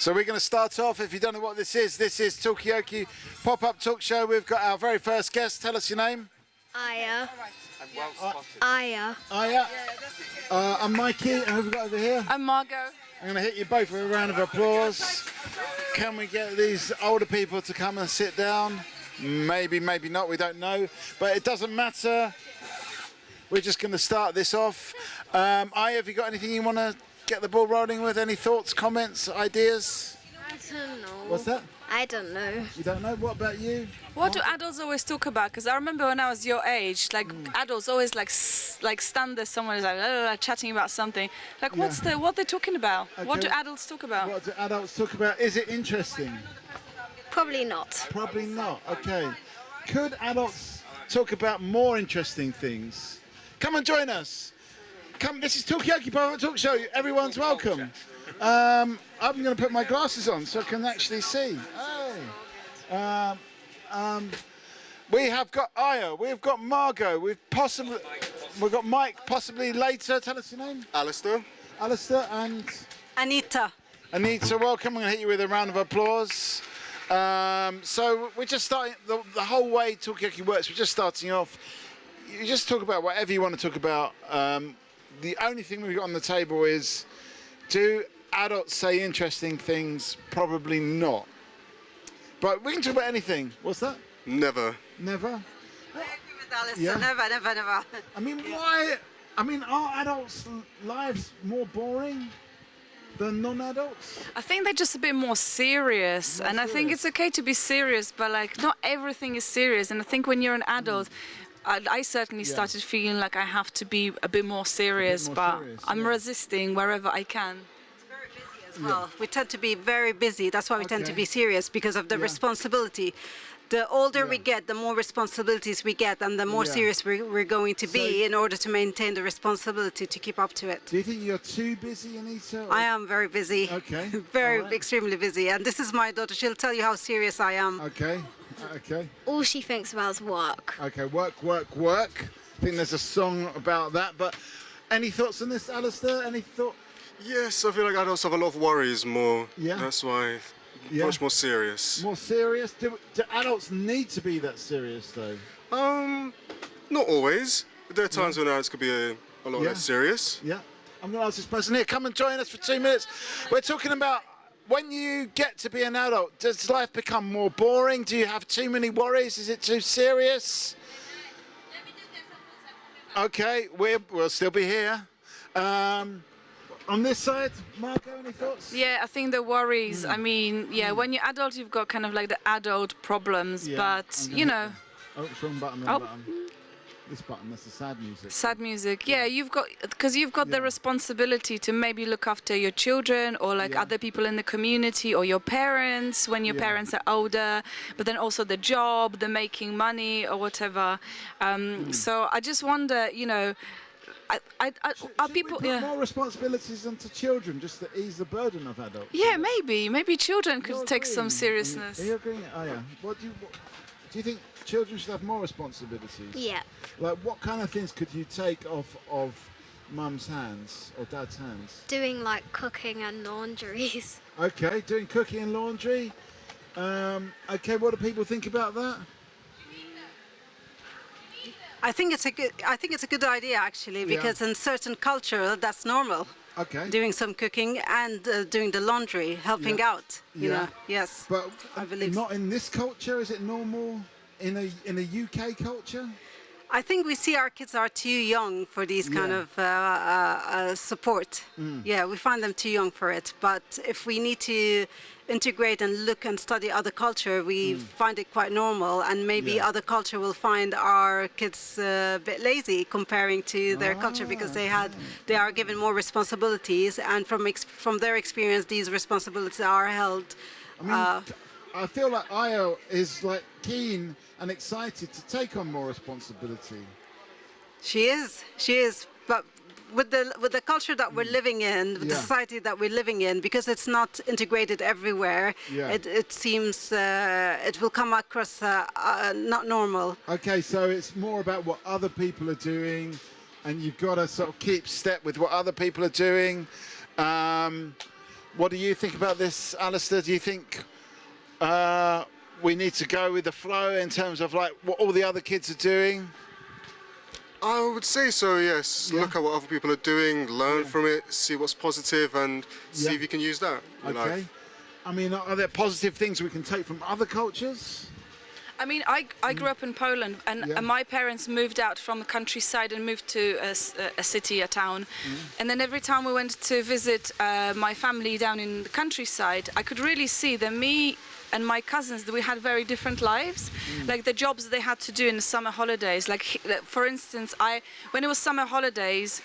So we're going to start off. If you don't know what this is Talkaoke pop-up talk show. We've got our very first guest. Tell us your name. Aya. Well spotted. Aya. Aya. I'm Mikey. And who have we got over here? I'm Margot. I'm going to hit you both with a round of applause. Can we get these older people to come and sit down? Maybe, maybe not. We don't know. But it doesn't matter. We're just going to start this off. Aya, have you got anything you want to get the ball rolling with? Any thoughts, comments, ideas? I don't know. What's that? I don't know. You don't know? What about you? What do adults always talk about? Because I remember when I was your age, like adults always like stand there, someone is like chatting about something. Like what they're talking about? Okay. What do adults talk about? What do adults talk about? Is it interesting? Probably not. Probably not. Okay. Could adults talk about more interesting things? Come and join us. Come. This is Talkaoke Talk Show. Everyone's welcome. I'm going to put my glasses on so I can actually see. Hey. We have got Aya. We've got Margot. We've got Mike. Possibly later. Tell us your name. Alistair. Alistair and Anita. Anita. Welcome. I'm going to hit you with a round of applause. So we're just starting the whole way Talkaoke works. We're just starting off. You just talk about whatever you want to talk about. The only thing we've got on the table is, do adults say interesting things? Probably not. But we can talk about anything. What's that? Never. Never? I agree with Alistair. Yeah. Never. I mean, why? I mean, are adults' lives more boring than non-adults? I think they're just a bit more serious, and I think it's okay to be serious, but like not everything is serious. And I think when you're an adult, I certainly started feeling like I have to be a bit more serious, I'm resisting wherever I can. Very busy as well. We tend to be very busy. That's why we tend to be serious, because of the responsibility. The older we get, the more responsibilities we get, and the more serious we're going to be in order to maintain the responsibility to keep up to it. Do you think you're too busy, Anita? I am very busy. Okay. Very, extremely busy. And this is my daughter. She'll tell you how serious I am. Okay. Okay. All she thinks about is work. Okay, work. I think there's a song about that, but any thoughts on this, Alistair? Any thought? Yes, I feel like adults have a lot of worries more. Yeah. That's why much more serious. More serious? Do adults need to be that serious, though? Not always. There are times when adults could be a lot less serious. Yeah. I'm going to ask this person here. Come and join us for 2 minutes. We're talking about when you get to be an adult, does life become more boring? Do you have too many worries? Is it too serious? Okay, we'll still be here. On this side, Marco, any thoughts? Yeah, I think the worries, I mean, when you're adult, you've got kind of like the adult problems, but, you know. Oh, it's wrong button, wrong button. This button, that's the sad music. Sad music, yeah, you've got the responsibility to maybe look after your children or like other people in the community or your parents when your parents are older, but then also the job, the making money or whatever. So I just wonder, you know, are people we put more responsibilities onto children just to ease the burden of adults? Yeah, maybe children could take some seriousness. Are you agreeing? Oh yeah. What do you think children should have more responsibilities? Yeah. Like what kind of things could you take off of mum's hands or dad's hands? Doing like cooking and laundries. Okay, doing cooking and laundry. Okay, what do people think about that? I think it's a good idea actually, because in certain culture that's normal. Okay. Doing some cooking and doing the laundry, helping out. You know. Yes. But I believe not in this culture. Is it normal in a UK culture? I think we see our kids are too young for these kind of support. Yeah, we find them too young for it. But if we need to integrate and look and study other culture, we find it quite normal. And maybe other culture will find our kids a bit lazy comparing to their culture, because they are given more responsibilities, and from their experience, these responsibilities are held. I mean, I feel like Aya is like keen and excited to take on more responsibility. She is, but with the culture that we're living in, with the society that we're living in, because it's not integrated everywhere, it seems it will come across not normal. Okay, so it's more about what other people are doing, and you've got to sort of keep step with what other people are doing. What do you think about this, Alistair? Do you think we need to go with the flow in terms of like what all the other kids are doing? I would say so, yes. Yeah. Look at what other people are doing, learn from it, see what's positive, and see Yeah. if you can use that in your Okay. life. I mean, are there positive things we can take from other cultures? I mean, I grew up in Poland, and Yeah. my parents moved out from the countryside and moved to a city, a town. And then every time we went to visit my family down in the countryside, I could really see that me and my cousins, that we had very different lives. Like the jobs they had to do in the summer holidays. Like, for instance, when it was summer holidays,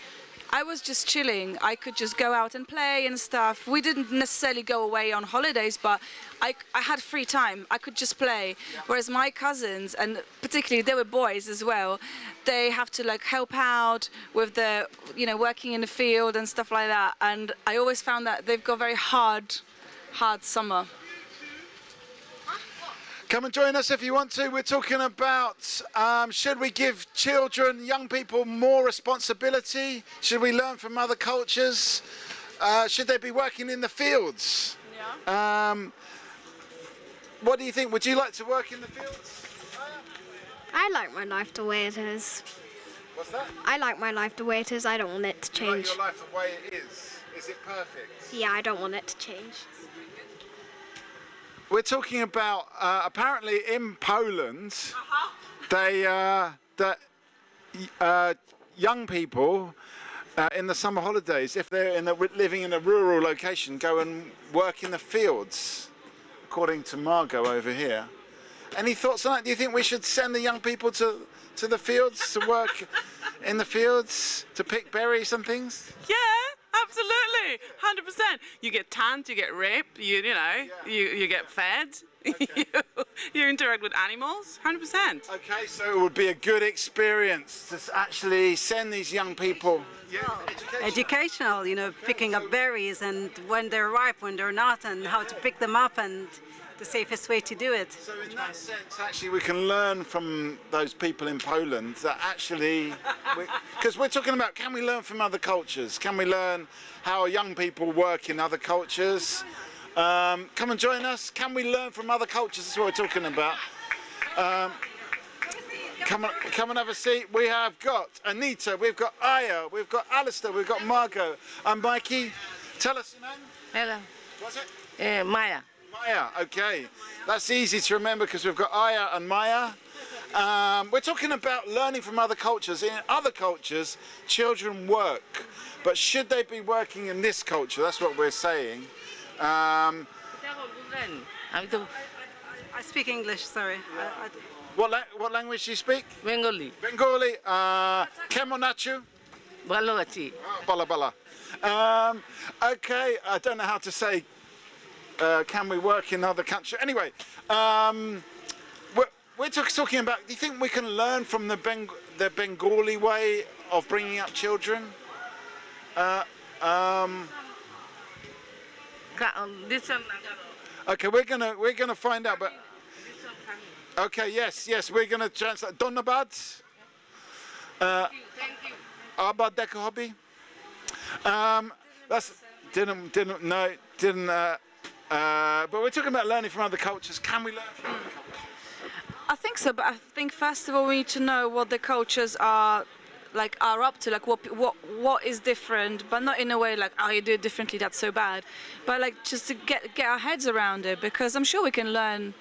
I was just chilling. I could just go out and play and stuff. We didn't necessarily go away on holidays, but I had free time. I could just play. Whereas my cousins, and particularly they were boys as well, they have to like help out with the, working in the field and stuff like that. And I always found that they've got very hard summer. Come and join us if you want to. We're talking about should we give children, young people more responsibility? Should we learn from other cultures? Should they be working in the fields? Yeah. What do you think? Would you like to work in the fields? I like my life the way it is. What's that? I like my life the way it is. I don't want it to You like change. your life the way it is? Is it perfect? Yeah, I don't want it to change. We're talking about apparently in Poland, young people in the summer holidays, if they're living in a rural location, go and work in the fields, according to Margot over here. Any thoughts on that? Do you think we should send the young people to the fields to work in the fields to pick berries and things? Yeah, absolutely, 100%. You get tanned, you get raped, you get fed, you interact with animals, 100%. Okay, so it would be a good experience to actually send these young people. Educational, picking up berries and when they're ripe, when they're not, and how to pick them up and the safest way to do it. So in that sense, actually, we can learn from those people in Poland that actually, because we're talking about, can we learn from other cultures? Can we learn how young people work in other cultures? Come and join us. Can we learn from other cultures? That's what we're talking about. Come and have a seat. We have got Anita, we've got Aya, we've got Alistair, we've got Margot. And Mikey, tell us your name. Hello. What's it? Maya. Maya, okay. That's easy to remember because we've got Aya and Maya. We're talking about learning from other cultures. In other cultures, children work. But should they be working in this culture? That's what we're saying. I speak English, sorry. What language do you speak? Bengali. Bengali. Kemo nachu? Balawati. Bala bala. Okay, I don't know how to say can we work in other countries? Anyway, we're talking about, do you think we can learn from the Bengali way of bringing up children? Okay, we're gonna find out, but okay, yes, we're gonna translate. Donabad. Abad deka hobby. That's didn't. But we're talking about learning from other cultures. Can we learn from other cultures? I think so, but I think first of all we need to know what the cultures are up to, like what is different, but not in a way like, oh, you do it differently, that's so bad, but like just to get our heads around it, because I'm sure we can learn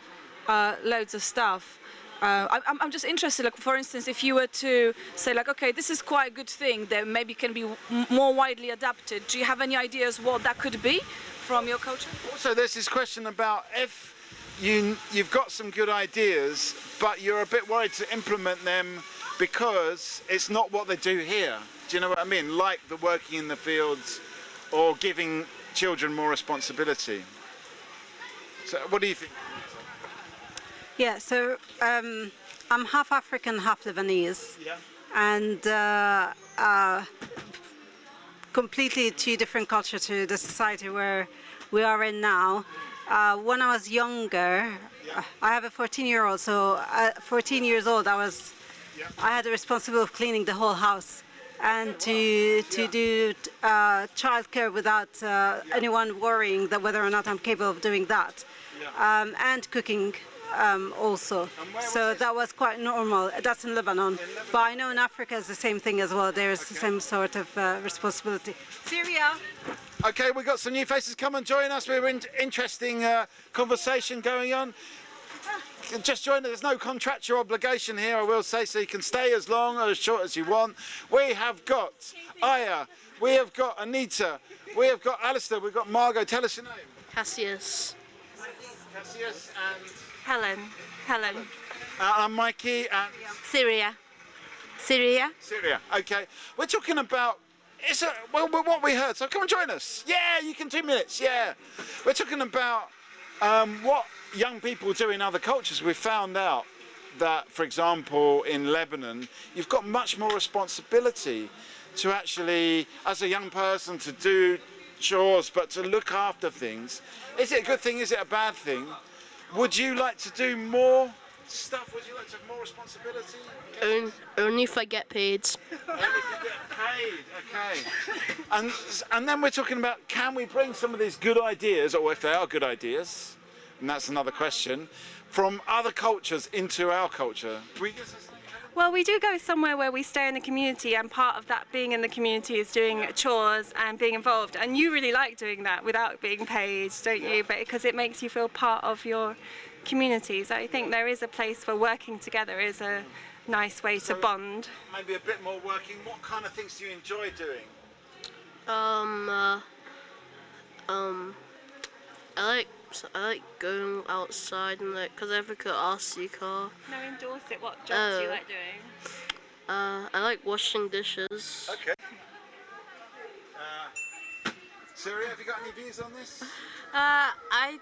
loads of stuff. I'm just interested, like for instance, if you were to say like, okay, this is quite a good thing that maybe can be more widely adapted, do you have any ideas what that could be from your culture? Also, there's this question about if you've got some good ideas, but you're a bit worried to implement them because it's not what they do here. Do you know what I mean? Like the working in the fields or giving children more responsibility. So what do you think? Yeah, so I'm half African, half Lebanese. Yeah. And completely two different culture to the society where we are in now. When I was younger, I have a 14-year-old, so at 14 years old, I had the responsibility of cleaning the whole house. and to do childcare without anyone worrying that whether or not I'm capable of doing that, and cooking also. So that was quite normal. That's in Lebanon. But I know in Africa it's the same thing as well. There's the same sort of responsibility. Syria. Okay, we've got some new faces. Come and join us. We're in interesting conversation going on. Just join us. There's no contractual obligation here, I will say, so you can stay as long or as short as you want. We have got Aya, we have got Anita, we have got Alistair, we've got Margot. Tell us your name. Cassius. Cassius and Helen. I'm Mikey and Syria. Syria. Okay, we're talking about what we heard. So come and join us. Yeah, you can 2 minutes. Yeah, we're talking about what young people do in other cultures. We found out that, for example, in Lebanon, you've got much more responsibility to actually, as a young person, to do chores, but to look after things. Is it a good thing? Is it a bad thing? Would you like to do more stuff? Would you like to have more responsibility? Only if I get paid. Only if you get paid, okay. And then we're talking about, can we bring some of these good ideas, or if they are good ideas, and that's another question, from other cultures into our culture? Well, we do go somewhere where we stay in the community, and part of that being in the community is doing chores and being involved. And you really like doing that without being paid, don't you? But because it makes you feel part of your community. So I think there is a place where working together is a nice way to bond. Maybe a bit more working. What kind of things do you enjoy doing? I like going outside and because I have a good RC car. No, endorse it. What jobs do you like doing? I like washing dishes. Okay. Syria, have you got any views on this? I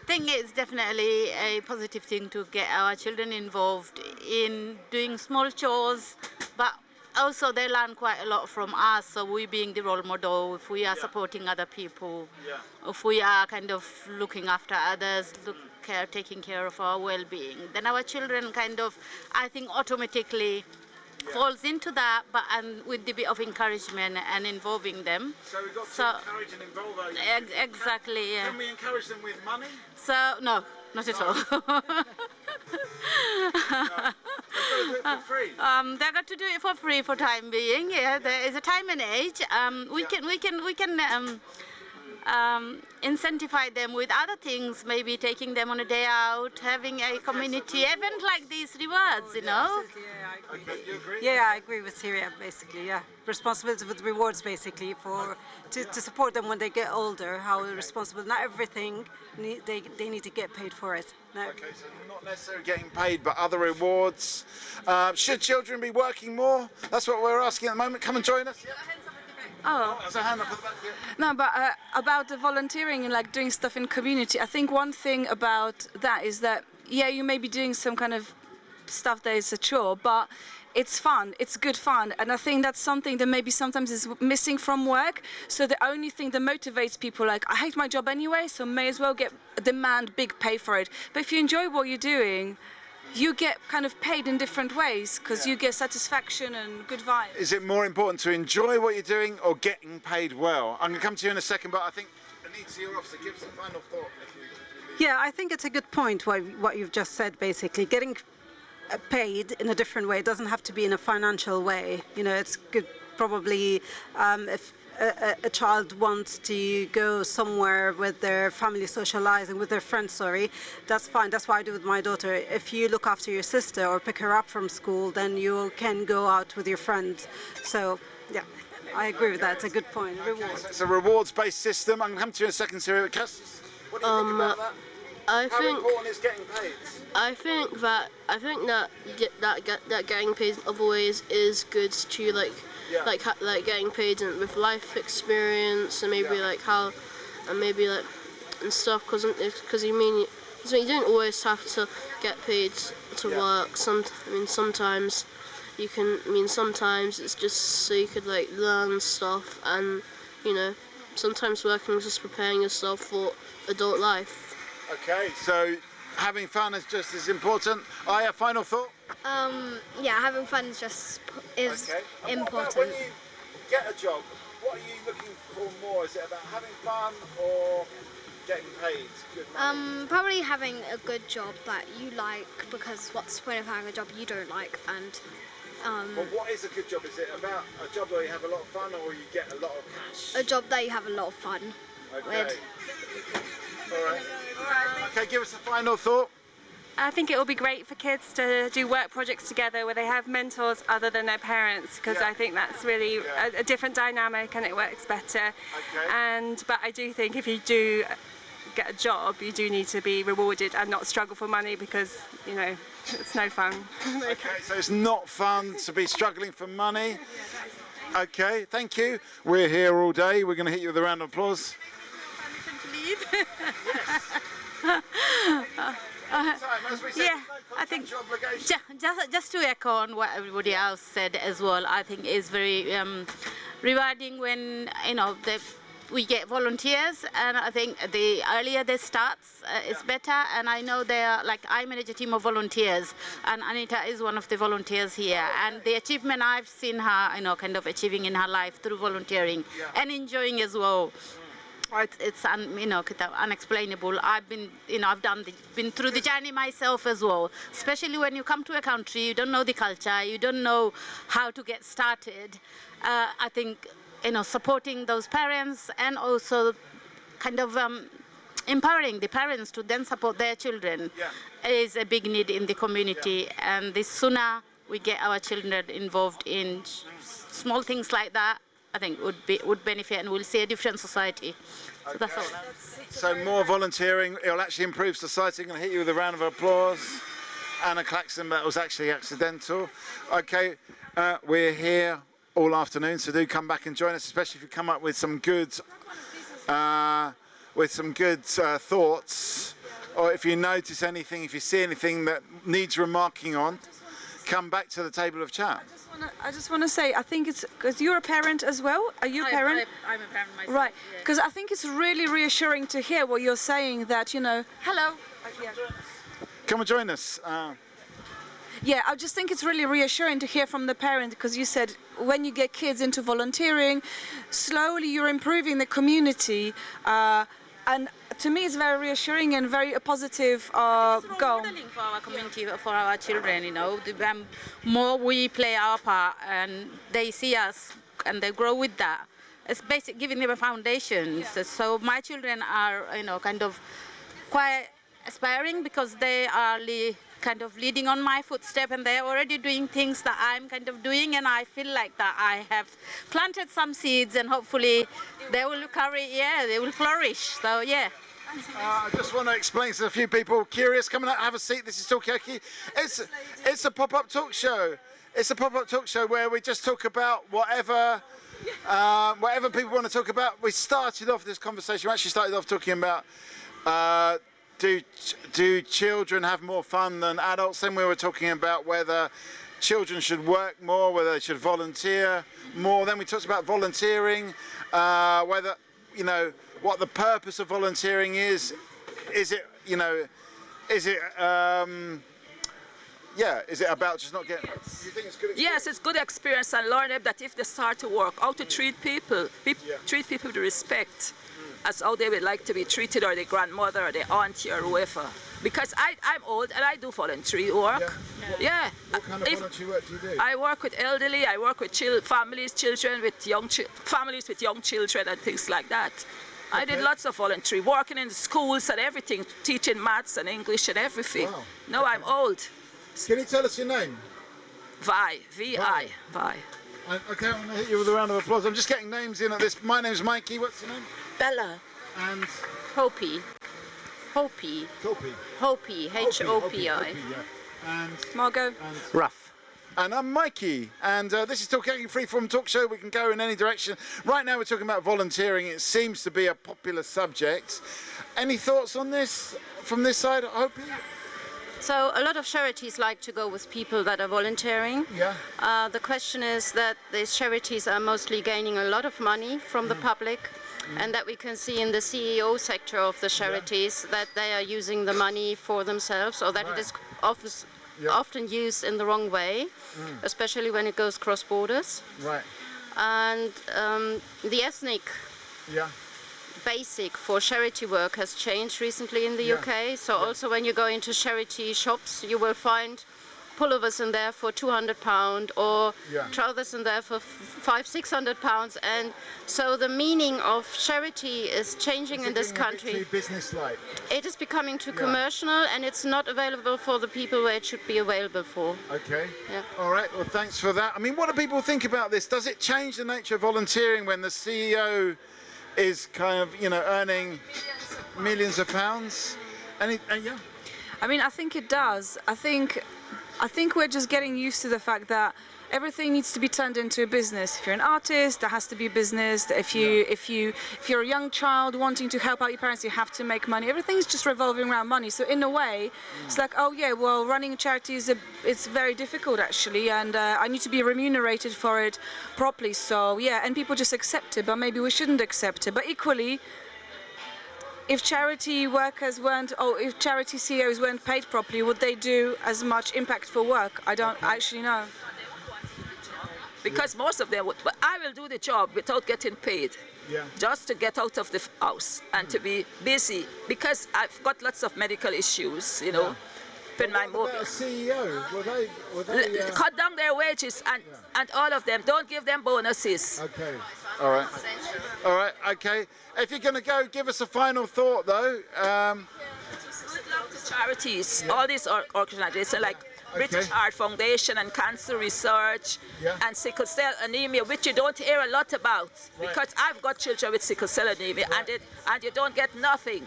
think it's definitely a positive thing to get our children involved in doing small chores, but also they learn quite a lot from us. So we being the role model, if we are supporting other people, if we are kind of looking after others, taking care of our well-being, then our children kind of, I think, automatically falls into that, but with the bit of encouragement and involving them. So we've got to encourage and involve our young people. Exactly, yeah. Can we encourage them with money? So, no, not at all. They've got to do it for free. They got to do it for free for time being. Yeah, there is a time and age. We can incentivize them with other things, maybe taking them on a day out, having a community event like these rewards, you know. You agree? Yeah, I agree with Syria, basically, yeah. Responsibility with rewards, basically, to support them when they get older, how responsible, not everything, they need to get paid for it. No. Okay, so not necessarily getting paid, but other rewards. Should children be working more? That's what we're asking at the moment. Come and join us. Yeah. Oh. There's a hand up at the back here. No, but about the volunteering and like doing stuff in community, I think one thing about that is that, yeah, you may be doing some kind of stuff that is a chore, but it's fun, it's good fun, and I think that's something that maybe sometimes is missing from work. So the only thing that motivates people, like, I hate my job anyway, so may as well demand big pay for it. But if you enjoy what you're doing, you get kind of paid in different ways, because you get satisfaction and good vibes. Is it more important to enjoy what you're doing or getting paid well? I'm going to come to you in a second, but I think Anita, you're off, so give some final thought. Yeah, I think it's a good point what you've just said, basically. Getting paid in a different way. It doesn't have to be in a financial way. You know, it's good probably if a child wants to go somewhere with their family, socializing with their friends, that's fine. That's what I do with my daughter. If you look after your sister or pick her up from school, then you can go out with your friends. So, yeah, I agree with that. It's a good point. Okay, so it's a rewards-based system. I'm going to come to you in a second, Syria. Cass, what do you think about that? How important is getting paid? I think that getting paid in other ways is good to like getting paid with life experience and maybe and stuff, because you don't always have to get paid to work. Sometimes you can. Sometimes it's just so you could like learn stuff, and sometimes working is just preparing yourself for adult life. Okay, so having fun is just as important. Aya, final thought? Yeah, having fun is just Okay. And what about when you get a job, what are you looking for more? Is it about having fun or getting paid good money? Probably having a good job that you like, because what's the point of having a job you don't like? And Well, what is a good job? Is it about a job where you have a lot of fun or you get a lot of cash? a job that you have a lot of fun Okay. with. All right. Okay, give us a final thought. I think it will be great for kids to do work projects together where they have mentors other than their parents, because Yeah. I think that's really Yeah. a different dynamic and it works better. Okay. But I do think if you do get a job, you do need to be rewarded and not struggle for money, because you know it's no fun. Okay, so it's not fun to be struggling for money. Okay, thank you. We're here all day. We're going to hit you with a round of applause. Yeah, I think just to echo on what everybody else said as well, I think it's very rewarding when we get volunteers, and I think the earlier they start, it's better. And I know I manage a team of volunteers, and Anita is one of the volunteers here. And the achievement I've seen her, kind of achieving in her life through volunteering and enjoying as well. It's unexplainable. I've been been through the journey myself as well. Especially when you come to a country, you don't know the culture, you don't know how to get started. I think supporting those parents and also kind of empowering the parents to then support their children is a big need in the community. And the sooner we get our children involved in small things like that, I think would benefit, and we'll see a different society. So that's all. So more volunteering, it'll actually improve society. I'm going to hit you with a round of applause. Anna Claxton, that was actually accidental. Okay, we're here all afternoon, so do come back and join us, especially if you come up with some good thoughts, or if you notice anything, if you see anything that needs remarking on, come back to the table of chat. I just want to say, I think it's because you're a parent as well. Are you a parent? I'm a parent myself. Right. Because I think it's really reassuring to hear what you're saying, that Hello. Come and join us. Yeah, I just think it's really reassuring to hear from the parent, because you said when you get kids into volunteering, slowly you're improving the community. And to me, it's very reassuring and very a positive goal. Modeling for our community, for our children, the more we play our part and they see us and they grow with that. It's basically giving them a foundation. So my children are, kind of quite aspiring, because they are kind of leading on my footstep, and they're already doing things that I'm kind of doing, and I feel like that I have planted some seeds, and hopefully they will they will flourish. So yeah. I just want to explain to a few people curious. Come and have a seat. This is Talkaoke. It's a pop-up talk show. It's a pop-up talk show where we just talk about whatever people want to talk about. We started off this conversation. We actually started off talking about do children have more fun than adults? Then we were talking about whether children should work more, whether they should volunteer more. Then we talked about volunteering, whether what the purpose of volunteering is. Is it about just not getting? You think it's good experience? Yes, it's good experience, and learn them that if they start to work, how to treat people, treat people with respect, as how they would like to be treated, or their grandmother, or their auntie, or whoever. Because I'm old and I do voluntary work. Yeah. What kind of voluntary work do you do? I work with elderly. I work with children with families with young children and things like that. Okay. I did lots of voluntary, working in the schools and everything, teaching maths and English and everything. Wow. No, I'm old. Can you tell us your name? Vi, V-I, Vi. Okay, I'm going to hit you with a round of applause. I'm just getting names in at this. My name's Mikey. What's your name? Bella. And Hopi. Kopi. H-O-P-I. Yeah. And Margot. And Ruff. And I'm Mikey, and this is Talkaoke Freeform Talk Show. We can go in any direction. Right now we're talking about volunteering. It seems to be a popular subject. Any thoughts on this from this side, Hopi? So a lot of charities like to go with people that are volunteering. Yeah. The question is that these charities are mostly gaining a lot of money from the public, and that we can see in the CEO sector of the charities that they are using the money for themselves, or that it is often used in the wrong way, especially when it goes cross borders. Right. And the ethnic basic for charity work has changed recently in the UK. So also when you go into charity shops, you will find pullovers in there for £200 or trousers in there for £500-600, and so the meaning of charity is changing in this country. Too business-like. It is becoming too commercial, and it's not available for the people where it should be available for. Okay. Yeah. All right. Well, thanks for that. I mean, what do people think about this? Does it change the nature of volunteering when the CEO is kind of, you know, earning millions of pounds? Yeah. I mean, I think it does. I think we're just getting used to the fact that everything needs to be turned into a business. If you're an artist, there has to be a business. If you're a young child wanting to help out your parents, you have to make money. Everything's just revolving around money. So in a way, it's like, oh yeah, well, running a charity it's very difficult actually, and I need to be remunerated for it properly. So yeah, and people just accept it, but maybe we shouldn't accept it. But equally, if charity workers if charity CEOs weren't paid properly, would they do as much impactful work? I don't actually know. Because most of them would, but I will do the job without getting paid. Just to get out of the house and to be busy, because I've got lots of medical issues, you know. In my What about a CEO? Were they cut down their wages and all of them. Don't give them bonuses. Okay. All right. All right. Okay. If you're going to go, give us a final thought, though. Charities, all these organizations like British Heart Foundation and Cancer Research and sickle cell anemia, which you don't hear a lot about, because I've got children with sickle cell anemia, and you don't get nothing.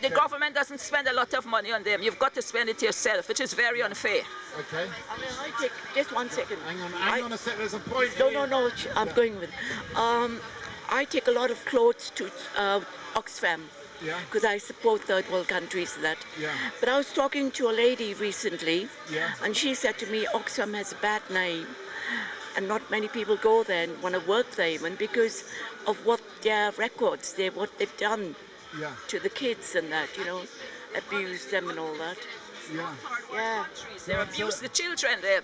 The government doesn't spend a lot of money on them. You've got to spend it yourself, which is very unfair. Okay. I mean, I take just 1 second. Hang on a second. There's a point. No. I'm going with. I take a lot of clothes to Oxfam. Because I support third world countries and that. But I was talking to a lady recently, and she said to me, Oxfam has a bad name, and not many people go there and want to work there even because of what their records, what they've done to the kids and that, you know, abuse them and all that. They abuse the children, they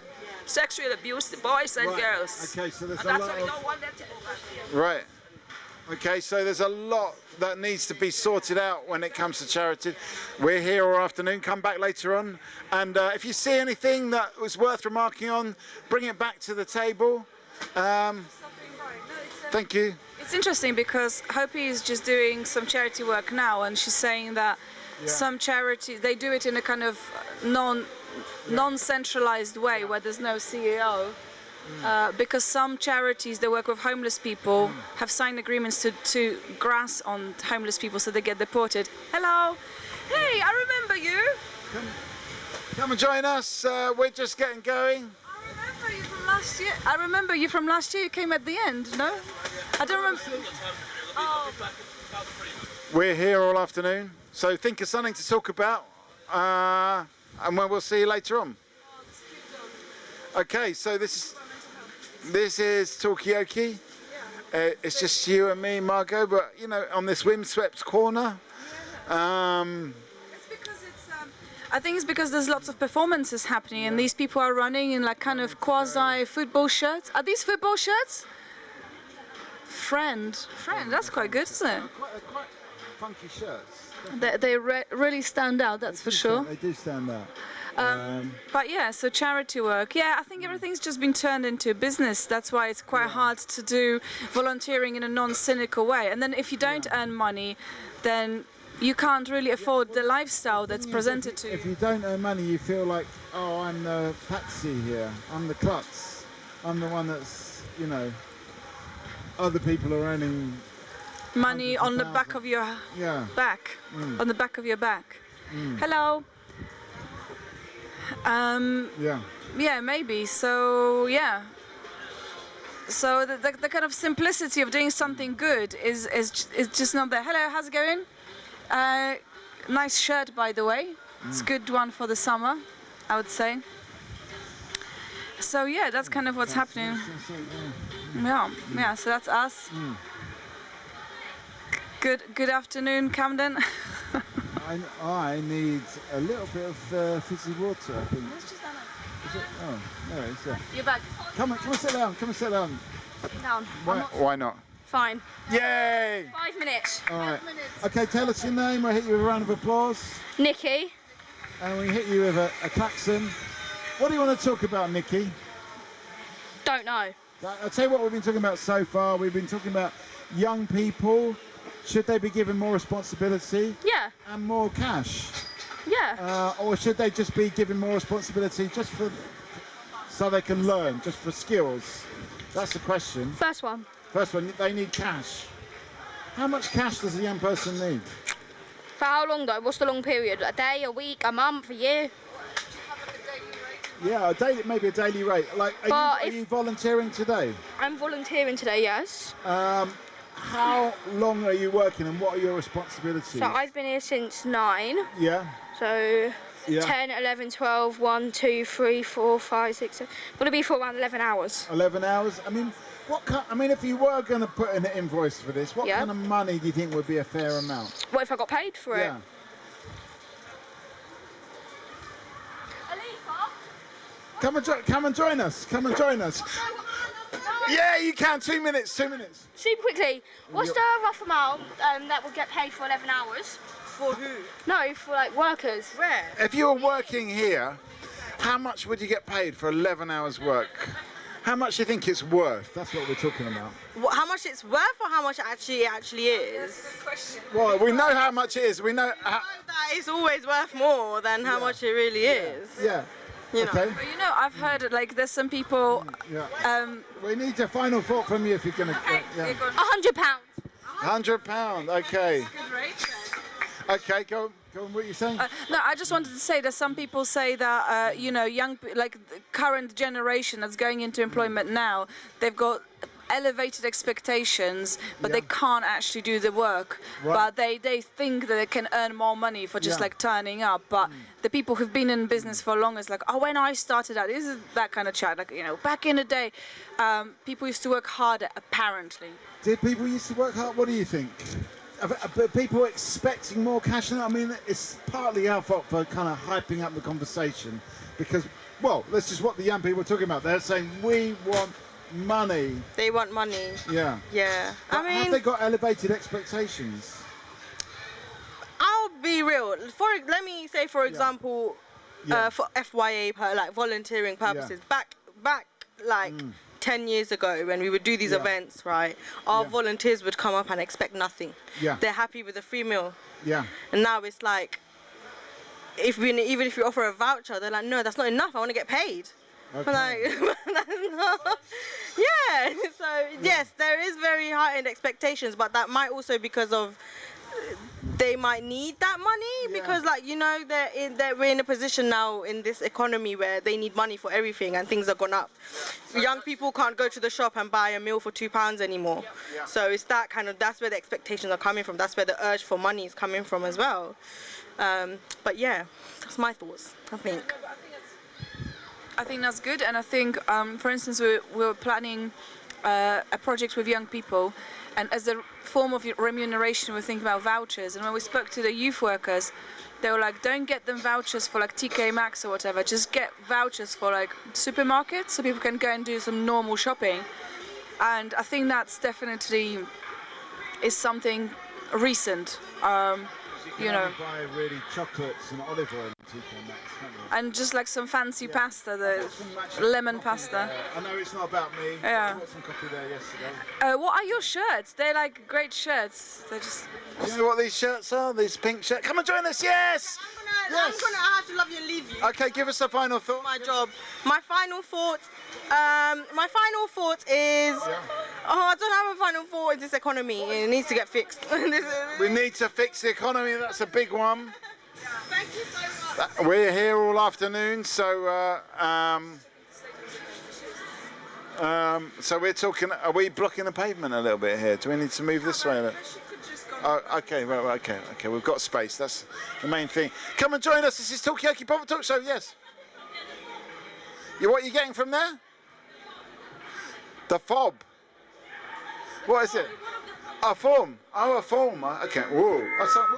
sexually abuse the boys and girls. Okay, so there's and a that's lot why we of... don't want them to overstay. Right. Okay, so there's a lot that needs to be sorted out when it comes to charity. We're here all afternoon. Come back later on. And if you see anything that was worth remarking on, bring it back to the table. Thank you. It's interesting because Hopi is just doing some charity work now, and she's saying that some charities, they do it in a kind of non-centralized way where there's no CEO. Because some charities that work with homeless people have signed agreements to grass on homeless people so they get deported. Hello! Hey, I remember you! Come and join us, we're just getting going. I remember you from last year. I remember you from last year, you came at the end, no? I don't remember. Oh. We're here all afternoon, so think of something to talk about, and we'll see you later on. Okay, so this is Talkaoke. It's just you and me, Margot, but you know, on this windswept corner. I think it's because there's lots of performances happening, and these people are running in like kind of quasi football shirts. Are these football shirts? Friend, that's quite good, isn't it? Quite funky shirts. They really stand out, that's for sure. They do stand out. But yeah, so charity work. Yeah, I think everything's just been turned into a business. That's why it's quite hard to do volunteering in a non-cynical way. And then if you don't earn money, then you can't really afford the lifestyle that's presented to you. If you don't earn money, you feel like, oh, I'm the patsy here. I'm the klutz. I'm the one that's, you know, other people are earning money on the back of your back. On the back of your back. Hello. Yeah, maybe. So yeah. So the kind of simplicity of doing something good is just not there. Hello, how's it going? Nice shirt, by the way. It's a good one for the summer, I would say. So yeah, that's kind of what's happening. Yeah. So that's us. Good afternoon, Camden. I need a little bit of fizzy water, I think. Is it? Oh, no, it's there. You're back. Come on, sit down. Come and sit down. Down. Why not? Fine. Yay! 5 minutes. All right. Okay, tell us your name. We'll hit you with a round of applause. Nikki. And we hit you with a klaxon. What do you want to talk about, Nikki? Don't know. I'll tell you what we've been talking about so far. We've been talking about young people. Should they be given more responsibility? Yeah. And more cash? Yeah. Or should they just be given more responsibility just for so they can learn, just for skills? That's the question. First one. First one, they need cash. How much cash does a young person need? For how long though? What's the long period? A day, a week, a month, a year? Yeah, maybe a daily rate. Like, are you volunteering today? I'm volunteering today, yes. How long are you working and what are your responsibilities? So I've been here since 9. Yeah. So Yeah. 10, 11, 12, 1, 2, 3, 4, 5, 6, 7. Gonna be for around 11 hours. 11 hours? I mean, if you were going to put in an invoice for this, what kind of money do you think would be a fair amount? What if I got paid for it? Come and join us. Come and join us. Yeah, you can. 2 minutes. Super quickly, what's the rough amount that would get paid for 11 hours? For who? No, for like workers. Where? If you were working here, how much would you get paid for 11 hours work? How much do you think it's worth? That's what we're talking about. How much it's worth or how much it actually is? Well, we know how much it is. We know that it's always worth more than how much it really is. Yeah. You know. Okay. But you know, I've heard like there's some people. We need a final thought from you if you're gonna. £100. £100. Okay. Okay, go on. What are you saying? No, I just wanted to say that some people say that the current generation that's going into employment now, they've got elevated expectations, but they can't actually do the work. Right. But they think that they can earn more money for just like turning up. But the people who've been in business for long is like, oh, when I started out, this is that kind of chat. Like, back in the day, people used to work harder, apparently. Did people used to work hard? What do you think? But people expecting more cash. I mean, it's partly our fault for kind of hyping up the conversation because, well, that's just what the young people are talking about. They're saying we want money. They want money. Yeah. Yeah. But have they got elevated expectations? I'll be real. Let me say, for example, for FYA, like volunteering purposes, back like 10 years ago when we would do these events, right? Our volunteers would come up and expect nothing. Yeah. They're happy with a free meal. Yeah. And now it's like, even if you offer a voucher, they're like, no, that's not enough. I want to get paid. Okay. Like, that's not. Yeah. So yes, there is very heightened expectations, but that might also because of they might need that money because, like, we're in a position now in this economy where they need money for everything and things have gone up. Young people can't go to the shop and buy a meal for £2 anymore. So it's that's where the expectations are coming from. That's where the urge for money is coming from as well. But yeah, that's my thoughts, I think. I think that's good, and I think, for instance, we were planning a project with young people, and as a form of remuneration, we're thinking about vouchers. And when we spoke to the youth workers, they were like, don't get them vouchers for like TK Maxx or whatever, just get vouchers for like supermarkets so people can go and do some normal shopping. And I think that's definitely is something recent. You know, buy really chocolates and olive oil and TK Maxx, can't you? And just like some fancy pasta, the lemon pasta. I know it's not about me. Yeah. I got some coffee there yesterday. What are your shirts? They're like great shirts. They're just. You know what these shirts are? These pink shirts. Come and join us. Yes. I have to love you and leave you. Okay, give us a final thought. My job. My final thought is. I don't have a final thought in this economy. It needs to get fixed. We need to fix the economy. That's a big one. Thank you so much. We're here all afternoon, so so we're talking. Are we blocking the pavement a little bit here? Do we need to move this way? Oh, okay, right, okay. We've got space. That's the main thing. Come and join us. This is Talkaoke Pop Talk Show. Yes. What are you getting from there? The fob. What is it? A form. Oh, a form. Okay. Whoa. Whoa.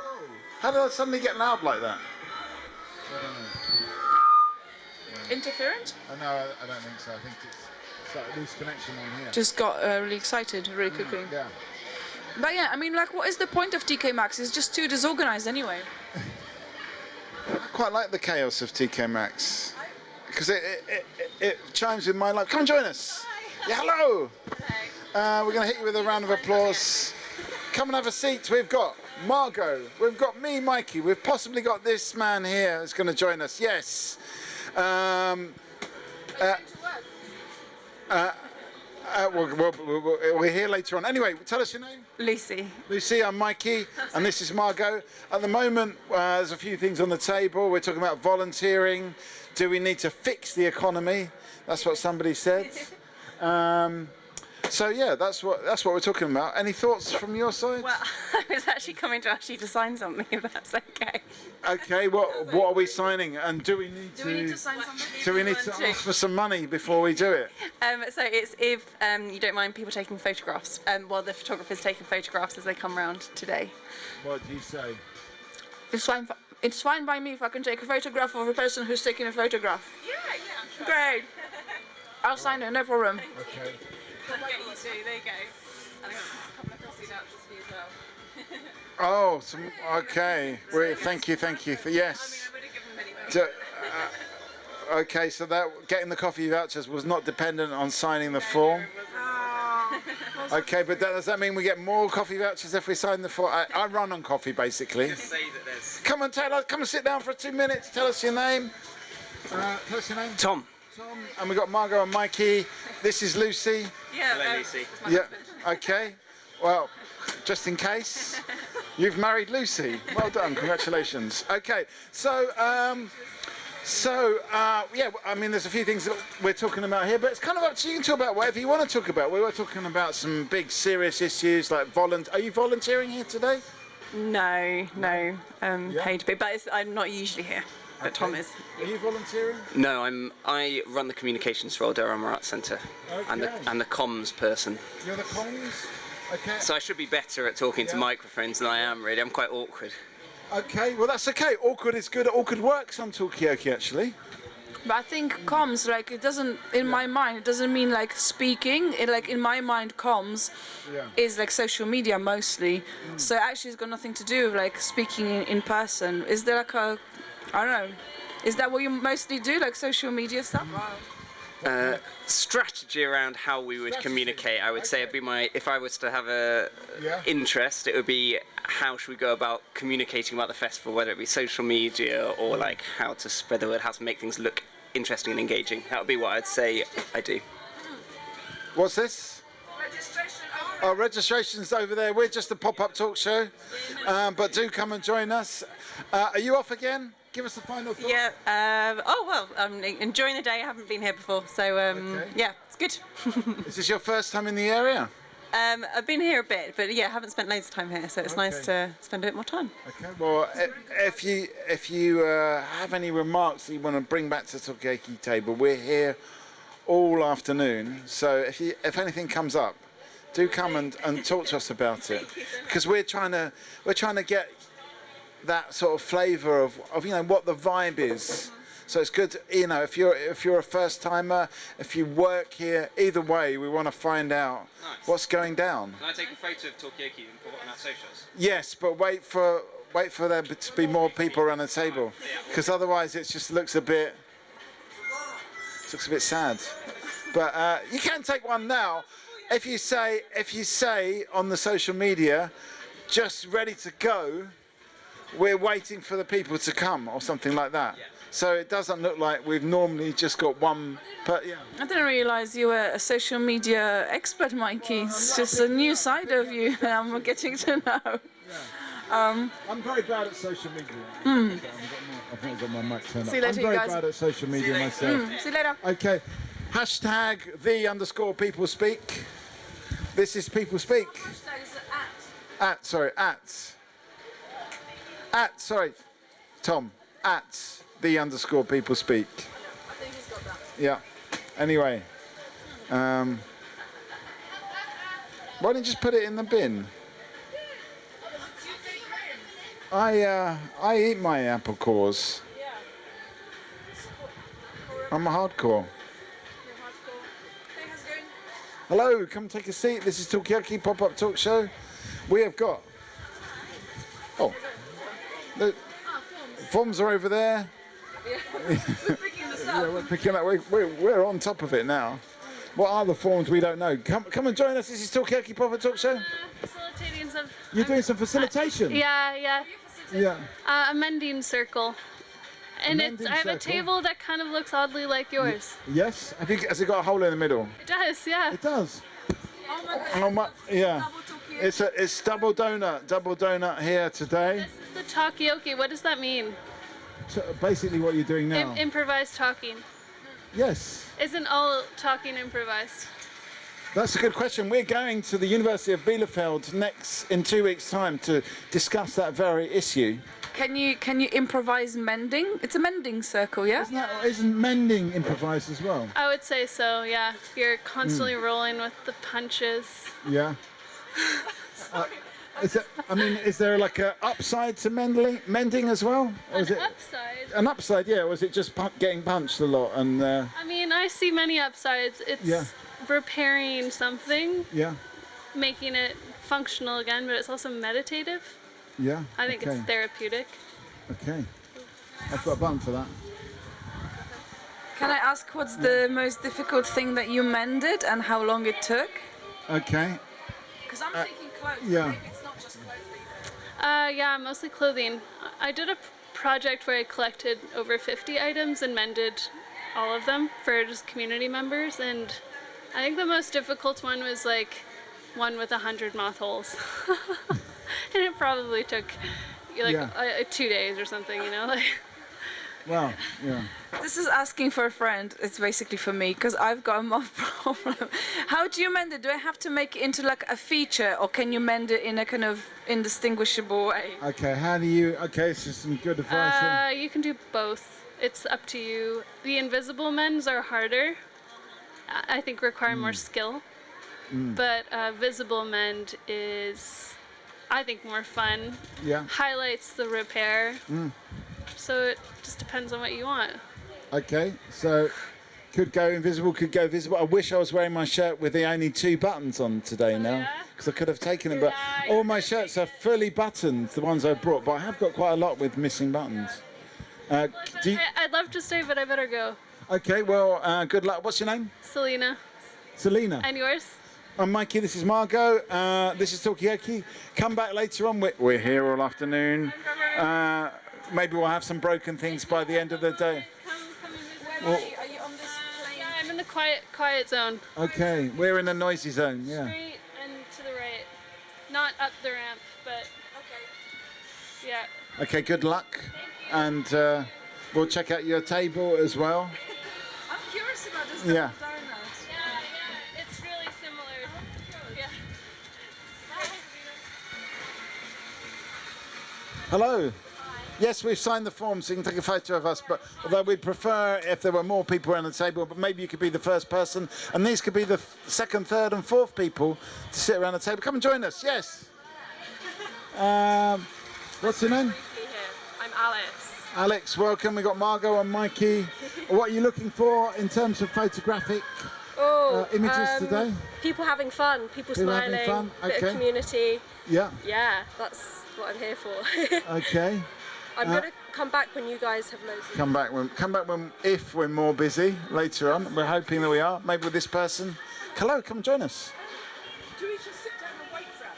How did I suddenly get loud like that? I don't know. Interference? No, I don't think so. I think it's like a loose connection on here. Just got really excited really quickly. Yeah. But yeah, I mean, like, what is the point of TK Maxx? It's just too disorganized anyway. I quite like the chaos of TK Maxx because it chimes with my life. Come and join us. Hi. Yeah, hello. We're going to hit you with a round of applause. Come and have a seat. We've got Margot. We've got me, Mikey. We've possibly got this man here who's going to join us. Yes. We're here later on. Anyway, tell us your name. Lucy. Lucy, I'm Mikey, and this is Margot. At the moment, there's a few things on the table. We're talking about volunteering. Do we need to fix the economy? That's what somebody said. So yeah, that's what we're talking about. Any thoughts from your side? Well, I was actually coming to ask you to sign something, if that's okay. Okay, what are we signing? And do we need to sign something? do we need to ask for some money before we do it? So it's if you don't mind people taking photographs, while the photographer's taking photographs as they come round today. What do you say? It's fine by me if I can take a photograph of a person who's taking a photograph. Yeah, I'm sure. Great. I'll sign it, no problem. Okay. I'll get you too, there you go. And I've got a couple of crossy vouchers for you as well. Oh, okay. Thank you. Yes. I would have given them anyway. Okay, so that getting the coffee vouchers was not dependent on signing the form. Okay, but does that mean we get more coffee vouchers if we sign the form? I run on coffee, basically. Come on, Taylor, come and sit down for 2 minutes. Tell us your name. Tell us your name. Tom. And we've got Margot and Mikey. This is Lucy. Yeah, hello, Lucy. Yeah, okay. Well, just in case, you've married Lucy. Well done, congratulations. Okay, so, yeah, I mean, there's a few things that we're talking about here, but it's kind of up to you. You can talk about whatever you want to talk about. We were talking about some big, serious issues like Are you volunteering here today? No, paid to be, but I'm not usually here. But Tom is. Are you volunteering? No, I run the communications for Durham Arts Centre. Okay. I'm the comms person. You're the comms? Okay. So I should be better at talking to microphones than I am, really. I'm quite awkward. Okay, well that's okay. Awkward is good. Awkward works on Talkaoke, actually. But I think comms, like, it doesn't, in my mind, it doesn't mean like speaking. Like, in my mind, comms is like social media mostly. So actually it's got nothing to do with like speaking in person. Is there like a, I don't know, is that what you mostly do, like social media stuff? Strategy around how we would communicate, I would say, it'd be if I was to have a interest, it would be how should we go about communicating about the festival, whether it be social media or like how to spread the word, how to make things look interesting and engaging. That would be what I'd say I do. What's this? Registration. Oh, registration's over there. We're just a pop-up talk show, but do come and join us. Are you off again? Give us a final thought. Yeah. I'm enjoying the day. I haven't been here before, so yeah, it's good. Is this your first time in the area? I've been here a bit, but yeah, I haven't spent loads of time here, so it's nice to spend a bit more time. Okay. Well, if you have any remarks that you want to bring back to Talkaoke table, we're here all afternoon. So if anything comes up, do come and talk to us about it, because we're trying to get that sort of flavour of what the vibe is. So it's good, if you're a first timer, if you work here, either way, we want to find out what's going down. Can I take a photo of Talkaoke and put it on our socials? Yes, but wait for there to be more people around the table, because otherwise it just looks a bit sad. But you can take one now. If you say on the social media, just ready to go, we're waiting for the people to come or something like that. So it doesn't look like we've normally just got one. But yeah. I didn't realise you were a social media expert, Mikey. It's just a new side of you that I'm getting to know. I'm very bad at social media. I've not got my mic turned up. See you later, I'm very guys. bad at social media myself. See you later. Okay. Hashtag #people speak. This is people speak. Tom, at @the_people speak. I think he's got that. Yeah. Anyway, why don't you just put it in the bin? I eat my apple cores. I'm a hardcore. Hello, come take a seat. This is Talkaoke Pop-Up Talk Show. We have got... Oh, the forms are over there. Yeah, we're picking up. We're on top of it now. What are the forms? We don't know. Come and join us. This is Talkaoke Pop-Up Talk Show. Facilitating some. You're doing some facilitation. Yeah. Yeah. A mending circle. And I have a table that kind of looks oddly like yours. Yes. Has it got a hole in the middle? It does, yeah. It does. Oh my, yeah. It's double donut here today. The Talkaoke, what does that mean? So basically what you're doing now. Improvised talking. Yes. Isn't all talking improvised? That's a good question. We're going to the University of Bielefeld in 2 weeks' time to discuss that very issue. Can you improvise mending? It's a mending circle, yeah? Isn't mending improvised as well? I would say so, yeah. You're constantly rolling with the punches. Yeah. Is there like an upside to mending as well? Or is it upside? An upside, yeah. Or is it just getting punched a lot? And I mean, I see many upsides. It's repairing something. Yeah. Making it functional again, but it's also meditative. Yeah. I think it's therapeutic. Okay. I've got a button for that. Can I ask what's the most difficult thing that you mended and how long it took? Okay. Because I'm thinking clothes. Yeah. Maybe it's not just clothing. Yeah, mostly clothing. I did a project where I collected over 50 items and mended all of them for just community members, and I think the most difficult one was like one with 100 moth holes. And it probably took like 2 days or something, you know? Wow, yeah. This is asking for a friend. It's basically for me because I've got a moth problem. How do you mend it? Do I have to make it into like a feature, or can you mend it in a kind of indistinguishable way? Okay, how do you... Okay, so some good advice here. You can do both. It's up to you. The invisible mends are harder. I think require more skill. But visible mend is, I think, more fun. Yeah. Highlights the repair. So it just depends on what you want. Okay, so could go invisible, could go visible. I wish I was wearing my shirt with the only 2 buttons on today now, because I could have taken them, but all my shirts are fully buttoned, the ones I brought, but I have got quite a lot with missing buttons. I'd love to stay, but I better go. Okay, well, good luck. What's your name? Selena. Selena. And yours? I'm Mikey, this is Margot, this is Talkaoke. Come back later on, we're here all afternoon. Maybe we'll have some broken things by the end of the day. Are you on this plane? Yeah, I'm in the quiet zone. Okay, we're in the noisy zone, yeah. Straight and to the right. Not up the ramp, but okay. Yeah. Okay, good luck. And we'll check out your table as well. I'm curious about this Yeah. donut. Yeah, it's really similar. Yeah. Hello. Yes, we've signed the form, so you can take a photo of us, but although we'd prefer if there were more people around the table, but maybe you could be the first person, and these could be the second, third and fourth people to sit around the table. Come and join us, yes. What's your name? I'm Alice. Alex, welcome. We've got Margot and Mikey. What are you looking for in terms of photographic images today? People having fun, people smiling, having fun. bit of community. Yeah. Yeah, that's what I'm here for. Okay. I'm gonna come back when you guys have loads. Come back when if we're more busy later on. We're hoping that we are. Maybe with this person. Hello, come join us. Do we just sit down and wait for it?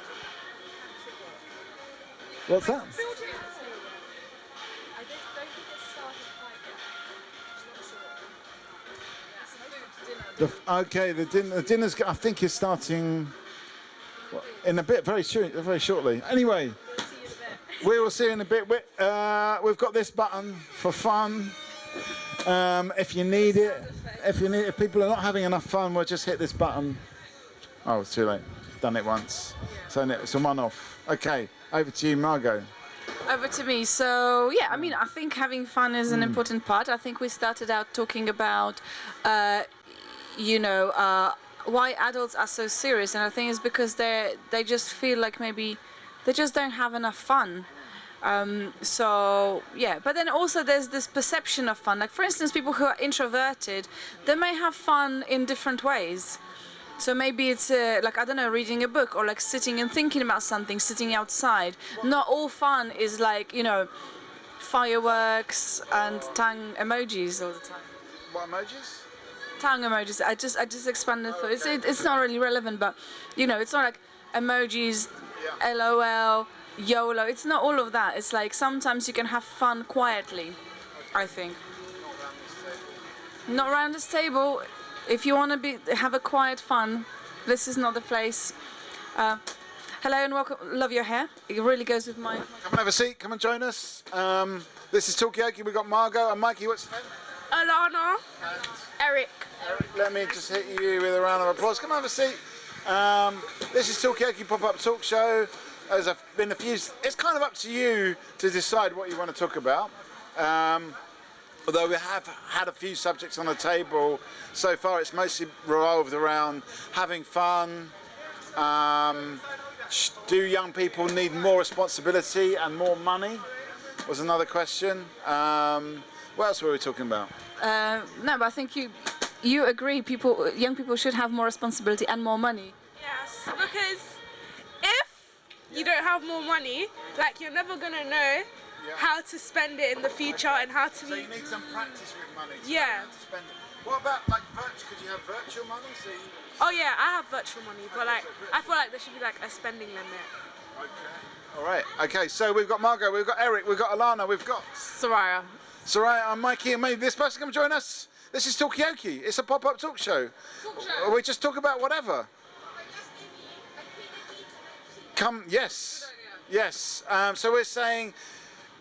What's that? Okay, the dinner's. I think is starting in a bit, very shortly. Anyway. We will see you in a bit. We've got this button for fun. If you need it, if people are not having enough fun, we'll just hit this button. Oh, it's too late. Done it once. So it's a one-off. Okay, over to you, Margot. Over to me. So yeah, I mean, I think having fun is an important part. I think we started out talking about, why adults are so serious, and I think it's because they just feel like maybe they just don't have enough fun. So yeah, but then also there's this perception of fun. Like for instance, people who are introverted, they may have fun in different ways. So maybe it's like, I don't know, reading a book or like sitting and thinking about something, sitting outside. Not all fun is like, you know, fireworks and tongue emojis all the time. What emojis? Tongue emojis. I just expanded for it's not really relevant, but you know, it's not like emojis, LOL, YOLO. It's not all of that. It's like sometimes you can have fun quietly, I think. Not around this table. If you want to have a quiet fun, this is not the place. Hello and welcome. Love your hair. It really goes with my. Come and have a seat. Come and join us. This is Talkaoke. We've got Margot and Mikey. What's your name? Alana. Eric. Let me just hit you with a round of applause. Come and have a seat. This is Talkaoke Pop-Up Talk Show. There's been a few. It's kind of up to you to decide what you want to talk about. Although we have had a few subjects on the table so far, it's mostly revolved around having fun. Do young people need more responsibility and more money? Was another question. What else were we talking about? No, but I think you agree. Young people should have more responsibility and more money. Yes, because if you don't have more money, like you're never gonna know how to spend it in the future and how to. So you need some practice with money. To Yeah. know how to spend it. What about like virtual? Could you have virtual money? So you... Oh yeah, I have virtual money, but like I feel like there should be like a spending limit. All right. Okay. So we've got Margot, we've got Eric, we've got Alana, we've got Soraya. Soraya and Mikey, and maybe this person come join us. This is Talkaoke. It's a pop-up talk show. We just talk about whatever. Come. Yes. Yes. So we're saying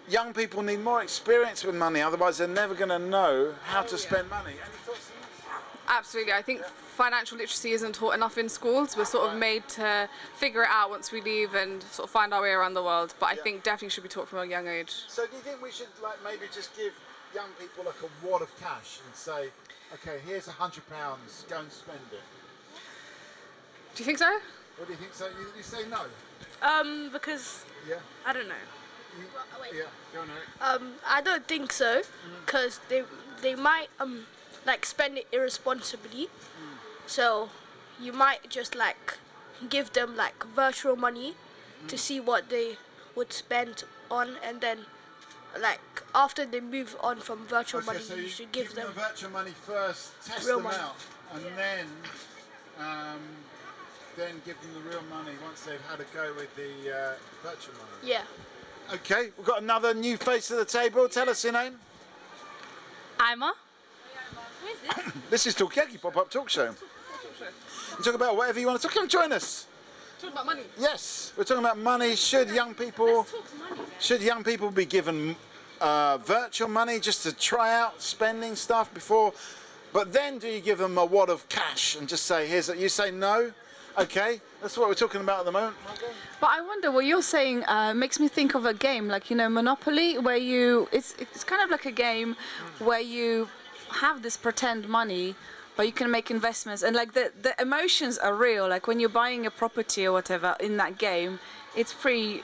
young people need more experience with money, otherwise they're never going to know how to spend money. Any thoughts on this? Absolutely. I think financial literacy isn't taught enough in schools. We're sort of made to figure it out once we leave and sort of find our way around the world. But I think definitely should be taught from a young age. So do you think we should like maybe just give young people like a wad of cash and say, okay, here's £100, go and spend it? Do you think so? What do you think? So you say no? Because Yeah. I don't know. Yeah. Go on, Eric. I don't think so, because they might like spend it irresponsibly. So you might just like give them like virtual money to see what they would spend on, and then like after they move on from virtual money, so you should give them virtual money first, test real them money. out, and then give them the real money once they've had a go with the virtual money. Yeah. Okay, we've got another new face at the table. Tell us your name. Ima. This is Talkaoke Pop-Up Talk Show. You talk about whatever you want to talk. Come join us. Talk about money. Yes, we're talking about money. Should young people be given virtual money just to try out spending stuff before? But then do you give them a wad of cash and just say, here's it? You say no? Okay, that's what we're talking about at the moment. But I wonder what you're saying makes me think of a game like, you know, Monopoly, where it's kind of like a game where you have this pretend money, but you can make investments, and like the emotions are real. Like when you're buying a property or whatever in that game, it's pretty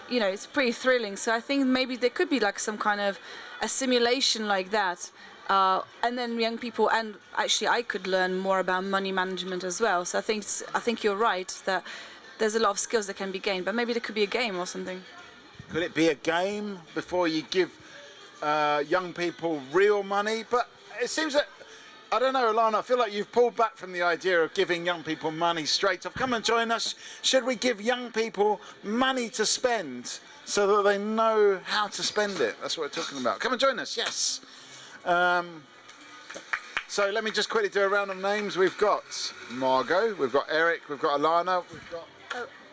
thrilling. So I think maybe there could be like some kind of a simulation like that. And then young people, and actually I could learn more about money management as well. So I think you're right that there's a lot of skills that can be gained, but maybe there could be a game or something. Could it be a game before you give young people real money? But it seems that, I don't know, Alana, I feel like you've pulled back from the idea of giving young people money straight off. Come and join us. Should we give young people money to spend so that they know how to spend it? That's what we're talking about. Come and join us, yes. So let me just quickly do a round of names. We've got Margot, we've got Eric, we've got Alana, we've got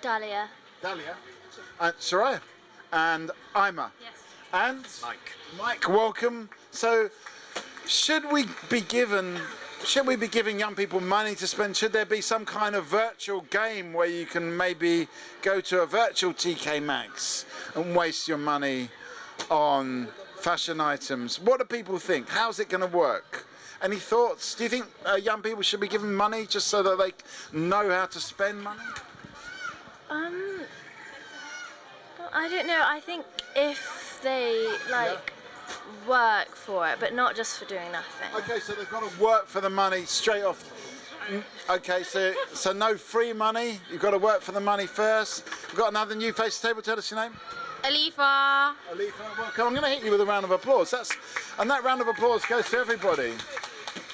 Dahlia. Dahlia, and Soraya, and Ima. Yes. And Mike, welcome. So should we be giving young people money to spend? Should there be some kind of virtual game where you can maybe go to a virtual TK Maxx and waste your money on fashion items? What do people think? How's it going to work? Any thoughts? Do you think young people should be given money just so that they know how to spend money? I don't know. I think if they like work for it, but not just for doing nothing. Okay, so they've got to work for the money straight off. Okay, so no free money. You've got to work for the money first. We've got another new face to the table. Tell us your name. Alifa. Alifa, welcome. I'm going to hit you with a round of applause. And that round of applause goes to everybody.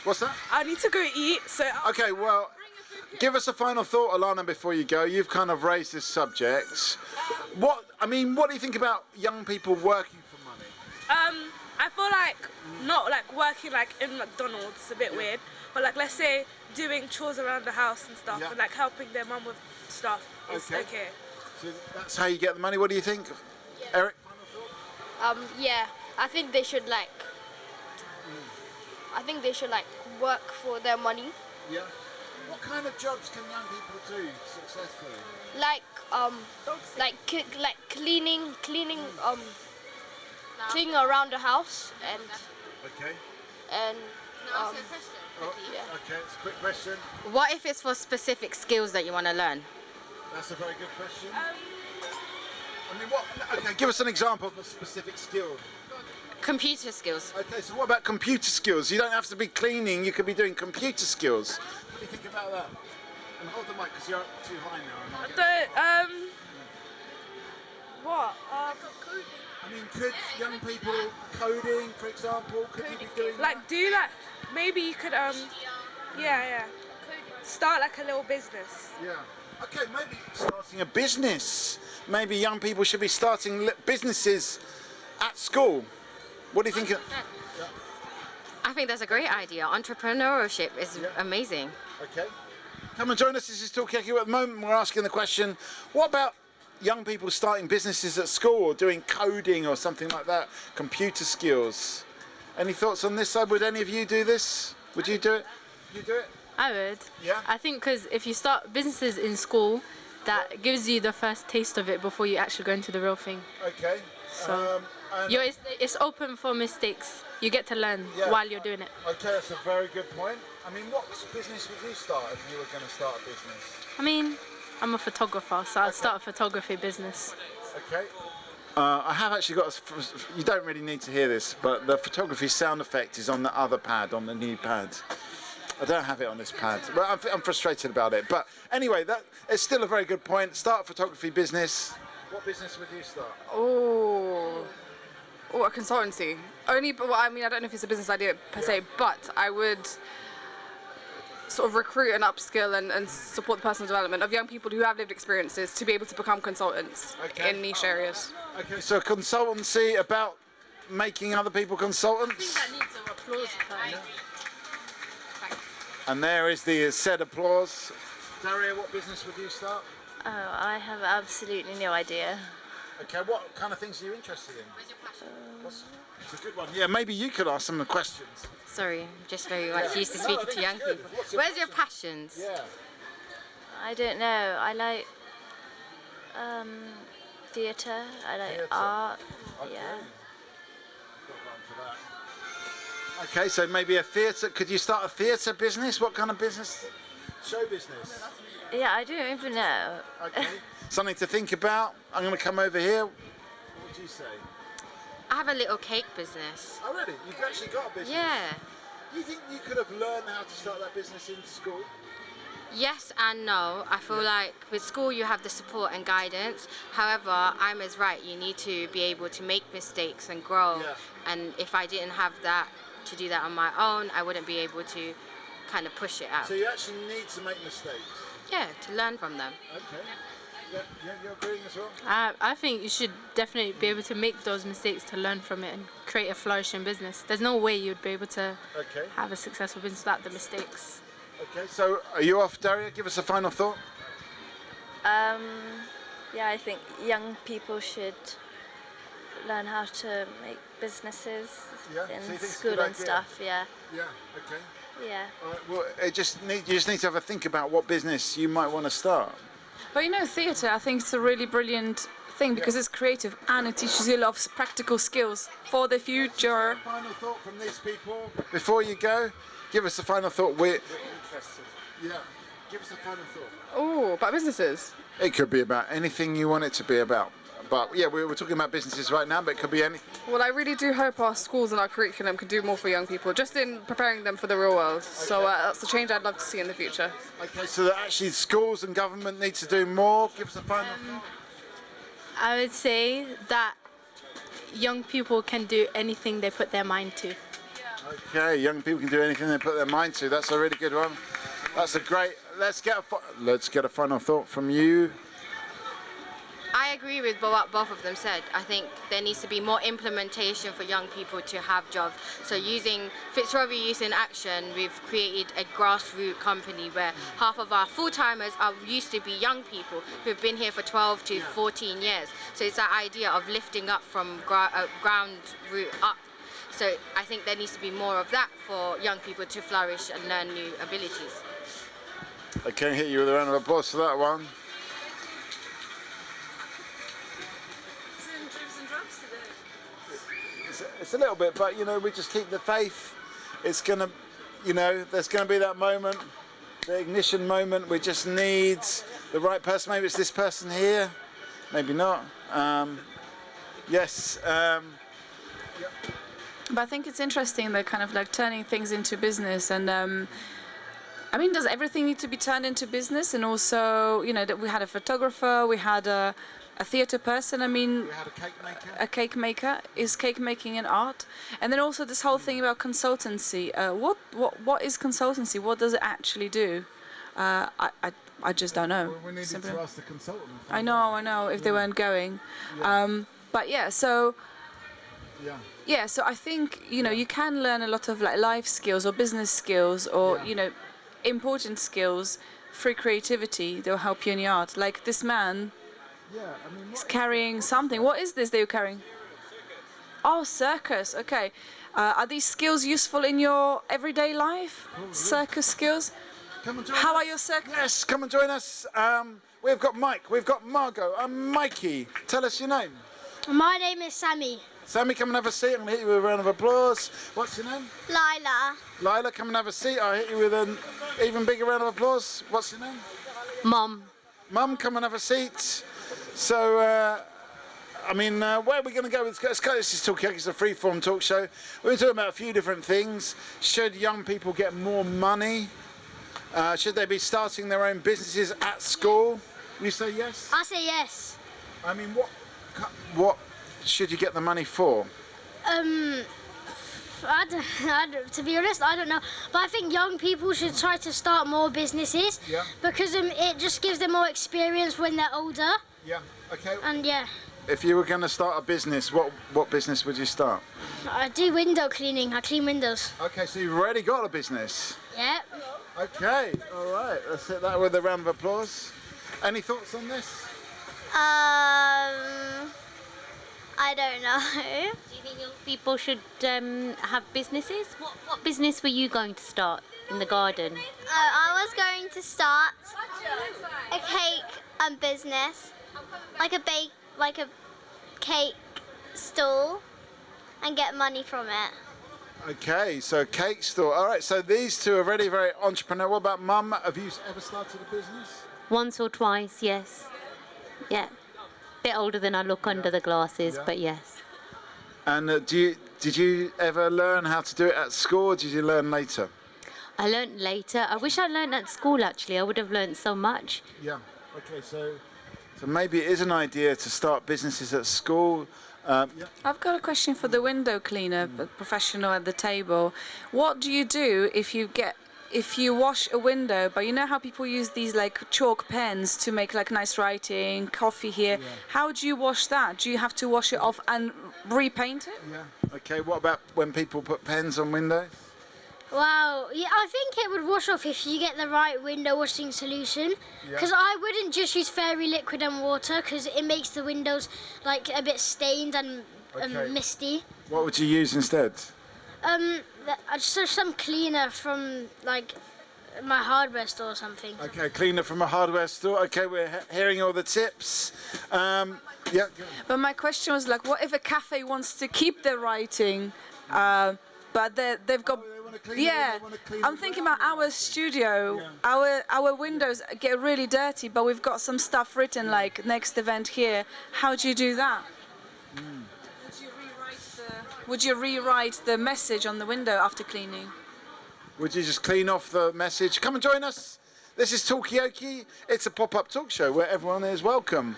What's that? I need to go eat, so... Okay, well, give us a final thought, Alana, before you go. You've kind of raised this subject. What do you think about young people working for money? I feel like not like working like in McDonald's, it's a bit weird, but like let's say doing chores around the house and stuff, and like helping their mum with stuff is okay. So that's how you get the money. What do you think, Eric? Yeah, I think they should like. I think they should like work for their money. Yeah. What kind of jobs can young people do successfully? Like cleaning around the house and. Okay. And. Yeah. Okay, it's a quick question. What if it's for specific skills that you want to learn? That's a very good question. I mean, okay, give us an example of a specific skill. Computer skills. Okay, so what about computer skills? You don't have to be cleaning, you could be doing computer skills. What do you think about that? And hold the mic because you're up too high now. What? I mean, could young people coding, for example, could you be doing like maybe you could start like a little business. Yeah. Okay, maybe starting a business. Maybe young people should be starting businesses at school. What do you think? I think that's a great idea. Entrepreneurship is amazing. Okay. Come and join us. This is Talkaoke. At the moment, we're asking the question, what about young people starting businesses at school or doing coding or something like that? Computer skills. Any thoughts on this side? Would any of you do this? Would you do it? You do it? I would. Yeah? I think because if you start businesses in school, that gives you the first taste of it before you actually go into the real thing. Okay. So it's open for mistakes. You get to learn while you're doing it. Okay, that's a very good point. I mean, what business would you start if you were going to start a business? I mean, I'm a photographer, so I'd start a photography business. Okay. I have actually got, you don't really need to hear this, but the photography sound effect is on the other pad, on the new pad. I don't have it on this pad. Well, I'm frustrated about it. But anyway, it's still a very good point. Start a photography business. What business would you start? A consultancy. But I mean, I don't know if it's a business idea per se, but I would sort of recruit and upskill and support the personal development of young people who have lived experiences to be able to become consultants in niche areas. Okay, so consultancy about making other people consultants? I think that needs an applause. And there is the said applause. Daria, what business would you start? Oh, I have absolutely no idea. Okay, what kind of things are you interested in? It's a good one. Yeah, maybe you could ask some of the questions. Sorry, I'm just very much used to speaking to young people. Where's your passions? Yeah. I don't know. I like theatre. I like art. Okay. Yeah. Okay, so maybe a theatre. Could you start a theatre business? What kind of business? Show business. Yeah, I don't even know. Okay. Something to think about. I'm going to come over here. What would you say? I have a little cake business. Oh, really? You've actually got a business? Yeah. Do you think you could have learned how to start that business in school? Yes and no. I feel like with school you have the support and guidance. However, I'm as right. You need to be able to make mistakes and grow. Yeah. And if I didn't have that to do that on my own, I wouldn't be able to kind of push it out. So you actually need to make mistakes? Yeah, to learn from them. Okay. Yeah, you're agreeing as well? I think you should definitely be able to make those mistakes to learn from it and create a flourishing business. There's no way you'd be able to have a successful business without the mistakes. Okay, so are you off, Daria? Give us a final thought. Yeah, I think young people should learn how to make businesses in school and stuff. Yeah. Yeah. Okay. Yeah. All right, well, you just need to have a think about what business you might want to start. But you know, theatre, I think it's a really brilliant thing because it's creative and it teaches you a lot of practical skills for the future. Final thought from these people before you go. Give us a final thought. We're interested. Yeah. Give us a final thought. Oh, about businesses. It could be about anything you want it to be about. But yeah, we're talking about businesses right now, but it could be anything. Well, I really do hope our schools and our curriculum can do more for young people, just in preparing them for the real world. So that's the change I'd love to see in the future. Okay, so that actually schools and government need to do more. Give us a final thought. I would say that young people can do anything they put their mind to. Okay, young people can do anything they put their mind to. That's a really good one. That's a great. Let's get a final thought from you. I agree with what both of them said. I think there needs to be more implementation for young people to have jobs. So using Fitzroy Youth in Action, we've created a grassroots company where half of our full-timers used to be young people who've been here for 12 to 14 years. So it's that idea of lifting up from ground root up. So I think there needs to be more of that for young people to flourish and learn new abilities. I can hit you with a round of applause for that one. It's a little bit, but you know, we just keep the faith. It's gonna, you know, there's gonna be that moment, the ignition moment. We just need the right person. Maybe it's this person here, maybe not. Yes. But I think it's interesting, they're kind of like turning things into business. And I mean, does everything need to be turned into business? And also, you know, that we had a photographer, we had a theatre person. I mean, we had a cake maker. A cake maker. Is cake making an art? And then also this whole thing about consultancy. What is consultancy? What does it actually do? I just don't know. Well, we needed to ask the consultant. I know. If they weren't going, but yeah. So. Yeah, so I think, you know, you can learn a lot of like life skills or business skills or, you know, important skills through creativity that will help you in your art. Like this man, he's carrying something. What is this that you're carrying? Oh, circus, okay. Are these skills useful in your everyday life? Circus skills? Come and join How us. are your circus? Yes, come and join us. We've got Mike, we've got Margot, and Mikey. Tell us your name. My name is Sammy. Sammy, come and have a seat. I'm going to hit you with a round of applause. What's your name? Lila. Lila, come and have a seat. I'll hit you with an even bigger round of applause. What's your name? Mum. Mum, come and have a seat. So, I mean, where are we going to go? This is Talkaoke, it's a free-form talk show. We're going to talk about a few different things. Should young people get more money? Should they be starting their own businesses at school? You say yes? I say yes. I mean, what should you get the money for? To be honest, I don't know. But I think young people should try to start more businesses. Yeah. Because it just gives them more experience when they're older. Yeah, okay. And yeah. If you were going to start a business, what business would you start? I do window cleaning. I clean windows. Okay, so you've already got a business? Yep. Okay, all right. Let's hit that with a round of applause. Any thoughts on this? I don't know. Do you think young people should have businesses? What business were you going to start in the garden? I was going to start a cake business, like a cake stall, and get money from it. Okay, so cake store. All right, so these two are very, very entrepreneurial. What about Mum? Have you ever started a business? Once or twice, yes. Yeah. Bit older than I look under the glasses, but yes. And did you ever learn how to do it at school, or did you learn later? I learnt later. I wish I learnt at school, actually. I would have learnt so much. Yeah. Okay, so maybe it is an idea to start businesses at school. I've got a question for the window cleaner, professional at the table. What do you do if you wash a window, but you know how people use these like chalk pens to make like nice writing, coffee here. Yeah. How do you wash that? Do you have to wash it off and repaint it? Yeah. Okay, what about when people put pens on windows? Wow, yeah, I think it would wash off if you get the right window washing solution. Because I wouldn't just use fairy liquid and water because it makes the windows like a bit stained and misty. What would you use instead? Just some cleaner from like my hardware store or something. Okay, cleaner from a hardware store. Okay, we're hearing all the tips. Yeah. But my question was like, what if a cafe wants to keep their writing, but they've got Yeah, I'm thinking about our studio. Our windows get really dirty, but we've got some stuff written like next event here. How do you do that? Would you rewrite the message on the window after cleaning? Would you just clean off the message? Come and join us. This is Talkaoke. It's a pop-up talk show where everyone is welcome.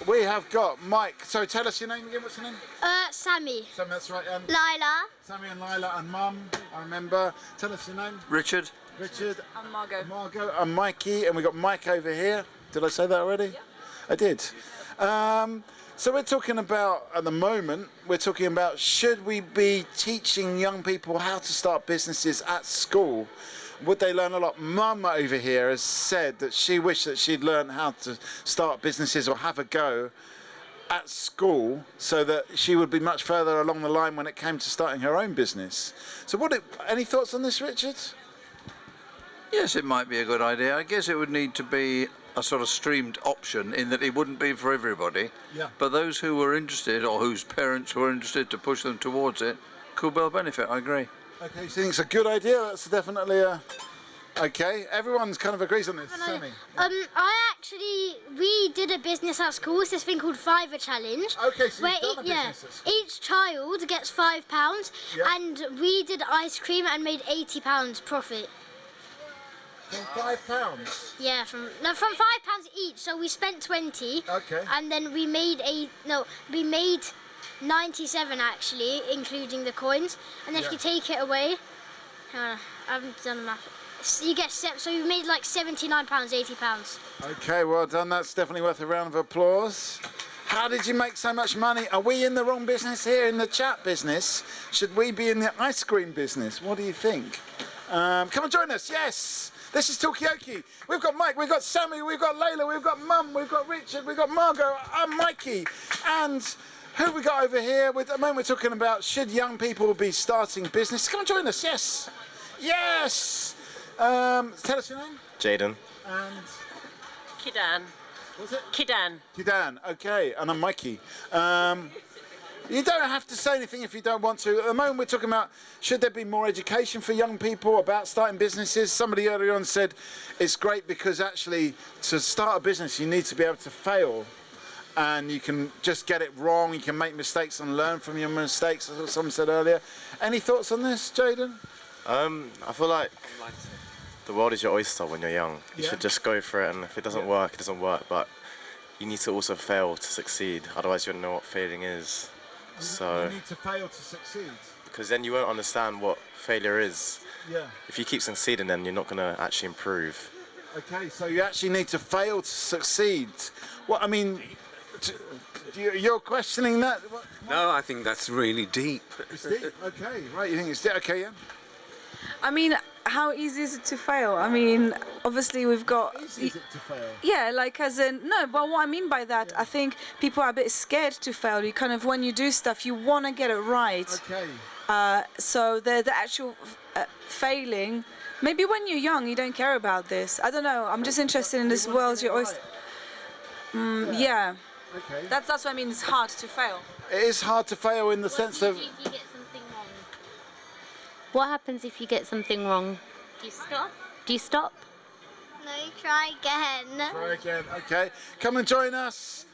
We have got Mike. So tell us your name again. What's your name? Sammy. Sammy, that's right. Lila. Sammy and Lila and Mum. I remember. Tell us your name. Richard. Richard. And Margot. Margot and Mikey. And we got Mike over here. Did I say that already? Yeah. I did. So we're talking about, at the moment, we're talking about should we be teaching young people how to start businesses at school? Would they learn a lot? Mum over here has said that she wished that she'd learned how to start businesses or have a go at school so that she would be much further along the line when it came to starting her own business. So any thoughts on this, Richard? Yes, it might be a good idea. I guess it would need to be a sort of streamed option in that it wouldn't be for everybody. Yeah. But those who were interested or whose parents were interested to push them towards it could well benefit. I agree. Okay, so you think it's a good idea? That's definitely a... Okay, everyone's kind of agrees on this. Sammy. We did a business at school. It's this thing called Fiver Challenge. Okay, so you've done a business at school. Each child gets £5, and we did ice cream and made £80 profit. From £5? Yeah, from £5 each. So we spent 20. Okay. And then we made 97 actually, including the coins. And if you take it away, I haven't done the math. So you get so we made like £79, £80. Okay, well done. That's definitely worth a round of applause. How did you make so much money? Are we in the wrong business here, in the chat business? Should we be in the ice cream business? What do you think? Come and join us. Yes. This is Talkaoke. We've got Mike, we've got Sammy, we've got Layla, we've got Mum, we've got Richard, we've got Margot, I'm Mikey. And who have we got over here? At the moment we're talking about should young people be starting business. Come and join us, yes. Yes. Tell us your name. Jaden. And Kidan. What's it? Kidan. Kidan, okay. And I'm Mikey. You don't have to say anything if you don't want to. At the moment we're talking about should there be more education for young people about starting businesses. Somebody earlier on said it's great because actually to start a business you need to be able to fail and you can just get it wrong, you can make mistakes and learn from your mistakes, as someone said earlier. Any thoughts on this, Jaden? I feel like the world is your oyster when you're young. You should just go for it, and if it doesn't work, it doesn't work, but you need to also fail to succeed, otherwise you don't know what failing is. So you need to fail to succeed. Because then you won't understand what failure is. Yeah. If you keep succeeding, then you're not going to actually improve. Okay, so you actually need to fail to succeed. Well, I mean, you're questioning that? No, I think that's really deep. It's deep? Okay, right, you think it's deep? Okay, yeah. I mean, how easy is it to fail? I mean, obviously we've got... Easy is it to fail? Yeah, like as in... No, but what I mean by that, I think people are a bit scared to fail. You kind of, when you do stuff, you want to get it right. Okay. So the actual failing... Maybe when you're young, you don't care about this. I don't know. I'm just interested in this world. You're always... Yeah. Okay. That's what I mean. It's hard to fail. It is hard to fail in the sense of... What happens if you get something wrong? Do you stop? Do you stop? No, try again. Try again, okay. Come and join us.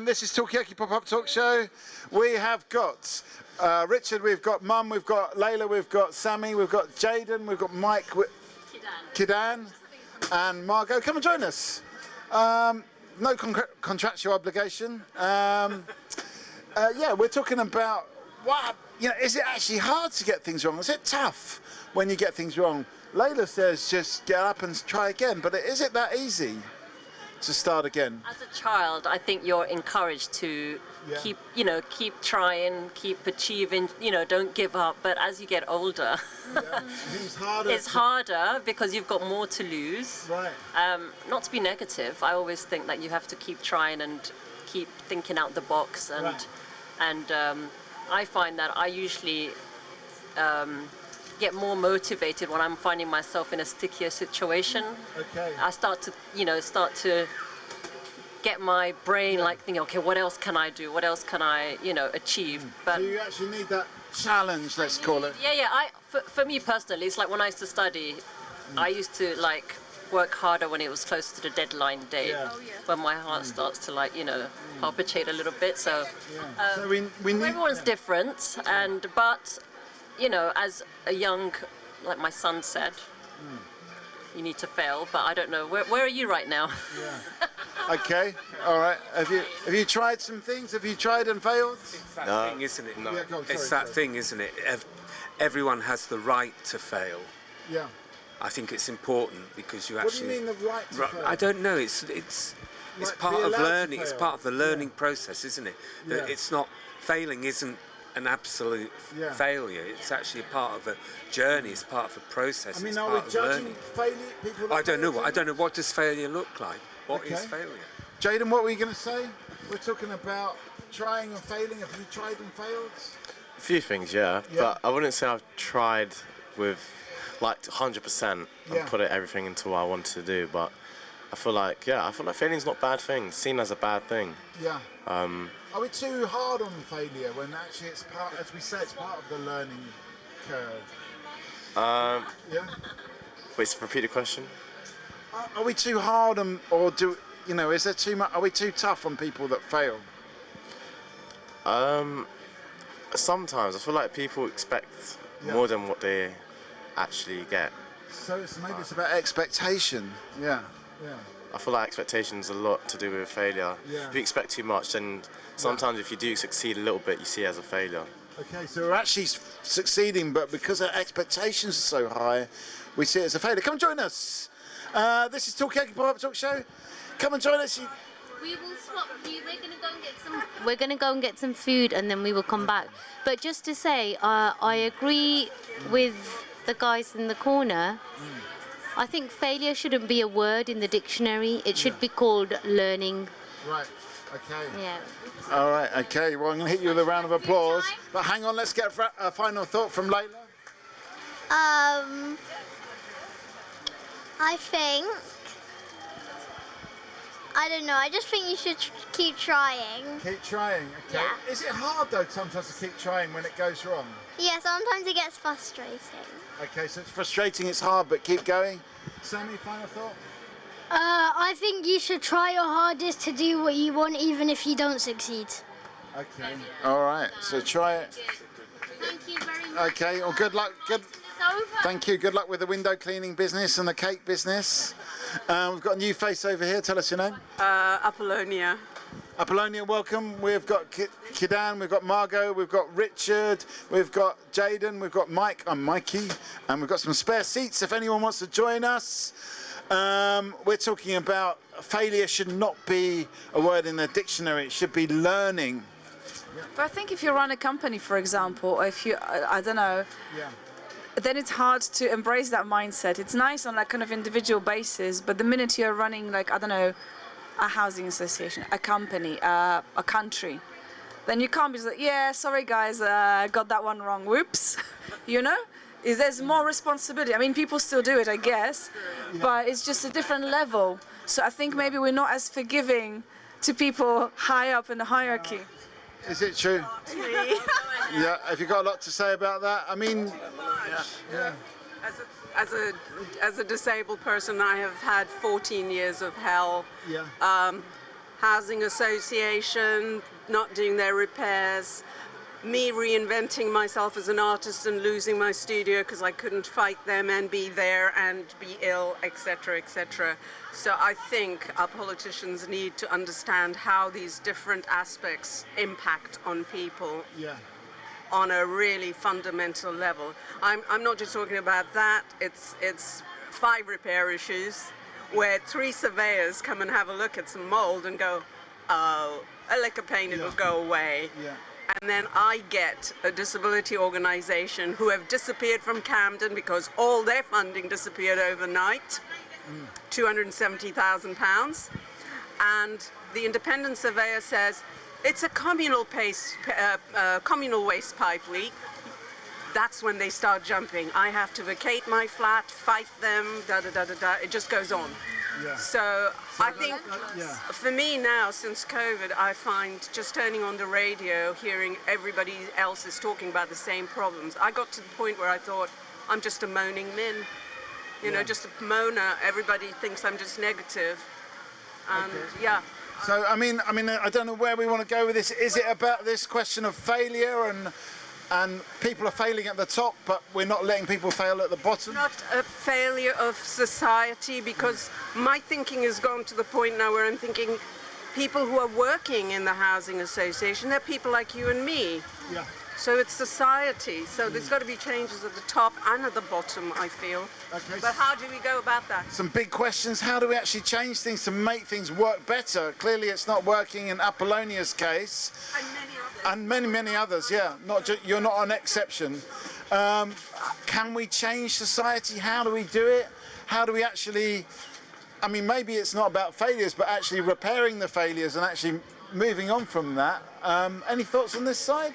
This is Talkaoke Pop-Up Talk Show. We have got Richard, we've got Mum, we've got Layla, we've got Sammy, we've got Jaden, we've got Mike, Kidan, and Margot. Come and join us. No contractual obligation. Yeah, we're talking about what, you know, is it actually hard to get things wrong? Is it tough when you get things wrong? Layla says just get up and try again, but is it that easy to start again? As a child, I think you're encouraged to keep trying, keep achieving, don't give up. But as you get older, it's harder because you've got more to lose. Right. Not to be negative, I always think that you have to keep trying and keep thinking out the box. And I find that I usually get more motivated when I'm finding myself in a stickier situation. Okay. I start to get my brain like thinking, okay, what else can I do? What else can I, achieve? But So you actually need that challenge, let's call it. yeah. For me personally, it's like when I used to study, I used to like work harder when it was close to the deadline date, when my heart starts to palpitate a little bit. So, So we need everyone's different, but as a young, like my son said, you need to fail. But I don't know. Where are you right now? Okay, all right. Have you tried some things? Have you tried and failed? It's that thing, isn't it? No. Yeah, go on, It's sorry, that thing, isn't it? Everyone has the right to fail. Yeah. I think it's important because you What do you actually. mean the right to fail? I don't know. It's Like, part be of allowed to learning. It's fail. part of the learning process, isn't it? That Yeah. It's not failing. Isn't an absolute failure. It's actually a part of a journey. It's part of a process. I mean, it's are part we of judging learning. failure? People that I don't know. fail? I don't know. What does failure look like? What is Okay. failure? Jaden, what were you going to say? We're talking about trying and failing. Have you tried and failed? A few things, yeah. But I wouldn't say I've tried with like 100% and put everything into what I wanted to do. But I feel like failing's not a bad thing. It's seen as a bad thing. Yeah. Are we too hard on failure when actually it's part, as we say, it's part of the learning curve? Yeah. Wait, repeat the question. Are we too hard on, or is there too much? Are we too tough on people that fail? Sometimes I feel like people expect more than what they actually get. So maybe it's about expectation. Yeah. I feel like expectation's a lot to do with failure. Yeah. If you expect too much, then sometimes if you do succeed a little bit, you see it as a failure. Okay, so we're actually succeeding, but because our expectations are so high, we see it as a failure. Come and join us. This is Talkaoke Pop-Up Talk Show. Come and join us. We will swap you. We're gonna go and get some. We're gonna go and get some food, and then we will come back. But just to say, I agree with the guys in the corner. I think failure shouldn't be a word in the dictionary. It should be called learning. Right. Okay. Yeah. All right. Okay. Well, I'm going to hit you with a round of applause. But hang on. Let's get a final thought from Layla. I think, I don't know, I just think you should keep trying. Keep trying. Okay. Yeah. Is it hard though sometimes to keep trying when it goes wrong? Yeah, sometimes it gets frustrating. Okay. So it's frustrating. It's hard, but keep going. Sammy, final thought. I think you should try your hardest to do what you want, even if you don't succeed. Okay. All right. So try it. Thank you very much. Okay. Well, good luck. Good. Thank you. Good luck with the window cleaning business and the cake business. We've got a new face over here. Tell us your name. Apollonia. Apollonia, welcome. We've got Kidan, we've got Margot, we've got Richard, we've got Jaden, we've got Mike. I'm Mikey, and we've got some spare seats if anyone wants to join us. We're talking about failure should not be a word in the dictionary. It should be learning. But I think if you run a company, for example, or if you, I don't know, then it's hard to embrace that mindset. It's nice on like kind of individual basis, but the minute you're running like, I don't know, a housing association, a company, a country, then you can't be just like, yeah, sorry guys, got that one wrong, whoops, you know? There's more responsibility. I mean, people still do it, I guess, but it's just a different level. So I think maybe we're not as forgiving to people high up in the hierarchy. Is it true? Yeah, have you got a lot to say about that? I mean, yeah. As a disabled person, I have had 14 years of hell. Yeah. Housing association, not doing their repairs, me reinventing myself as an artist and losing my studio because I couldn't fight them and be there and be ill, etc., etc. So I think our politicians need to understand how these different aspects impact on people. Yeah. On a really fundamental level. I'm not just talking about that, it's 5 repair issues where 3 surveyors come and have a look at some mold and go, oh, a lick of paint, it'll go away. Yeah. And then I get a disability organization who have disappeared from Camden because all their funding disappeared overnight, £270,000. And the independent surveyor says, it's a communal waste pipe leak. That's when they start jumping. I have to vacate my flat, fight them, da da da da da. It just goes on. Yeah. So I think for me now, since COVID, I find just turning on the radio, hearing everybody else is talking about the same problems. I got to the point where I thought, I'm just a moaning min. You know, just a moaner. Everybody thinks I'm just negative. And yeah. So, I mean, I don't know where we want to go with this. Is it about this question of failure and people are failing at the top, but we're not letting people fail at the bottom? Not a failure of society, because my thinking has gone to the point now where I'm thinking people who are working in the housing association, they're people like you and me. Yeah. So it's society. So there's got to be changes at the top and at the bottom, I feel. Okay. But how do we go about that? Some big questions. How do we actually change things to make things work better? Clearly it's not working in Apollonia's case. And many others, yeah. You're not an exception. Can we change society? How do we do it? How do we actually, I mean, maybe it's not about failures, but actually repairing the failures and actually moving on from that. Any thoughts on this side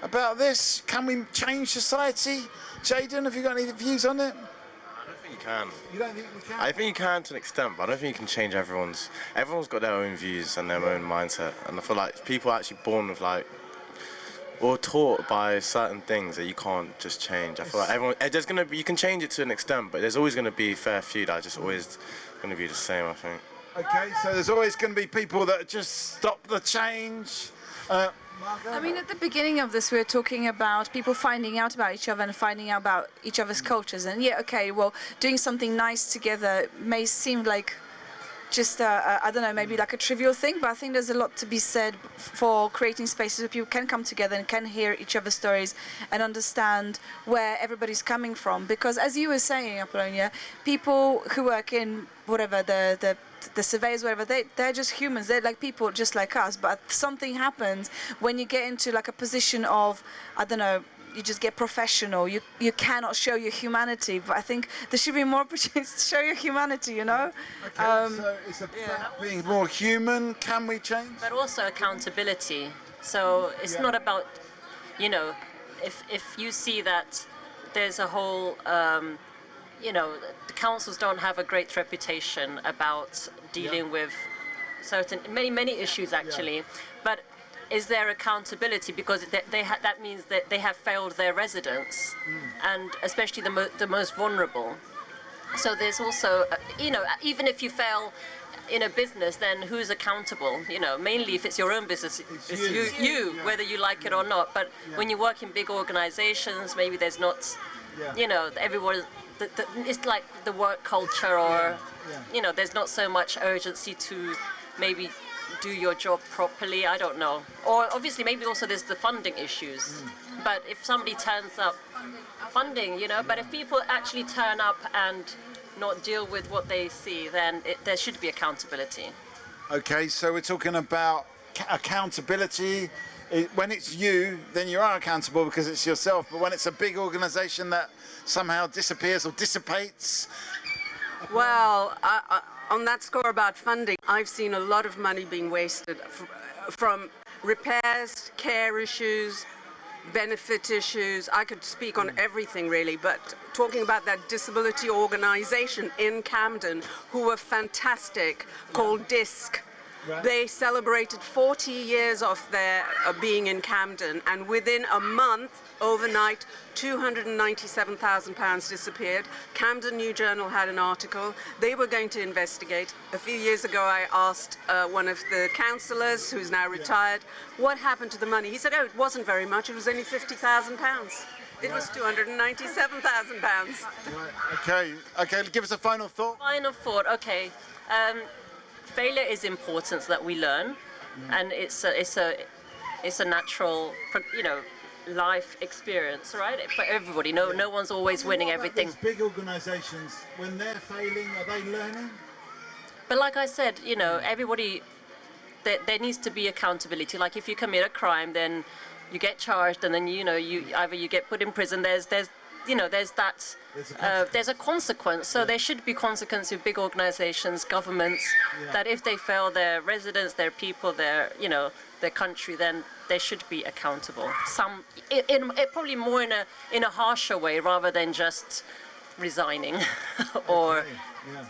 about this? Can we change society? Jaden, have you got any views on it? I don't think you can. You don't think you can? I think you can to an extent, but I don't think you can change everyone's got their own views and their own mindset. And I feel like people are actually born with or taught by certain things that you can't just change. I feel like you can change it to an extent, but there's always going to be a fair few that are just always going to be the same, I think. Okay, so there's always going to be people that just stop the change. I mean, at the beginning of this, we were talking about people finding out about each other and finding out about each other's cultures. And yeah, okay, well, doing something nice together may seem like just, I don't know, maybe like a trivial thing, but I think there's a lot to be said for creating spaces where people can come together and can hear each other's stories and understand where everybody's coming from. Because as you were saying, Apollonia, people who work in whatever, the surveyors, whatever, they're just humans. They're like people just like us, but something happens when you get into like a position of, I don't know, you just get professional. You cannot show your humanity. But I think there should be more opportunities to show your humanity, you know? Okay, so it's about being more human. Can we change? But also accountability. So it's not about, you know, if you see that there's a whole, you know, the councils don't have a great reputation about dealing with many issues actually. But is there accountability, because that means that they have failed their residents, and especially the most vulnerable. So there's also, you know, even if you fail in a business, then who's accountable? You know, mainly if it's your own business, it's you, whether you like it or not. But when you work in big organizations, maybe there's not, you know, everyone, it's like the work culture, or, you know, there's not so much urgency to maybe do your job properly, I don't know. Or obviously maybe also there's the funding issues. But if somebody turns up, funding, you know, but if people actually turn up and not deal with what they see, then there should be accountability. Okay, so we're talking about accountability. When it's you, then you are accountable because it's yourself. But when it's a big organisation that somehow disappears or dissipates. Well, on that score about funding, I've seen a lot of money being wasted from repairs, care issues, benefit issues. I could speak on everything really, but talking about that disability organisation in Camden, who were fantastic, called DISC. Right. They celebrated 40 years of their being in Camden, and within a month, overnight, £297,000 disappeared. Camden New Journal had an article. They were going to investigate. A few years ago, I asked one of the councillors, who's now retired, what happened to the money? He said, oh, it wasn't very much. It was only £50,000. It was £297,000. Right. Okay, give us a final thought. Final thought, okay. Failure is important so that we learn, and it's a natural, you know, life experience, right? For everybody. No one's always winning everything. These big organisations, when they're failing, are they learning? But like I said, you know, everybody, there needs to be accountability. Like if you commit a crime, then you get charged, and then, you know, you get put in prison. There's a consequence. So there should be consequence with big organizations, governments, that if they fail their residents, their people, their country, then they should be accountable. Probably more in a harsher way, rather than just resigning, or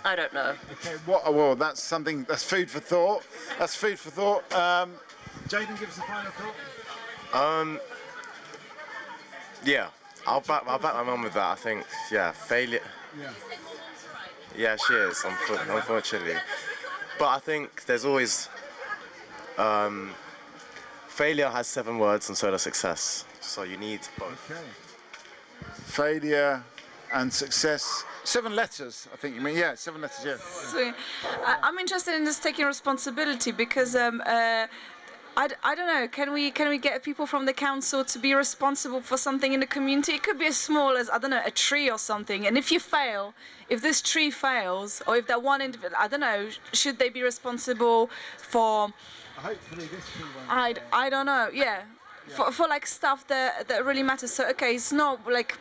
I don't know. Okay, well, that's something, that's food for thought. That's food for thought. Jaden, give us a final thought. Yeah, I'll back my mum with that. I think, yeah, failure. Yeah. Yeah, she is, unfortunately. But I think there's always failure has 7 words, and so does success. So you need both. Okay. Failure and success. 7 letters, I think you mean. Yeah, 7 letters. Yeah. Sweet. I'm interested in just taking responsibility because I don't know. Can we get people from the council to be responsible for something in the community? It could be as small as, I don't know, a tree or something. And if you fail, if this tree fails, or if that one individual, I don't know, should they be responsible for? Hopefully this tree won't. I don't know. Yeah. For like stuff that really matters. So okay, it's not like.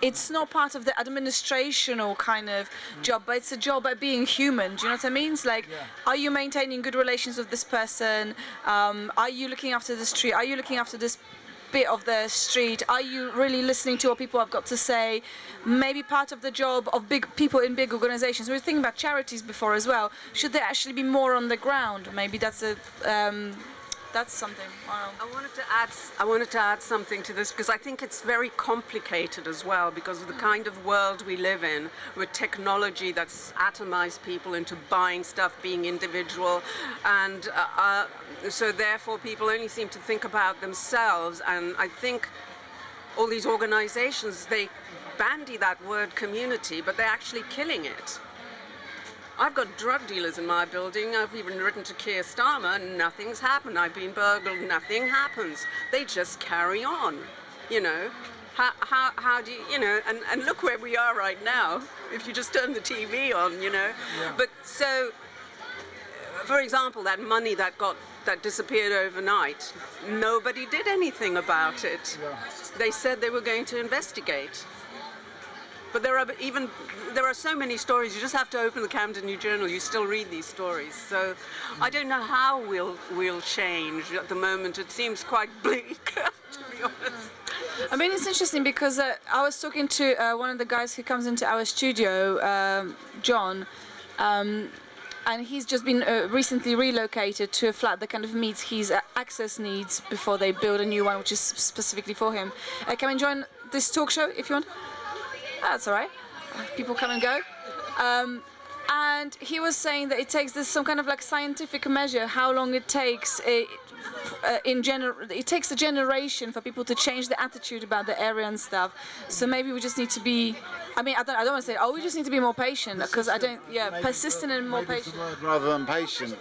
It's not part of the administrational kind of job, but it's a job at being human. Do you know what I mean? It's like, are you maintaining good relations with this person? Are you looking after this tree? Are you looking after this bit of the street? Are you really listening to what people have got to say? Maybe part of the job of big people in big organizations. We were thinking about charities before as well. Should they actually be more on the ground? Maybe that's a that's something. Wow. I wanted to add something to this because I think it's very complicated as well because of the kind of world we live in with technology that's atomized people into buying stuff, being individual, and so therefore people only seem to think about themselves. And I think all these organizations, they bandy that word community, but they're actually killing it. I've got drug dealers in my building. I've even written to Keir Starmer, nothing's happened. I've been burgled, nothing happens. They just carry on, you know. How do you, you know, and look where we are right now, if you just turn the TV on, you know. Yeah. But so, for example, that money that disappeared overnight, nobody did anything about it. Yeah. They said they were going to investigate. But there are so many stories. You just have to open the Camden New Journal. You still read these stories. So I don't know how we'll change. At the moment, it seems quite bleak, to be honest. I mean, it's interesting because I was talking to one of the guys who comes into our studio, John, and he's just been recently relocated to a flat that kind of meets his access needs before they build a new one, which is specifically for him. Come and join this talk show if you want. That's all right. People come and go. And he was saying that it takes some kind of like scientific measure how long it takes it takes a generation for people to change the attitude about the area and stuff. So maybe we just need to be, I mean, I don't want to say, we just need to be more patient because persistent and more patient. Rather than patient,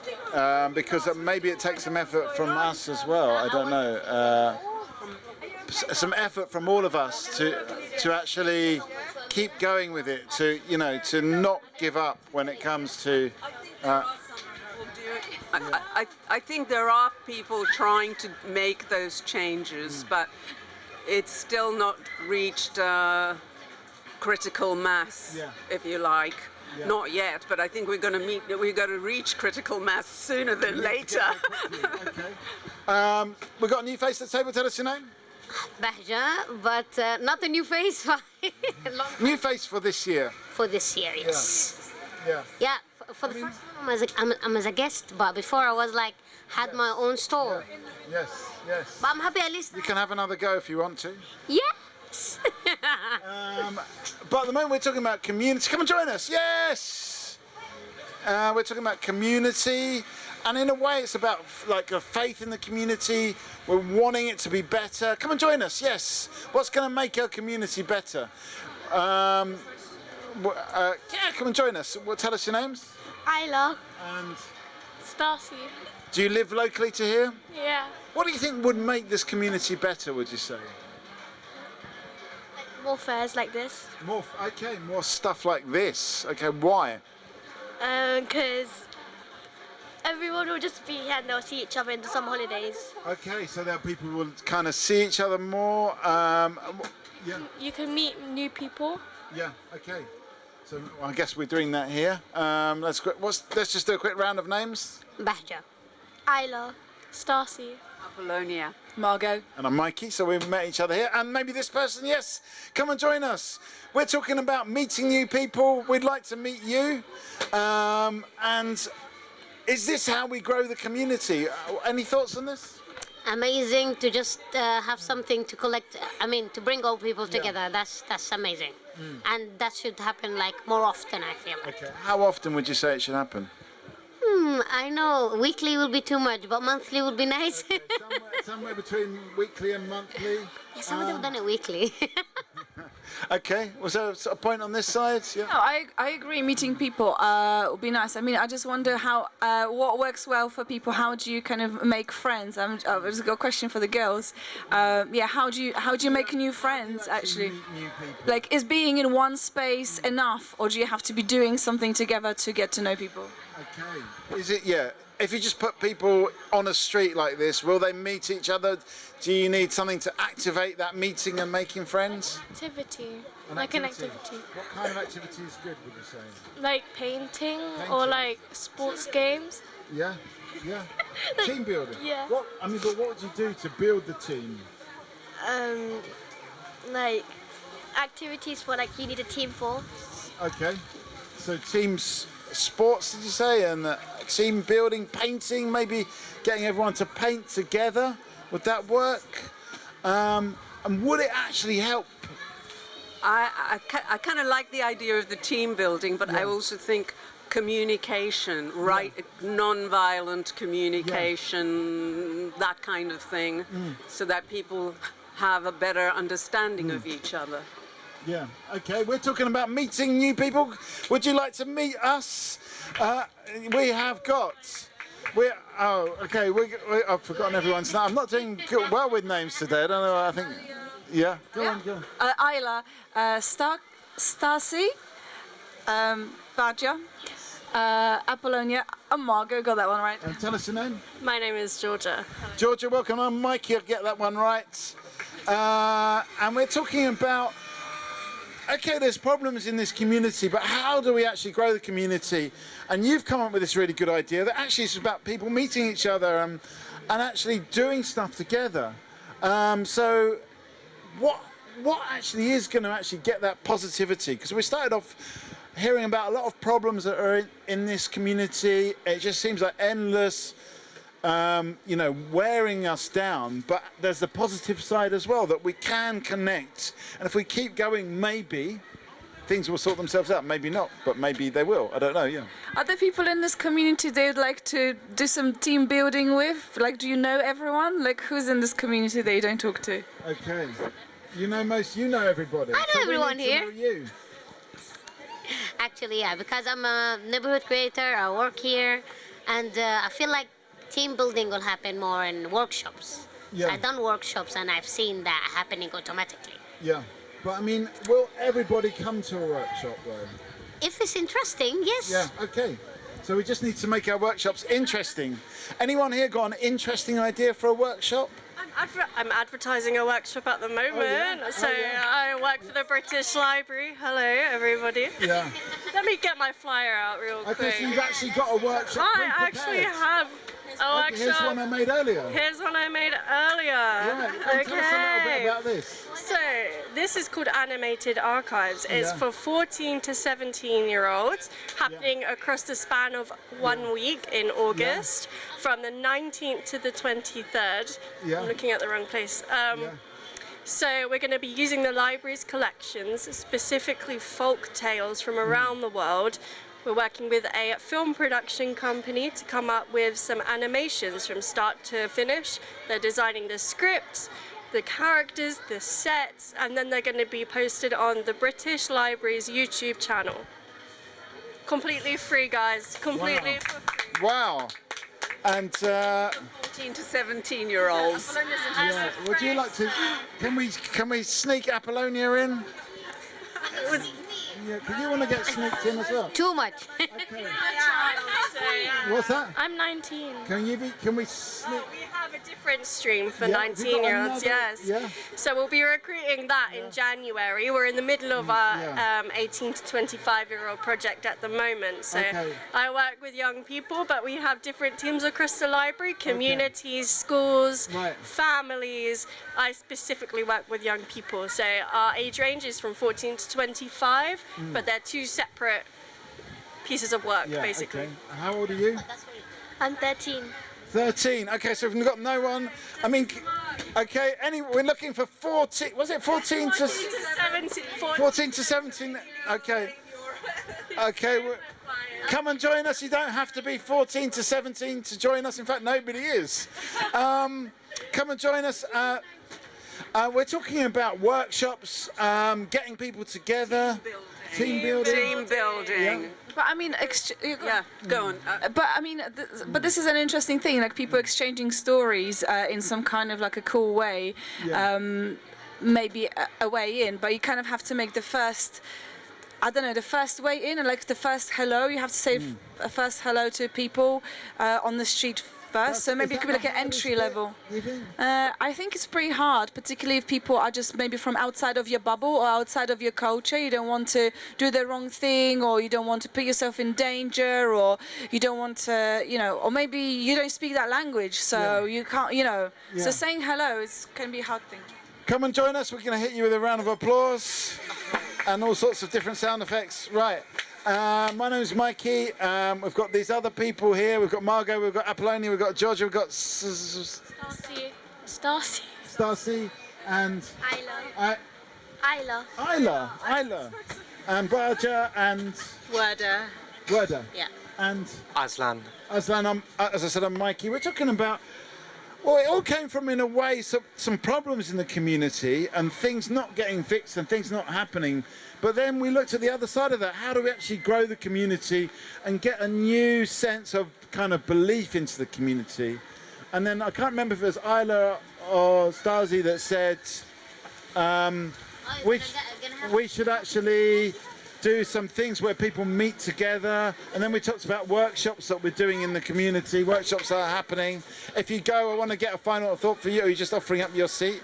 because maybe it takes some effort from us as well. I don't know. Some effort from all of us to actually keep going with it, to not give up when it comes to. I think there are people trying to make those changes, but it's still not reached critical mass, if you like. Yeah. Not yet, but I think we're going to reach critical mass sooner than later. Okay. We've got a new face at the table. Tell us your name. Bahja, but not a new face. New face for this year. For this year, yes. Yeah. Yeah. For the first time, I'm as a guest, but before I was like had my own store. Yeah. Yes. But I'm happy at least. You can have another go if you want to. Yes. But at the moment we're talking about community. Come and join us. Yes. We're talking about community. And in a way, it's about like a faith in the community. We're wanting it to be better. Come and join us. Yes. What's going to make our community better? Come and join us. Tell us your names. Isla. And Stacy. Do you live locally to here? Yeah. What do you think would make this community better? Would you say? More fairs like this. More stuff like this. Okay, why? Because everyone will just be here and they'll see each other in the summer holidays. Okay, so that people will kind of see each other more. Yeah. You can meet new people. Yeah. Okay. So I guess we're doing that here. Let's just do a quick round of names. Bahja. Isla. Stacy. Apollonia. Margot. And I'm Mikey, so we've met each other here. And maybe this person, yes, come and join us. We're talking about meeting new people. We'd like to meet you. And is this how we grow the community? Any thoughts on this? Amazing to just have something to collect. I mean, to bring all people together. That's amazing, and that should happen like more often. I feel. Okay. How often would you say it should happen? I know weekly will be too much, but monthly would be nice. Okay, somewhere between weekly and monthly. Yeah, some of them have done it weekly. Okay. Was there a point on this side? Yeah. No, I agree. Meeting people would be nice. I mean, I just wonder how what works well for people. How do you kind of make friends? I've just got a question for the girls. Yeah, how do you make new friends actually? New people. Like, is being in one space enough, or do you have to be doing something together to get to know people? Okay. Is it? Yeah. If you just put people on a street like this, will they meet each other? Do you need something to activate that meeting and making friends? Activity. An activity. What kind of activity is good, would you say? Like painting or like sports games. Yeah, yeah. Team building. Yeah. What? I mean, but what would you do to build the team? Like activities for like you need a team for. Okay. So teams, sports, did you say, and team building, painting, maybe getting everyone to paint together. Would that work? And would it actually help? I kind of like the idea of the team building, but I also think communication, right? Non-violent communication, that kind of thing, so that people have a better understanding of each other. Yeah, okay, we're talking about meeting new people. Would you like to meet us? We have got... I've forgotten everyone's name. I'm not doing well with names today. I don't know. I think, yeah. Go on. Isla, Stasi, Badger, Apollonia, and Margot. Got that one right. And tell us your name. My name is Georgia. Georgia, welcome. I'm Mikey. I'll get that one right. And we're talking about. Okay, there's problems in this community, but how do we actually grow the community? And you've come up with this really good idea that actually it's about people meeting each other and actually doing stuff together. So what actually is going to actually get that positivity? Because we started off hearing about a lot of problems that are in this community. It just seems like endless, wearing us down, but there's the positive side as well, that we can connect, and if we keep going, maybe things will sort themselves out. Maybe not, but maybe they will. I don't know. Yeah. Are there people in this community they would like to do some team building with? Like, do you know everyone? Like, who's in this community that you don't talk to? Okay. You know everybody. I know everyone here. Know you. Actually, yeah, because I'm a neighborhood creator. I work here, and I feel like team building will happen more in workshops. Yeah. I've done workshops and I've seen that happening automatically. Yeah, but I mean, will everybody come to a workshop though? If it's interesting, yes. Yeah, okay. So we just need to make our workshops interesting. Anyone here got an interesting idea for a workshop? I'm advertising a workshop at the moment, I work for the British Library. Hello, everybody. Yeah. Let me get my flyer out real quick. Okay, so you've actually got a workshop I actually have a workshop. Here's one I made earlier. Here's one I made earlier. Right, okay. Tell us a little bit about this. So, this is called Animated Archives. It's for 14 to 17-year-olds, happening across the span of 1 week in August, from the 19th to the 23rd. I'm looking at the wrong place. So we're going to be using the library's collections, specifically folk tales from around the world. We're working with a film production company to come up with some animations from start to finish. They're designing the scripts, the characters, the sets, and then they're going to be posted on the British Library's YouTube channel. Completely free, guys. Completely for free. Wow. And 14 to 17-year-olds. Yeah. Would you like to? Can we sneak Apollonia in? Yeah. Do you want to get sneaked in as well? Too much. Okay. What's that? I'm 19. Can we sneak? We have a different stream for Yeah, have you got 19-year-olds, another- yes. yeah. So we'll be recruiting that in January. We're in the middle of our 18 to 25-year-old project at the moment. So Okay. I work with young people, but we have different teams across the library, communities, schools, families. I specifically work with young people. So our age range is from 14 to 25, but they're two separate pieces of work, Yeah, basically. okay. How old are you? I'm 13. 13. Okay, so we've got no one. I mean, okay. We're looking for 14. Was it 14 to 17? 14 to 17. Okay. Okay. Come and join us. You don't have to be 14 to 17 to join us. In fact, nobody is. Come and join us. We're talking about workshops, getting people together, team building. Team building. Yeah. But I mean, go on. But I mean, but this is an interesting thing, like people exchanging stories in some kind of like a cool way, maybe a way in. But you kind of have to make the first, I don't know, the first way in, and like the first hello. You have to say a first hello to people on the street first. So maybe it could be like an entry level. I think it's pretty hard, particularly if people are just maybe from outside of your bubble or outside of your culture. You don't want to do the wrong thing, or you don't want to put yourself in danger, or you don't want to, or maybe you don't speak that language, so you can't, So saying hello can be a hard thing. Come and join us. We're going to hit you with a round of applause and all sorts of different sound effects. Right. My name's Mikey. We've got these other people here. We've got Margot, we've got Apollonia, we've got Georgia, we've got Stacy, and Isla, and Barja, and Werder, and Aslan. As I said, I'm Mikey. We're talking about, well, it all came from, in a way, some problems in the community and things not getting fixed and things not happening. But then we looked at the other side of that. How do we actually grow the community and get a new sense of kind of belief into the community? And then I can't remember if it was Isla or Stasi that said we should actually do some things where people meet together. And then we talked about workshops that we're doing in the community, workshops that are happening. If you go, I want to get a final thought for you. Are you just offering up your seat?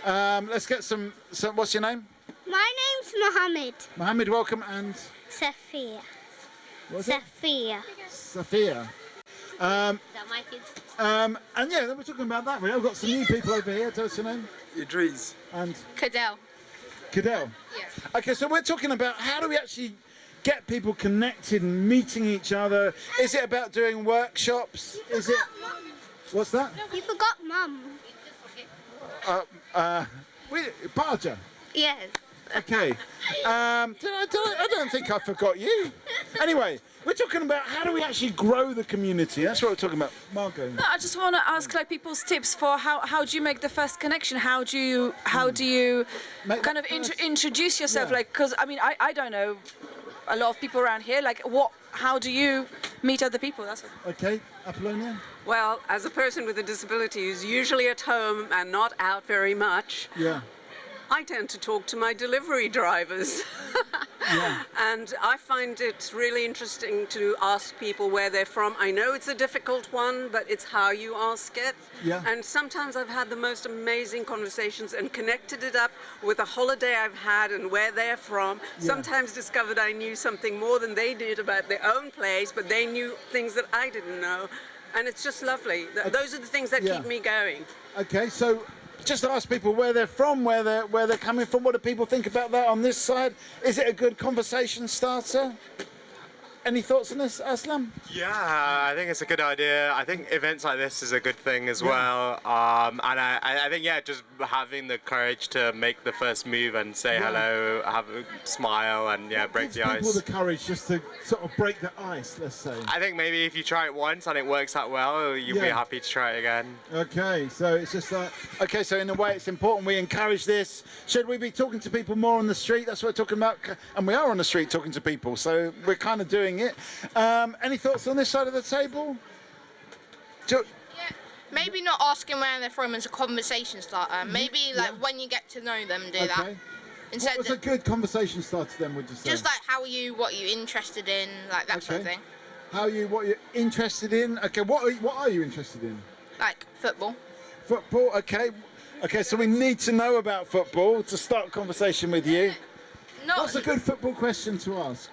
Let's get some, what's your name? My name's Mohammed. Mohammed, welcome, and? Safia. What's it? Safia. Safia. Is that my kids? And yeah, then we're talking about that. We've got some new people over here. Tell us your name. Idris. And? Cadell. Cadell? Yes. Okay, so we're talking about how do we actually get people connected and meeting each other? Is it about doing workshops? Is it? What's that? You forgot Mum. Barja? Yes. Okay. I don't think I forgot you. Anyway, we're talking about how do we actually grow the community. That's what we're talking about. Margot. No, I just want to ask like people's tips for how do you make the first connection? How do you kind of introduce yourself? Yeah. Like, because I mean, I don't know a lot of people around here. Like, how do you meet other people? That's what. Okay, Apollonia. Well, as a person with a disability who's usually at home and not out very much, Yeah. I tend to talk to my delivery drivers. And I find it really interesting to ask people where they're from. I know it's a difficult one, but it's how you ask it. Yeah. And sometimes I've had the most amazing conversations and connected it up with a holiday I've had and where they're from. Yeah. Sometimes discovered I knew something more than they did about their own place, but they knew things that I didn't know. And it's just lovely. Those are the things that keep me going. Okay, so just ask people where they're from, where they're coming from. What do people think about that on this side? Is it a good conversation starter? Any thoughts on this, Aslam? Yeah, I think it's a good idea. I think events like this is a good thing as well. And I think, yeah, just having the courage to make the first move and say hello, have a smile, and break the ice. People the courage just to sort of break the ice, let's say. I think maybe if you try it once and it works out well, you'll be happy to try it again. Okay, so it's just like, okay, so in a way it's important we encourage this. Should we be talking to people more on the street? That's what we're talking about. And we are on the street talking to people, so we're kind of doing it. Any thoughts on this side of the table? Maybe not asking where they're from as a conversation starter. Maybe like when you get to know them, do that. Instead What was a good conversation starter then, would you say? just like how are you, what are you interested in, like that sort of thing. what you're interested in. Okay, what are you interested in? Like football. Football, okay. Okay, so we need to know about football to start a conversation with you. What's a good football question to ask?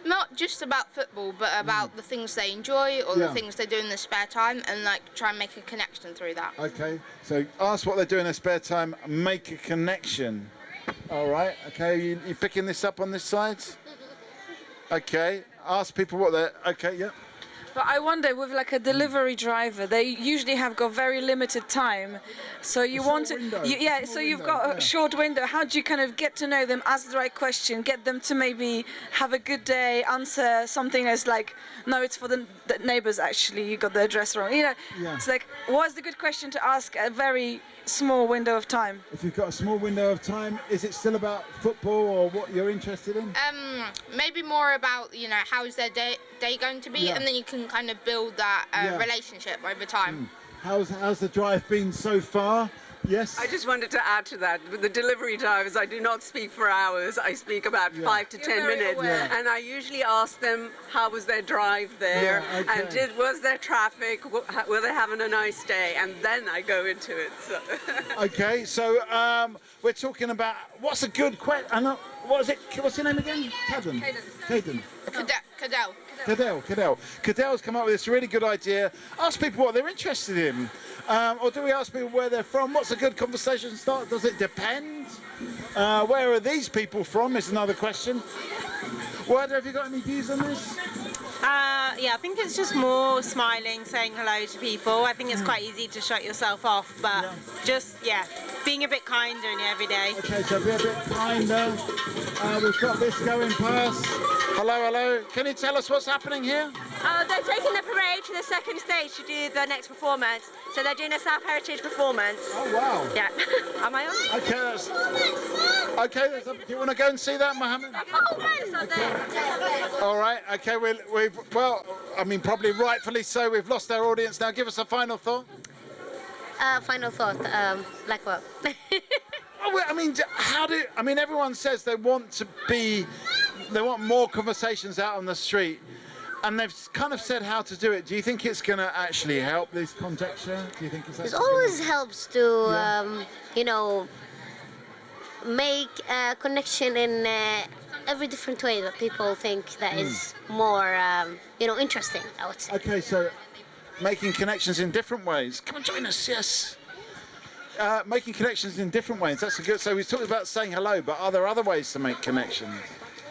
Not just about football, but about the things they enjoy or the things they do in their spare time, and like try and make a connection through that. Okay, so ask what they do in their spare time, make a connection. All right, okay, you picking this up on this side? Okay, ask people what they're, okay, yeah. But I wonder, with like a delivery driver, they usually have got very limited time. So you want to, so you've got a short window. How do you kind of get to know them, ask the right question, get them to maybe have a good day, answer something that's like, no, it's for the neighbors actually, you got the address wrong. You know, it's like, what's the good question to ask at a very small window of time? If you've got a small window of time, is it still about football or what you're interested in? Maybe more about, you know, how's their day going to be, and then you can kind of build that relationship over time. How's the drive been so far? Yes. I just wanted to add to that. With the delivery drivers, I do not speak for hours. I speak about 5 to 10 minutes, and I usually ask them how was their drive there, and was there traffic? Were they having a nice day? And then I go into it. So. Okay, so we're talking about what's a good question. What is it? What's your name again? Caden. Cadell. Cadell's come up with this really good idea. Ask people what they're interested in. Or do we ask people where they're from? What's a good conversation start? Does it depend? Where are these people from is another question. Wanda, have you got any views on this? Yeah, I think it's just more smiling, saying hello to people. I think it's quite easy to shut yourself off, but just, being a bit kinder in every day. Okay, so be a bit kinder. We've got this going past. Hello. Can you tell us what's happening here? They're taking the parade to the second stage to do the next performance. So they're doing a South Heritage performance. Oh, wow. Yeah. Am I on? Okay, do you want to go and see that, Mohammed? All right, okay, well, I mean, probably rightfully so. We've lost our audience now. Give us a final thought. Final thought, like what? I mean, everyone says they want more conversations out on the street, and they've kind of said how to do it. Do you think it's going to actually help this conjecture? Do you think it always helps to, make a connection in every different way that people think that is more, interesting, I would say. Okay, so making connections in different ways. Come and join us, yes. Making connections in different ways. That's a good. So we talked about saying hello, but are there other ways to make connections?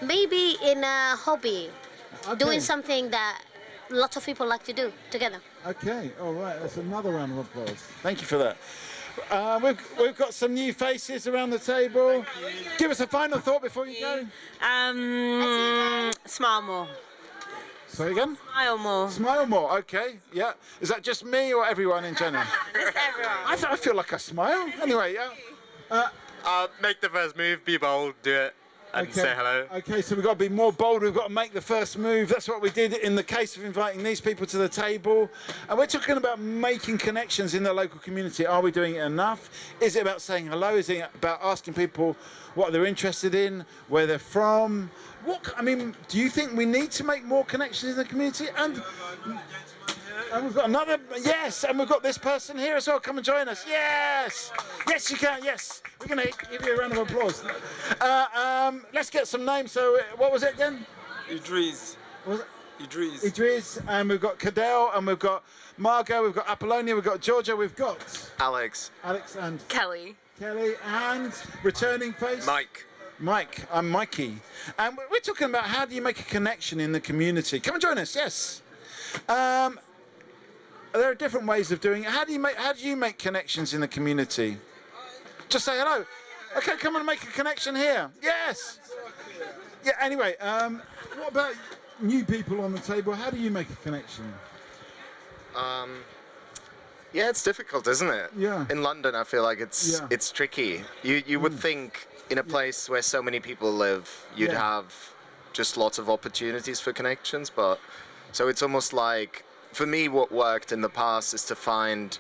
Maybe in a hobby, doing something that lots of people like to do together. Okay, all right. That's another round of applause. Thank you for that. We've got some new faces around the table. Give us a final thought before you go. Smile more. Sorry again? Smile more. Smile more, okay, yeah. Is that just me or everyone in general? Just everyone. I feel like I smile. Anyway, make the first move, be bold, do it, and say hello. Okay, so we've got to be more bold. We've got to make the first move. That's what we did in the case of inviting these people to the table. And we're talking about making connections in the local community. Are we doing it enough? Is it about saying hello? Is it about asking people what they're interested in, where they're from? Do you think we need to make more connections in the community? And we've got another, yes, and we've got this person here as well. Come and join us. Yes, you can. Yes, we're going to give you a round of applause. Let's get some names. So, what was it again? Idris. What was it? Idris, and we've got Cadell, and we've got Margot, we've got Apollonia, we've got Georgia, we've got Alex and Kelly, and returning face Mike, I'm Mikey, and we're talking about how do you make a connection in the community. Come and join us. Yes. There are different ways of doing it. How do you make connections in the community? Just say hello. Okay, come and make a connection here. Yes. Yeah. Anyway, what about new people on the table? How do you make a connection? Yeah, it's difficult, isn't it? Yeah. In London, I feel like it's tricky. You would think in a place where so many people live, you'd have just lots of opportunities for connections, but so it's almost like, for me, what worked in the past is to find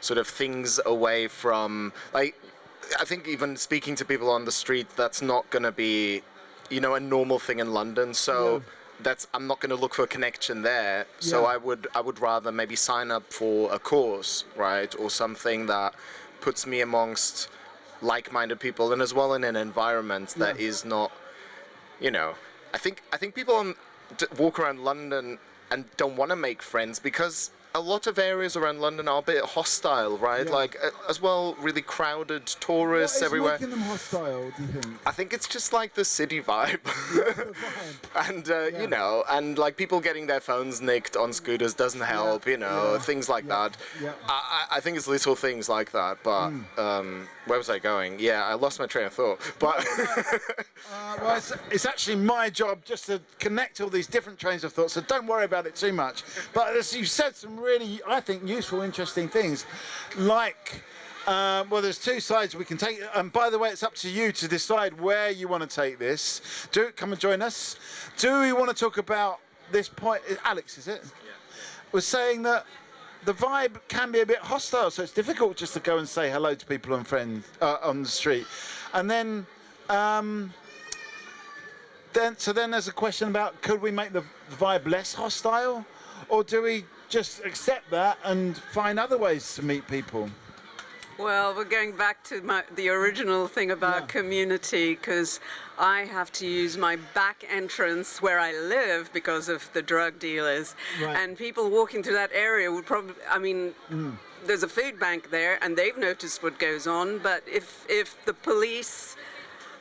sort of things away from, like, I think even speaking to people on the street, that's not going to be, a normal thing in London. So I'm not going to look for a connection there. So I would rather maybe sign up for a course, right, or something that puts me amongst like-minded people, and as well in an environment that is not, I think people walk around London and don't want to make friends because a lot of areas around London are a bit hostile, right? Like, as well, really crowded, tourists everywhere. What is making them hostile, do you think? I think it's just like the city vibe. And, and like people getting their phones nicked on scooters doesn't help, things like that. I think it's little things like that, but where was I going? Yeah, I lost my train of thought. But well, it's actually my job just to connect all these different trains of thought, so don't worry about it too much. But as you said, some really, I think, useful, interesting things, like, well, there's two sides we can take, and by the way, it's up to you to decide where you want to take this. Come and join us. Do we want to talk about this point? Alex, is it? Yeah. Was saying that the vibe can be a bit hostile, so it's difficult just to go and say hello to people and friends on the street. And then there's a question about, could we make the vibe less hostile, or do we just accept that and find other ways to meet people? Well, we're going back to the original thing about community, because I have to use my back entrance where I live because of the drug dealers. Right. And people walking through that area would probably, there's a food bank there and they've noticed what goes on, but if the police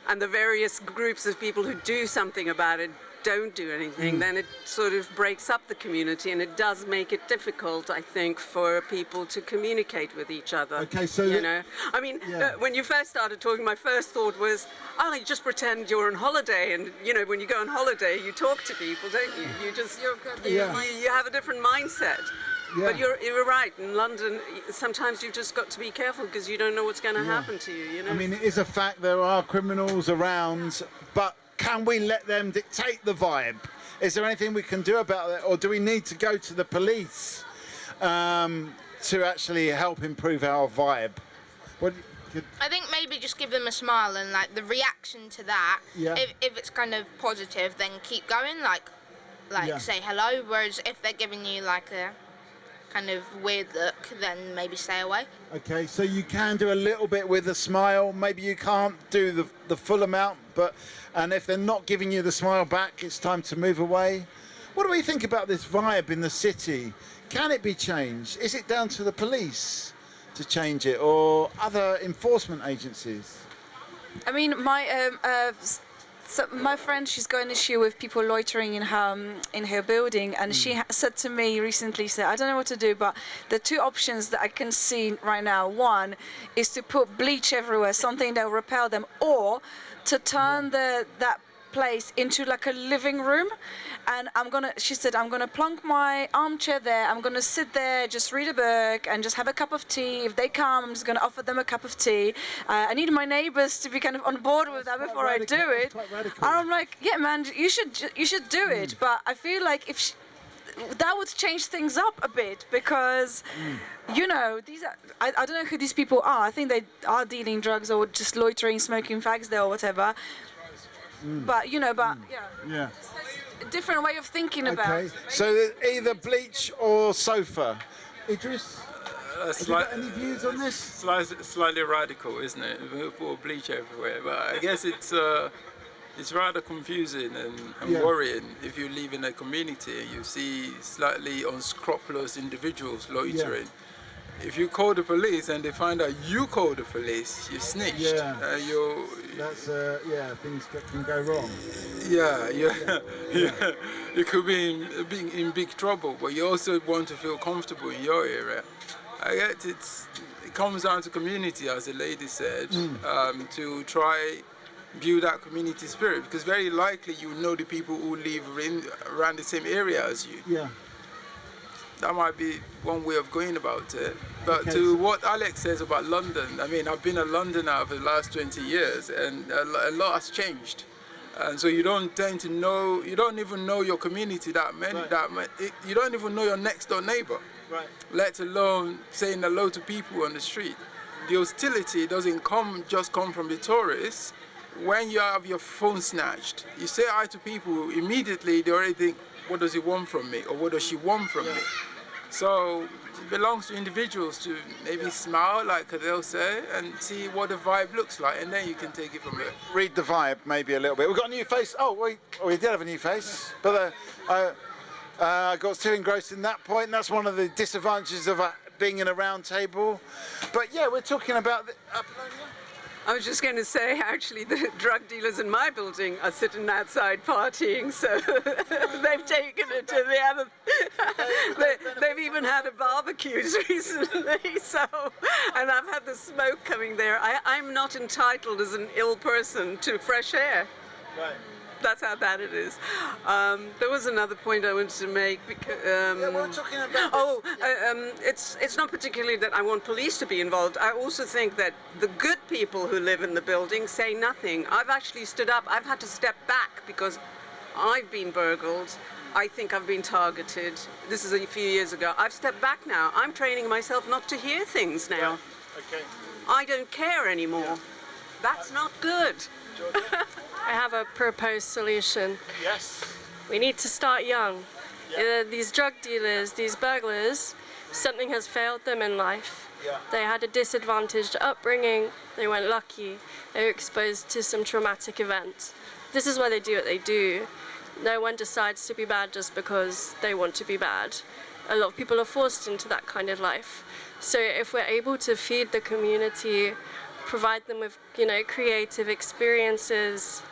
and the various groups of people who do something about it don't do anything, then it sort of breaks up the community, and it does make it difficult, I think, for people to communicate with each other. Okay, so when you first started talking, my first thought was, you just pretend you're on holiday, and when you go on holiday, you talk to people, don't you? You have a different mindset. Yeah. But you're right. In London, sometimes you've just got to be careful because you don't know what's going to happen to you. I mean, it is a fact there are criminals around, but can we let them dictate the vibe? Is there anything we can do about it, or do we need to go to the police to actually help improve our vibe? I think maybe just give them a smile, and like the reaction to that, if it's kind of positive, then keep going, like say hello, whereas if they're giving you like a kind of weird look, then maybe stay away. Okay, so you can do a little bit with a smile. Maybe you can't do the full amount, and if they're not giving you the smile back, it's time to move away. What do we think about this vibe in the city? Can it be changed? Is it down to the police to change it, or other enforcement agencies? I mean, my friend, she's got an issue with people loitering in her building, and she said to me recently, I don't know what to do, but the two options that I can see right now, one is to put bleach everywhere, something that will repel them, or to turn that place into like a living room. And she said, I'm gonna plonk my armchair there, I'm gonna sit there, just read a book and just have a cup of tea. If they come, I'm just gonna offer them a cup of tea. I need my neighbors to be kind of on board with that before I do it. And I'm like, yeah, man, you should do it. But I feel like that would change things up a bit, because these are, I don't know who these people are. I think they are dealing drugs or just loitering, smoking fags there or whatever. But yeah. Different way of thinking about it. So either bleach or sofa. Idris, have you got any views on this? Slightly radical, isn't it? We put bleach everywhere, but I guess it's rather confusing and worrying if you live in a community and you see slightly unscrupulous individuals loitering. If you call the police and they find out you called the police, you snitched. Things can go wrong. You could be in big trouble, but you also want to feel comfortable in your area. I guess it comes down to community, as the lady said, to try build that community spirit, because very likely you know the people who live around the same area as you. Yeah. That might be one way of going about it. But to what Alex says about London, I mean, I've been a Londoner for the last 20 years, and a lot has changed. And so you don't tend to know, you don't even know your community you don't even know your next door neighbor, let alone saying hello to people on the street. The hostility doesn't just come from the tourists, when you have your phone snatched, you say hi to people, immediately they already think, what does he want from me, or what does she want from me? So it belongs to individuals to maybe smile, like they'll say, and see what the vibe looks like, and then you can take it from there. Read the vibe maybe a little bit. We've got a new face. Oh, we did have a new face, but I got too engrossed in that point. And that's one of the disadvantages of being in a round table. But yeah, we're talking about I was just going to say, actually, the drug dealers in my building are sitting outside partying, so they've taken it to the other. They've even had a barbecues recently, so, and I've had the smoke coming there. I'm not entitled as an ill person to fresh air. Right. That's how bad it is. There was another point I wanted to make. Because, yeah, we're talking about it's not particularly that I want police to be involved. I also think that the good people who live in the building say nothing. I've actually stood up. I've had to step back because I've been burgled. I think I've been targeted. This is a few years ago. I've stepped back now. I'm training myself not to hear things now. Okay. I don't care anymore. That's not good. I have a proposed solution. Yes. We need to start young. These drug dealers, these burglars, something has failed them in life. Yeah. They had a disadvantaged upbringing, they weren't lucky, they were exposed to some traumatic events. This is why they do what they do. No one decides to be bad just because they want to be bad. A lot of people are forced into that kind of life. So if we're able to feed the community, provide them with, creative experiences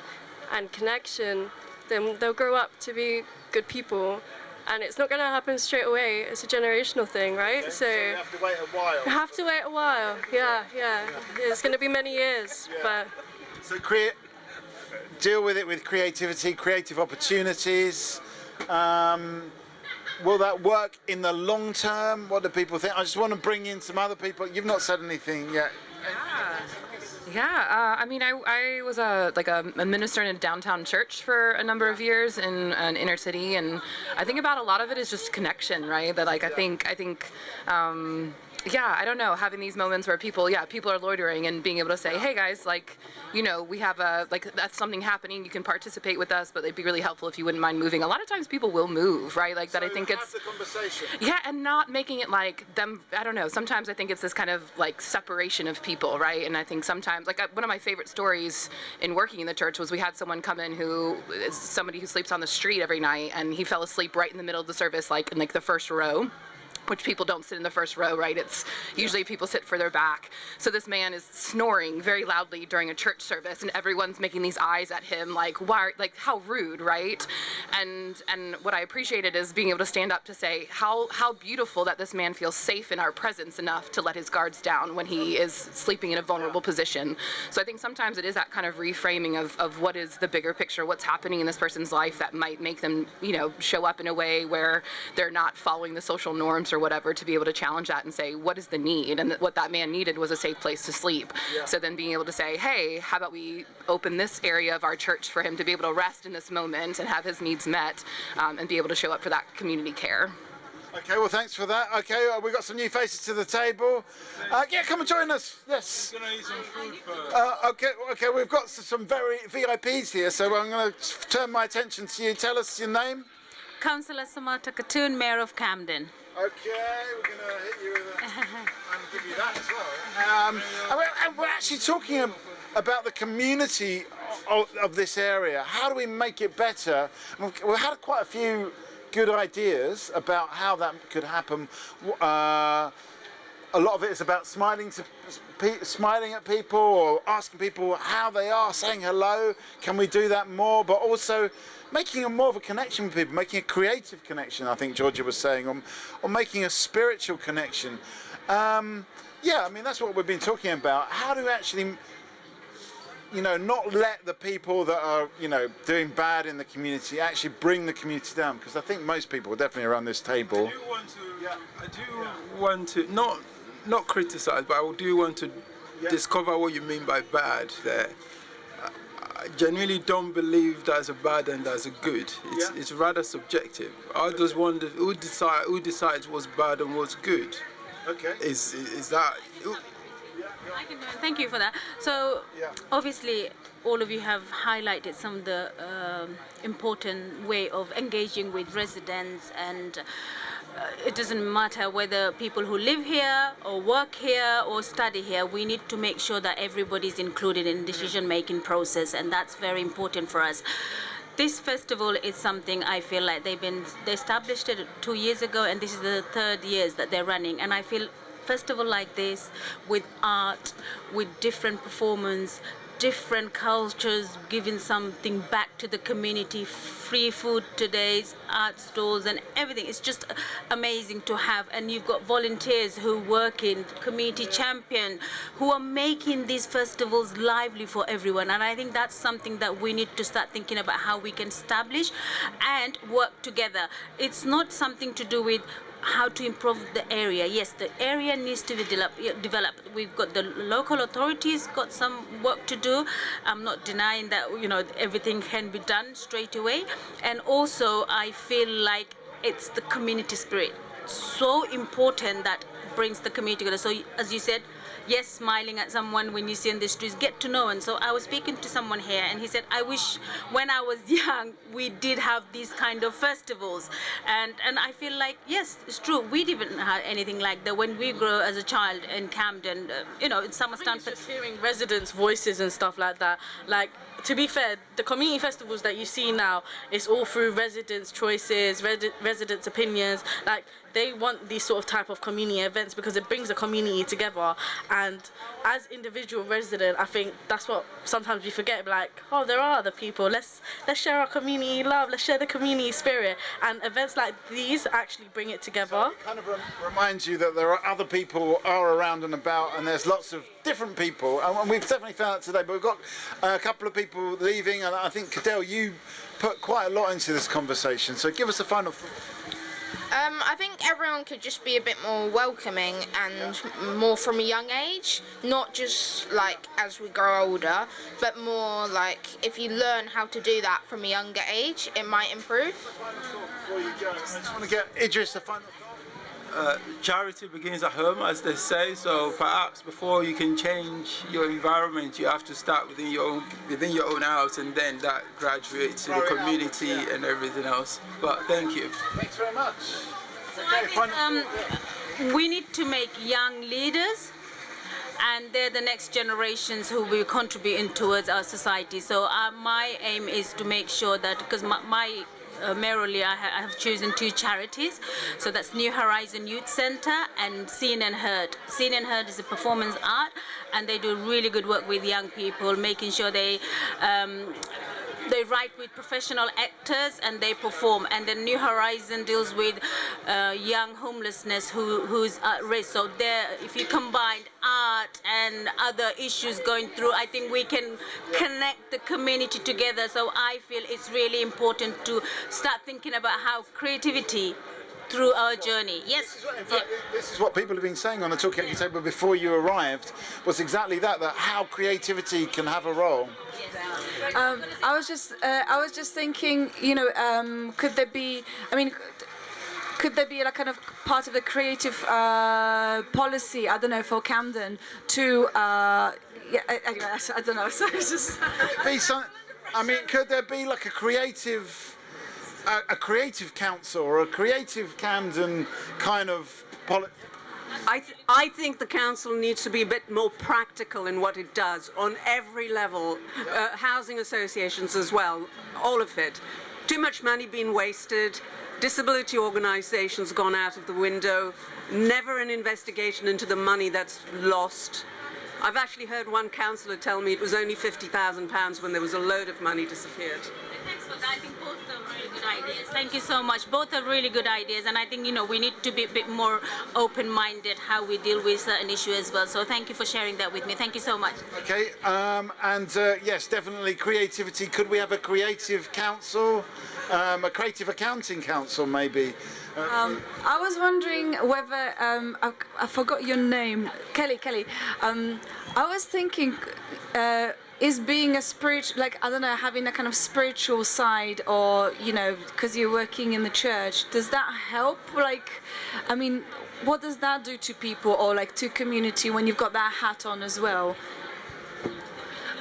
and connection, then they'll grow up to be good people. And it's not going to happen straight away. It's a generational thing, right? Okay. So you have to wait a while. You have to wait a while. Yeah. It's going to be many years, but. So deal with it with creativity, creative opportunities. Will that work in the long term? What do people think? I just want to bring in some other people. You've not said anything yet. Yeah, I mean, I was a minister in a downtown church for a number of years in an inner city, and I think about a lot of it is just connection, right? That I think, I don't know, having these moments where people are loitering and being able to say, hey guys, we have that's something happening, you can participate with us, but it'd be really helpful if you wouldn't mind moving. A lot of times people will move, right? I think it's the conversation. Yeah, and not making it like them. I don't know. Sometimes I think it's this kind of separation of people, right? And I think sometimes one of my favorite stories in working in the church was we had someone come in who is somebody who sleeps on the street every night, and he fell asleep right in the middle of the service, in the first row. Which people don't sit in the first row, right? It's usually people sit further back. So this man is snoring very loudly during a church service, and everyone's making these eyes at him, why, how rude, right? And what I appreciated is being able to stand up to say how beautiful that this man feels safe in our presence enough to let his guards down when he is sleeping in a vulnerable position. So I think sometimes it is that kind of reframing of what is the bigger picture, what's happening in this person's life that might make them, show up in a way where they're not following the social norms or whatever, to be able to challenge that and say, what is the need? And what that man needed was a safe place to sleep. Yeah. So then being able to say, hey, how about we open this area of our church for him to be able to rest in this moment and have his needs met, and be able to show up for that community care. Okay, well, thanks for that. Okay, we've got some new faces to the table. Yeah, come and join us. Yes. We're going to eat some food first. Okay, we've got some very VIPs here, so I'm going to turn my attention to you. Tell us your name. Councillor Samantha Katoon, Mayor of Camden. Okay, we're going to hit you with and give you that as well. And we're actually talking about the community of this area. How do we make it better? We've had quite a few good ideas about how that could happen. A lot of it is about smiling at people, or asking people how they are, saying hello. Can we do that more? But also making more of a connection with people, making a creative connection, I think Georgia was saying, or making a spiritual connection. That's what we've been talking about. How do we actually, not let the people that are, doing bad in the community actually bring the community down? Because I think most people, definitely around this table. I do want to not criticize, but I do want to discover what you mean by bad there. I genuinely don't believe there's a bad and there's a good. It's rather subjective. I just wonder who decides what's bad and what's good. Okay. Is that? Thank you for that. So, obviously, all of you have highlighted some of the important way of engaging with residents, and it doesn't matter whether people who live here or work here or study here, we need to make sure that everybody's included in the decision-making process, and that's very important for us. This festival is something I feel like they established it 2 years ago, and this is the 3rd year that they're running, and I feel festival like this with art, with different performance, different cultures, giving something back to the community, free food today's art stalls and everything. It's just amazing to have. And you've got volunteers who work in community champion who are making these festivals lively for everyone. And I think that's something that we need to start thinking about how we can establish and work together. It's not something to do with how to improve the area. Yes, the area needs to be developed. We've got the local authorities got some work to do. I'm not denying that, you know, everything can be done straight away. And also, I feel like it's the community spirit. So important that brings the community together. So, as you said, yes, smiling at someone when you see in the streets, get to know. And so I was speaking to someone here and he said, I wish when I was young, we did have these kind of festivals. And I feel like, yes, it's true. We didn't have anything like that when we grew as a child in Camden, you know, in Summerstown. Just hearing residents' voices and stuff like that. Like, to be fair, the community festivals that you see now, it's all through residents' choices, residents' opinions. Like, they want these sort of type of community events because it brings the community together. And as individual resident, I think that's what sometimes we forget. Like, oh, there are other people. Let's share our community love. Let's share the community spirit. And events like these actually bring it together. So it kind of reminds you that there are other people are around and about, and there's lots of different people. And we've definitely found that today. But we've got a couple of people leaving, and I think Cadell, you put quite a lot into this conversation. So give us a final thought. I think everyone could just be a bit more welcoming and more from a young age, not just like as we grow older, but more like if you learn how to do that from a younger age, it might improve. Before you go, I just want to get Idris a final thought. Charity begins at home, as they say, so perhaps before you can change your environment, you have to start within your own house, and then that graduates to the community and everything else. But thank you. Thanks very much. We need to make young leaders, and they're the next generations who will contribute towards our society. So my aim is to make sure that, because mayorally I have chosen 2 charities, so that's New Horizon Youth Centre and Seen and Heard. Seen and Heard is a performance art, and they do really good work with young people, making sure they write with professional actors and they perform. And then New Horizon deals with young homelessness who's at risk. So there, if you combine art and other issues going through, I think we can connect the community together. So I feel it's really important to start thinking about how creativity through our journey. Yes. This is what people have been saying on the Talkaoke table before you arrived, was exactly that how creativity can have a role. I was just thinking, you know, could there be, I mean, could there be a kind of part of the creative policy, I don't know, for Camden to, anyway, I don't know, so it's just... I mean, could there be like a creative council or a creative Camden kind of I think the council needs to be a bit more practical in what it does on every level, housing associations as well, all of it. Too much money being wasted, disability organisations gone out of the window, never an investigation into the money that's lost. I've actually heard one councillor tell me it was only £50,000 when there was a load of money disappeared. Thanks for that. I think both are really good ideas. Thank you so much. Both are really good ideas, and I think, you know, we need to be a bit more open-minded how we deal with certain issues as well. So thank you for sharing that with me. Thank you so much. Okay, yes, definitely creativity. Could we have a creative council, a creative accounting council, maybe? I was wondering whether I forgot your name, Kelly. I was thinking, is being a spiritual, like, I don't know, having a kind of spiritual side, or, you know, because you're working in the church, does that help? Like, I mean, what does that do to people or like to community when you've got that hat on as well?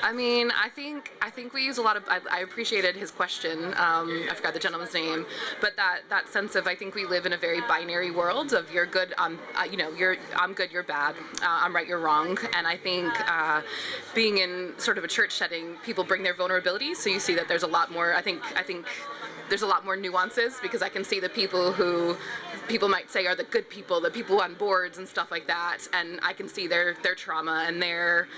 I mean, I think we use a lot of. I appreciated his question. I forgot the gentleman's name, but that sense of I think we live in a very binary world of you're good, I'm good, you're bad, I'm right, you're wrong, and I think being in sort of a church setting, people bring their vulnerabilities, so you see that there's a lot more. I think there's a lot more nuances because I can see the people who people might say are the good people, the people on boards and stuff like that, and I can see their trauma and their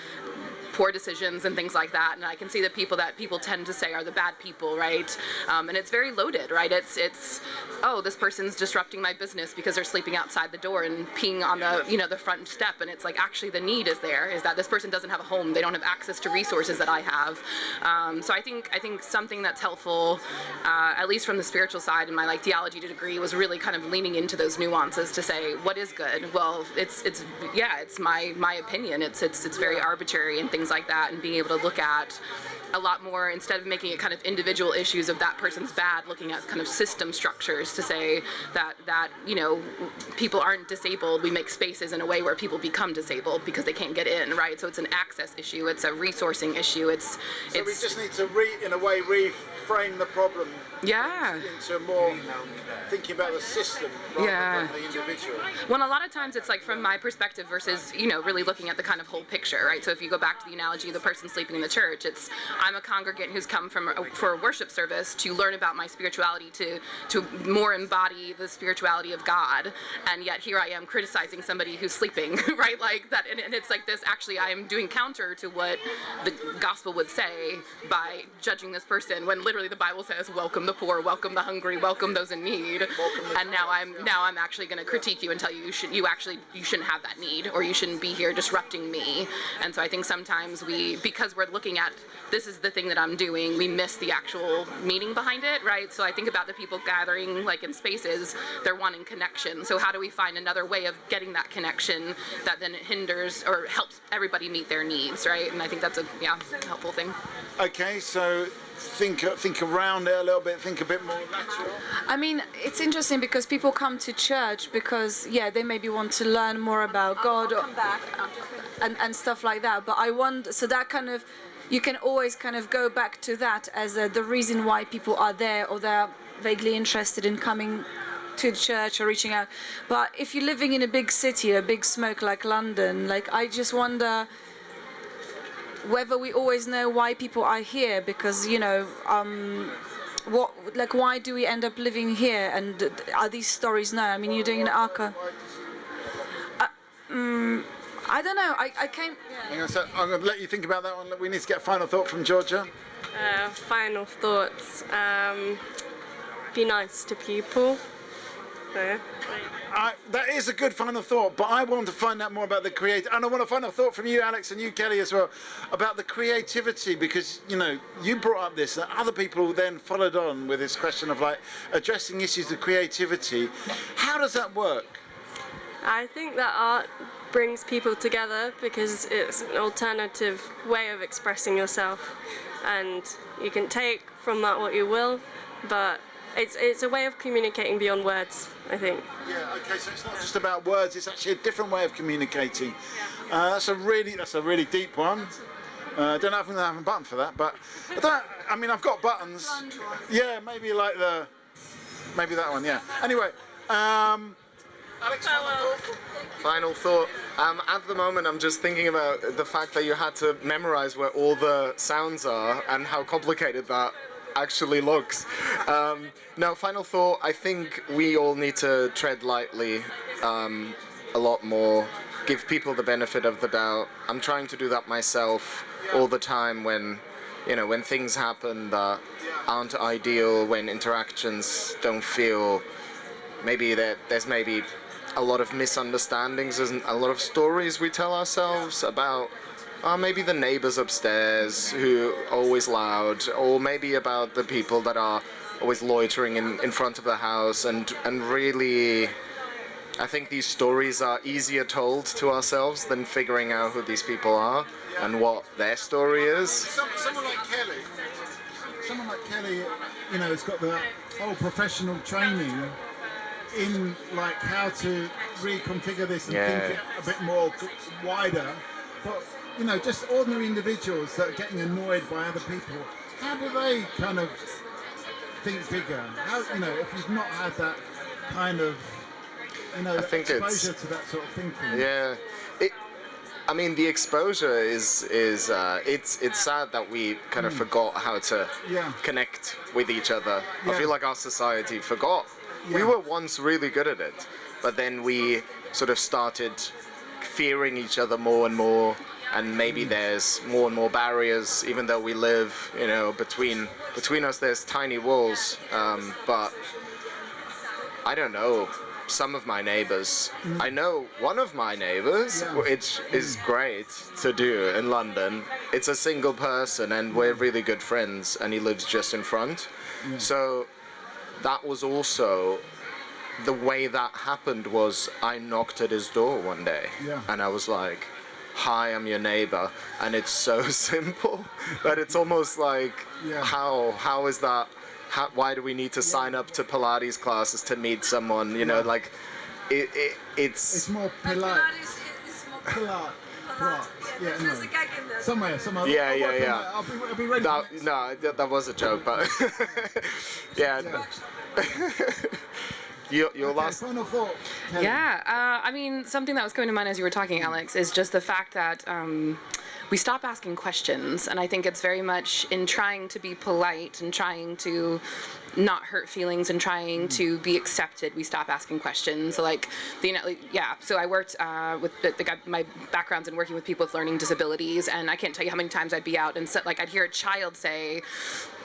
poor decisions and things like that, and I can see the people that people tend to say are the bad people, right? And it's very loaded, right? It's oh, this person's disrupting my business because they're sleeping outside the door and peeing on the the front step, and it's like actually the need is that this person doesn't have a home, they don't have access to resources that I have. So I think something that's helpful, at least from the spiritual side in my like theology degree, was really kind of leaning into those nuances to say what is good. Well, it's my opinion. It's very arbitrary and things like that, and being able to look at a lot more instead of making it kind of individual issues of that person's bad, looking at kind of system structures to say that people aren't disabled. We make spaces in a way where people become disabled because they can't get in, right? So it's an access issue. It's a resourcing issue. We just need to reframe the problem. Yeah. Into more thinking about the system rather than the individual. Well, a lot of times it's like from my perspective versus really looking at the kind of whole picture, right? So if you go back to the analogy of the person sleeping in the church, I'm a congregant who's come for a worship service to learn about my spirituality, to more embody the spirituality of God, and yet here I am criticizing somebody who's sleeping, right? Like that, and it's like this. Actually, I am doing counter to what the gospel would say by judging this person, when literally the Bible says, "Welcome the poor, welcome the hungry, welcome those in need." And now I'm actually going to critique you and tell you you shouldn't have that need, or you shouldn't be here disrupting me. And so I think sometimes because we're looking at this is the thing that I'm doing, we miss the actual meaning behind it, right? So I think about the people gathering like in spaces, they're wanting connection. So how do we find another way of getting that connection that then hinders or helps everybody meet their needs, right? And I think that's a helpful thing. Okay, so think around it a little bit, think a bit more natural. I mean, it's interesting because people come to church because they maybe want to learn more about God and stuff like that. But I wonder, so that kind of, you can always kind of go back to that as the reason why people are there, or they're vaguely interested in coming to the church or reaching out. But if you're living in a big city, a big smoke like London, like I just wonder whether we always know why people are here, because why do we end up living here, and are these stories known? I mean, you're doing an arca. I don't know. I came. Hang on, so I'm going to let you think about that one. We need to get a final thought from Georgia. Final thoughts. Be nice to people. That is a good final thought, but I want to find out more about the and I want a final thought from you, Alex, and you, Kelly, as well, about the creativity, because you brought up this, and other people then followed on with this question of like addressing issues of creativity. How does that work? I think that art brings people together because it's an alternative way of expressing yourself, and you can take from that what you will, but it's a way of communicating beyond words, I think. Yeah, okay, so it's not just about words, it's actually a different way of communicating. That's a really deep one. I don't know if I'm going to have a button for that, but I've got buttons. Yeah, maybe maybe that one, yeah. Anyway, Alex, final thought. At the moment, I'm just thinking about the fact that you had to memorize where all the sounds are and how complicated that actually looks. Now, final thought, I think we all need to tread lightly a lot more, give people the benefit of the doubt. I'm trying to do that myself all the time when things happen that aren't ideal, when interactions don't feel, there's maybe a lot of misunderstandings and a lot of stories we tell ourselves about maybe the neighbors upstairs who are always loud, or maybe about the people that are always loitering in front of the house, and really I think these stories are easier told to ourselves than figuring out who these people are and what their story is. Someone like Kelly, has got the whole professional training in like how to reconfigure this and think it a bit more wider. But you know, just ordinary individuals that are getting annoyed by other people. How do they kind of think bigger? How, you know, if you've not had that kind of, you know, exposure to that sort of thinking. Yeah. I mean, the exposure is it's sad that we kind of forgot how to connect with each other. I feel like our society forgot. We were once really good at it, but then we sort of started fearing each other more and more, and maybe there's more and more barriers, even though we live, you know, between us there's tiny walls, but I don't know. Some of my neighbours, I know one of my neighbours, which is great to do in London. It's a single person and we're really good friends, and he lives just in front. So that was also, the way that happened was I knocked at his door one day and I was like, hi, I'm your neighbour, and it's so simple, but it's almost like, how is that? Why do we need to sign up to Pilates classes to meet someone? You know, like it's more polite. Pilates. Yeah, no. Somewhere. Yeah. I'll be ready. No, that was a joke, but yeah. Your last final thought. Yeah, I mean, something that was coming to mind as you were talking, Alex, is just the fact that we stop asking questions, and I think it's very much in trying to be polite and trying to not hurt feelings and trying to be accepted, we stop asking questions. So like, so I worked with the guy, my background's in working with people with learning disabilities, and I can't tell you how many times I'd be out and so, like, I'd hear a child say,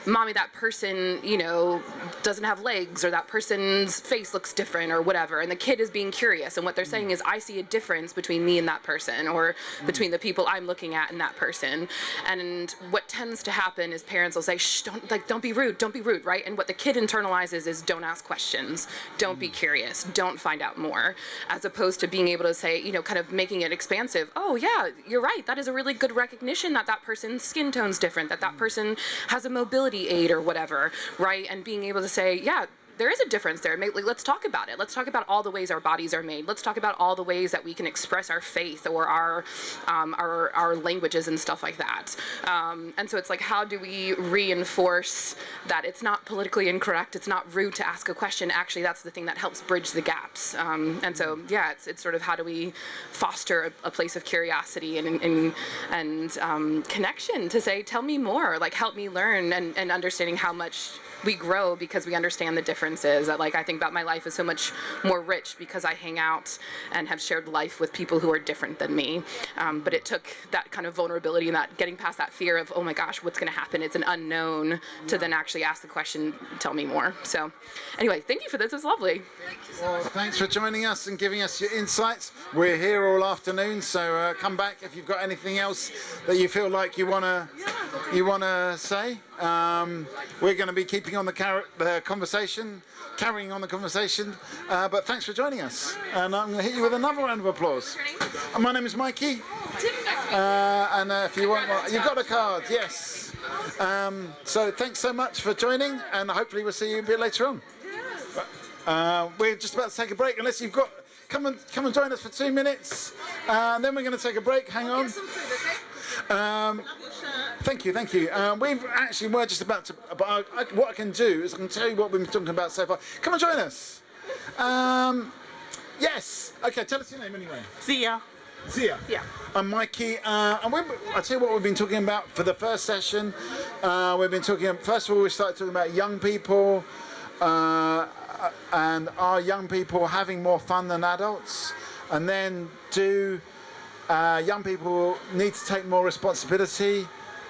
Mommy, that person, you know, doesn't have legs, or that person's face looks different, or whatever. And the kid is being curious, and what they're saying is, I see a difference between me and that person, or between the people I'm looking at and that person. And what tends to happen is parents will say, shh, don't be rude, right? And what the kid internalizes is, don't ask questions, don't be curious, don't find out more, as opposed to being able to say, you know, kind of making it expansive. Oh yeah, you're right, that is a really good recognition that that person's skin tone's different, that that person has a mobility aid or whatever, right? And being able to say, yeah, there is a difference there. Let's talk about it. Let's talk about all the ways our bodies are made. Let's talk about all the ways that we can express our faith or our languages and stuff like that. And so it's like, how do we reinforce that it's not politically incorrect, it's not rude to ask a question. Actually, that's the thing that helps bridge the gaps. And so, yeah, it's sort of how do we foster a place of curiosity and connection to say, tell me more, like help me learn, and understanding how much we grow because we understand the differences. That, like, I think about my life is so much more rich because I hang out and have shared life with people who are different than me. But it took that kind of vulnerability and that getting past that fear of, oh my gosh, what's going to happen? It's an unknown, to then actually ask the question, tell me more. So anyway, thank you for this. It was lovely. Well, thanks for joining us and giving us your insights. We're here all afternoon, so come back if you've got anything else that you feel like you wanna say. We're going to be keeping on the conversation, carrying on the conversation. But thanks for joining us, and I'm going to hit you with another round of applause. My name is Mikey, and if you want, you've got a card, yes. So thanks so much for joining, and hopefully we'll see you a bit later on. We're just about to take a break, unless you've got. Come and join us for 2 minutes, and then we're going to take a break. Hang on. Thank you. We're just about to, but what I can do is I can tell you what we've been talking about so far. Come and join us. Yes. Okay, tell us your name anyway. Zia. Yeah. I'm Mikey, and I'll tell you what we've been talking about for the first session. We've been talking, first of all, we started talking about young people, and are young people having more fun than adults? And then do young people need to take more responsibility?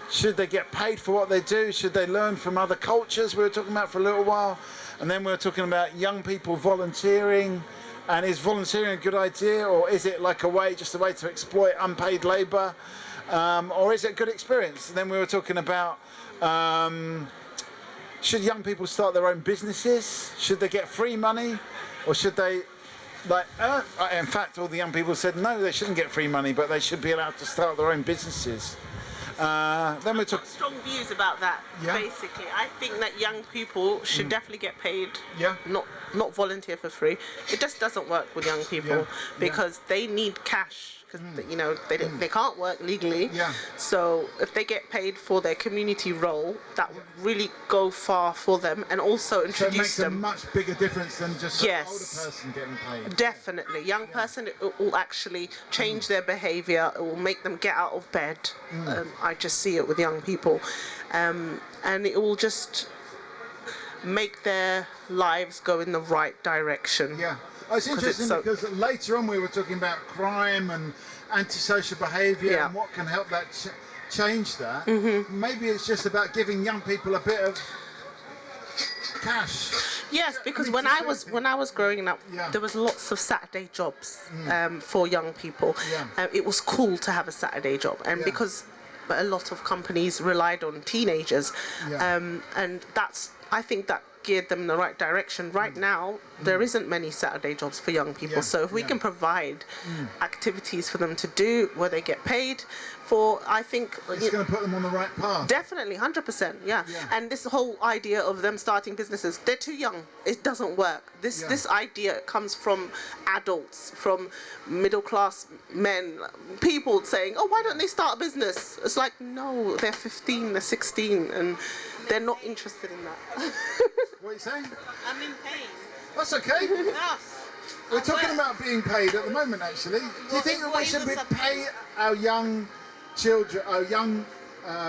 Should they get paid for what they do? Should they learn from other cultures? We were talking about for a little while. And then we were talking about young people volunteering. And is volunteering a good idea, or is it like just a way to exploit unpaid labour? Or is it a good experience? And then we were talking about should young people start their own businesses? Should they get free money? Or should they in fact, all the young people said no, they shouldn't get free money, but they should be allowed to start their own businesses. Then we talk. Strong views about that. Yeah. Basically, I think that young people should definitely get paid. Yeah. Not volunteer for free. It just doesn't work with young people because they need cash. Because they can't work legally. Yeah. So if they get paid for their community role, that would really go far for them, and also So it introduce makes a them. much bigger difference than just Yes. an older person getting paid. Definitely, young person, it will actually change their behaviour. It will make them get out of bed. I just see it with young people, and it will just make their lives go in the right direction. Yeah. Oh, it's interesting because later on we were talking about crime and antisocial behaviour and what can help that change that. Maybe it's just about giving young people a bit of cash. Yes, because when I was growing up, there was lots of Saturday jobs for young people. It was cool to have a Saturday job, and because a lot of companies relied on teenagers, and I think that geared them in the right direction. Right now, there isn't many Saturday jobs for young people, so if we can provide activities for them to do where they get paid for, I think it's going to put them on the right path. Definitely, 100%, yeah. And this whole idea of them starting businesses, they're too young. It doesn't work. This idea comes from adults, from middle-class men, people saying, oh, why don't they start a business? It's like, no, they're 15, they're 16, and they're not interested in that. What are you saying? I'm in pain. That's okay. Yes. We're talking about being paid at the moment, actually. Do you think that we should pay our young children, our young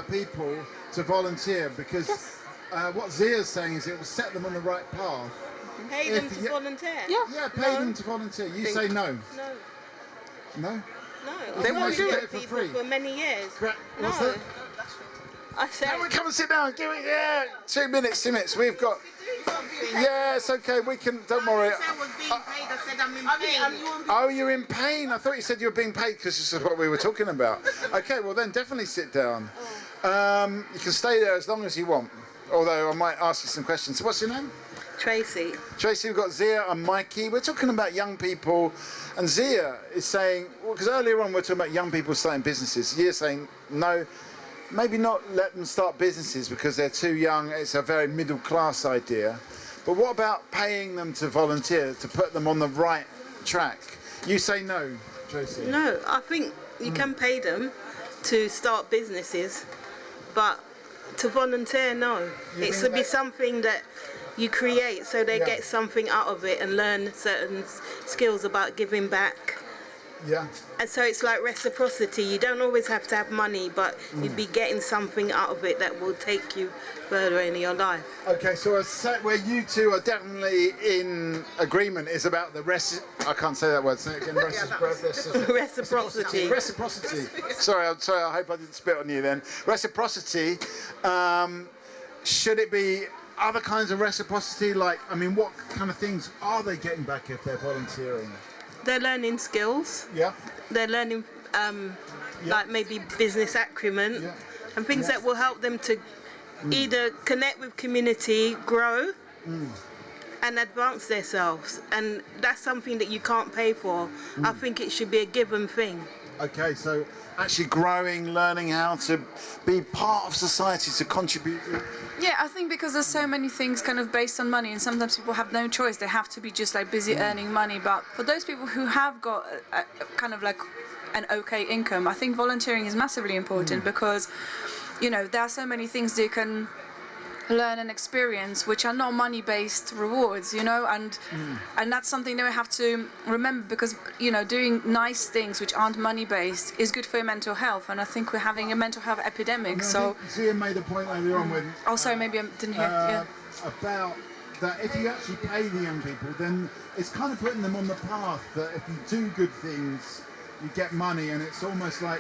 people to volunteer? Because what Zia's saying is it will set them on the right path. Pay them to volunteer? Yeah, pay them to volunteer. You say no. No. No? No. They won't do it for free. For many years. What's No. that? I said. Come and sit down. Give it 2 minutes. 2 minutes. We've got. Yeah, it's okay. We can. Don't worry. Oh, you're in pain. I thought you said you were being paid because this is what we were talking about. Okay, well then definitely sit down. You can stay there as long as you want. Although I might ask you some questions. So what's your name? Tracy. Tracy, we've got Zia and Mikey. We're talking about young people, and Zia is saying, because earlier on we were talking about young people starting businesses. Zia's saying no. Maybe not let them start businesses because they're too young. It's a very middle class idea. But what about paying them to volunteer, to put them on the right track? You say no, Tracy. No, I think you can pay them to start businesses, but to volunteer, no. It should be something that you create so they get something out of it and learn certain skills about giving back. Yeah. And so it's like reciprocity. You don't always have to have money, but you'd be getting something out of it that will take you further in your life. Okay, so where you two are definitely in agreement is about the I can't say that word. Say it again. Reciprocity. Reciprocity. Sorry, I hope I didn't spit on you then. Reciprocity. Should it be other kinds of reciprocity? Like, I mean, what kind of things are they getting back if they're volunteering? They're learning skills. Yeah. They're learning, like maybe business acumen and things that will help them to either connect with community, grow, and advance themselves. And that's something that you can't pay for. I think it should be a given thing. Okay, so actually growing, learning how to be part of society, to contribute. Yeah, I think because there's so many things kind of based on money, and sometimes people have no choice. They have to be just like busy earning money. But for those people who have got a kind of like an okay income, I think volunteering is massively important because, you know, there are so many things they can learn and experience which are not money-based rewards, you know, and that's something that we have to remember because, you know, doing nice things which aren't money-based is good for your mental health, and I think we're having a mental health epidemic. So Zia made a point earlier on when sorry, maybe I didn't hear about that if you actually pay the young people, then it's kind of putting them on the path that if you do good things you get money, and it's almost like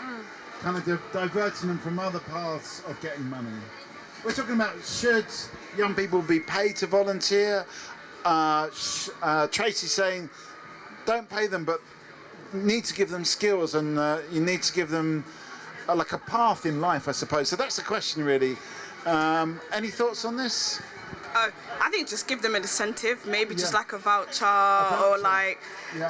kind of diverting them from other paths of getting money. We're talking about should young people be paid to volunteer? Tracy's saying don't pay them, but need to give them skills, and you need to give them like a path in life, I suppose. So that's the question, really. Any thoughts on this? Oh, I think just give them an incentive, maybe just like a voucher, or like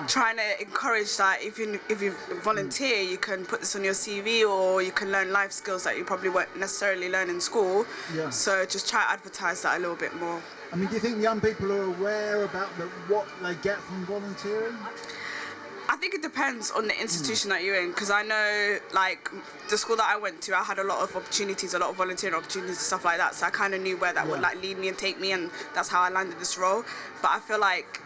trying to encourage that if you volunteer, you can put this on your CV, or you can learn life skills that you probably won't necessarily learn in school. Yeah. So just try to advertise that a little bit more. I mean, do you think young people are aware about what they get from volunteering? I think it depends on the institution that you're in, because I know, like, the school that I went to, I had a lot of opportunities, a lot of volunteering opportunities and stuff like that, so I kind of knew where that would, like, lead me and take me, and that's how I landed this role. But I feel like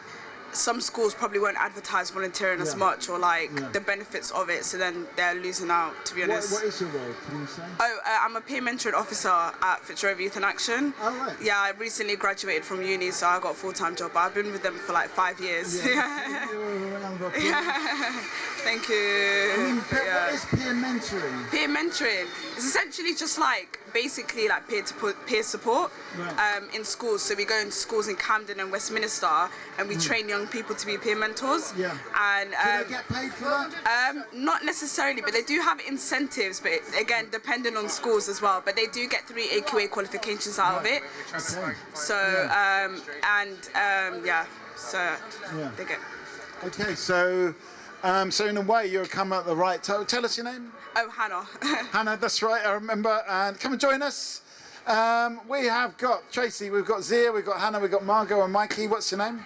some schools probably won't advertise volunteering as much, or, like, the benefits of it, so then they're losing out, to be honest. What is your role, can you say? Oh, I'm a peer mentoring officer at Fitzroy Youth in Action. Oh, right. Yeah, I recently graduated from uni, so I got a full-time job, but I've been with them for like 5 years. Thank you. I mean, what is peer mentoring? Peer mentoring is essentially just like basically like peer support in schools. So we go into schools in Camden and Westminster, and we train young people to be peer mentors. Yeah. And do they get paid for that? not necessarily, but they do have incentives. But again, depending on schools as well. But they do get 3 AQA qualifications out of it. Okay. So so they get. Okay, so in a way you're come at the right time. Tell us your name. Oh, Hannah. Hannah, that's right, I remember. And come and join us. We have got Tracy, we've got Zia, we've got Hannah, we've got Margot and Mikey. What's your name?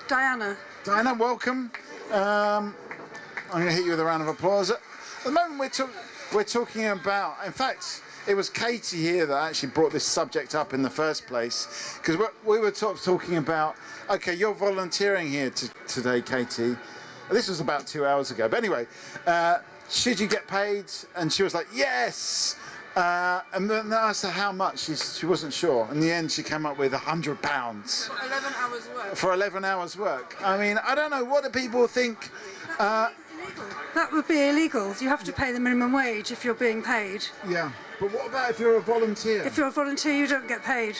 Diana. Diana, welcome. I'm going to hit you with a round of applause. At the moment we're talking about, in fact, it was Katie here that actually brought this subject up in the first place, because we were talking about, okay, you're volunteering here today, Katie. This was about 2 hours ago, but anyway, should you get paid? And she was like, yes. And then I asked her how much. She wasn't sure. In the end, she came up with £100 For 11 hours work. for 11 hours work. I mean, I don't know, what do people think? That would be illegal. You have to pay the minimum wage if you're being paid. Yeah, but what about if you're a volunteer? If you're a volunteer, you don't get paid.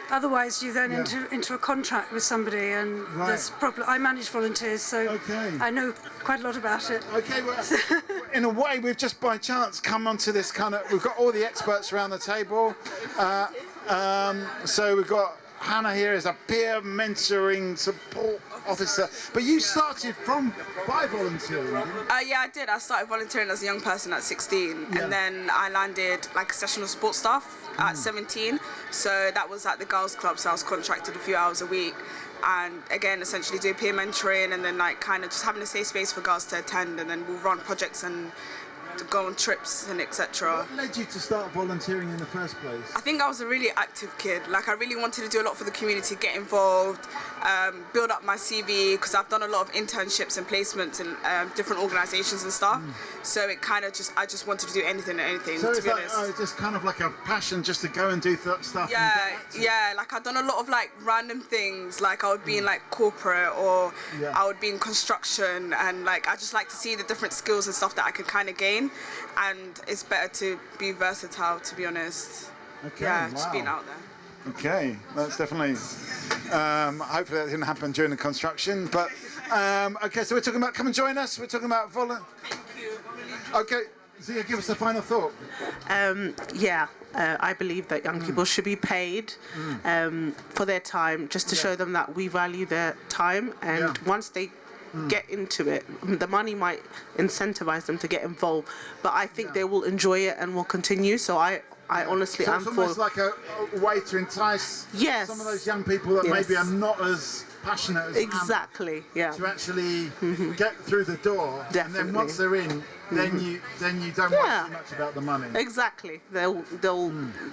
Otherwise, you then enter into a contract with somebody, and there's problem. I manage volunteers, so I know quite a lot about it. Okay, well, in a way, we've just by chance come onto this kind of. We've got all the experts around the table. So we've got Hannah here as a peer mentoring support officer. But you started by volunteering, didn't you? Yeah, I did. I started volunteering as a young person at 16, and then I landed like a sessional sports staff at 17. So that was at the girls' club. So I was contracted a few hours a week, and again, essentially do peer mentoring, and then like kind of just having a safe space for girls to attend, and then we'll run projects and go on trips and etc. What led you to start volunteering in the first place? I think I was a really active kid. Like I really wanted to do a lot for the community, get involved, build up my CV, because I've done a lot of internships and placements in different organisations and stuff. So it kind of I just wanted to do anything and anything, So to it's be like, honest. just kind of like a passion just to go and do stuff. Yeah, like I've done a lot of like random things. Like I would be in like corporate, or I would be in construction, and like I just like to see the different skills and stuff that I could kind of gain. And it's better to be versatile, to be honest. Okay, just being out there. Okay, that's definitely. Hopefully that didn't happen during the construction, but okay. So we're talking about come and join us. We're talking about Okay, Zia, give us a final thought. I believe that young people should be paid for their time, just to show them that we value their time, and once they get into it, the money might incentivize them to get involved, but I think they will enjoy it and will continue. So I honestly am it's almost like a way to entice some of those young people that maybe are not as passionate as Hannah, to actually get through the door. And then once they're in, then you don't worry too much about the money. Exactly. They'll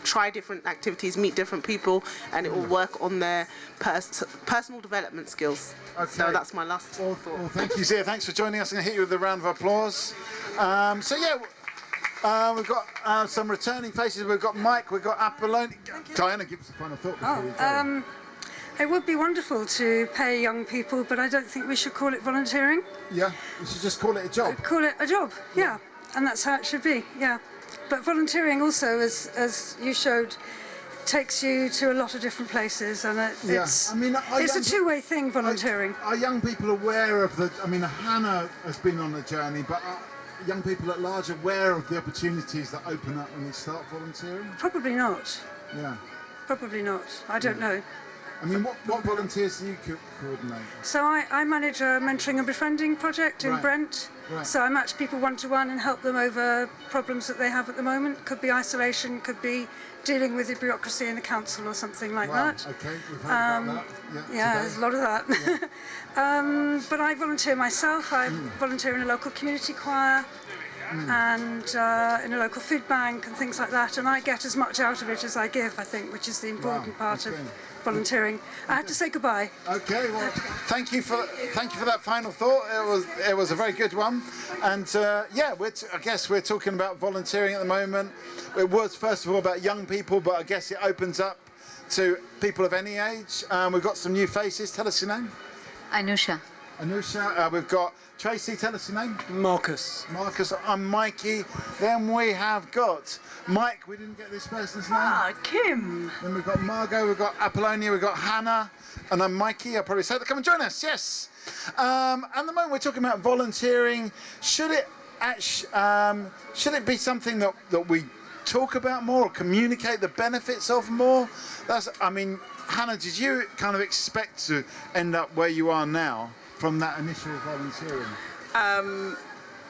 try different activities, meet different people, and it will work on their personal development skills. Okay. So that's my last thought. Well, thank you, Zia. Thanks for joining us. I'm going to hit you with a round of applause. We've got some returning faces. We've got Mike, we've got Apollone. Diana, give us a final thought before we go. It would be wonderful to pay young people, but I don't think we should call it volunteering. Yeah, we should just call it a job. Call it a job, yeah. And that's how it should be, yeah. But volunteering also, as you showed, takes you to a lot of different places, and it's a two-way thing, volunteering. Are young people aware of Hannah has been on a journey, but are young people at large aware of the opportunities that open up when they start volunteering? Probably not. Yeah. Probably not. I don't know. I mean, what volunteers do you coordinate? So I manage a mentoring and befriending project in Right. Brent. Right. So I match people one-to-one and help them over problems that they have at the moment. Could be isolation, could be dealing with the bureaucracy in the council or something like Wow, that. okay, we've heard about that. Yeah, today. there's a lot of that. But I volunteer myself. I volunteer in a local community choir and in a local food bank and things like that. And I get as much out of it as I give, I think, which is the important part of volunteering. I have to say goodbye. Okay, well, thank you for that final thought. It was a very good one, and yeah, I guess we're talking about volunteering at the moment. It was first of all about young people, but I guess it opens up to people of any age. We've got some new faces. Tell us your name. Anusha. Anusha. We've got Tracy. Tell us your name. Marcus. Marcus. I'm Mikey. Then we have got Mike. We didn't get this person's name. Kim. Then we've got Margot. We've got Apollonia. We've got Hannah. And I'm Mikey. I'll probably say that. Come and join us. Yes. At the moment, we're talking about volunteering. Should it be something that we talk about more or communicate the benefits of more? I mean, Hannah, did you kind of expect to end up where you are now from that initial volunteering?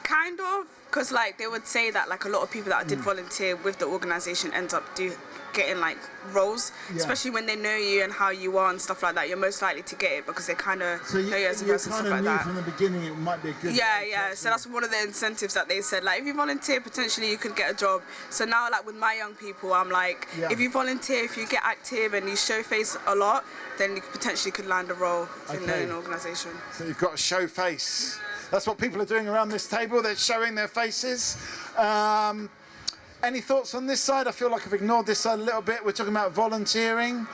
Kind of, because like they would say that like a lot of people that did volunteer with the organisation ends up getting like roles, especially when they know you and how you are and stuff like that. You're most likely to get it because they kind of know you as a person, stuff like that. From the beginning it might be a good Yeah. So that's one of the incentives that they said. Like if you volunteer, potentially you could get a job. So now, like with my young people, I'm like, if you volunteer, if you get active and you show face a lot, then you potentially could land a role in an organisation. So you've got to show face. That's what people are doing around this table. They're showing their faces. Any thoughts on this side? I feel like I've ignored this side a little bit. We're talking about volunteering.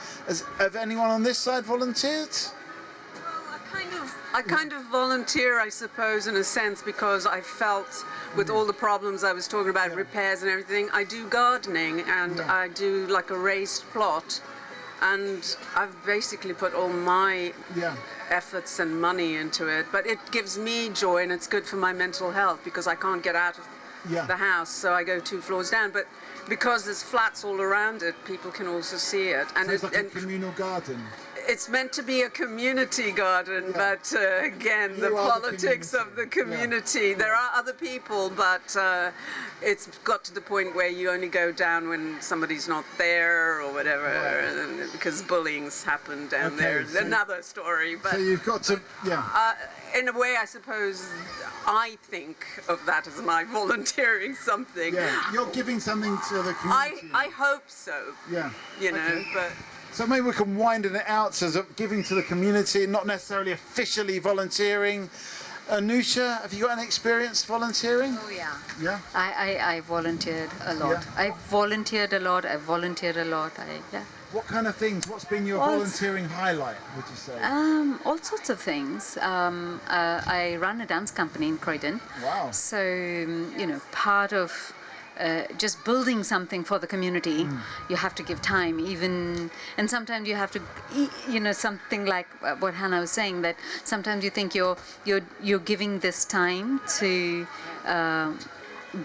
Have anyone on this side volunteered? I kind of volunteer, I suppose, in a sense, because I felt with all the problems I was talking about, repairs and everything, I do gardening and I do like a raised plot, and I've basically put all my efforts and money into it, but it gives me joy and it's good for my mental health because I can't get out of the house, so I go 2 floors down, but because there's flats all around it, people can also see it. And so it's like a communal garden. It's meant to be a community garden, but again, the politics of the community. There are other people, but it's got to the point where you only go down when somebody's not there or whatever, because bullying's happened down there. So another story. But so you've got to, in a way, I suppose, I think of that as my volunteering something. Yeah, you're giving something to the community. I hope so. Yeah. You know, but. So maybe we can wind it out as giving to the community, not necessarily officially volunteering. Anusha, have you got any experience volunteering? Oh yeah. Yeah? I volunteered a lot. Yeah. I volunteered a lot. What kind of things? What's been your volunteering highlight, would you say? All sorts of things. I run a dance company in Croydon. Wow. So, part of just building something for the community, you have to give time, and sometimes you have to, something like what Hannah was saying, that sometimes you think you're giving this time to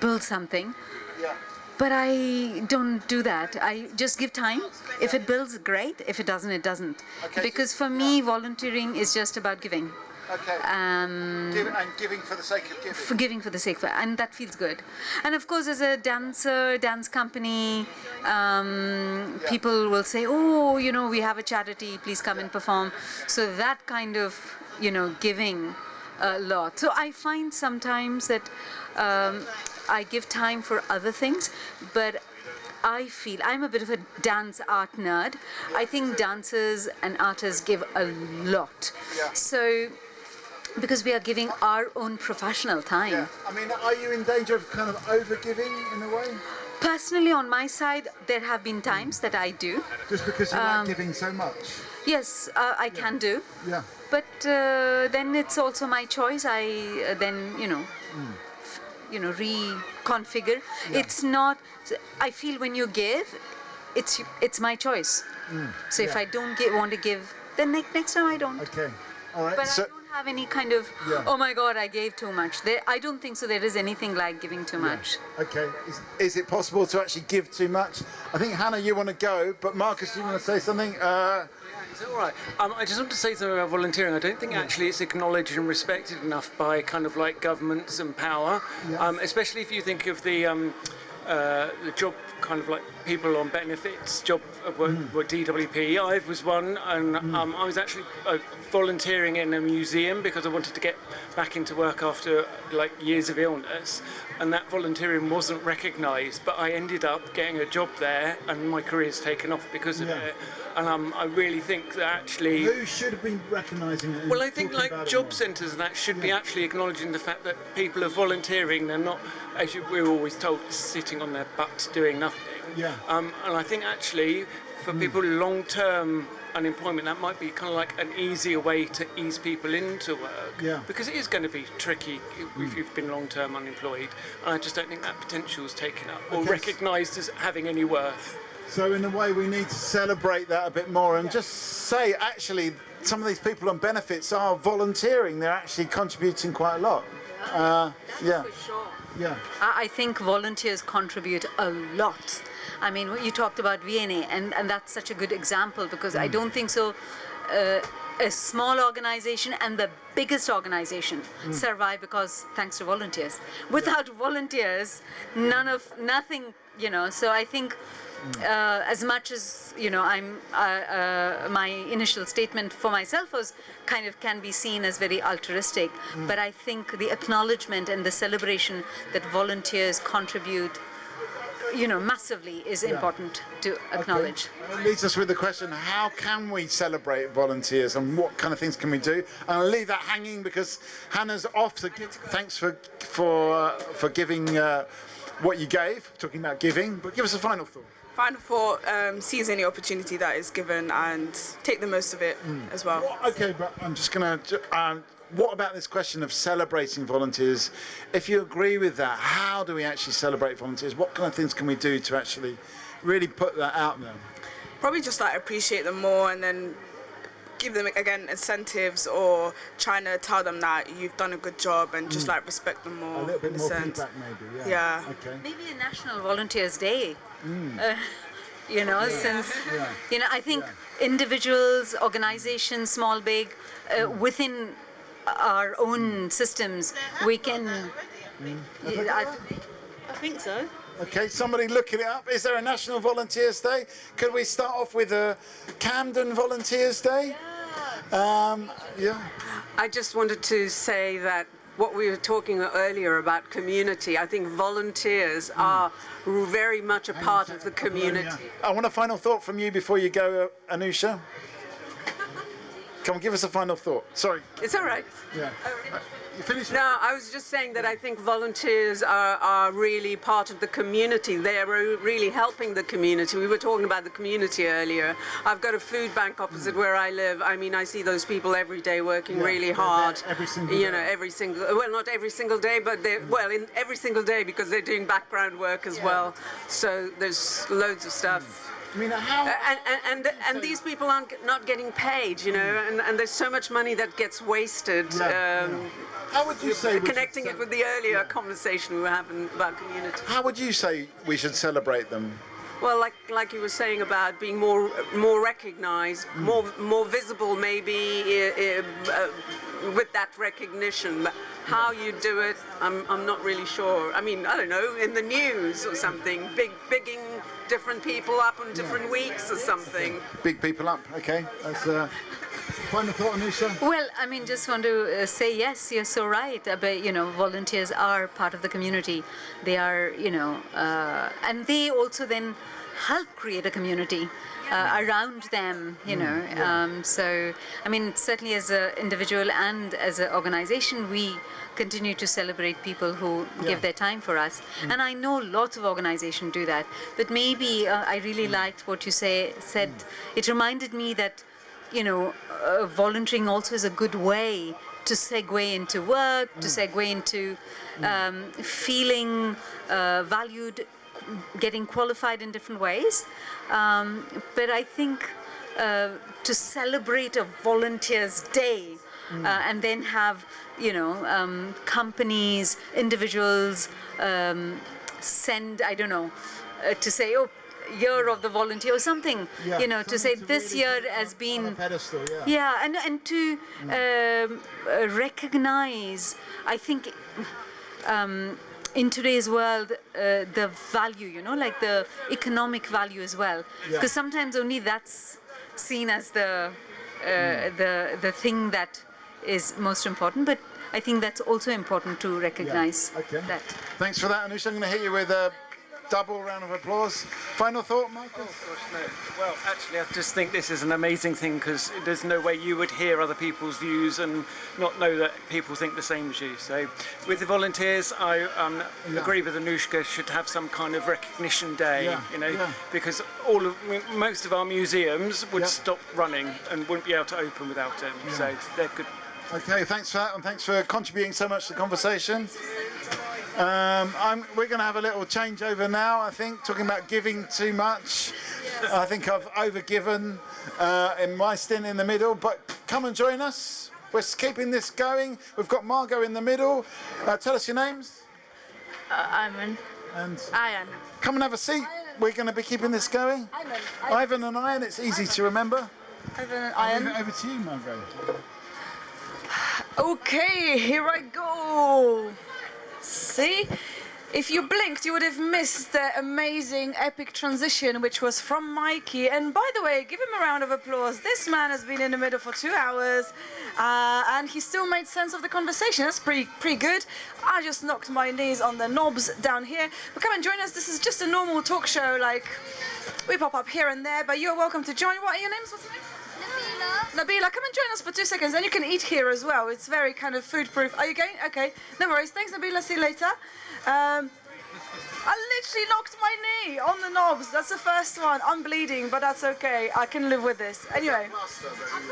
build something. Yeah. But I don't do that. I just give time. If it builds, great. If it doesn't, it doesn't. Okay, because for me, volunteering is just about giving. Okay. And giving for the sake of giving. For giving for the sake of, and that feels good. And of course, as a dancer, dance company, people will say, oh, we have a charity, please come and perform. So that kind of, giving a lot. So I find sometimes that I give time for other things, but I feel I'm a bit of a dance art nerd. I think dancers and artists give a lot. Yeah. So, because we are giving our own professional time. Yeah. I mean, are you in danger of kind of over-giving in a way? Personally, on my side, there have been times that I do. Just because you like giving so much? Yes, I can do. Yeah. But then it's also my choice. I then, reconfigure. Yeah. It's not, I feel when you give, it's my choice. So if I don't want to give, then next time I don't. Okay. All right. But So, I don't have any kind of, oh my God, I gave too much. I don't think so. There is anything like giving too much. Okay. Is it possible to actually give too much? I think, Hannah, you want to go, but Marcus, you want to say something? Is that all right? I just want to say something about volunteering. I don't think actually it's acknowledged and respected enough by kind of like governments and power, especially if you think of the job kind of like people on benefits, job what DWP. I was one, and I was actually volunteering in a museum because I wanted to get back into work after like years of illness, and that volunteering wasn't recognised, but I ended up getting a job there, and my career's taken off because of it. And I really think that actually... Who should have been recognising it? Well, I think like job centres and that should be actually acknowledging the fact that people are volunteering. They're not, as we're always told, sitting on their butts doing nothing. Yeah. And I think actually for people long-term unemployment, that might be kind of like an easier way to ease people into work. Yeah. Because it is going to be tricky if you've been long-term unemployed. And I just don't think that potential is taken up or recognised as having any worth. So in a way, we need to celebrate that a bit more and just say, actually, some of these people on benefits are volunteering. They're actually contributing quite a lot. Yeah. For sure. Yeah. I think volunteers contribute a lot. I mean, you talked about VNA, and that's such a good example because I don't think so. A small organization and the biggest organization survive because thanks to volunteers. Without volunteers, nothing, So I think as much as, my initial statement for myself was kind of can be seen as very altruistic, but I think the acknowledgement and the celebration that volunteers contribute massively is important to acknowledge. Okay. It leads us with the question, how can we celebrate volunteers and what kind of things can we do? And I'll leave that hanging because Hannah's off, so thanks for giving what you gave, talking about giving, but give us a final thought. Final thought, seize any opportunity that is given and take the most of it as well. Okay, but I'm just going to... what about this question of celebrating volunteers? If you agree with that, how do we actually celebrate volunteers? What kind of things can we do to actually really put that out there? Probably just like appreciate them more and then give them again incentives or trying to tell them that you've done a good job and just like respect them more. A little bit in a more sense. feedback maybe, Yeah. Okay. Maybe a National Volunteers Day. Since I think individuals, organizations, small, big, within our own systems, we can. I think so. Okay, somebody looking it up. Is there a National Volunteers Day? Could we start off with a Camden Volunteers Day? Yeah. I just wanted to say that what we were talking earlier about community, I think volunteers are very much a part of the community. I want a final thought from you before you go, Anusha. Come on, give us a final thought. Sorry. It's all right. Yeah. You finished? No, I was just saying that I think volunteers are really part of the community. They're really helping the community. We were talking about the community earlier. I've got a food bank opposite where I live. I mean, I see those people every day working really hard. Every single day. Every single, well, not every single day, but in every single day because they're doing background work as well. So there's loads of stuff. I mean, how... And these people aren't not getting paid, and there's so much money that gets wasted. How would you say... Connecting it with the earlier conversation we were having about community. How would you say we should celebrate them? Well, like you were saying about being more recognised, more visible, maybe with that recognition. But how you do it, I'm not really sure. I mean, I don't know, in the news or something, bigging different people up on different weeks or something. Big people up, okay. That's final thought, Anusha? Well, I mean, just want to say yes, you're so right. But volunteers are part of the community. They are, and they also then help create a community around them. So, I mean, certainly as an individual and as an organization, we continue to celebrate people who give their time for us. And I know lots of organizations do that. But maybe I really liked what you said. It reminded me that volunteering also is a good way to segue into work, to segue into feeling valued, getting qualified in different ways. But I think to celebrate a Volunteers Day and then have, companies, individuals send, I don't know, to say, oh, year of the volunteer or something, to say this year has been on a pedestal, and to recognize, I think, in today's world, the value, like the economic value as well, because sometimes only that's seen as the thing that is most important, but I think that's also important to recognize that. Thanks for that, Anusha. I'm going to hit you with a double round of applause. Final thought, Michael? Oh, gosh, no. Well, actually, I just think this is an amazing thing because there's no way you would hear other people's views and not know that people think the same as you. So, with the volunteers, I agree with Anushka. Should have some kind of recognition day, because most of our museums would stop running and wouldn't be able to open without them. So they're good. Okay, thanks for that, and thanks for contributing so much to the conversation. We're going to have a little changeover now, I think, talking about giving too much. I think I've overgiven in my stint in the middle, but come and join us. We're keeping this going. We've got Margot in the middle. Tell us your names. Ivan. And Ian. come and have a seat. We're going to be keeping this going. Ivan and Ian, it's easy to remember. Ivan and Ian. Over to you, Margot. Okay, here I go. See? If you blinked, you would have missed the amazing epic transition, which was from Mikey. And by the way, give him a round of applause. This man has been in the middle for 2 hours, and he still made sense of the conversation. That's pretty good. I just knocked my knees on the knobs down here. But come and join us. This is just a normal talk show. Like, we pop up here and there, but you're welcome to join. What are your names? What's your name? Nabila, come and join us for 2 seconds, and you can eat here as well. It's very kind of food-proof. Are you going? Okay, no worries. Thanks, Nabila. See you later. I literally knocked my knee on the knobs. That's the first one. I'm bleeding, but that's okay. I can live with this. Anyway,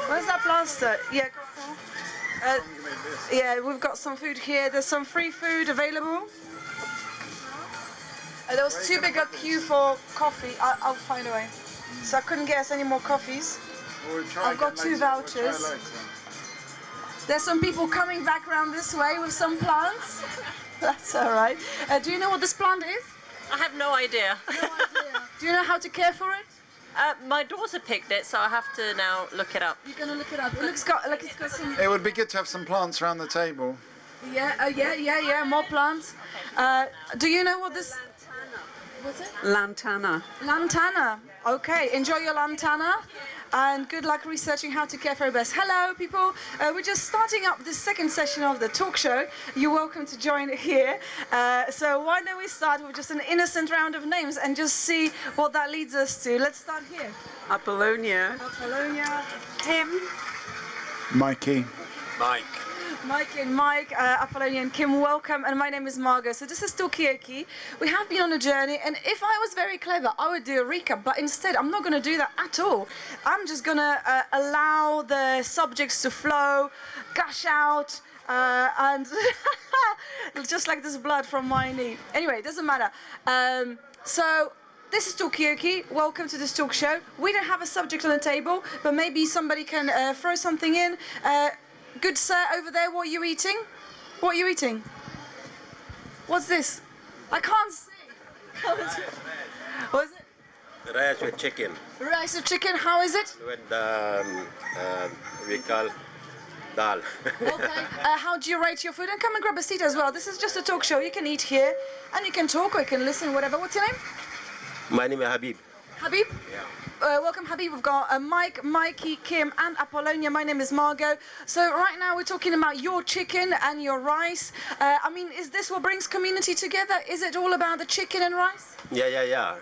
where's that plaster? Yeah. Yeah, we've got some food here. There's some free food available. There was too big a queue for coffee. I'll find a way. So I couldn't get us any more coffees. I've got 2 vouchers. There's some people coming back around this way with some plants. That's all right. Do you know what this plant is? I have no idea. Do you know how to care for it? My daughter picked it, so I have to now look it up. You're gonna look it up. It looks like it's got some. It would be good to have some plants around the table. Yeah. More plants. Do you know what this? What's it? Lantana. Lantana. Okay. Enjoy your lantana. And good luck researching how to care for your best. Hello, people. We're just starting up the second session of the talk show. You're welcome to join here. So why don't we start with just an innocent round of names and just see what that leads us to. Let's start here. Apollonia. Tim. Mikey. Mike and Mike, Apollonia and Kim, welcome. And my name is Margot. So this is Talkaoke. We have been on a journey, and if I was very clever, I would do a recap. But instead, I'm not going to do that at all. I'm just going to allow the subjects to flow, gush out, and just like this blood from my knee. Anyway, it doesn't matter. So this is Talkaoke. Welcome to this talk show. We don't have a subject on the table, but maybe somebody can throw something in. Good sir, over there, what are you eating? What are you eating? What's this? I can't see. What is it? Rice with chicken. Rice with chicken, how is it? With we call dal. Okay, how do you rate your food? And come and grab a seat as well. This is just a talk show. You can eat here, and you can talk or you can listen, whatever. What's your name? My name is Habib. Habib? Yeah. Welcome, Habib. We've got Mike, Mikey, Kim, and Apollonia. My name is Margot. So right now we're talking about your chicken and your rice. I mean, is this what brings community together? Is it all about the chicken and rice? Yeah.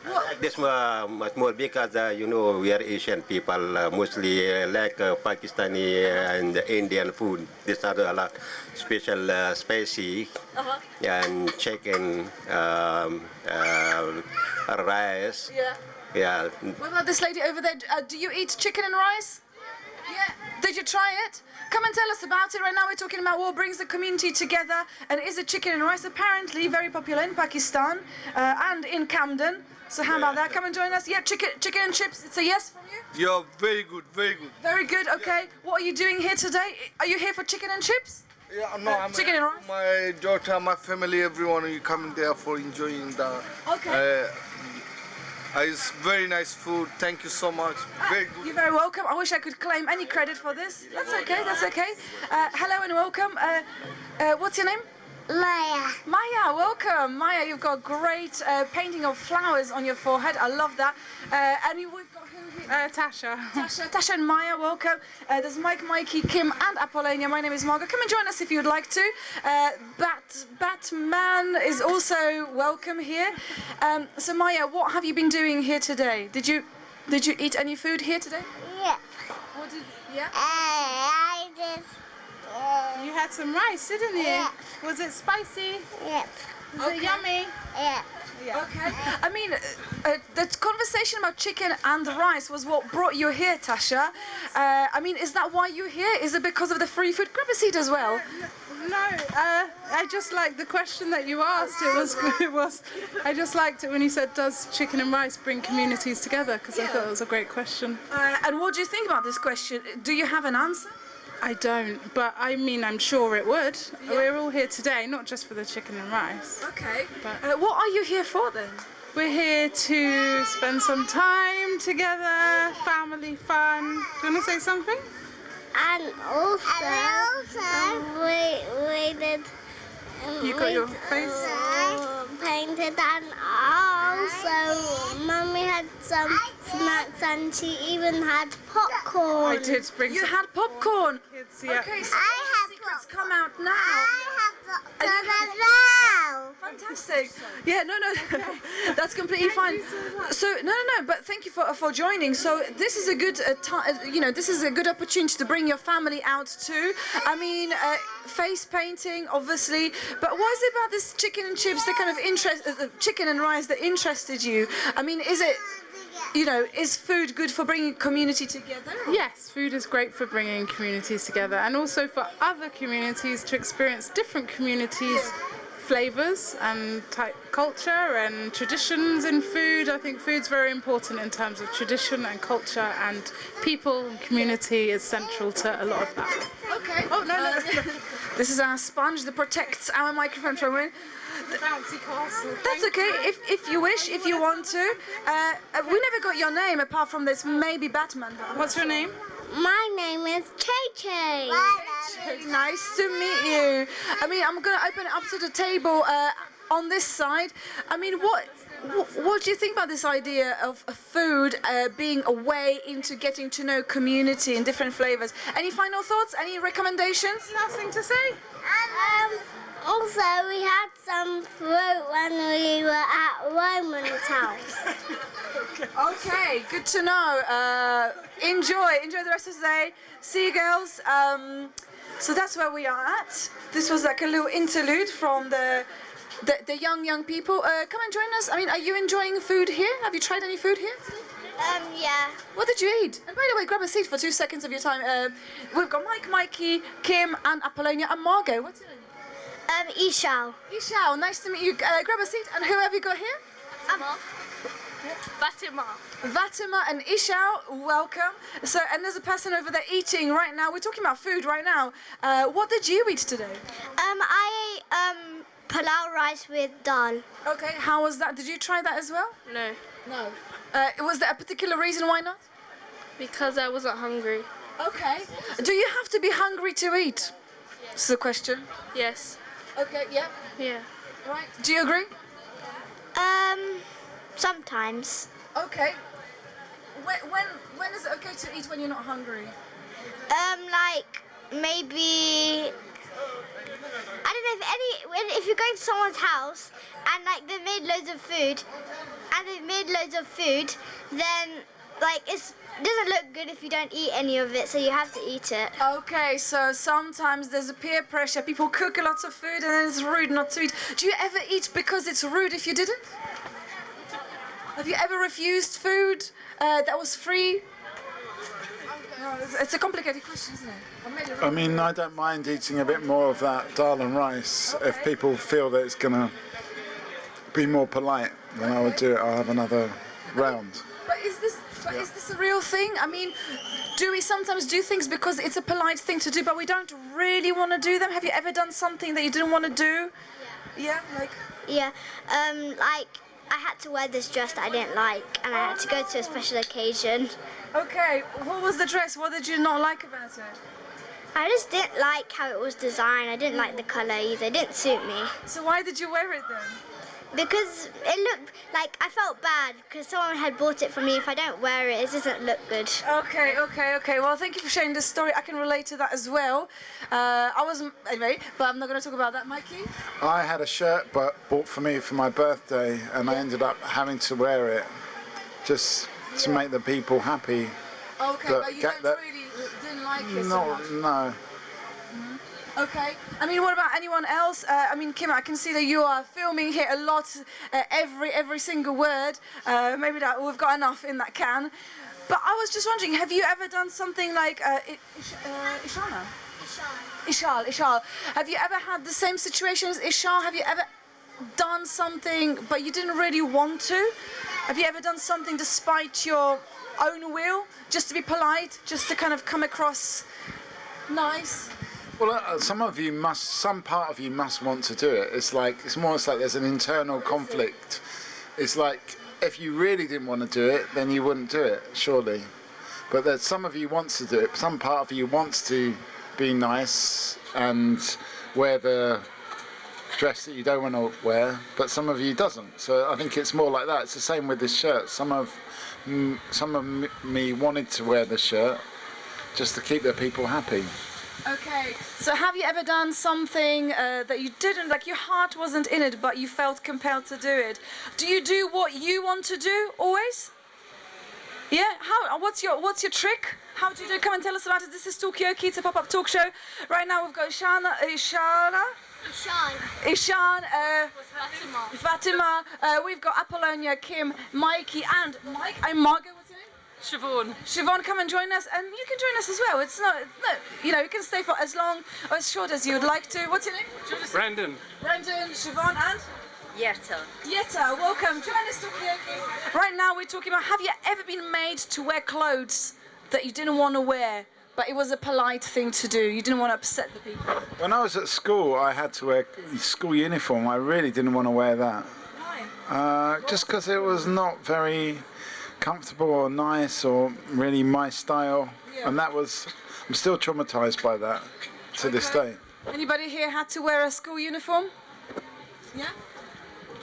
I like this much more because, we are Asian people, mostly like Pakistani and Indian food. These are a lot special spicy and chicken, rice. Yeah. Yeah. What about this lady over there? Do you eat chicken and rice? Yeah. Did you try it? Come and tell us about it. Right now we're talking about what brings the community together, and is it chicken and rice? Apparently very popular in Pakistan and in Camden. So how about that? Come and join us. Yeah, chicken and chips. It's a yes from you? Yeah, very good, very good. Very good. Okay. What are you doing here today? Are you here for chicken and chips? Yeah, no, I'm chicken and rice. My daughter, my family, everyone, you coming there for enjoying the. Okay. It's very nice food. Thank you so much. Very good. You're very welcome. I wish I could claim any credit for this. That's okay. That's okay. Hello and welcome. What's your name? Maya. Maya, welcome. Maya, you've got great painting of flowers on your forehead. I love that. And we've got who here? Tasha. Tasha and Maya, welcome. There's Mike, Mikey, Kim, and Apollonia. My name is Margot. Come and join us if you would like to. Batman is also welcome here. So Maya, what have you been doing here today? Did you eat any food here today? Yeah. What did? Yeah. I did. You had some rice, didn't you? Yeah. Was it spicy? Yeah. Was it yummy? Yeah. Okay. I mean, the conversation about chicken and rice was what brought you here, Tasha. I mean, is that why you're here? Is it because of the free food? Grab a seat as well. No, I just liked the question that you asked. It was. I just liked it when you said, "Does chicken and rice bring communities together?" Because I thought it was a great question. And what do you think about this question? Do you have an answer? I don't, but I mean, I'm sure it would. Yeah. We're all here today, not just for the chicken and rice. Okay. But what are you here for then? We're here to spend some time together, family fun. Do you want to say something? And also we did. You got your face painted, and also Mummy had some snacks, and she even had popcorn. I did bring. You had popcorn. Kids, yeah. Okay, so I have secrets come out now. I have popcorn as well. Fantastic. Yeah, no, that's completely fine. So no, but thank you for joining. So this is a good this is a good opportunity to bring your family out too. I mean, face painting, obviously. But what is it about this chicken and chips, the kind of interest, chicken and rice that interested you? I mean, is it? Is food good for bringing community together? Yes, food is great for bringing communities together, and also for other communities to experience different communities' flavours and culture and traditions in food. I think food's very important in terms of tradition and culture, and people and community is central to a lot of that. Okay. Oh, no. This is our sponge that protects our microphone from wind. Bouncy castle. That's okay, if you wish, if you want to. We never got your name apart from this, maybe Batman. What's your name? My name is Che. Nice to meet you. I mean, I'm going to open it up to the table on this side. I mean, what do you think about this idea of food being a way into getting to know community in different flavors? Any final thoughts? Any recommendations? Nothing to say? Also, we had some fruit when we were at Roman's house. Okay, good to know. Enjoy the rest of the day. See you, girls. So that's where we are at. This was like a little interlude from the young people. Come and join us. I mean, are you enjoying food here? Have you tried any food here? Yeah. What did you eat? And by the way, grab a seat for 2 seconds of your time. We've got Mike, Mikey, Kim, and Apollonia, and Margot. What's your name? Ishao. Ishao, nice to meet you. Grab a seat. And who have you got here? Fatima and Ishao, welcome. So, and there's a person over there eating right now. We're talking about food right now. What did you eat today? I ate palau rice with dal. Okay, how was that? Did you try that as well? No. Was there a particular reason why not? Because I wasn't hungry. Okay. Do you have to be hungry to eat? This is the question. Yes. Okay, yeah. Yeah. Right. Do you agree? Sometimes. Okay. When is it okay to eat when you're not hungry? Like maybe I don't know if you're going to someone's house and like they've made loads of food, then like it doesn't look good if you don't eat any of it, so you have to eat it. Okay, so sometimes there's a peer pressure. People cook a lot of food and then it's rude not to eat. Do you ever eat because it's rude if you didn't? Have you ever refused food that was free? It's a complicated question, isn't it? I mean, I don't mind eating a bit more of that dal and rice if people feel that it's going to be more polite. Then I would do it. I'll have another round. But is this a real thing? I mean, do we sometimes do things because it's a polite thing to do, but we don't really want to do them? Have you ever done something that you didn't want to do? Yeah, like. Yeah, like I had to wear this dress that I didn't like, and I had to go to a special occasion. Okay, what was the dress? What did you not like about it? I just didn't like how it was designed. I didn't like the colour either. It didn't suit me. So why did you wear it then? Because it looked like I felt bad because someone had bought it for me. If I don't wear it, it doesn't look good. Okay. Well, thank you for sharing this story. I can relate to that as well. Anyway, but I'm not going to talk about that, Mikey. I had a shirt bought for me for my birthday, and I ended up having to wear it just to make the people happy. Okay, but you didn't like it so much. No. Okay. I mean, what about anyone else? I mean, Kim, I can see that you are filming here a lot, every single word. Maybe that we've got enough in that can. But I was just wondering, have you ever done something like Ishana? Ishal. Have you ever had the same situation as Ishal? Have you ever done something but you didn't really want to? Have you ever done something despite your own will, just to be polite, just to kind of come across nice? Well, some part of you must want to do it. It's more like there's an internal conflict. It's like if you really didn't want to do it, then you wouldn't do it, surely. But there's some of you wants to do it. Some part of you wants to be nice and wear the dress that you don't want to wear, but some of you doesn't. So I think it's more like that. It's the same with this shirt. Some of me wanted to wear the shirt just to keep the people happy. Okay, so have you ever done something that you didn't, like your heart wasn't in it, but you felt compelled to do it? Do you do what you want to do always? Yeah. What's your trick? How do you do it? Come and tell us about it. This is Talkaoke. It's a pop-up talk show. Right now we've got Ishan, Fatima. We've got Apollonia, Kim, Mikey, and Margot. Siobhan, come and join us, and you can join us as well. It's not, you can stay for as long or as short as you would like to. What's your name? Brandon, Siobhan, and Yetta, welcome. Join us, Talkaoke. Right now we're talking about, have you ever been made to wear clothes that you didn't want to wear, but it was a polite thing to do? You didn't want to upset the people. When I was at school, I had to wear school uniform. I really didn't want to wear that. Why? Just because it was not very comfortable or nice or really my style, and I'm still traumatized by that to this day. Anybody here had to wear a school uniform? Yeah?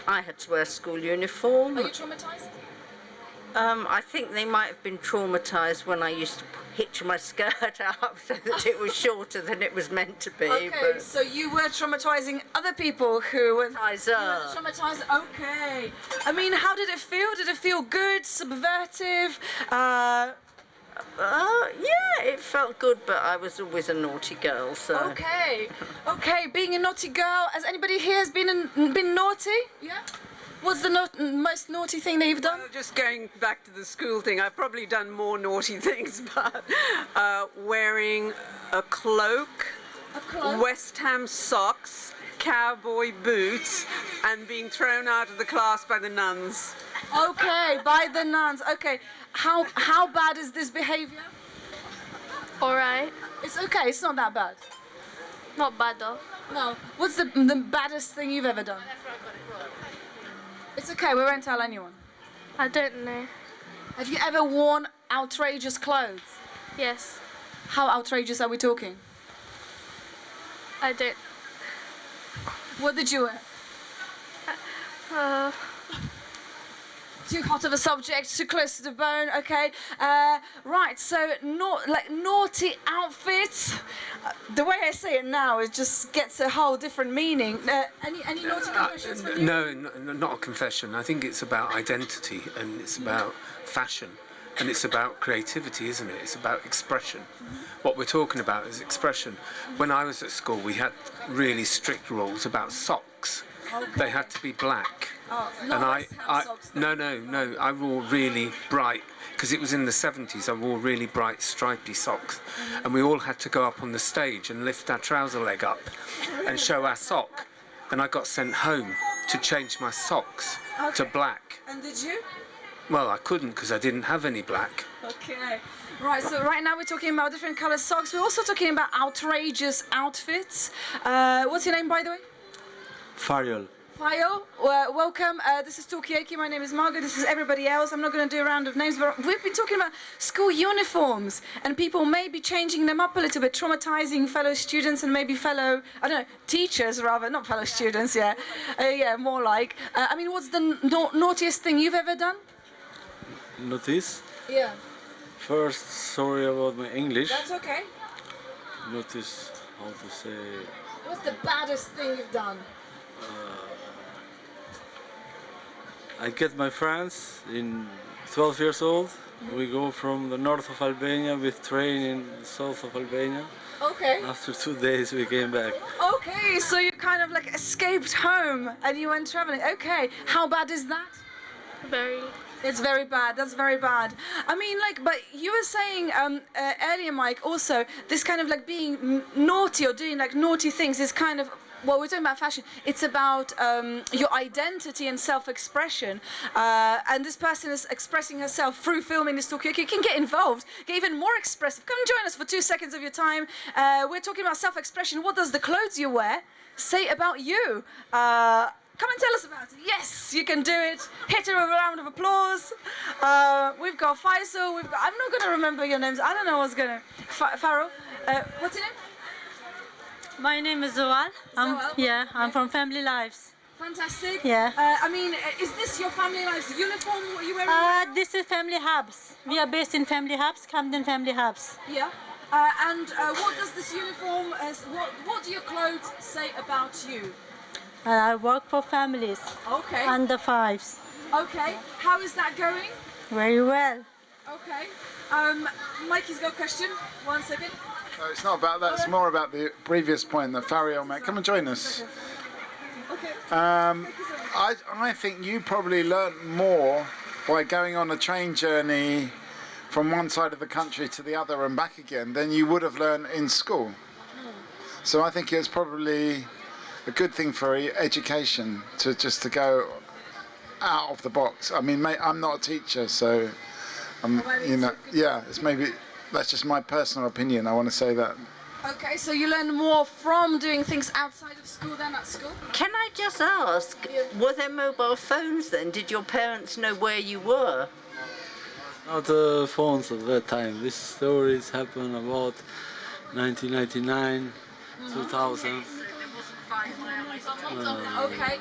I had to wear a school uniform. Are you traumatized? I think they might have been traumatised when I used to hitch my skirt up so that it was shorter than it was meant to be. Okay, so you were traumatising other people who were traumatised. Okay. I mean, how did it feel? Did it feel good, subversive? Yeah, it felt good, but I was always a naughty girl, so... Okay, being a naughty girl, has anybody here been naughty? Yeah? What's the most naughty thing that you've done? Well, just going back to the school thing, I've probably done more naughty things, but wearing a cloak, West Ham socks, cowboy boots, and being thrown out of the class by the nuns. Okay, by the nuns. Okay, how bad is this behaviour? All right. It's okay. It's not that bad. Not bad though. No. What's the baddest thing you've ever done? It's okay. We won't tell anyone. I don't know. Have you ever worn outrageous clothes? Yes. How outrageous are we talking? I don't. What did you wear? Too hot of a subject, too close to the bone. Okay, right. So, naughty outfits. The way I say it now, it just gets a whole different meaning. Any naughty confessions from you? No, not a confession. I think it's about identity, and it's about fashion, and it's about creativity, isn't it? It's about expression. What we're talking about is expression. When I was at school, we had really strict rules about socks. They had to be black. Oh, and not I West Ham socks, then. no, I wore really bright, because it was in the 70s, I wore really bright stripy socks, and we all had to go up on the stage and lift our trouser leg up and show our sock, and I got sent home to change my socks to black. And did you? Well, I couldn't because I didn't have any black. Okay. Right, so right now we're talking about different color socks. We're also talking about outrageous outfits. What's your name, by the way? Fariol. Fayo, welcome. This is Talkaoke. My name is Margaret. This is everybody else. I'm not going to do a round of names, but we've been talking about school uniforms and people maybe changing them up a little bit, traumatizing fellow students and maybe fellow, I don't know, teachers rather, not fellow students, yeah. Yeah, more like. I mean, what's the naughtiest thing you've ever done? Notice. Yeah. First, sorry about my English. That's okay. Notice how to say. What's the baddest thing you've done? I get my friends in 12 years old. We go from the north of Albania with train in south of Albania. Okay. After 2 days we came back. Okay, so you kind of like escaped home and you went traveling. Okay, how bad is that? Very. It's very bad. That's very bad. I mean, like, but you were saying earlier, Mike, also this kind of like being naughty or doing like naughty things is kind of. Well, we're talking about fashion. It's about your identity and self-expression. And this person is expressing herself through filming this Talkaoke. You can get involved, get even more expressive. Come join us for 2 seconds of your time. We're talking about self-expression. What does the clothes you wear say about you? Come and tell us about it. Yes, you can do it. Hit her with a round of applause. We've got Faisal. We've got. I'm not going to remember your names. I don't know what's going to. Farrell. What's your name? My name is Zoal. I'm from Family Lives. Fantastic. Yeah. I mean, is this your Family Lives uniform? What you wearing? This is Family Hubs. We are based in Family Hubs, Camden Family Hubs. Yeah. And what does this uniform? What do your clothes say about you? I work for families. Okay. Under fives. Okay. How is that going? Very well. Okay. Mikey's got a question. 1 second. No, it's not about that. It's more about the previous point that Fariol made. Come and join us. Okay. I think you probably learnt more by going on a train journey from one side of the country to the other and back again than you would have learned in school. So I think it's probably a good thing for education to go out of the box. I mean, mate, I'm not a teacher, so it's maybe. That's just my personal opinion. I want to say that. Okay, so you learn more from doing things outside of school than at school? Can I just ask, were there mobile phones then? Did your parents know where you were? Not phones at that time. These stories happened about 1999, 2000. Okay.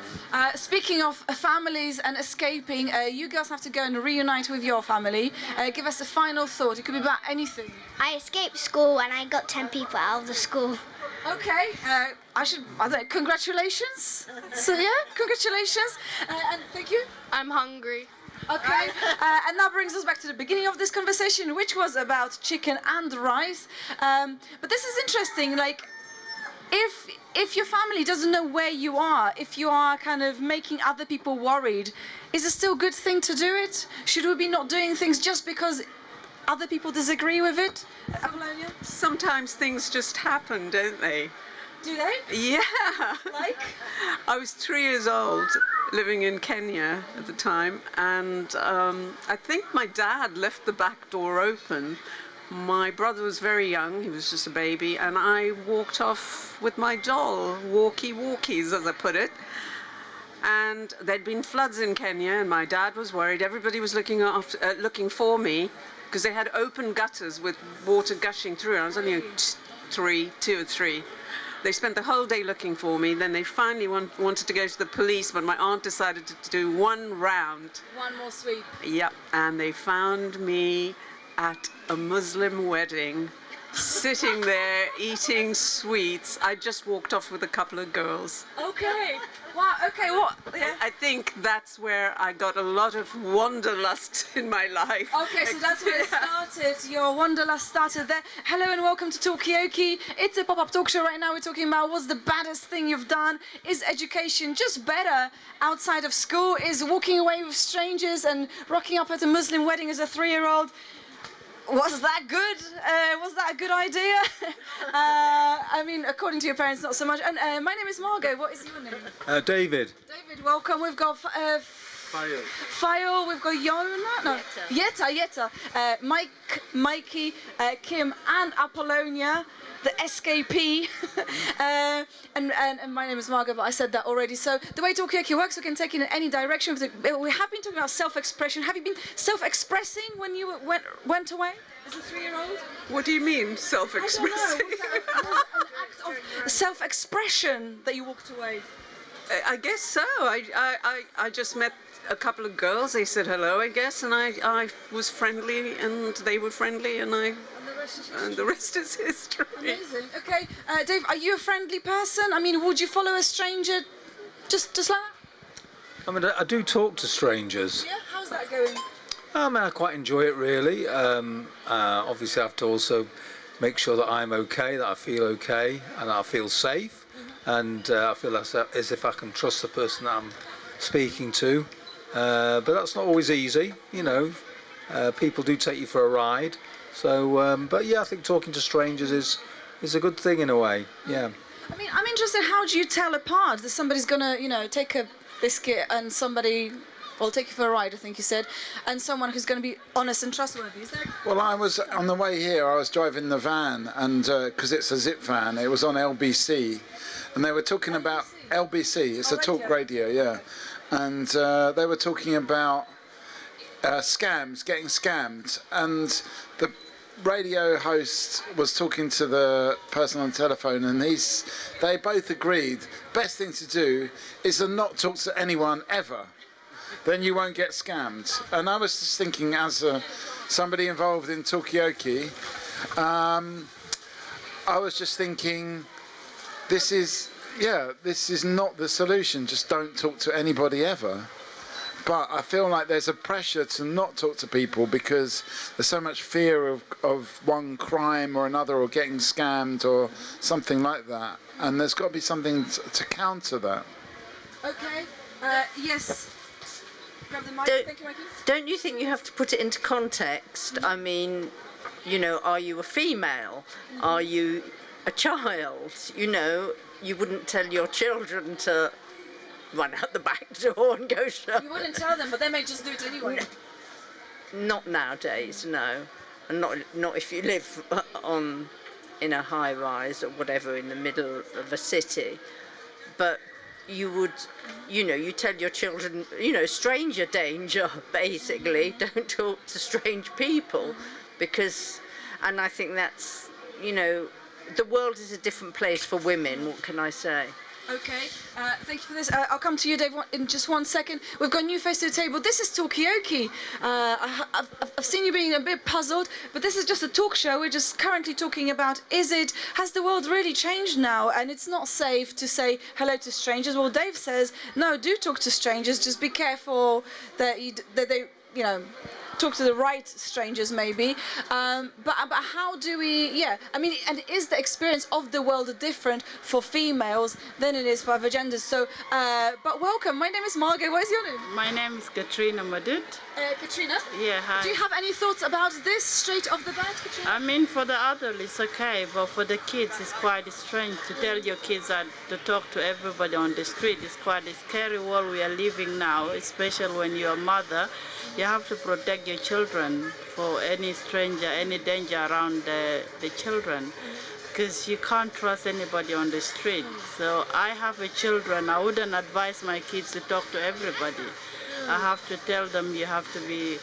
Speaking of families and escaping, you girls have to go and reunite with your family. Give us a final thought. It could be about anything. I escaped school and I got 10 people out of the school. Okay. I don't know, congratulations. So yeah, congratulations. And thank you. I'm hungry. Okay, and that brings us back to the beginning of this conversation, which was about chicken and rice. But this is interesting, like, if your family doesn't know where you are, if you are kind of making other people worried, is it still a good thing to do it? Should we be not doing things just because other people disagree with it? Apollonia? Sometimes things just happen, don't they? Do they? Yeah. Like? I was 3 years old, living in Kenya at the time, and I think my dad left the back door open. My brother was very young, he was just a baby, and I walked off with my doll, walkie-walkies, as I put it. And there'd been floods in Kenya, and my dad was worried. Everybody was looking for me, because they had open gutters with water gushing through. And I was only 2 or 3. They spent the whole day looking for me. Then they finally wanted to go to the police, but my aunt decided to do one round. One more sweep. Yep, and they found me at a Muslim wedding, sitting there eating sweets. I just walked off with a couple of girls. Okay. Wow. Okay. What? Yeah. I think that's where I got a lot of wanderlust in my life. Okay, so that's where it started. Your wanderlust started there. Hello and welcome to Talkaoke. It's a pop-up talk show right now. We're talking about what's the baddest thing you've done. Is education just better outside of school? Is walking away with strangers and rocking up at a Muslim wedding as a 3-year-old? Was that good? Was that a good idea? I mean, according to your parents, not so much. And my name is Margot. What is your name? David. David, welcome. We've got Fayo, we've got Yona, no, Yetta, Mikey, Kim, and Apollonia, the SKP. and my name is Margot, but I said that already. So the way Talkaoke works, we can take it in any direction. We have been talking about self-expression. Have you been self-expressing when you went away as a 3-year-old? What do you mean, self-expressing? Was an act of self-expression that you walked away? I guess so. I just met a couple of girls. They said hello, I guess, and I was friendly, and they were friendly, and the rest is history. Amazing. Okay, Dave, are you a friendly person? I mean, would you follow a stranger just like that? I mean, I do talk to strangers. Yeah, how's that going? I mean, I quite enjoy it, really. Obviously, I have to also make sure that I'm okay, that I feel okay, and that I feel safe. And I feel as if I can trust the person that I'm speaking to. But that's not always easy, you know. People do take you for a ride. So, but yeah, I think talking to strangers is a good thing in a way, yeah. I mean, I'm interested, how do you tell apart that somebody's gonna, you know, take a biscuit and somebody, well, take you for a ride, I think you said, and someone who's going to be honest and trustworthy? Is there? Well, I was on the way here, I was driving the van, and because it's a zip van, it was on LBC, and they were talking about LBC, it's a talk radio, yeah, and they were talking about scams, getting scammed, and the radio host was talking to the person on the telephone, and they both agreed best thing to do is to not talk to anyone ever, then you won't get scammed. And I was just thinking, as somebody involved in Talkaoke, I was just thinking, this is not the solution, just don't talk to anybody ever. But I feel like there's a pressure to not talk to people because there's so much fear of one crime or another, or getting scammed or something like that. And there's got to be something to counter that. Okay, yes. Grab the mic. Thank you, Mikey. Don't you think you have to put it into context? I mean, you know, are you a female? Are you a child? You know, you wouldn't tell your children to run out the back door and go shop. You wouldn't tell them, but they may just do it anyway. Not nowadays, no. And not if you live in a high rise or whatever in the middle of a city. But you would, you know, you tell your children, you know, stranger danger, basically. Don't talk to strange people, because, and I think that's, you know, the world is a different place for women, what can I say? Okay, thank you for this. I'll come to you, Dave, in just 1 second. We've got a new face to the table. This is Talkaoke. I've seen you being a bit puzzled, but this is just a talk show. We're just currently talking about, has the world really changed now? And it's not safe to say hello to strangers. Well, Dave says, no, do talk to strangers. Just be careful that they, you know, talk to the right strangers maybe, but how do we, I mean, and is the experience of the world different for females than it is for other genders? So, but welcome, my name is Margot. What is your name? My name is Katrina Madud. Katrina? Yeah, hi. Do you have any thoughts about this straight off the bat, Katrina? I mean, for the adult it's okay, but for the kids it's quite strange to tell your kids that to talk to everybody on the street. It's quite a scary world we are living now, especially when you're a mother. You have to protect your children for any stranger, any danger around the children, because you can't trust anybody on the street. So I have children, I wouldn't advise my kids to talk to everybody. I have to tell them you have to be,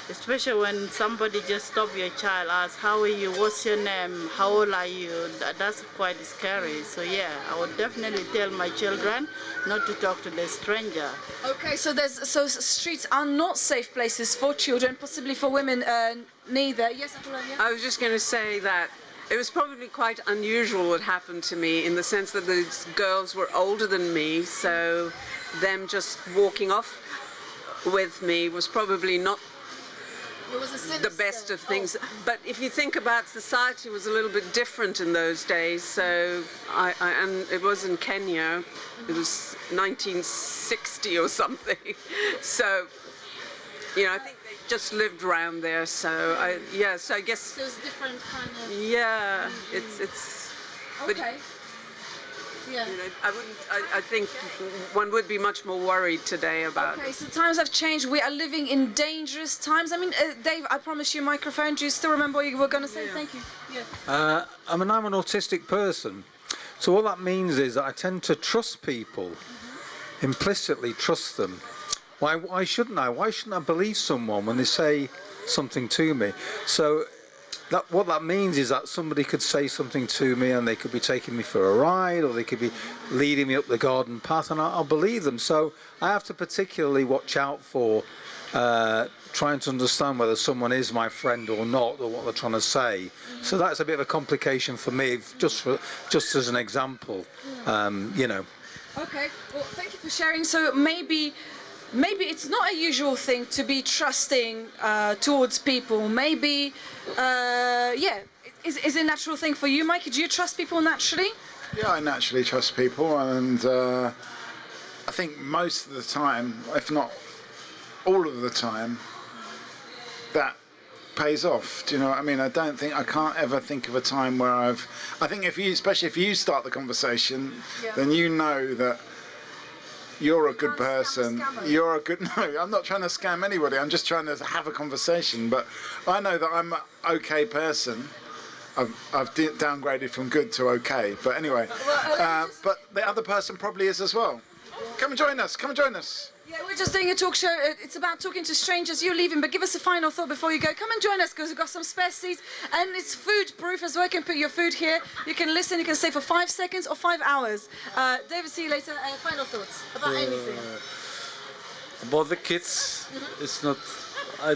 especially when somebody just stop your child, ask, how are you, what's your name, how old are you? That's quite scary. So yeah, I would definitely tell my children not to talk to the stranger. Okay, so streets are not safe places for children, possibly for women neither. Yes, Apollonia? I was just going to say that it was probably quite unusual what happened to me in the sense that these girls were older than me, so them just walking off with me was probably not the best of things. But if you think about society was a little bit different in those days, so and it was in Kenya, it was 1960 or something. So, you know, I think they just lived around there. So so I guess. So it's different kind of. Yeah, it's. Okay. Yeah. You know, I think one would be much more worried today about. Okay, so times have changed. We are living in dangerous times. I mean, Dave, I promise you a microphone. Do you still remember what you were going to say? Yeah. Thank you. Yeah. I mean, I'm an autistic person, so what that means is that I tend to trust people, implicitly trust them. Why shouldn't I? Why shouldn't I believe someone when they say something to me? So. What that means is that somebody could say something to me and they could be taking me for a ride, or they could be leading me up the garden path, and I'll believe them. So I have to particularly watch out for trying to understand whether someone is my friend or not, or what they're trying to say. So that's a bit of a complication for me, just as an example, you know. Okay, well, thank you for sharing. So maybe it's not a usual thing to be trusting towards people. Maybe, is it a natural thing for you, Mike? Do you trust people naturally? Yeah, I naturally trust people, and I think most of the time, if not all of the time, that pays off. Do you know what I mean? I can't ever think of a time where I think especially if you start the conversation, then you know that you're a good person. No, I'm not trying to scam anybody. I'm just trying to have a conversation. But I know that I'm an okay person. I've downgraded from good to okay. But anyway, but the other person probably is as well. Come and join us. Come and join us. Yeah, we're just doing a talk show. It's about talking to strangers. You're leaving, but give us a final thought before you go. Come and join us, because we've got some spare seats, and it's food-proof as well. You can put your food here. You can listen. You can stay for 5 seconds or 5 hours. David, see you later. Final thoughts about anything. About the kids, it's not. I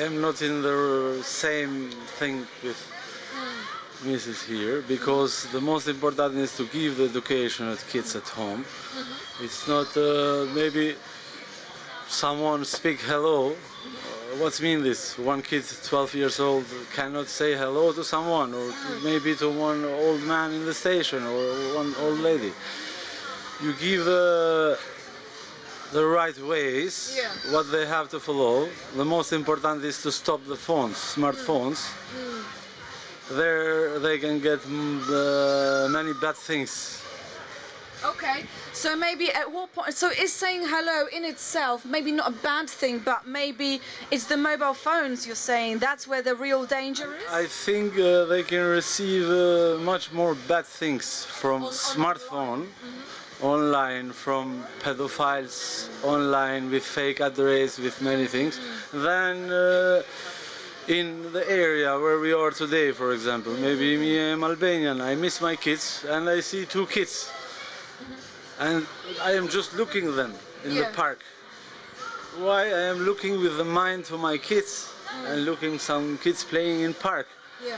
am not in the same thing with Mrs. here, because the most important is to give the education at kids at home. It's not maybe someone speak hello. What's mean this? One kid 12 years old cannot say hello to someone, or maybe to one old man in the station, or one old lady. You give the right ways, what they have to follow. The most important is to stop the phones, smartphones. There they can get many bad things. Okay, so maybe at what point, so is saying hello in itself maybe not a bad thing, but maybe it's the mobile phones you're saying, that's where the real danger is? I think they can receive much more bad things from smartphone, online, from pedophiles, online, with fake address, with many things, than in the area where we are today, for example. Maybe me, I'm Albanian, I miss my kids, and I see 2 kids. And I am just looking them in the park. Why? I am looking with the mind to my kids and looking some kids playing in park. Yeah.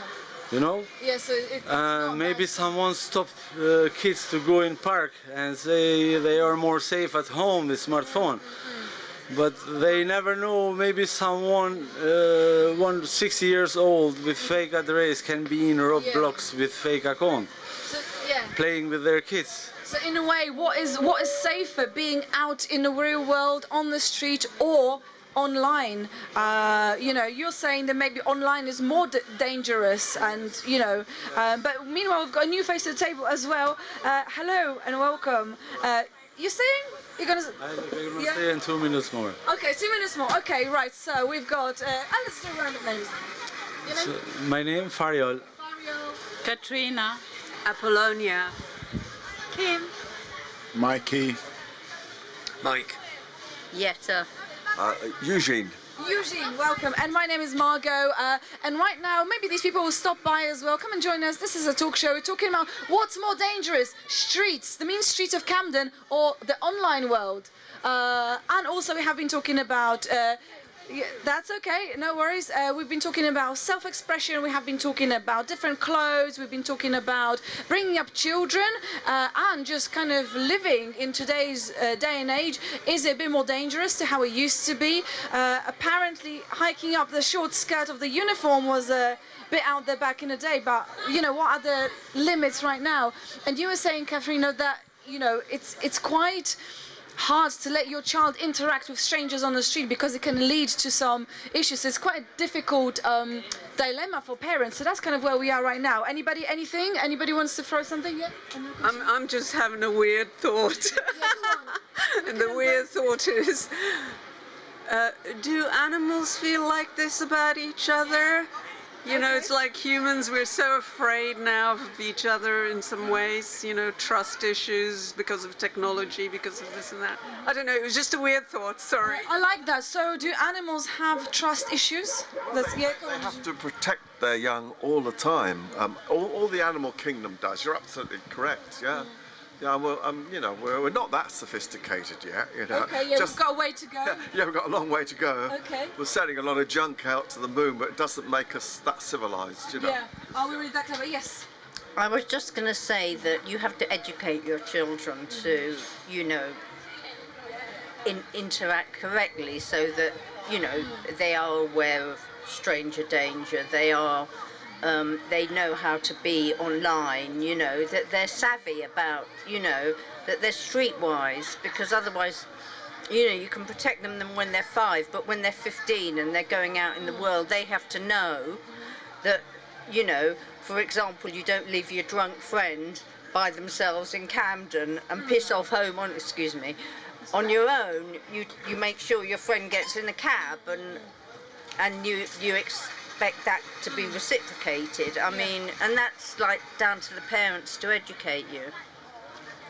You know? Yeah, so it's maybe someone stop kids to go in park and say they are more safe at home with smartphone. But they never know, maybe someone 60 years old with fake address can be in Roblox with fake account, playing with their kids. So in a way, what is safer, being out in the real world, on the street, or online? You know, you're saying that maybe online is more dangerous, and you know. But meanwhile, we've got a new face at the table as well. Hello and welcome. You're saying you're gonna stay in 2 minutes more. Okay, 2 minutes more. Okay, right. So we've got. Let's do random names. Your name? So, my name Fariol. Katrina. Apollonia. Kim. Mikey. Mike. Yetta. Eugene. Eugene, welcome. And my name is Margot. And right now, maybe these people will stop by as well. Come and join us. This is a talk show. We're talking about what's more dangerous, streets, the mean streets of Camden, or the online world. And also we have been talking about Yeah, that's okay, no worries. We've been talking about self-expression, we have been talking about different clothes, we've been talking about bringing up children, and just kind of living in today's day and age is a bit more dangerous to how it used to be. Apparently, hiking up the short skirt of the uniform was a bit out there back in the day, but you know, what are the limits right now? And you were saying, Katharina, that you know, it's quite hard to let your child interact with strangers on the street because it can lead to some issues. It's quite a difficult dilemma for parents. So that's kind of where we are right now. Anybody, anything? Anybody wants to throw something? Yeah? I'm just having a weird thought. And the weird thought is, do animals feel like this about each other? You know, it's like humans, we're so afraid now of each other in some ways, you know, trust issues because of technology, because of this and that. I don't know, it was just a weird thought, sorry. I like that. So do animals have trust issues? That's, yeah, go They on. have to protect their young all the time. All the animal kingdom does. You're absolutely correct. Yeah, yeah. Well, you know, we're not that sophisticated yet. You know. Okay, yeah, we've got a way to go. Yeah, we've got a long way to go. Okay. We're sending a lot of junk out to the moon, but it doesn't make us that civilized. You know. Yeah. Are we really that clever? Yes. I was just going to say that you have to educate your children to, you know, interact correctly so that, you know, they are aware of stranger danger. They are, they know how to be online, you know, that they're savvy about, you know, that they're streetwise, because otherwise, you know, you can protect them when they're 5, but when they're 15 and they're going out in the world, they have to know that, you know, for example, you don't leave your drunk friend by themselves in Camden and piss off home on, excuse me, on your own. You make sure your friend gets in a cab and you expect that to be reciprocated. I mean, and that's like down to the parents to educate you.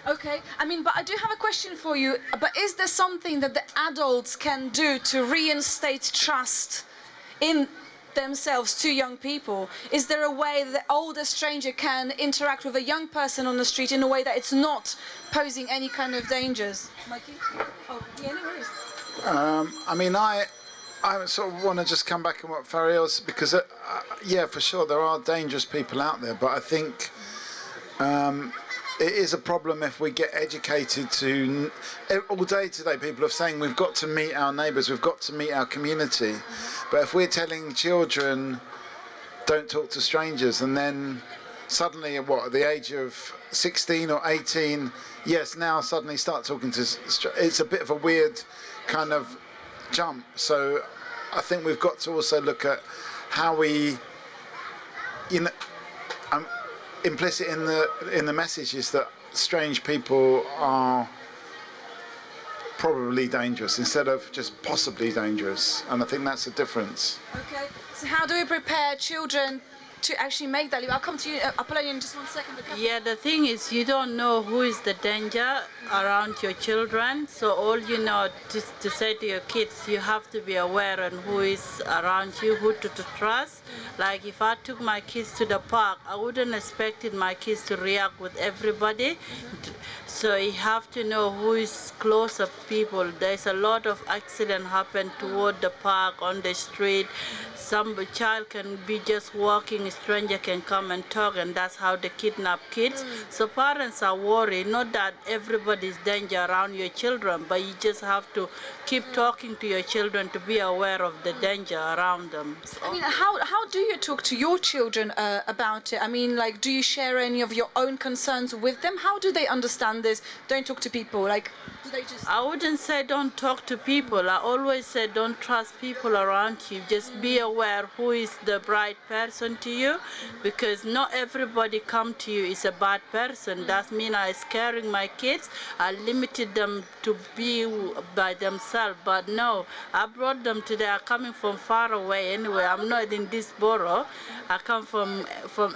Okay, I mean, but I do have a question for you. But is there something that the adults can do to reinstate trust in themselves to young people? Is there a way that the older stranger can interact with a young person on the street in a way that it's not posing any kind of dangers? Mikey? Oh, yeah, no worries. I mean, I sort of want to just come back on what Fariel's, because yeah, for sure there are dangerous people out there, but I think it is a problem if we get educated to, all day today people are saying we've got to meet our neighbours, we've got to meet our community, but if we're telling children don't talk to strangers, and then suddenly at the age of 16 or 18, yes, now suddenly start talking to, it's a bit of a weird kind of jump. So I think we've got to also look at how we, you know, implicit in the message is that strange people are probably dangerous instead of just possibly dangerous, and I think that's a difference. Okay, so how do we prepare children to actually make that leap? I'll come to you, Apollonia, in just 1 second. Yeah, the thing is, you don't know who is the danger around your children. So all you know to say to your kids, you have to be aware on who is around you, who to trust. Like if I took my kids to the park, I wouldn't expect my kids to react with everybody. So you have to know who is close of people. There's a lot of accident happen toward the park, on the street. Some child can be just walking, a stranger can come and talk, and that's how they kidnap kids. So parents are worried, not that everybody's danger around your children, but you just have to keep talking to your children to be aware of the danger around them. So, I mean, how do you talk to your children about it? I mean, like, do you share any of your own concerns with them? How do they understand this? Don't talk to people, like, do they just... I wouldn't say don't talk to people. I always say don't trust people around you. Just be aware who is the right person to you, because not everybody come to you is a bad person. That means I'm scaring my kids. I limited them to be by themselves, but no, I brought them today. I'm coming from far away anyway. I'm not in this borough. I come from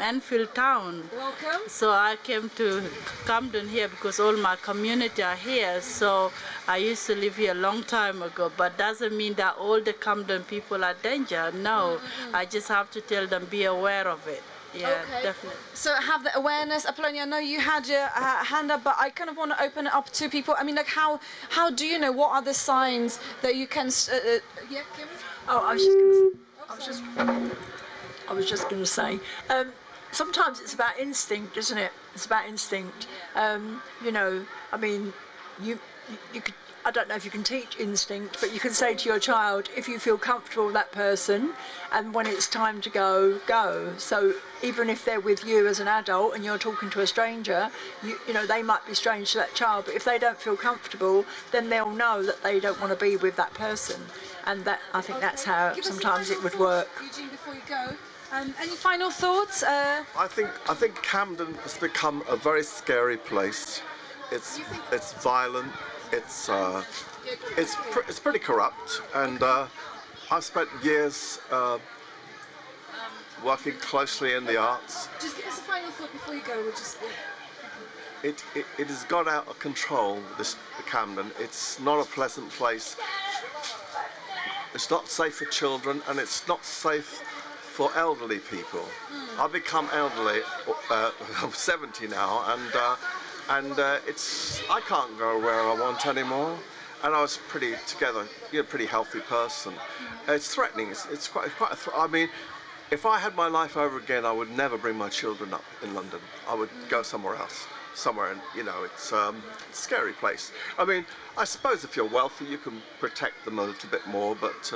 Enfield town. Welcome. So I came to Camden here because all my community are here. So I used to live here a long time ago, but doesn't mean that all the Camden people are danger. No, I just have to tell them be aware of it. Yeah, Okay. definitely. So have the awareness. Apollonia, I know you had your hand up, but I kind of want to open it up to people. I mean, like, how do you know? What are the signs that you can? Yeah, Kim? Oh, I was just going to say, sometimes it's about instinct, isn't it? It's about instinct. You know, I mean, you could. I don't know if you can teach instinct, but you can say to your child, if you feel comfortable with that person, and when it's time to go, go. So even if they're with you as an adult and you're talking to a stranger, you know, they might be strange to that child, but if they don't feel comfortable, then they'll know that they don't want to be with that person. And that, I think that's how sometimes it would work. Eugene, before you go, any final thoughts? I think Camden has become a very scary place. It's violent. It's pretty corrupt, and I've spent years working closely in the arts. Just give us a final thought before you go. We'll just. It has got out of control, this Camden. It's not a pleasant place. It's not safe for children, and it's not safe for elderly people. I've become elderly. I'm 70 now, and I can't go where I want anymore. And I was pretty healthy person. It's threatening. It's quite. I mean, if I had my life over again, I would never bring my children up in London. I would go somewhere else. Somewhere, it's a scary place. I mean, I suppose if you're wealthy, you can protect them a little bit more, but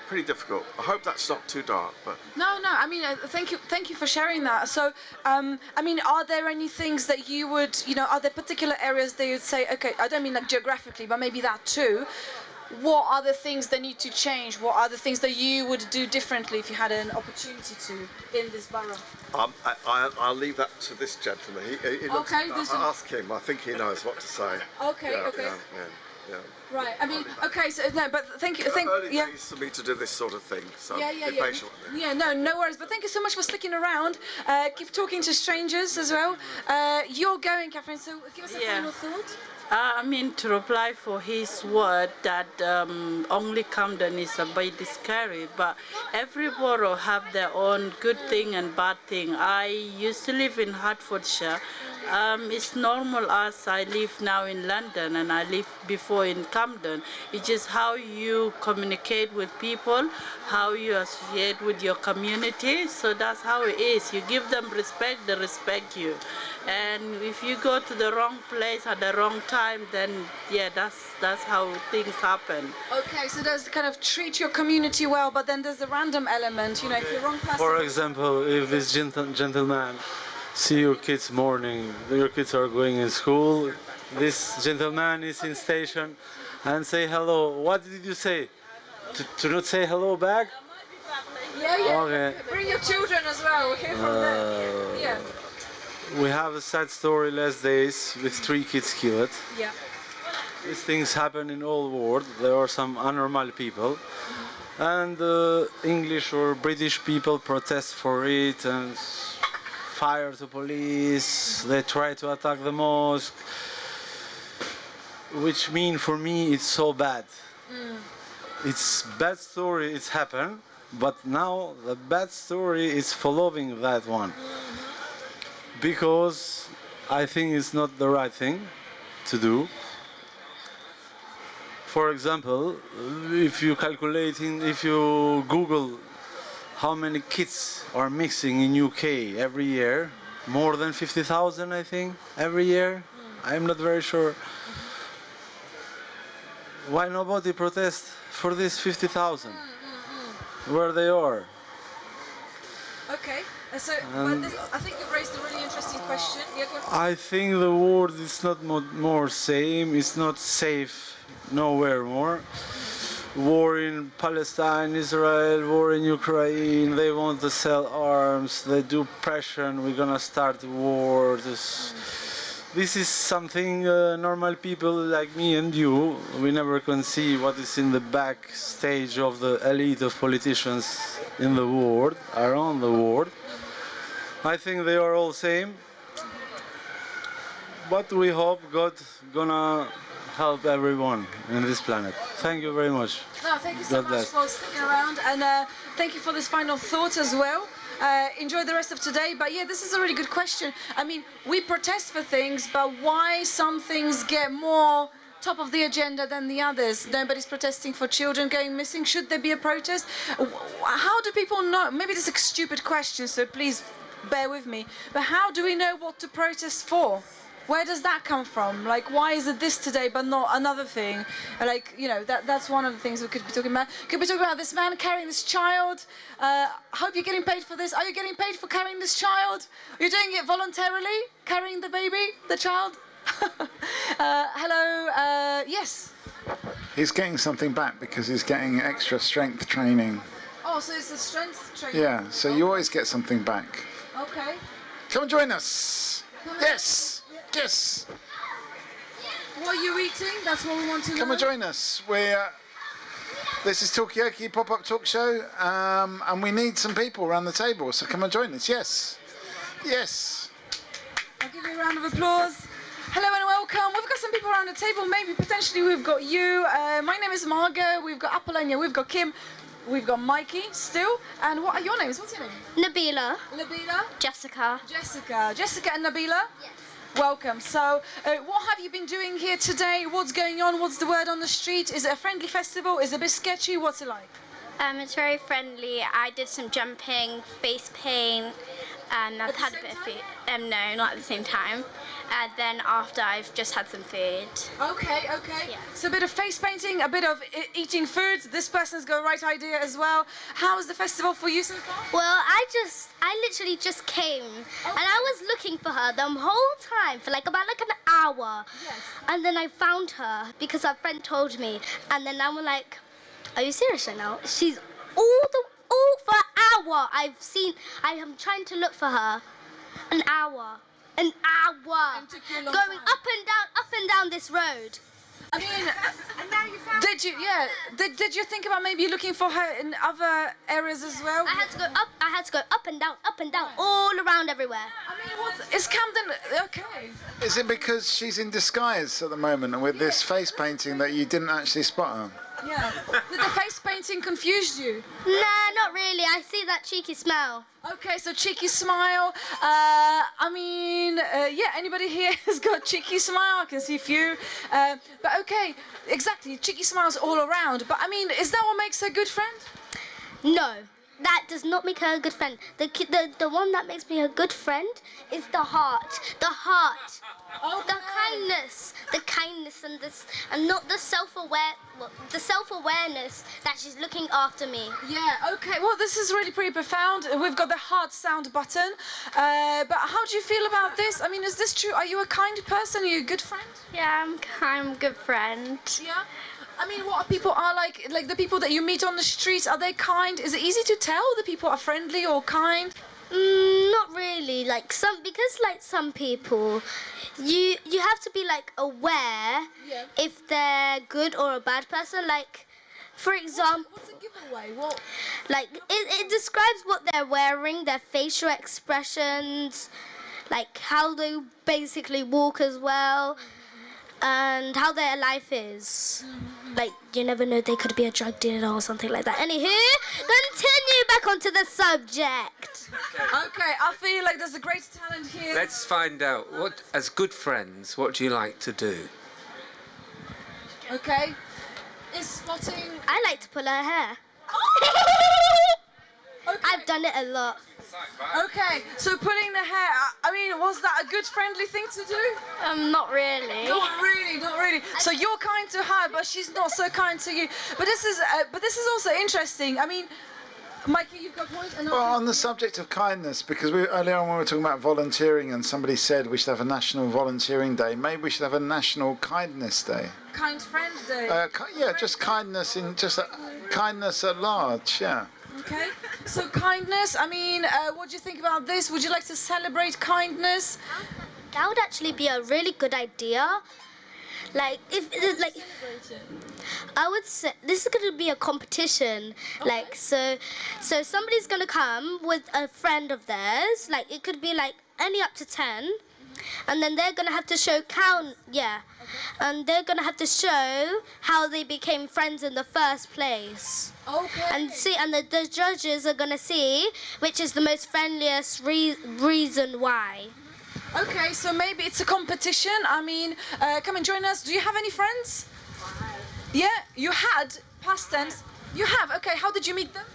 pretty difficult. I hope that's not too dark, but. No. I mean, thank you for sharing that. So, I mean, are there any things that you would, are there particular areas that you'd say, okay, I don't mean like geographically, but maybe that too. What are the things that need to change? What are the things that you would do differently if you had an opportunity to in this borough? I'll leave that to this gentleman. He looks, Okay, I'll ask him. I think he knows what to say. Okay, okay. Yeah. Right. I mean, okay. So no, but thank you. Early days for me to do this sort of thing. So be patient with me. Yeah, no worries. But thank you so much for sticking around. Keep talking to strangers as well. You're going, Catherine. So give us a final thought. I mean, to reply for his word that only Camden is a bit scary, but every borough have their own good thing and bad thing. I used to live in Hertfordshire. It's normal as I live now in London, and I lived before in Camden. It's just how you communicate with people, how you associate with your community. So that's how it is. You give them respect, they respect you. And if you go to the wrong place at the wrong time, then that's how things happen. Okay, so there's kind of treat your community well, but then there's the random element. If you're wrong person. For example, if this gentleman see your kids morning, your kids are going in school, this gentleman is in station and say hello. What did you say? To not say hello back? Yeah. Okay. Bring your children as well. Okay, from there. Yeah. We have a sad story last days with 3 kids killed. Yeah. These things happen in all world. There are some unnormal people, and English or British people protest for it and fire the police. They try to attack the mosque, which mean for me it's so bad. It's bad story. It's happened, but now the bad story is following that one. Because I think it's not the right thing to do. For example, if you Google how many kids are mixing in UK every year, more than 50,000 I think, every year. I'm not very sure. Why nobody protest for this 50,000? Where they are? Okay. So, I think you've raised a really interesting question. Yeah, go on. I think the world is not more same. It's not safe nowhere more. War in Palestine, Israel, war in Ukraine. They want to sell arms. They do pressure. We're gonna start the war. This is something normal people like me and you, we never can see what is in the backstage of the elite of politicians in the world, around the world. I think they are all same, but we hope God gonna help everyone in this planet. Thank you very much. No, thank you so God much bless. for sticking around, and thank you for this final thought as well. Enjoy the rest of today. But yeah, this is a really good question. I mean, we protest for things, but why some things get more top of the agenda than the others? Nobody's protesting for children going missing. Should there be a protest? How do people know? Maybe this is a stupid question, so please bear with me. But how do we know what to protest for? Where does that come from? Like, why is it this today but not another thing? Like, you know, that's one of the things we could be talking about. Could be talking about this man carrying this child. Hope you're getting paid for this. Are you getting paid for carrying this child? You're doing it voluntarily? Carrying the baby, the child? Hello, yes. He's getting something back because he's getting extra strength training. Oh, so it's a strength training? Yeah, so you always get something back. Okay. Come and join us. Yes. Yes. What are you eating? That's what we want to know. Come and join us. This is Talkaoke pop-up talk show, and we need some people around the table. So come and join us. Yes. Yes. I'll give you a round of applause. Hello and welcome. We've got some people around the table. Maybe potentially we've got you. My name is Margot. We've got Apollonia. We've got Kim. We've got Mikey still. And what are your names? What's your name? Nabila. Nabila. Jessica. Jessica. Jessica and Nabila? Yes. Welcome. So, what have you been doing here today? What's going on? What's the word on the street? Is it a friendly festival? Is it a bit sketchy? What's it like? It's very friendly. I did some jumping, face paint, and I've had a bit of food. No, not at the same time. And then after, I've just had some food. Okay, okay. Yeah. So a bit of face painting, a bit of eating food. This person's got a right idea as well. How was the festival for you so far? Well, I literally just came, and I was looking for her the whole time for about an hour. Yes. And then I found her because our friend told me, and then I'm like, are you serious right now? She's all for an hour. I am trying to look for her. An hour. An hour. It took you a long going time. up and down this road. I mean, And now you found did you? Yeah. Did you think about maybe looking for her in other areas as well? I had to go up and down, all around everywhere. I mean, is Camden okay? Is it because she's in disguise at the moment and with this face painting that you didn't actually spot her? Yeah. Did the face painting confuse you? Nah, not really. I see that cheeky smile. Okay, so cheeky smile. Yeah, anybody here has got cheeky smile? I can see a few. But okay, exactly, cheeky smiles all around. But I mean, is that what makes her a good friend? No, that does not make her a good friend. The one that makes me a good friend is the heart. The heart. Oh, the kindness and not the self-awareness that she's looking after me. Yeah, okay. Well, this is really pretty profound. We've got the heart sound button. But how do you feel about this? I mean, is this true? Are you a kind person? Are you a good friend? Yeah, I'm a good friend. Yeah. I mean, what people are like the people that you meet on the streets, are they kind? Is it easy to tell the people are friendly or kind? Not really. Because some people, you have to be aware if they're good or a bad person. For example, what's a giveaway? What? It describes what they're wearing, their facial expressions, how they basically walk as well, and how their life is. You never know, they could be a drug dealer or something like that. Anywho, continue back onto the subject. Okay, I feel like there's a great talent here. Let's find out, as good friends, what do you like to do? Okay. Is spotting... I like to pull her hair. Okay. I've done it a lot. Okay, so pulling the hair, I mean, was that a good friendly thing to do? Not really. Not really, not really. So you're kind to her, but she's not so kind to you. But this is also interesting. I mean, Mikey, you've got a point. Well, on the subject of kindness, because earlier on when we were talking about volunteering and somebody said we should have a National Volunteering Day, maybe we should have a National Kindness Day. Kind friend day. Yeah, just kindness kindness at large, yeah. Okay, so kindness, I mean, what do you think about this? Would you like to celebrate kindness? That would actually be a really good idea. I would say this is going to be a competition. Okay. So somebody's going to come with a friend of theirs. It could be any up to 10. And then they're gonna have to show and they're gonna have to show how they became friends in the first place. Okay. And the judges are gonna see which is the most friendliest reason why. Okay, so maybe it's a competition. I mean, come and join us. Do you have any friends? Yeah, you had past tense. You have. Okay, how did you meet them?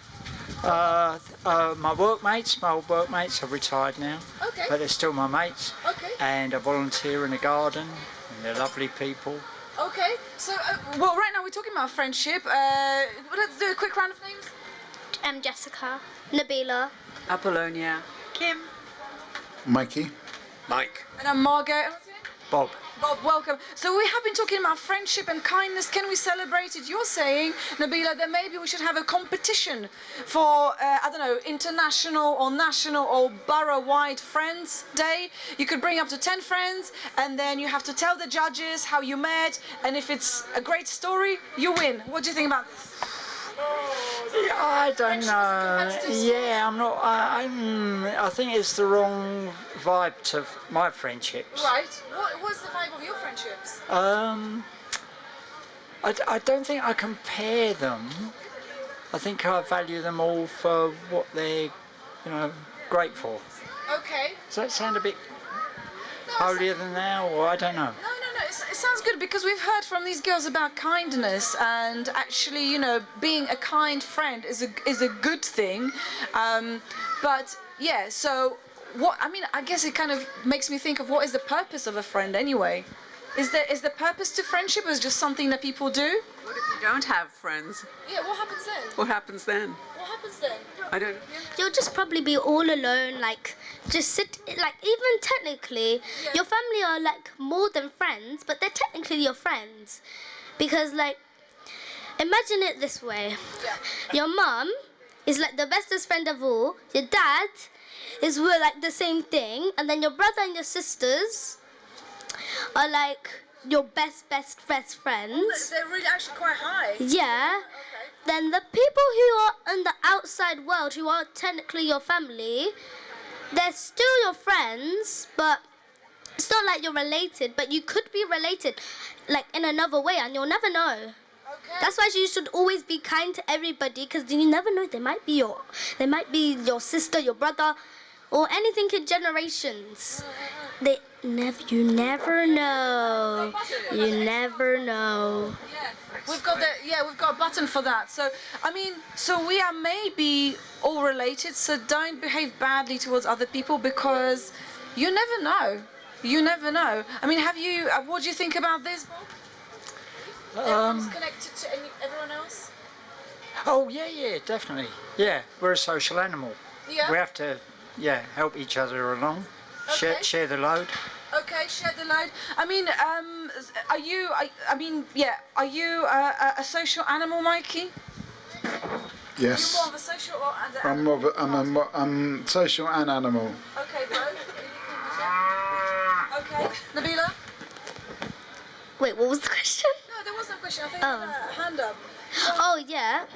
My workmates, my old workmates, are retired now. Okay. But they're still my mates. Okay. And I volunteer in the garden, and they're lovely people. Okay, so well, right now we're talking about friendship. Let's do a quick round of names. I'm Jessica, Nabila, Apollonia, Kim, Mikey. Mike. And I'm Margot. And what's your name? Bob. Bob, welcome. So we have been talking about friendship and kindness. Can we celebrate it? You're saying, Nabila, that maybe we should have a competition for, I don't know, international or national or borough-wide Friends Day. You could bring up to 10 friends, and then you have to tell the judges how you met, and if it's a great story, you win. What do you think about this? Yeah, I don't know. Yeah, I'm not. I think it's the wrong vibe to my friendships. Right. What's the vibe of your friendships? I don't think I compare them. I think I value them all for what they're, great for. Okay. Does that sound a bit holier than thou, or I don't know? No. It sounds good because we've heard from these girls about kindness, and actually, being a kind friend is a good thing. But yeah, so what? I mean, I guess it kind of makes me think of what is the purpose of a friend anyway. Is the purpose to friendship, or is it just something that people do? What if you don't have friends? Yeah. What happens then? What happens then? What happens then? I don't. You'll just probably be all alone, just sit, even technically, your family are more than friends, but they're technically your friends. Because imagine it this way. Yeah. Your mum is the bestest friend of all, your dad is the same thing, and then your brother and your sisters are your best friends. They're really actually quite high. Yeah. Okay. Then the people who are in the outside world, who are technically your family, they're still your friends, but it's not like you're related, but you could be related in another way, and you'll never know. Okay. That's why you should always be kind to everybody, because you never know, they might be your sister, your brother, or anything in generations. You never know. You never know. We've got a button for that. So we are maybe all related. So don't behave badly towards other people, because you never know. You never know. I mean, what do you think about this, Bob? Everyone's connected to everyone else. Oh yeah, definitely. Yeah, we're a social animal. Yeah. We have to, help each other along. Okay. Share the load. Okay, share the load. I mean, are you a social animal, Mikey? Yes. Are you more of a social or I'm social and animal. Okay, both. Okay, Nabila? Wait, what was the question? No, there was no question. I think hand up. Oh, yeah.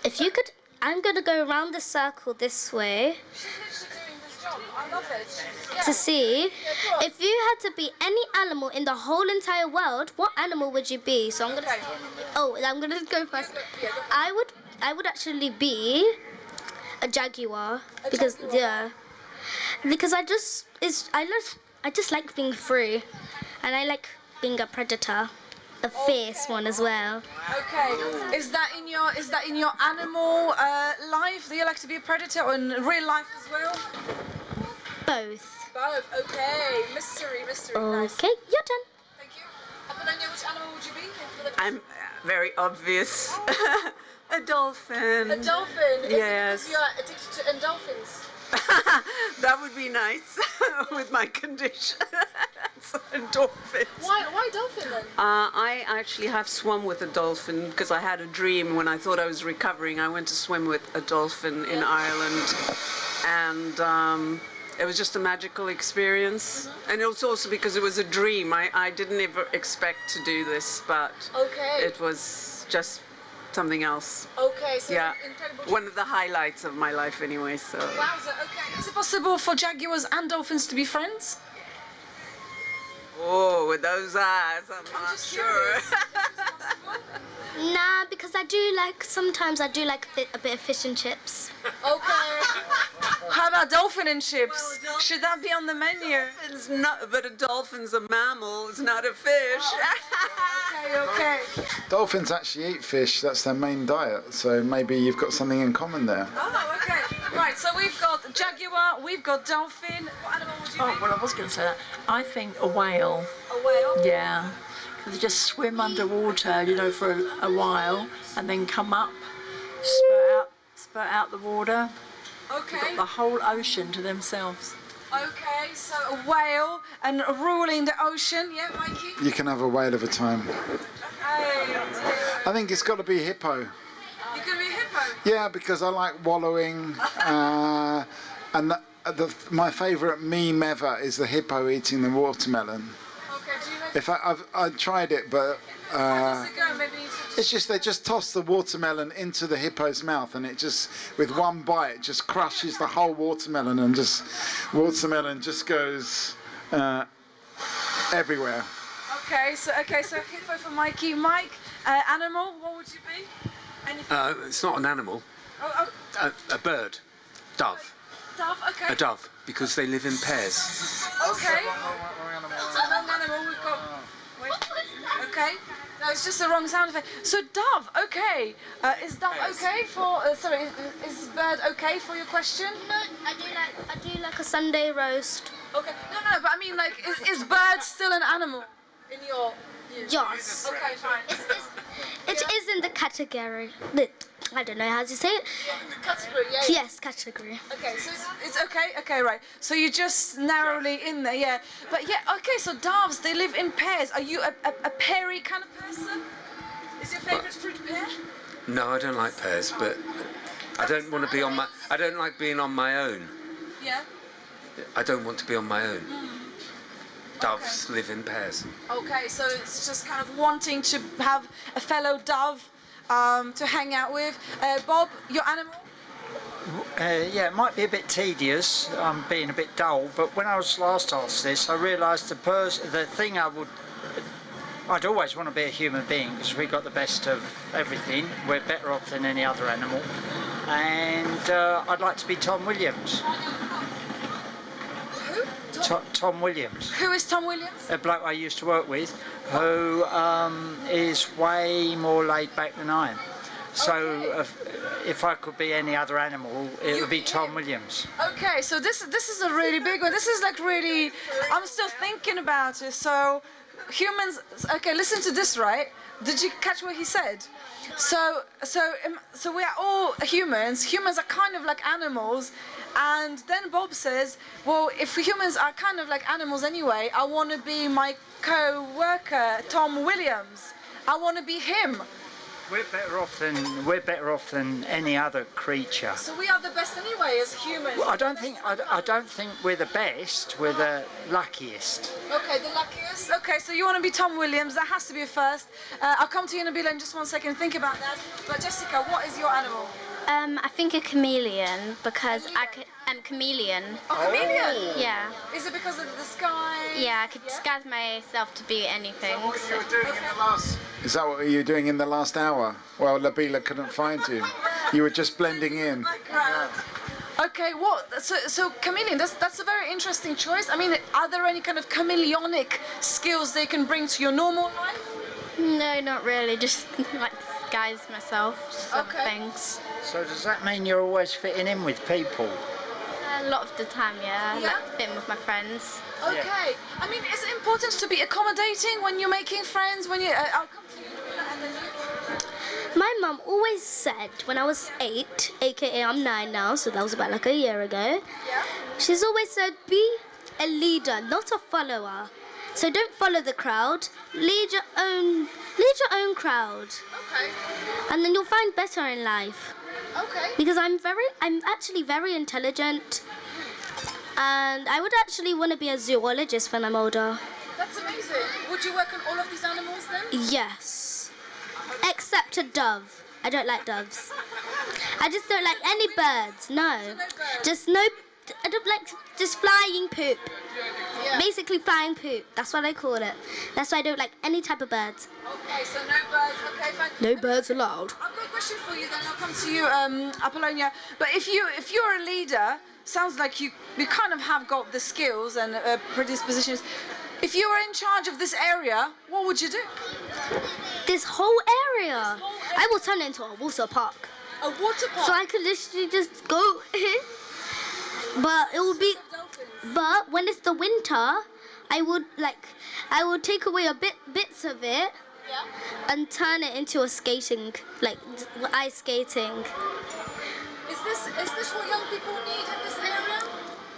If you could, I'm going to go around the circle this way. She's literally doing this job. I love it. Yeah. To see go on. if you had to be any animal in the whole entire world, what animal would you be? So I'm gonna go first. Yeah, go I would actually be a jaguar because I just like being free, and I like being a predator, a fierce one as well. Okay. Is that in your animal life? Do you like to be a predator, or in real life as well? Both. Both. Okay. Mystery. Nice. Okay, your turn. Thank you. Apollonia, which animal would you be? I'm very obvious. A dolphin. A dolphin? Yes. Is it because you're addicted to endorphins? That would be nice with my condition. Endorphins. Why dolphin then? I actually have swum with a dolphin because I had a dream when I thought I was recovering. I went to swim with a dolphin in Ireland, and it was just a magical experience. And it was also because it was a dream. I didn't ever expect to do this, but it was just something else. Okay, so incredible. One of the highlights of my life anyway, so. Wowza, okay. Is it possible for jaguars and dolphins to be friends? Oh, with those eyes, I'm not sure. Nah, because sometimes I do like a bit of fish and chips. Okay. How about dolphin and chips? Should that be on the menu? Dolphin's not, but a dolphin's a mammal, it's not a fish. Okay. Dolphins actually eat fish. That's their main diet. So maybe you've got something in common there. Oh, okay. Right, so we've got jaguar, we've got dolphin. What animal would you be? Well, I was going to say that. I think a whale. A whale? Yeah. They just swim underwater, for a while, and then come up, spurt out the water. Okay. They've got the whole ocean to themselves. Okay, so a whale and ruling the ocean. Yeah, Mikey? You can have a whale of a time. Hey, I think it's got to be hippo. you're going to be a hippo? Yeah, because I like wallowing. And my favourite meme ever is the hippo eating the watermelon. Okay, do you know? I've tried it, but How does it go? Maybe it's just they just toss the watermelon into the hippo's mouth, and it just with one bite just crushes the whole watermelon, and watermelon just goes everywhere. Okay, so hippo for Mikey. Mike, animal, what would you be? Anything? It's not an animal. Oh, A bird. Dove. dove, okay. A dove, because they live in pairs. Okay. It's a wrong animal, we've got... Wait. Okay. No, it's just the wrong sound effect. So dove, okay. Is dove okay for... sorry, is bird okay for your question? No, I do like a Sunday roast. Okay. No, but I mean, is bird still an animal in your view? Yes. Okay, fine. It is in the category. I don't know how to say it. Category, yeah. Yes, category. Okay, so it's okay? Okay, right. So you're just narrowly in there, yeah. But yeah, okay, so doves, they live in pairs. Are you a peary kind of person? Is your favourite fruit pear? No, I don't like pears, but I don't want to be on my... I don't like being on my own. Yeah. I don't want to be on my own. Doves live in pairs. Okay, so it's just kind of wanting to have a fellow dove to hang out with. Bob, your animal? Yeah, it might be a bit tedious. I'm being a bit dull, but when I was last asked this, I realised the thing I'd always want to be a human being, because we've got the best of everything. We're better off than any other animal. And I'd like to be Tom Williams. Who? Tom Williams. Who is Tom Williams? A bloke I used to work with, who is way more laid back than I am. So if I could be any other animal, it would be Tom Williams. Okay, so this is a really big one. This is like really, I'm still thinking about it. So humans, okay, listen to this, right? Did you catch what he said? So we are all humans. Humans are kind of like animals. And then Bob says, well, if humans are kind of like animals anyway, I want to be my co-worker, Tom Williams. I want to be him. We're better off than any other creature. So we are the best anyway as humans. Well, I don't think we're the best. We're the luckiest. Okay, the luckiest. Okay, so you want to be Tom Williams. That has to be a first. I'll come to you, Nabila, in just 1 second. Think about that. But Jessica, what is your animal? I think a chameleon, because chameleon. Oh, chameleon? Yeah. Is it because of the sky? Yeah, I could disguise myself to be anything. Is that what you were doing in the last hour? Well, Nabila couldn't find you. You were just blending in. Okay, so chameleon, that's a very interesting choice. I mean, are there any kind of chameleonic skills they can bring to your normal life? No, not really. Just like disguise myself, some things. So does that mean you're always fitting in with people? A lot of the time, yeah. I like to fit in with my friends. Okay. Yeah. I mean, is it important to be accommodating when you're making friends? When you, I'll come to you, and then you. My mum always said when I was 8, aka I'm 9 now, so that was about like a year ago. Yeah. She's always said, be a leader, not a follower. So don't follow the crowd. Lead your own crowd. Okay. And then you'll find better in life. Okay. Because I'm actually very intelligent, and I would actually want to be a zoologist when I'm older. That's amazing. Would you work on all of these animals then? Yes. Except a dove. I don't like doves. I just don't like any birds. No. Just no just flying poop. Basically flying poop. That's what I call it. That's why I don't like any type of birds. Okay, so no birds. Okay, fine. No birds allowed. I've got a question for you. Then I'll come to you, Apollonia. But if you're a leader, sounds like you kind of have got the skills and predispositions. If you were in charge of this area, what would you do? This whole area. I will turn it into a water park. A water park? So I could literally just go. But it would be. But when it's the winter, I would take away bits of it and turn it into a skating, like ice skating. Is this what young people need in this area?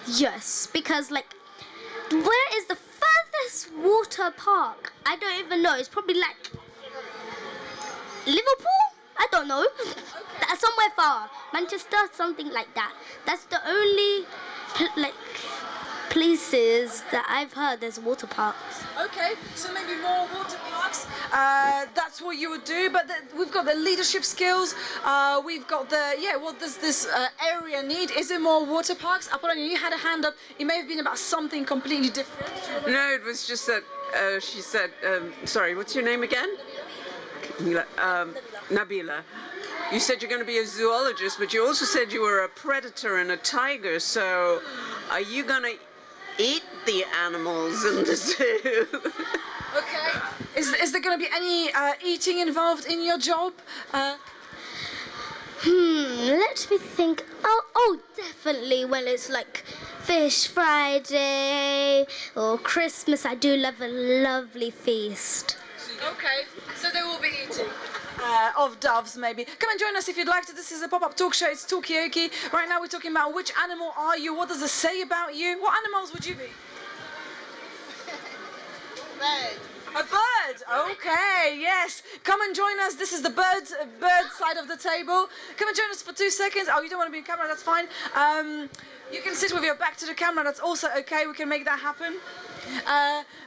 Yes, because where is the furthest water park? I don't even know. It's probably Liverpool? I don't know. That's somewhere far. Manchester, something like that. That's the only places that I've heard there's water parks. Okay, so maybe more water parks. That's what you would do. But we've got the leadership skills. We've got what does this area need? Is it more water parks? Apollonia, you had a hand up. It may have been about something completely different. No, it was just that she said, sorry, what's your name again? Nabila. You said you're going to be a zoologist, but you also said you were a predator and a tiger. So are you going to eat the animals in the zoo? Okay. Is there going to be any eating involved in your job? Let me think. Oh, definitely. When it's Fish Friday or Christmas, I do love a lovely feast. Okay, so there will be eating. Of doves, maybe. Come and join us if you'd like to. This is a pop-up talk show. It's Talkaoke. Right now we're talking about which animal are you? What does it say about you? What animals would you be? Bird. A bird. Okay, yes. Come and join us. This is the bird side of the table. Come and join us for 2 seconds. Oh, you don't want to be in camera? That's fine. You can sit with your back to the camera. That's also okay. We can make that happen.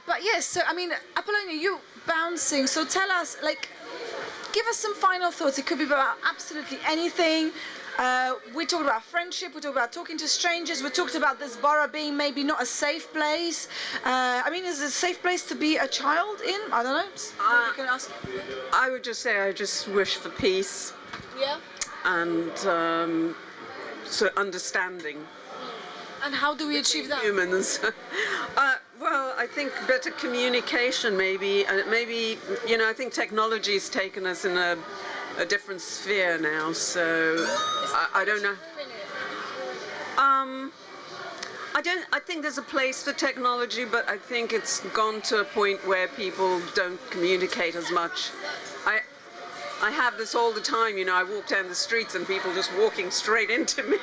But yes, so I mean, Apollonia, you bouncing. So tell us, give us some final thoughts. It could be about absolutely anything. We talked about friendship. We talked about talking to strangers. We talked about this borough being maybe not a safe place. I mean, is it a safe place to be a child in? I don't know. You can ask. I would just say I just wish for peace. Yeah. And understanding. And how do we achieve that? Humans. Well, I think better communication maybe, and maybe, I think technology's taken us in a different sphere now, so I don't know. I think there's a place for technology, but I think it's gone to a point where people don't communicate as much. I have this all the time, I walk down the streets and people just walking straight into me.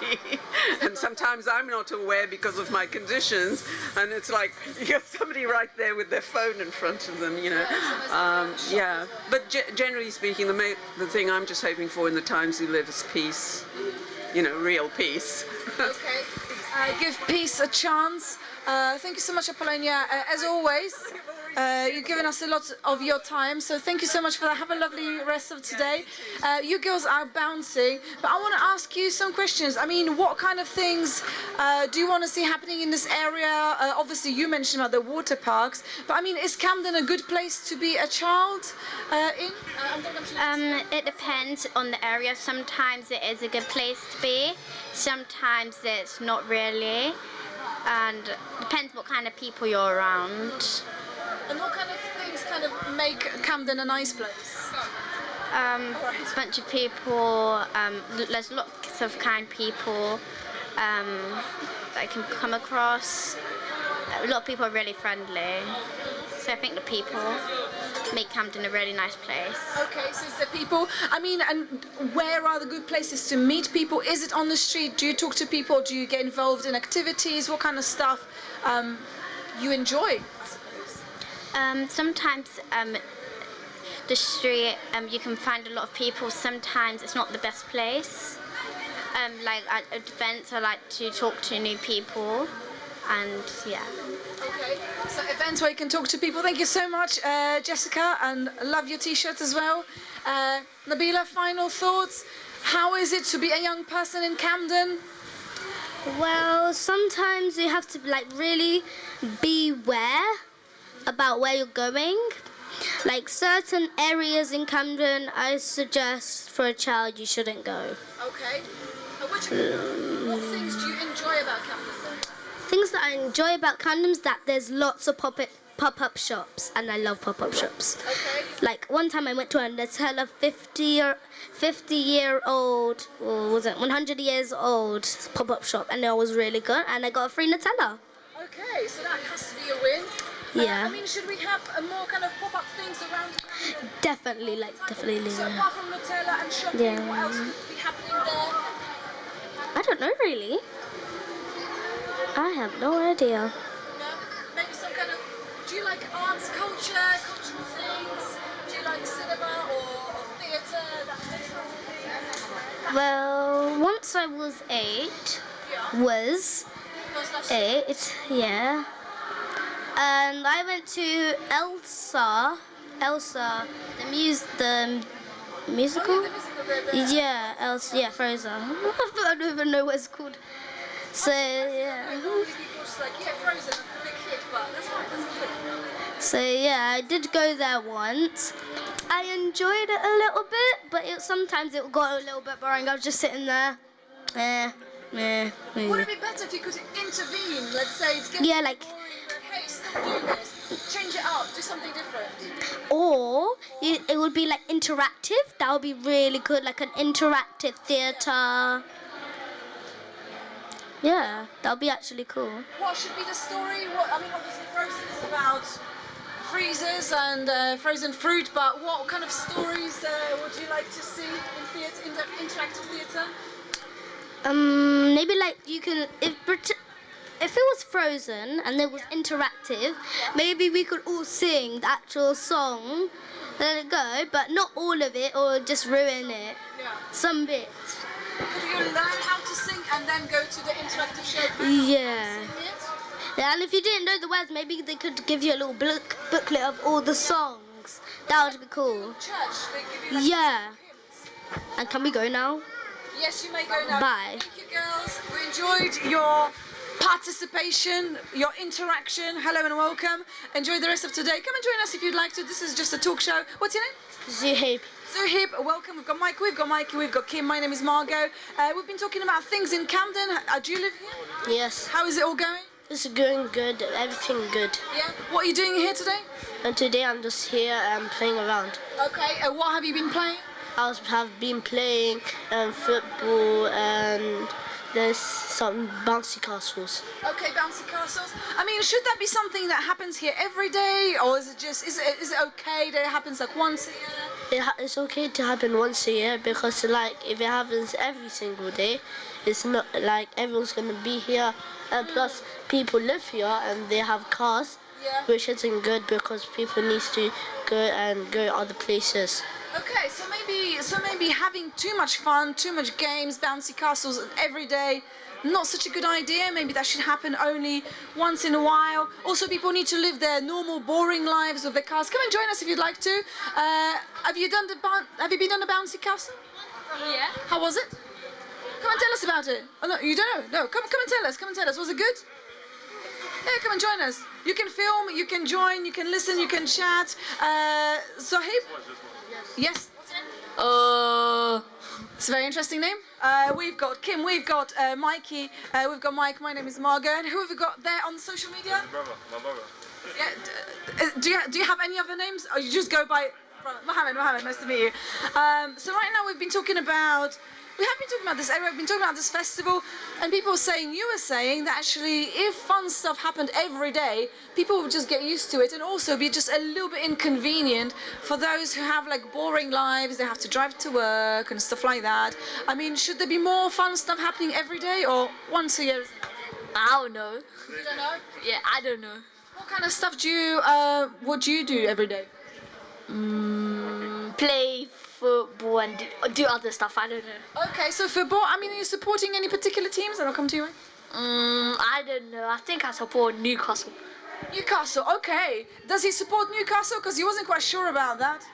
And sometimes I'm not aware because of my conditions. And it's like, you got somebody right there with their phone in front of them, Yeah. But generally speaking, the thing I'm just hoping for in the times we live is peace. Real peace. Okay. Give peace a chance. Thank you so much, Apollonia. As always, you've given us a lot of your time, so thank you so much for that. Have a lovely rest of today. You girls are bouncing, but I want to ask you some questions. I mean, what kind of things do you want to see happening in this area? Obviously, you mentioned about the water parks, but I mean, is Camden a good place to be a child in? It depends on the area. Sometimes it is a good place to be. Sometimes it's not really. And depends what kind of people you're around. And what kind of things kind of make Camden a nice place? A bunch of people, there's lots of kind people that I can come across. A lot of people are really friendly. So I think the people make Camden a really nice place. Okay, so it's the people. I mean, and where are the good places to meet people? Is it on the street? Do you talk to people? Do you get involved in activities? What kind of stuff you enjoy? Sometimes the street, you can find a lot of people. Sometimes it's not the best place. Like at events, I like to talk to new people, and yeah. Okay, so events where you can talk to people. Thank you so much, Jessica, and love your t-shirt as well. Nabila, final thoughts. How is it to be a young person in Camden? Well, sometimes you have to like really beware about where you're going. Like certain areas in Camden, I suggest for a child you shouldn't go. Okay. What things do you enjoy about Camden then? Things that I enjoy about Camden is that there's lots of pop-up shops, and I love pop-up shops. Okay. Like one time I went to a Nutella 50-year-old, or was it 100 years old pop-up shop, and it was really good, and I got a free Nutella. Okay, so that has to be a win. Yeah. I mean, should we have more kind of pop-up things around Camden? Definitely. So apart from Nutella and shopping, Yeah. what else could be happening there? I don't know really. I have no idea. Maybe some kind of, do you like arts, culture, cultural things? Do you like cinema or theatre, that kind of thing? Well, once I was 8, yeah. And I went to Elsa, the musical? Yeah, Elsa, yeah, Frozen. I don't even know what it's called. So, yeah. So, yeah, I did go there once. I enjoyed it a little bit, but sometimes it got a little bit boring. I was just sitting there. Would it be better if you could intervene? Let's say it's getting boring, but hey, stop doing this. Change it up, do something different. Or it would be like interactive. That would be really good, like an interactive theatre. Yeah, that would be actually cool. What should be the story? I mean, obviously Frozen is about freezers and frozen fruit, but what kind of stories would you like to see in theatre, in the interactive theatre? Maybe like you can, if it was Frozen and it was interactive, maybe we could all sing the actual song, let it go, but not all of it or just ruin it. Some bits. Could you learn how to sing and then go to the interactive show? Yeah. Yeah, and if you didn't know the words, maybe they could give you a little booklet of all the songs. That would be cool. Church, they give you like Yeah. And can we go now? Yes, you may go now. Bye. Thank you, girls. We enjoyed your participation, your interaction. Hello and welcome. Enjoy the rest of today. Come and join us if you'd like to. This is just a talk show. What's your name? Zuhaib. Zuhaib, welcome. We've got Mike, we've got Kim. My name is Margot. We've been talking about things in Camden. Do you live here? Yes. How is it all going? It's going good. Everything good. Yeah. What are you doing here today? And today I'm just here and playing around. Okay. What have you been playing? have been playing football and there's some bouncy castles. Okay, bouncy castles. I mean, should that be something that happens here every day, or is it just is it okay that it happens like once a year? It's okay to happen once a year because like if it happens every single day, it's not like everyone's gonna be here, and plus people live here and they have cars, which isn't good because people need to go other places. Okay, so maybe having too much fun, too much games, bouncy castles every day, not such a good idea. Maybe that should happen only once in a while. Also, people need to live their normal, boring lives with their cars. Come and join us if you'd like to. Have you been on a bouncy castle? Yeah. How was it? Come and tell us about it. Oh no, you don't know. No, come and tell us. Come and tell us. Was it good? Yeah, come and join us. You can film, you can join, you can listen, you can chat. Zohib? Yes. It's a very interesting name. We've got Kim, we've got Mikey, we've got Mike, my name is Margot, and who have we got there on social media? My brother. Yeah, do you have any other names? Or you just go by Mohammed, nice to meet you. So right now we have been talking about this area, we've been talking about this festival, and you were saying that actually if fun stuff happened every day, people would just get used to it and also be just a little bit inconvenient for those who have like boring lives, they have to drive to work and stuff like that. I mean, should there be more fun stuff happening every day or once a year? I don't know. You don't know? Yeah, I don't know. What kind of stuff would you do every day? Play football and do other stuff, I don't know. Okay, so football, I mean, are you supporting any particular teams? And I'll come to you. I don't know. I think I support Newcastle. Newcastle, okay. Does he support Newcastle? Because he wasn't quite sure about that.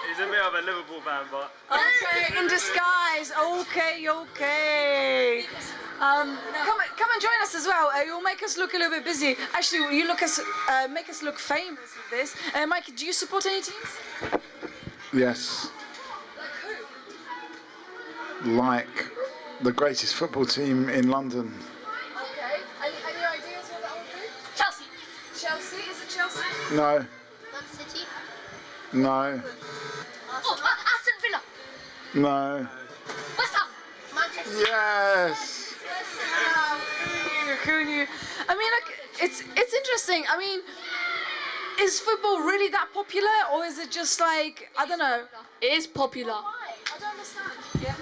He's a bit of a Liverpool fan, but... Okay, in disguise. Okay. Come and join us as well. You'll make us look a little bit busy. Actually, you make us look famous with this. Mikey, do you support any teams? Yes. Like the greatest football team in London. Okay. Any ideas what that would be? Chelsea. Chelsea? Is it Chelsea? No. Man City. No. Aston Villa. No. West Ham. Manchester. Yes. Who knew? I mean, like, it's interesting. I mean, is football really that popular, or is it just like, I don't know? It is popular. Why? I don't understand. Yeah.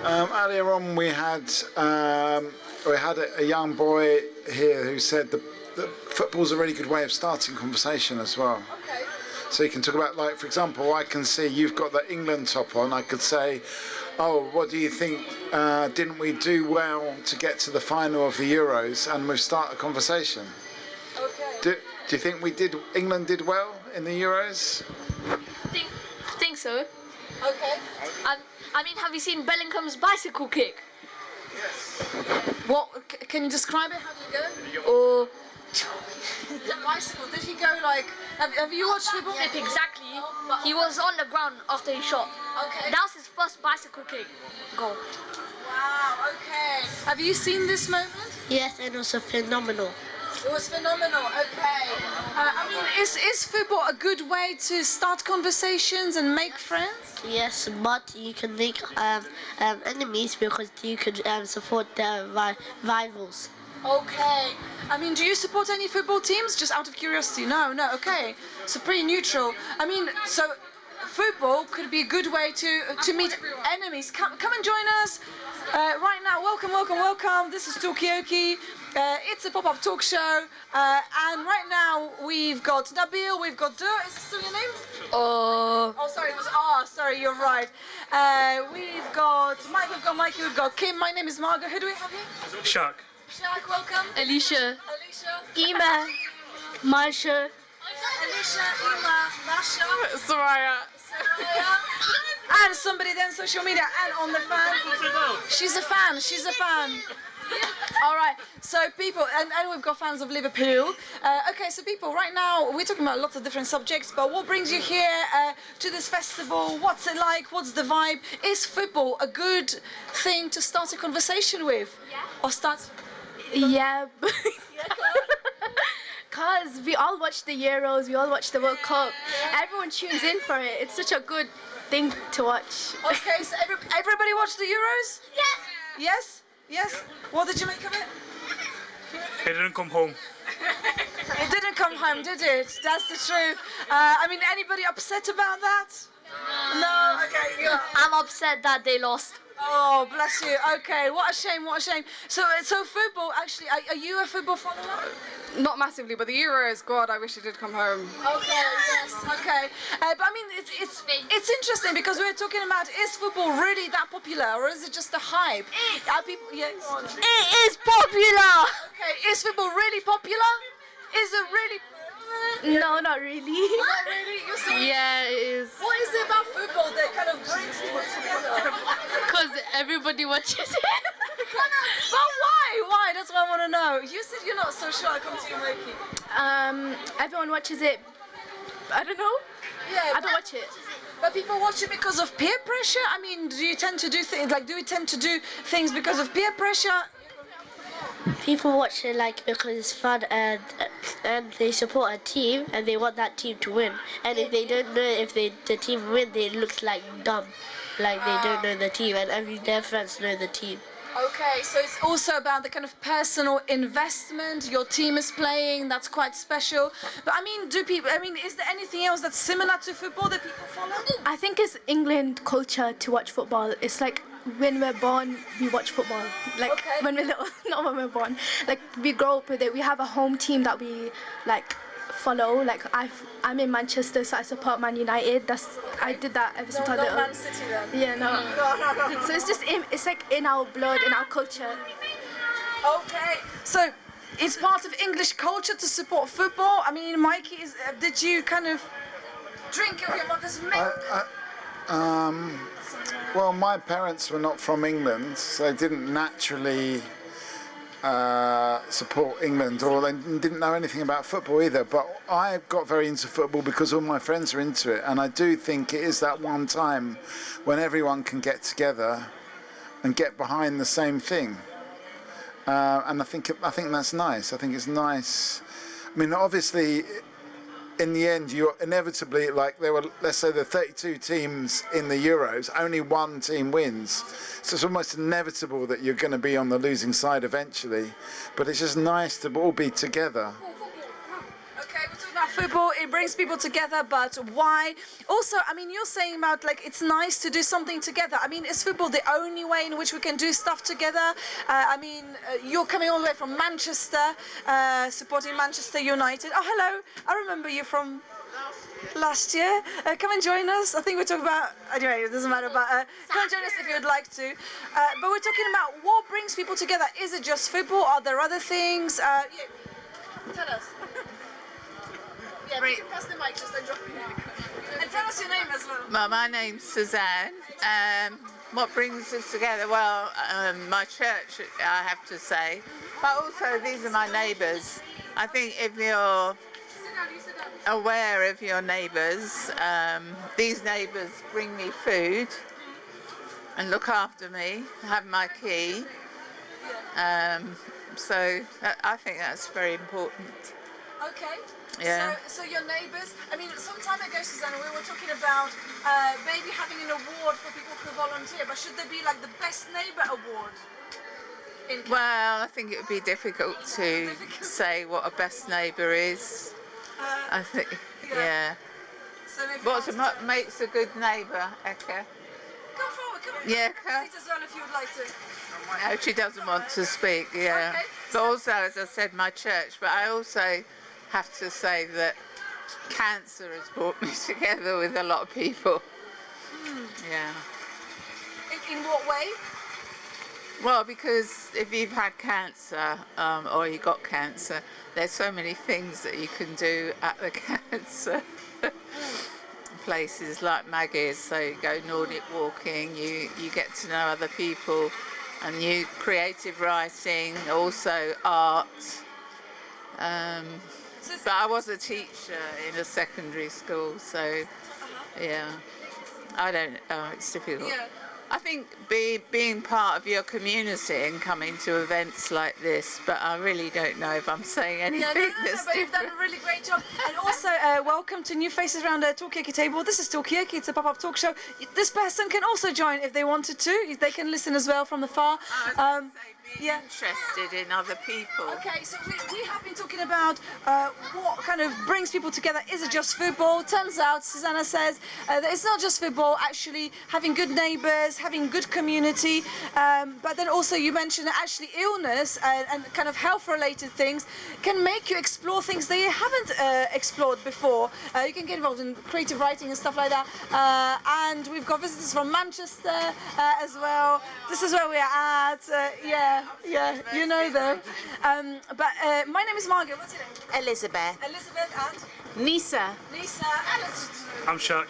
Earlier on, we had a young boy here who said that football's a really good way of starting conversation as well. Okay. So you can talk about, like, for example, I can see you've got the England top on. I could say, oh, what do you think? Didn't we do well to get to the final of the Euros? And we start a conversation. Okay. Do you think England did well in the Euros? I think so. Okay. I mean, have you seen Bellingham's bicycle kick? Yes. What? Can you describe it? How did it go? Or The bicycle. Did he go like? Have you watched football? exactly. He was on the ground after he shot. Okay. That was his first bicycle kick goal. Wow. Okay. Have you seen this moment? Yes, and also phenomenal. It was phenomenal. Okay. I mean, is football a good way to start conversations and make friends? Yes, but you can make enemies because you could support their rivals. Okay. I mean, do you support any football teams? Just out of curiosity. No. Okay. So pretty neutral. I mean, so football could be a good way to meet enemies. Come and join us right now. Welcome. This is Talkaoke. It's a pop-up talk show, and right now we've got Nabil, we've got Is this still your name? Oh, sorry, it was sorry, you're right. We've got Mike, we've got Mikey, we've got Kim. My name is Margaret. Who do we have here? Shaq. Shaq, welcome. Alicia. Ima. Marsha. Alicia, Ima, Masha, Soraya. and somebody then social media and on the fan. She's a fan. All right, so people, and we've got fans of Liverpool. Okay, so people, right now we're talking about lots of different subjects, but what brings you here to this festival? What's it like? What's the vibe? Is football a good thing to start a conversation with? Yeah. Or start? Yeah. Because we all watch the Euros, we all watch the World Cup. Everyone tunes in for it. It's such a good thing to watch. Okay, so everybody watched the Euros? Yes. Yes? What did you make of it? It didn't come home. It didn't come home, did it? That's the truth. I mean, anybody upset about that? No? Okay, yeah. I'm upset that they lost. Oh, bless you. Okay, what a shame. So football, actually, are you a football follower? Not massively, but the Euros, God, I wish it did come home. Okay, yes, okay. But I mean, it's interesting because we're talking about, is football really that popular, or is it just a hype? Are people, yeah, go on. It is popular! Okay, is football really popular? Is it really... No, not really. Not really? You're saying? Yeah, it is. What is it about football that kind of brings people together? Because everybody watches it. But why? That's what I want to know. You said you're not so sure. I come to you, Mikey. Everyone watches it. I don't know. Yeah, I don't watch it. But people watch it because of peer pressure? I mean, do you tend to do things, like, do we tend to do things because of peer pressure? People watch it like because it's fun and they support a team and they want that team to win. And if they don't know if the team win, they look like dumb, like they don't know the team, and their friends know the team. Okay, so it's also about the kind of personal investment your team is playing. That's quite special. But I mean, is there anything else that's similar to football that people follow? I think it's England culture to watch football. It's like when we're born, we watch football. Like when we're little, not when we're born. Like we grow up with it. We have a home team that we like follow. Like I'm in Manchester, so I support Man United. I did that ever since I was little. Man City then. Yeah, no. So it's like in our blood, in our culture. Okay, so it's part of English culture to support football. I mean, Mikey, did you kind of drink of your mother's milk? Well, my parents were not from England, so they didn't naturally support England, or they didn't know anything about football either. But I got very into football because all my friends are into it, and I do think it is that one time when everyone can get together and get behind the same thing. And I think that's nice. I think it's nice. I mean, obviously, in the end, you're inevitably, like there were, let's say, the 32 teams in the Euros, only one team wins. So it's almost inevitable that you're going to be on the losing side eventually. But it's just nice to all be together. Okay, we're talking about football. It brings people together, but why? Also, I mean, you're saying about like it's nice to do something together. I mean, is football the only way in which we can do stuff together? I mean, you're coming all the way from Manchester, supporting Manchester United. Oh, hello. I remember you from last year. Come and join us. I think we're talking about, anyway, it doesn't matter, but come and join us if you'd like to. But we're talking about what brings people together. Is it just football? Are there other things? Yeah. Tell us. Yeah, you can pass the mic, just don't drop it. And tell us your name as well. Well, my name's Suzanne. What brings us together? Well, my church, I have to say, but also these are my neighbours. I think if you're aware of your neighbours, these neighbours bring me food and look after me, have my key. So I think that's very important. Okay. Yeah. So your neighbours, I mean, some time ago, Susanna, we were talking about maybe having an award for people who volunteer, but should there be like the best neighbour award? Well, I think it would be difficult to say what a best neighbour is. I think, yeah. So maybe What makes a good neighbour, Eka? Come forward, come on. Yeah, Sit as well if you would like to. No, she doesn't want to speak, yeah. Okay. But also, as I said, my church, but I also have to say that cancer has brought me together with a lot of people. Yeah. In what way? Well, because if you've had cancer or you got cancer, there's so many things that you can do at the cancer places like Maggie's. So you go Nordic walking, you get to know other people, and you creative writing, also art. But I was a teacher in a secondary school, so yeah, I don't know, it's difficult. Yeah. I think being part of your community and coming to events like this, but I really don't know if I'm saying anything that's but you've done a really great job. And also, welcome to new faces around the Talkaoke table. This is Talkaoke, it's a pop-up talk show. This person can also join if they wanted to. They can listen as well from the far. Yeah. Interested in other people. Okay, so we have been talking about what kind of brings people together. Is it just football? Turns out, Susanna says, that it's not just football, actually having good neighbours, having good community, but then also you mentioned that actually illness and kind of health-related things can make you explore things that you haven't explored before. You can get involved in creative writing and stuff like that. And we've got visitors from Manchester as well. This is where we are at. Yeah, you know them. But my name is Margaret. What's your name? Elizabeth. Elizabeth and? Nisa. Nisa. I'm Shak.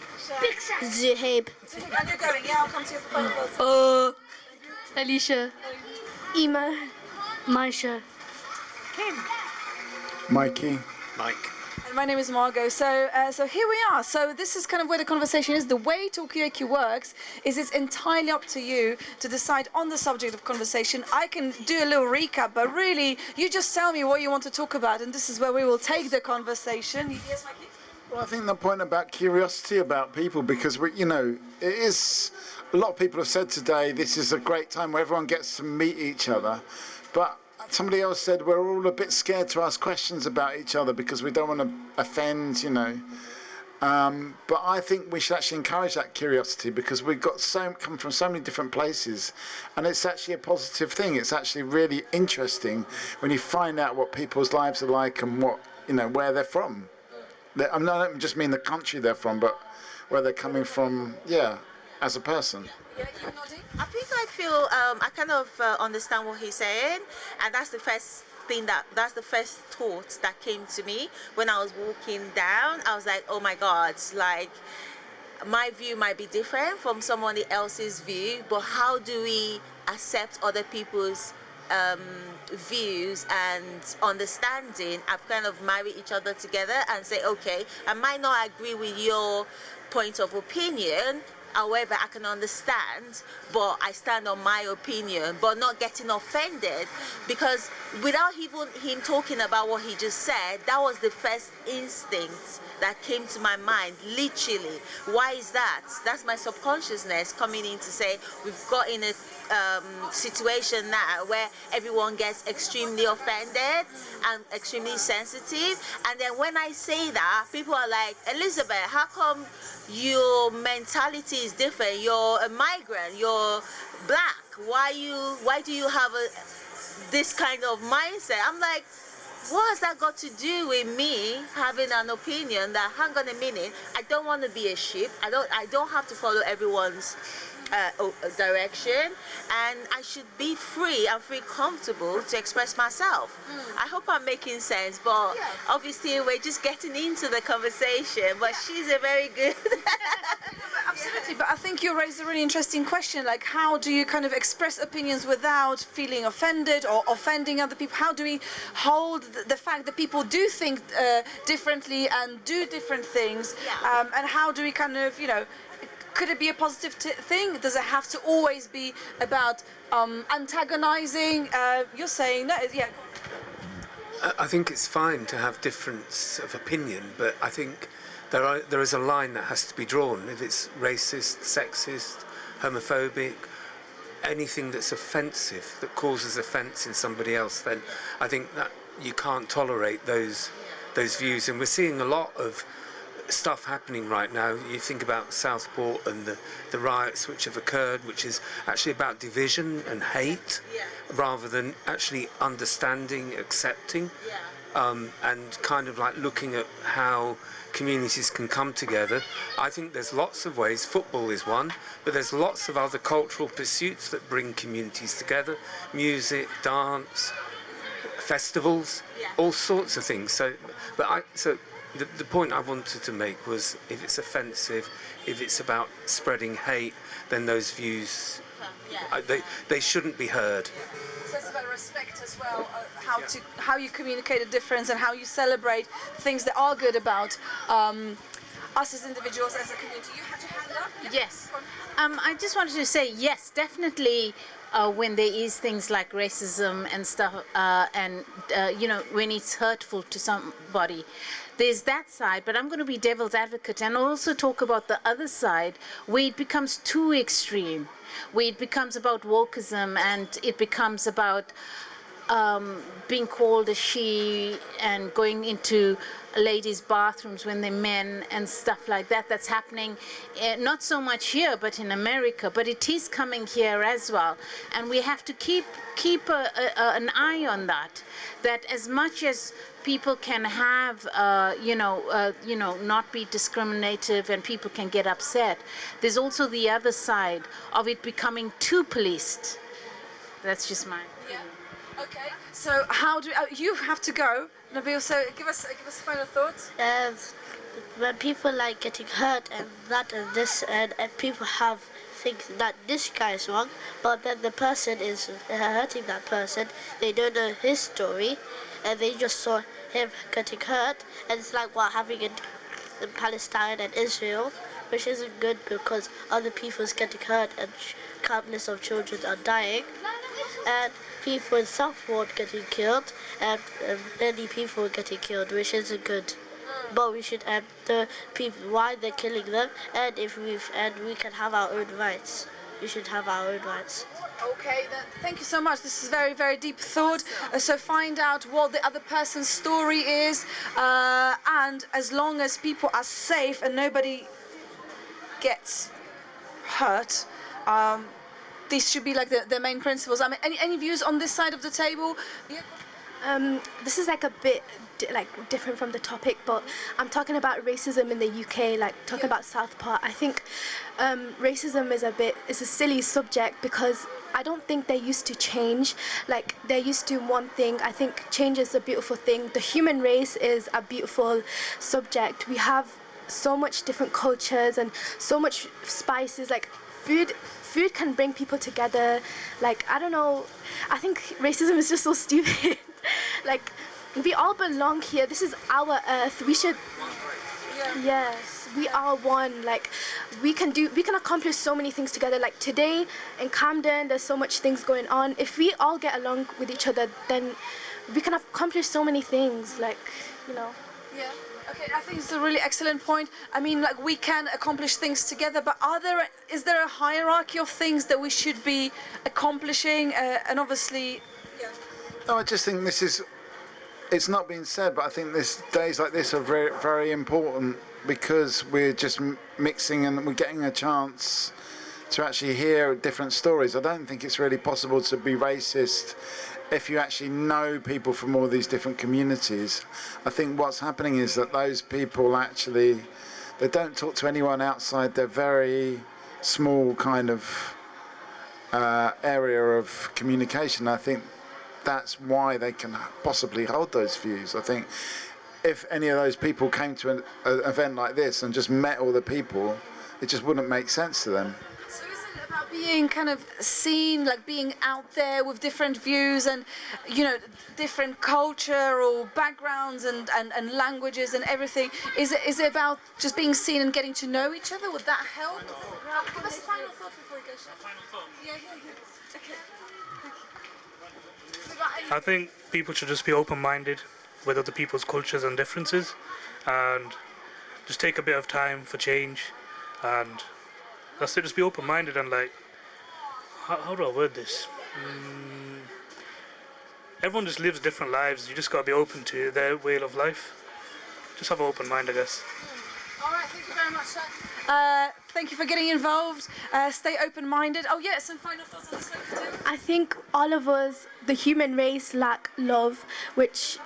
Zuhaib. And you're going, yeah, I'll come to you for phone calls. Alicia. Ima. Maisha. Kim. Mikey. Mike. And my name is Margot. So here we are. So this is kind of where the conversation is. The way Talkaoke works is it's entirely up to you to decide on the subject of conversation. I can do a little recap, but really, you just tell me what you want to talk about, and this is where we will take the conversation. Yes, Mikey? Well, I think the point about curiosity about people, because it is, a lot of people have said today, this is a great time where everyone gets to meet each other, but somebody else said we're all a bit scared to ask questions about each other because we don't want to offend, But I think we should actually encourage that curiosity, because we've got come from so many different places, and it's actually a positive thing. It's actually really interesting when you find out what people's lives are like and what, where they're from. I don't just mean the country they're from, but where they're coming from, as a person. I think I feel I kind of understand what he's saying, and that's the first that's the first thought that came to me when I was walking down. I was like, oh my God, like my view might be different from someone else's view, but how do we accept other people's views and understanding have kind of married each other together and say, okay, I might not agree with your point of opinion, however, I can understand, but I stand on my opinion, but not getting offended, because without even him talking about what he just said, that was the first instinct that came to my mind, literally. Why is that? That's my subconsciousness coming in to say, we've got in a situation now where everyone gets extremely offended and extremely sensitive, and then when I say that, people are like, Elizabeth, how come your mentality is different? You're a migrant, you're black, why do you have this kind of mindset? I'm like, what has that got to do with me having an opinion that, hang on a minute, I don't want to be a sheep, I don't have to follow everyone's direction, and I should be free and feel comfortable to express myself. I hope I'm making sense, but obviously we're just getting into the conversation, but she's a very good Absolutely, but I think you raised a really interesting question, like how do you kind of express opinions without feeling offended or offending other people? How do we hold the fact that people do think differently and do different things, and how do we kind of, you know, could it be a positive thing? Does it have to always be about antagonizing? You're saying no, yeah. I think it's fine to have difference of opinion, but I think there is a line that has to be drawn. If it's racist, sexist, homophobic, anything that's offensive, that causes offence in somebody else, then I think that you can't tolerate those views. And we're seeing a lot of stuff happening right now. You think about Southport and the riots which have occurred, which is actually about division and hate, rather than actually understanding, accepting, and kind of like looking at how communities can come together. I think there's lots of ways. Football is one, but there's lots of other cultural pursuits that bring communities together: music, dance, festivals, all sorts of things. So the point I wanted to make was, if it's offensive, if it's about spreading hate, then those views, they shouldn't be heard. So it's about respect as well, how you communicate a difference and how you celebrate things that are good about us as individuals, as a community. You had your hand up? Yes. I just wanted to say, yes, definitely. When there is things like racism and stuff, and you know, when it's hurtful to somebody, there's that side. But I'm going to be devil's advocate and also talk about the other side, where it becomes too extreme, where it becomes about wokeism and it becomes about being called a she and going into ladies' bathrooms when they're men and stuff like that. That's happening not so much here, but in America. But it is coming here as well, and we have to keep an eye on that. That as much as people can have, not be discriminative and people can get upset, there's also the other side of it becoming too policed. That's just my opinion. Okay, so how do you have to go, Nabil? So give us final thoughts. When people like getting hurt and that and this, and people have think that this guy is wrong, but then the person is hurting that person. They don't know his story, and they just saw him getting hurt, and it's like what happening in Palestine and Israel, which isn't good because other people's getting hurt and countless of children are dying, and people in Southport getting killed, and many people are getting killed, which isn't good. But we should add the people why they're killing them, and we can have our own rights. We should have our own rights. Okay, then, thank you so much. This is very, very deep thought. So find out what the other person's story is, and as long as people are safe and nobody gets hurt, these should be like the main principles. I mean, any views on this side of the table? Yeah. This is like a bit different from the topic, but I'm talking about racism in the UK, like talking about Southport. I think racism is a silly subject, because I don't think they're used to change. Like, they're used to one thing. I think change is a beautiful thing. The human race is a beautiful subject. We have so much different cultures and so much spices, like food food can bring people together. Like, I don't know, I think racism is just so stupid. Like, we all belong here. This is our earth. We should, yes, we are one. Like, we can accomplish so many things together. Like today in Camden, there's so much things going on. If we all get along with each other, then we can accomplish so many things. Like, you know. Yeah. Okay, I think it's a really excellent point. I mean, like, we can accomplish things together, but is there a hierarchy of things that we should be accomplishing? And obviously, yeah. No, I just think it's not been said, but I think days like this are very, very important because we're just mixing and we're getting a chance to actually hear different stories. I don't think it's really possible to be racist if you actually know people from all these different communities. I think what's happening is that those people actually, they don't talk to anyone outside their very small kind of area of communication. I think that's why they can possibly hold those views. I think if any of those people came to an event like this and just met all the people, it just wouldn't make sense to them. So isn't it about being kind of seen, like being out there with different views and, you know, different culture or backgrounds and languages and everything? Is it about just being seen and getting to know each other? Would that help? Give us a final thought before we go, Chef. Final thought? Yeah. Okay. I think people should just be open-minded with other people's cultures and differences, and just take a bit of time for change, and that's it. Just be open-minded and, like, how do I word this? Everyone just lives different lives. You just got to be open to their way of life. Just have an open mind, I guess. All right, thank you very much, sir. Thank you for getting involved. Stay open-minded. Oh, yeah, some final thoughts on this one, too? I think all of us, the human race, lack love, which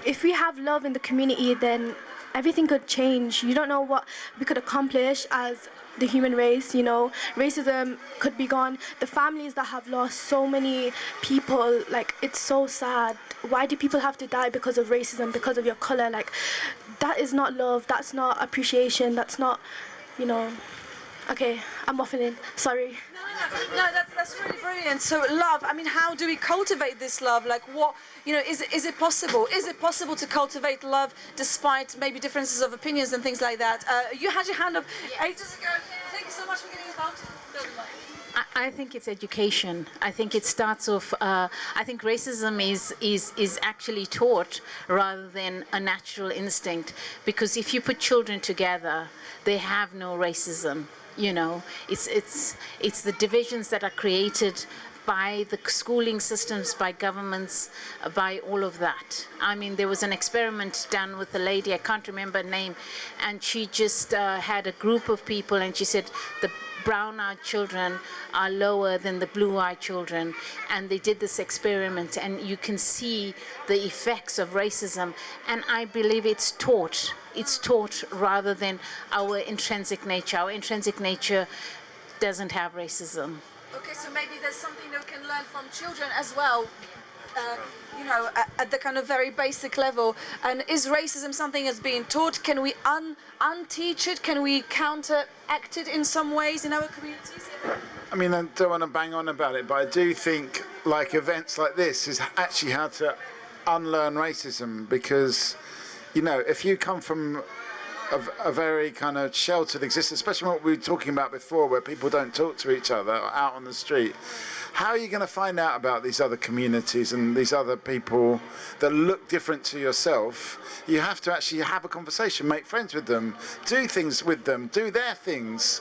if we have love in the community, then everything could change. You don't know what we could accomplish as the human race, you know. Racism could be gone. The families that have lost so many people, like, it's so sad. Why do people have to die because of racism, because of your color? Like, that is not love, that's not appreciation, that's not, you know. Okay, I'm waffling, sorry. No, that's really brilliant. So love, I mean, how do we cultivate this love? Like, what, you know, is it possible? Is it possible to cultivate love despite maybe differences of opinions and things like that? You had your hand up ages ago. Thank you so much for getting involved. I think it's education. I think it starts off. I think racism is actually taught rather than a natural instinct. Because if you put children together, they have no racism. You know, it's the divisions that are created by the schooling systems, by governments, by all of that. I mean, there was an experiment done with a lady, I can't remember her name, and she just had a group of people, and she said the brown-eyed children are lower than the blue-eyed children, and they did this experiment, and you can see the effects of racism, and I believe it's taught. It's taught rather than our intrinsic nature. Our intrinsic nature doesn't have racism. Okay, so maybe there's something that we can learn from children as well, you know, at the kind of very basic level. And is racism something that's being taught? Can we unteach it? Can we counteract it in some ways in our communities? I mean, I don't want to bang on about it, but I do think, like, events like this is actually how to unlearn racism, because, you know, if you come from a very kind of sheltered existence, especially what we were talking about before, where people don't talk to each other out on the street, how are you going to find out about these other communities and these other people that look different to yourself? You have to actually have a conversation, make friends with them, do things with them, do their things.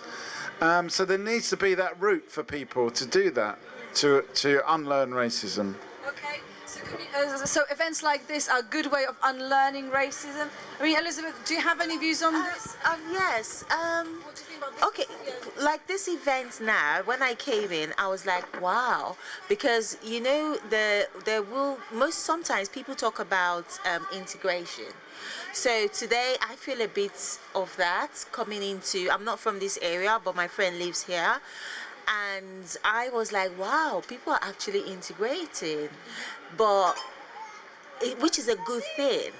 So there needs to be that route for people to do that, to unlearn racism. Okay, so events like this are a good way of unlearning racism. I mean, Elizabeth, do you have any views on this? Yes. What do you think about this? Okay, like this event now, when I came in, I was like, wow, because, you know, sometimes people talk about integration. So today I feel a bit of that coming into, I'm not from this area, but my friend lives here. And I was like, wow, people are actually integrating, which is a good thing.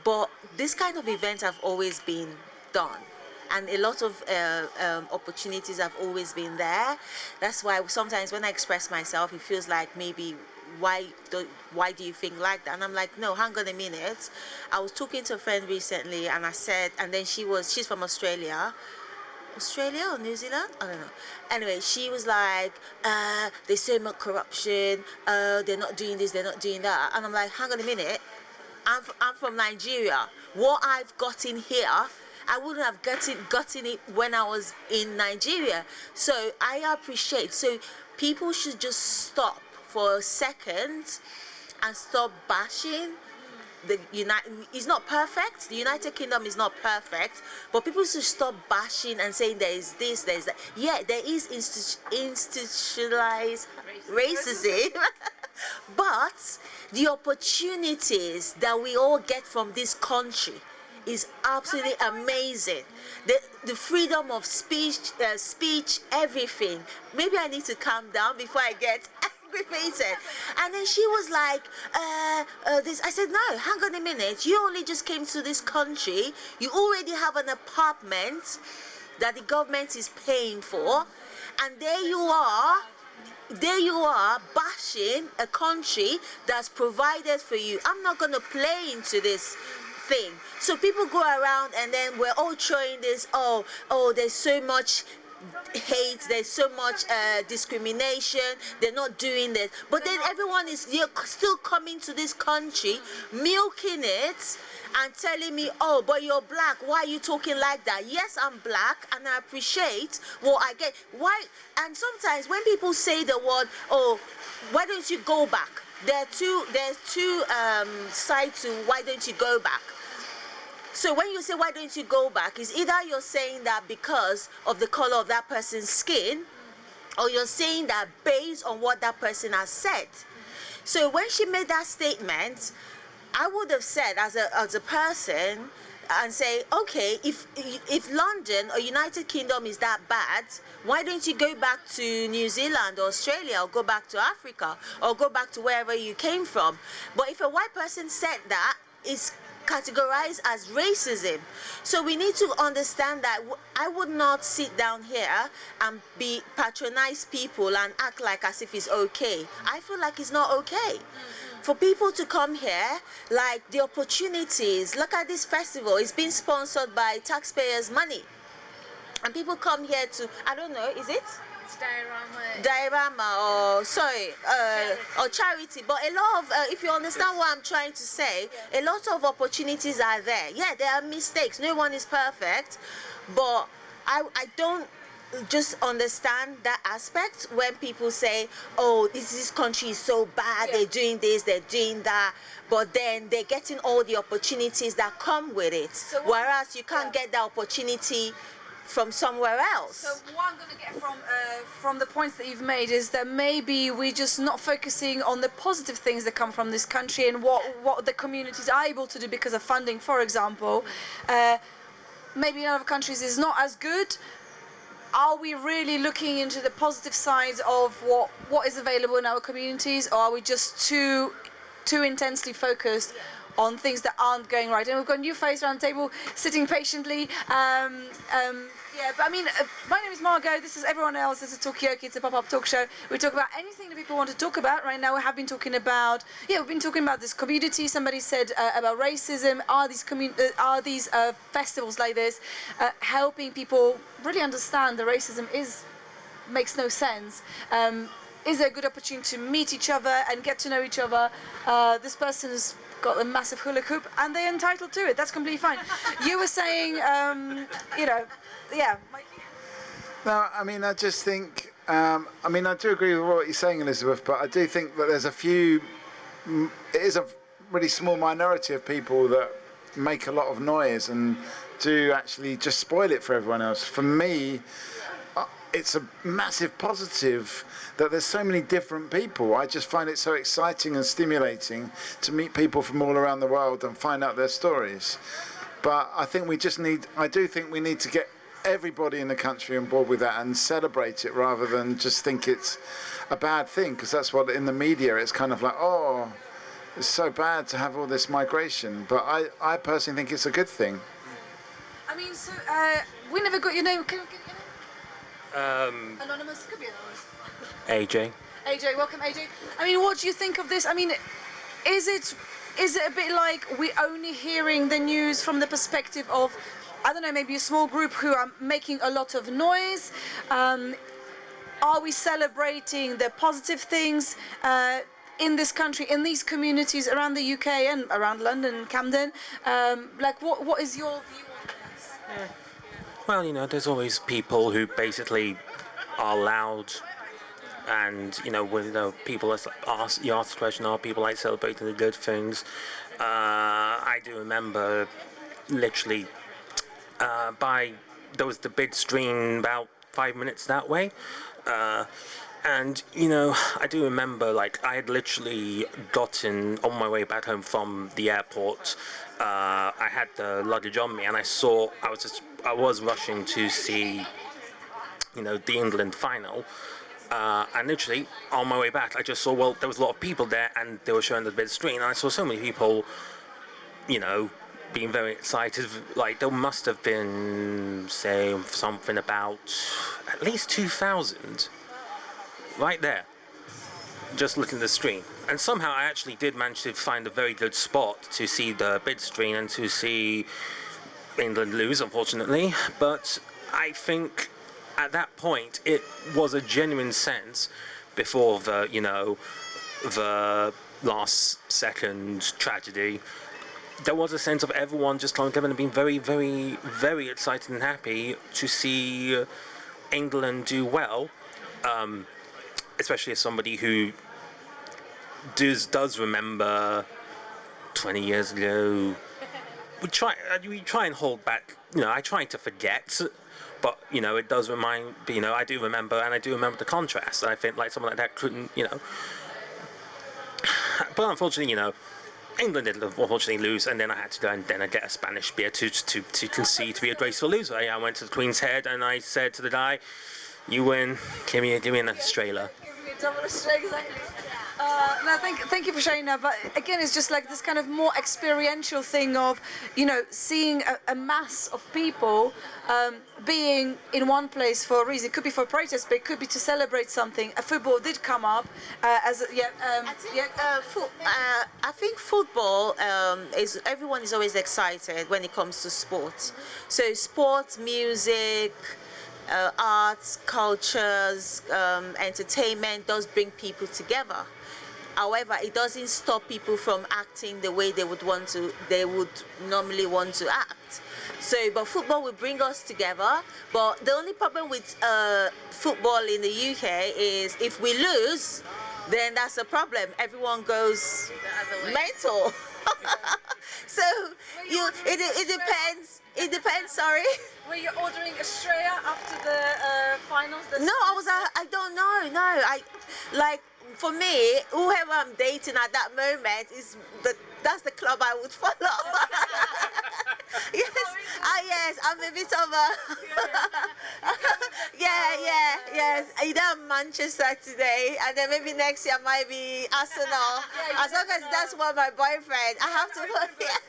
But this kind of events have always been done. and a lot of opportunities have always been there. That's why sometimes when I express myself, it feels like maybe why do you think like that? And I'm like, no, hang on a minute. I was talking to a friend recently, and I said, and then she's from Australia or New Zealand, I don't know. Anyway, she was like, there's so much corruption, they're not doing this, they're not doing that. And I'm like, hang on a minute, I'm from Nigeria. What I've gotten here, I wouldn't have gotten it when I was in Nigeria. So I appreciate, so people should just stop for a second and stop bashing it's not perfect. The United Kingdom is not perfect, but people should stop bashing and saying there is this, there is that. Yeah, there is institutionalized racism, but the opportunities that we all get from this country is absolutely amazing. The freedom of speech, everything. Maybe I need to calm down before I get aggravated. And then she was like, this. I said, no, hang on a minute. You only just came to this country. You already have an apartment that the government is paying for, and there you are bashing a country that's provided for you. I'm not going to play into this thing. So people go around and then we're all showing this, oh, there's so much hate, there's so much discrimination, they're not doing this. But then everyone is still coming to this country, milking it, and telling me, oh, but you're black, why are you talking like that? Yes, I'm black, and I appreciate what I get. Why? And sometimes when people say the word, oh, why don't you go back? There's two sides to why don't you go back. So when you say why don't you go back, is either you're saying that because of the color of that person's skin, or you're saying that based on what that person has said. So when she made that statement, I would have said as a person and say, okay, if London or United Kingdom is that bad, why don't you go back to New Zealand or Australia, or go back to Africa, or go back to wherever you came from? But if a white person said that, it's categorized as racism. So we need to understand that I would not sit down here and patronize people and act like as if it's okay. I feel like it's not okay. For people to come here, like the opportunities, look at this festival, it's being sponsored by taxpayers' money. And people come here to, I don't know, is it? Diorama, or charity. But a lot of, if you understand what I'm trying to say, a lot of opportunities are there. Yeah, there are mistakes. No one is perfect. But I don't just understand that aspect when people say, oh, this country is so bad, they're doing this, they're doing that, but then they're getting all the opportunities that come with it. So whereas you can't get that opportunity from somewhere else. So what I'm going to get from the points that you've made is that maybe we're just not focusing on the positive things that come from this country and what the communities are able to do because of funding, for example. Maybe in other countries is not as good. Are we really looking into the positive sides of what is available in our communities, or are we just too intensely focused on things that aren't going right? And we've got a new face around the table, sitting patiently. Yeah, but I mean, my name is Margot. This is everyone else. This is Talkaoke. It's a pop-up talk show. We talk about anything that people want to talk about. Right now, we have been talking about, we've been talking about this community. Somebody said about racism. Are these festivals like this helping people really understand that racism makes no sense? Is there a good opportunity to meet each other and get to know each other? This person has got a massive hula hoop and they're entitled to it. That's completely fine. You were saying, yeah. No, I mean, I just think, I do agree with what you're saying, Elizabeth, but I do think that there's it is a really small minority of people that make a lot of noise and do actually just spoil it for everyone else. For me, it's a massive positive that there's so many different people. I just find it so exciting and stimulating to meet people from all around the world and find out their stories. But I think we need to get everybody in the country on board with that and celebrate it rather than just think it's a bad thing, because that's what in the media it's kind of like, oh, it's so bad to have all this migration. But I personally think it's a good thing. I mean, so we never got your name. Um, Anonymous, could be anonymous. AJ. AJ, welcome, AJ. I mean, what do you think of this? I mean, is it a bit like we're only hearing the news from the perspective of, I don't know, maybe a small group who are making a lot of noise? Are we celebrating the positive things in this country, in these communities around the UK and around London, Camden? Like, what is your view on this? Well, you know, there's always people who basically are loud, and you know, when people ask the question, are people like celebrating the good things? I do remember, literally, there was the bid stream about 5 minutes that way. And, you know, I do remember, like, I had literally gotten on my way back home from the airport. I had the luggage on me, and I was rushing to see, you know, the England final. And literally, on my way back, I just saw, well, there was a lot of people there, and they were showing the bid stream, and I saw so many people, you know, being very excited. Like, there must have been, say, something about at least 2,000 right there, just looking at the stream. And somehow I actually did manage to find a very good spot to see the bid stream and to see England lose, unfortunately. But I think at that point it was a genuine sense, before the, you know, the last second tragedy, there was a sense of everyone just coming together and being very, very, very excited and happy to see England do well. Especially as somebody who does remember 20 years ago. We try and hold back. You know, I try to forget, but you know, it does remind. You know, I do remember, and I do remember the contrast. And I think like someone like that couldn't, you know. But unfortunately, you know, England did unfortunately lose, and then I had to go and then I get a Spanish beer to concede to be a graceful loser. I went to the Queen's Head and I said to the guy, "You win. Give me an Australia." Exactly. No, thank you for sharing that. But again, it's just like this kind of more experiential thing of, you know, seeing a mass of people being in one place for a reason. It could be for protest, but it could be to celebrate something. A football did come up as I think football is, everyone is always excited when it comes to sports. So sports, music, arts, cultures, entertainment does bring people together. However, it doesn't stop people from acting the way they would normally want to act. So, but football will bring us together. But the only problem with football in the UK is if we lose, then that's a problem. Everyone goes mental. So it depends. It depends. Sorry. Were you ordering Australia after the finals? No, I don't know. No, for me, whoever I'm dating at that moment that's the club I would follow. Yes, yes, I'm a bit of a yes. Either Manchester today, and then maybe next year might be Arsenal. As long as that's what my boyfriend, I have to.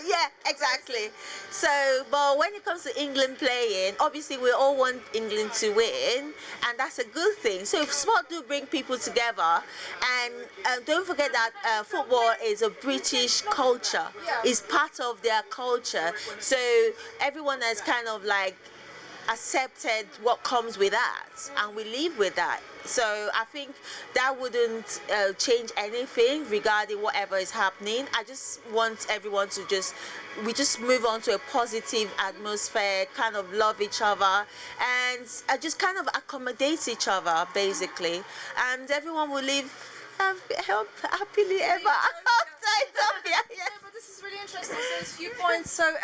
Yeah, exactly. So, but when it comes to England playing, obviously we all want England to win, and that's a good thing. So if sport do bring people together, and don't forget that football is a British culture. It's part of their culture. So everyone has kind of like accepted what comes with that, and we live with that. So I think that wouldn't change anything regarding whatever is happening. I just want everyone to just move on to a positive atmosphere, kind of love each other, and just kind of accommodate each other, basically, and everyone will live happily ever after. But this is really interesting. So there's a few points. So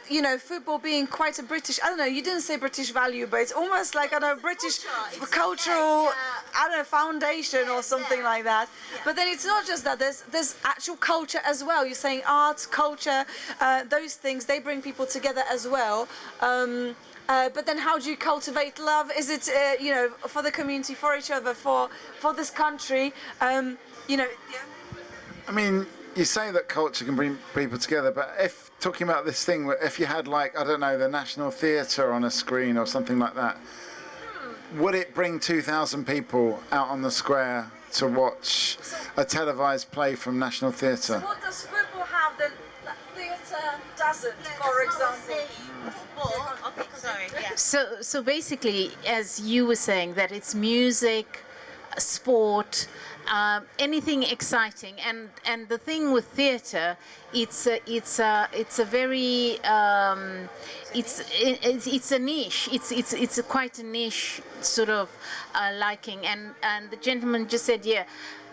you know, football being quite a British, I don't know, you didn't say British value, but it's almost like a British cultural, I don't know, foundation or something like that. But then it's not just that. There's actual culture as well. You're saying art, culture, those things, they bring people together as well. But then how do you cultivate love? Is it, you know, for the community, for each other, for this country? You know, I mean, you say that culture can bring people together, but if talking about this thing, if you had like, I don't know, the National Theatre on a screen or something like that, would it bring 2,000 people out on the square to watch a televised play from National Theatre? So what does football have that theatre doesn't, for example? So basically, as you were saying, that it's music, sport, anything exciting, and the thing with theatre, it's a very it's a niche. It's a quite a niche sort of liking, and the gentleman just said, yeah,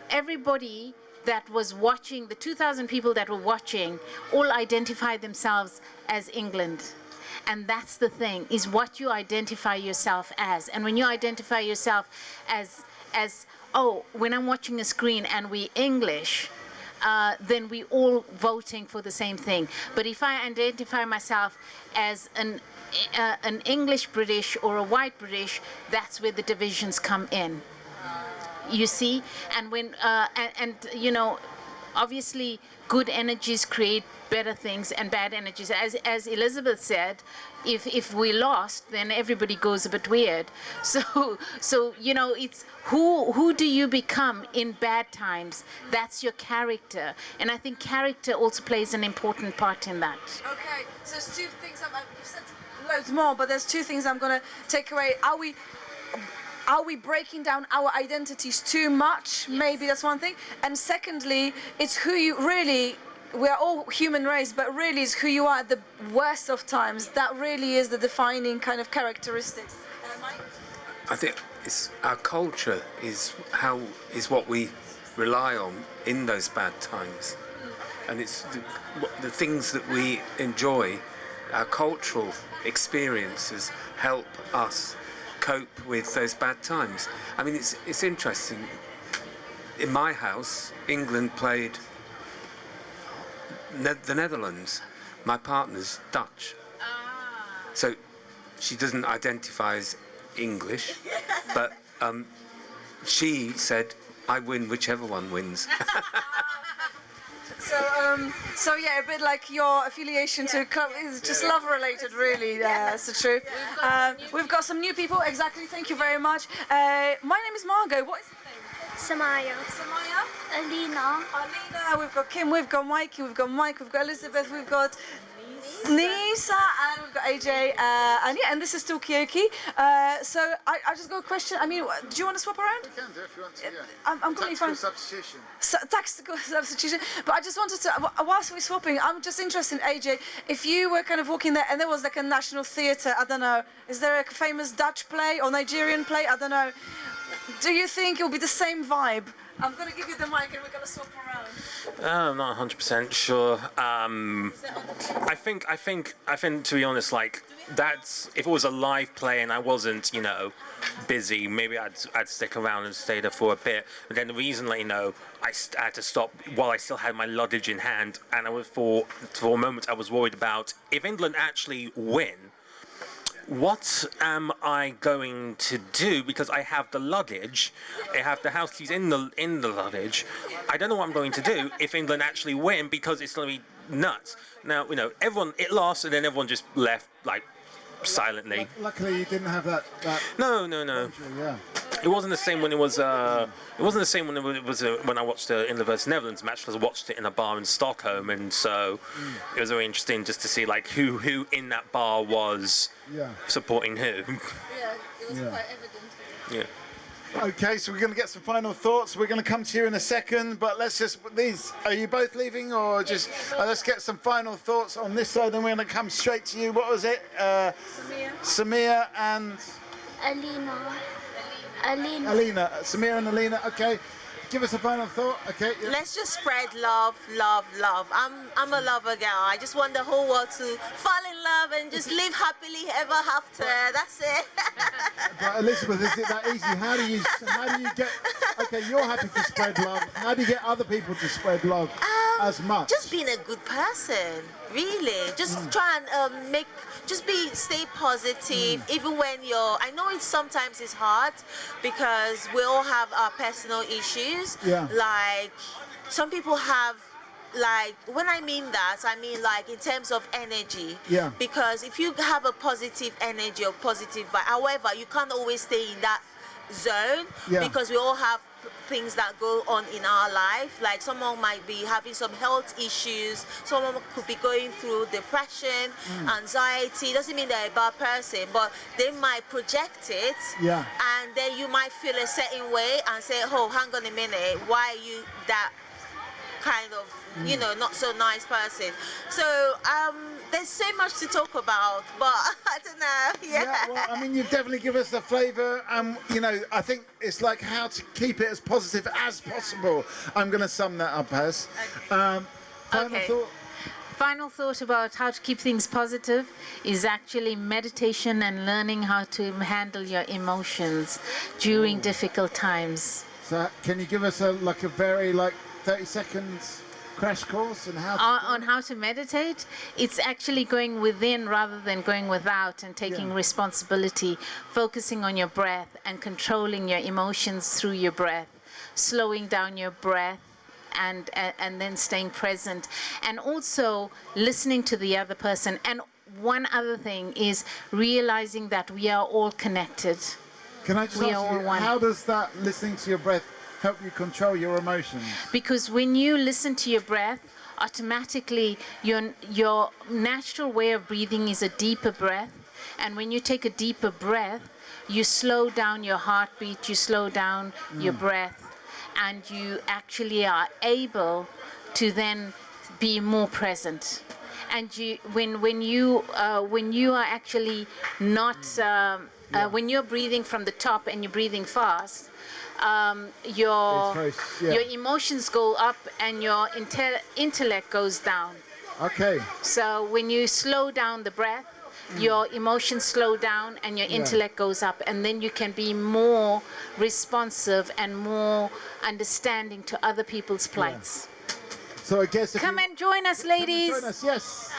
everybody that was watching, the 2,000 people that were watching, all identified themselves as England. And that's the thing, is what you identify yourself as. And when you identify yourself as oh, when I'm watching a screen and we English, then we all voting for the same thing. But if I identify myself as an English British or a white British, that's where the divisions come in. You see, and when and you know, obviously good energies create better things, and bad energies, as Elizabeth said, if we lost, then everybody goes a bit weird. So you know, it's who do you become in bad times? That's your character, and I think character also plays an important part in that. Okay, so there's two things you've said loads more, but there's two things I'm going to take away. Are we breaking down our identities too much? Maybe that's one thing. And secondly, it's who you really, we're all human race, but really it's who you are at the worst of times. That really is the defining kind of characteristics. Mike? I think it's our culture is what we rely on in those bad times. And it's the things that we enjoy, our cultural experiences help us cope with those bad times. I mean, it's interesting. In my house, England played the Netherlands. My partner's Dutch. So she doesn't identify as English, but she said, I win whichever one wins. So yeah, a bit like your affiliation to club is just love related, really. That's the truth. We've got some new people. Exactly. Thank you very much. My name is Margot. What is your name? Samaya. Samaya. Alina. Alina. We've got Kim. We've got Mikey. We've got Mike. We've got Elizabeth. We've got Nisa, and we've got AJ, and yeah, and this is Talkaoke. So I just got a question. I mean, do you want to swap around? You can do if you want to, yeah. I'm completely fine. Substitution. Tactical substitution. But I just wanted to, whilst we're swapping, I'm just interested, AJ, if you were kind of walking there and there was like a national theatre, I don't know, is there a famous Dutch play or Nigerian play? I don't know. Do you think it'll be the same vibe? I'm going to give you the mic and we're going to swap around. I'm not 100% sure. I think, to be honest, like, that's, if it was a live play and I wasn't, you know, busy, maybe I'd stick around and stay there for a bit. But then the reason, like, you know, I had to stop while I still had my luggage in hand, and I was for a moment I was worried about if England actually win, what am I going to do? Because I have the luggage, I have the house keys in the luggage. I don't know what I'm going to do if England actually win, because it's going to be nuts. Now, you know, it lost, and then everyone just left, like, silently. Luckily, you didn't have that. No. Yeah. It wasn't the same when it was. It wasn't the same when it was when I watched the England versus Netherlands match, because I watched it in a bar in Stockholm, and so it was very interesting just to see like who in that bar was supporting who. Yeah, it was quite evident. Yeah. Okay, so we're going to get some final thoughts. We're going to come to you in a second, but let's just, are you both leaving, or just, let's get some final thoughts on this side, then we're going to come straight to you. What was it? Samir and? Alina. Samir and Alina, okay. Give us a final thought, okay? Yeah. Let's just spread love. I'm a lover girl. I just want the whole world to fall in love and just live happily ever after. That's it. But Elizabeth, is it that easy? How do you get? Okay, you're happy to spread love. How do you get other people to spread love as much? Just being a good person, really. Just try and stay positive, even when I know sometimes it's hard, because we all have our personal issues. Yeah. Like, some people have like when I mean that, I mean like in terms of energy. Yeah. Because if you have a positive energy or positive vibe, however, you can't always stay in that zone Yeah. because we all have things that go on in our life. Like someone might be having some health issues, someone could be going through depression, anxiety. Doesn't mean they're a bad person, but they might project it. Yeah. And then you might feel a certain way and say, oh, hang on a minute, why are you that kind of, you know, not so nice person? So there's so much to talk about, but I don't know. Yeah. Well, I mean, you've definitely given us the flavour, and you know, I think it's like how to keep it as positive as possible. I'm going to sum that up as. Final thought. Final thought about how to keep things positive is actually meditation and learning how to handle your emotions during difficult times. So, can you give us a very 30 seconds crash course on how to meditate? It's actually going within rather than going without, and taking responsibility, focusing on your breath and controlling your emotions through your breath, slowing down your breath, and then staying present, and also listening to the other person. And one other thing is realizing that we are all connected. Can I just ask you, how does that listening to your breath help you control your emotions? Because when you listen to your breath, automatically your natural way of breathing is a deeper breath. And when you take a deeper breath, you slow down your heartbeat, you slow down your breath, and you actually are able to then be more present. And when you are actually not when you're breathing from the top and you're breathing fast, your emotions go up and your intellect goes down. Okay. So when you slow down the breath, your emotions slow down and your intellect goes up, and then you can be more responsive and more understanding to other people's plights. So I guess Come and join us, ladies. Join us, yes.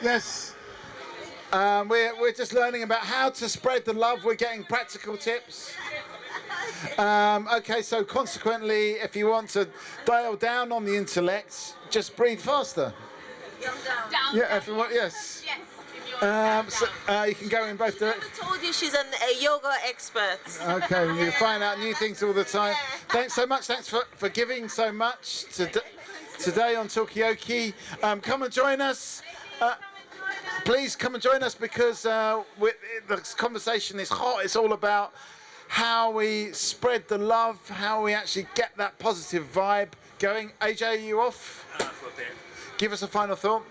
Yes. We're just learning about how to spread the love. We're getting practical tips. Okay, so consequently, if you want to dial down on the intellect, just breathe faster. Yeah, if you want, yes. So, you can go in both directions. I told you she's a yoga expert. Okay, you find out new things all the time. Thanks so much. Thanks for giving so much today on Talkaoke. Come and join us. Please come and join us, because the conversation is hot. It's all about how we spread the love, how we actually get that positive vibe going. AJ, are you off? Give us a final thought.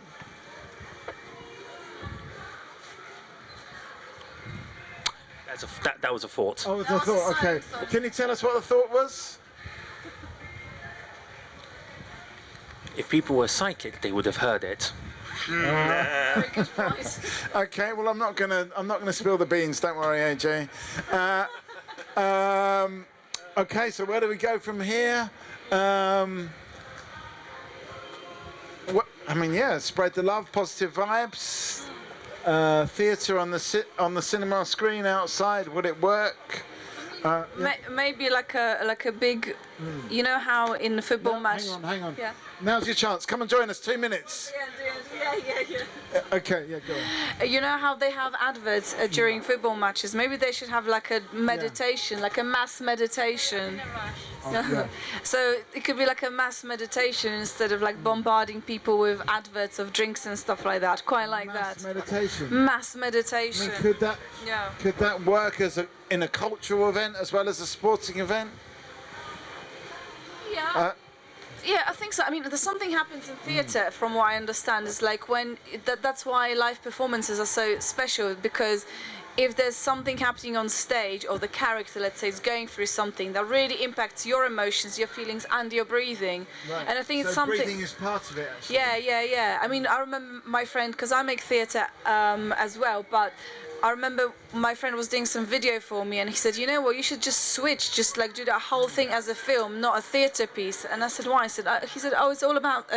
That was a thought. Oh, it was a thought. Okay. Can you tell us what the thought was? If people were psychic, they would have heard it. Okay. Well, I'm not gonna spill the beans. Don't worry, AJ. Okay. So where do we go from here? Spread the love, positive vibes. Theatre on the cinema screen outside. Would it work? Maybe like a big, you know how in the football match. Hang on. Yeah. Now's your chance. Come and join us. 2 minutes. Yeah. Okay. Yeah. Go on. You know how they have adverts during football matches? Maybe they should have like a meditation, like a mass meditation. So it could be like a mass meditation instead of like bombarding people with adverts of drinks and stuff like that. Quite like that. Meditation. Mass meditation. I mean, could that work in a cultural event as well as a sporting event? Yeah. Yeah, I think so. I mean, there's something happens in theatre, from what I understand, is like that's why live performances are so special, because if there's something happening on stage, or the character, let's say, is going through something that really impacts your emotions, your feelings, and your breathing. Right. And I think so it's something. breathing is part of it, actually. Yeah. I mean, I remember my friend, because I make theatre as well, but I remember my friend was doing some video for me, and he said, you know what, you should just switch, just like do that whole thing as a film, not a theatre piece. And I said, why? He said, oh, it's all about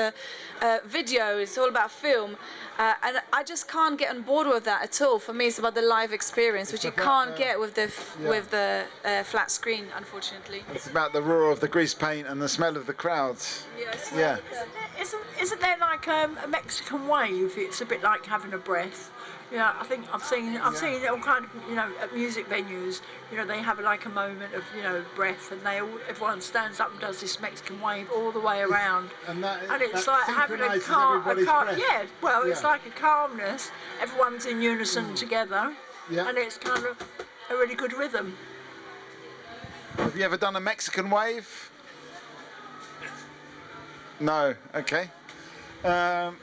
video, it's all about film. And I just can't get on board with that at all. For me, it's about the live experience, which you can't get with the flat screen, unfortunately. It's about the roar of the grease paint and the smell of the crowds. Yes. Yeah. Isn't there like a Mexican wave? It's a bit like having a breath. Yeah, I think I've seen it all kind of, at music venues. They have like a moment of, breath, and everyone stands up and does this Mexican wave all the way around. And it's like having a calm. Yeah, well, it's like a calmness. Everyone's in unison together, and it's kind of a really good rhythm. Have you ever done a Mexican wave? No. Okay. Yeah.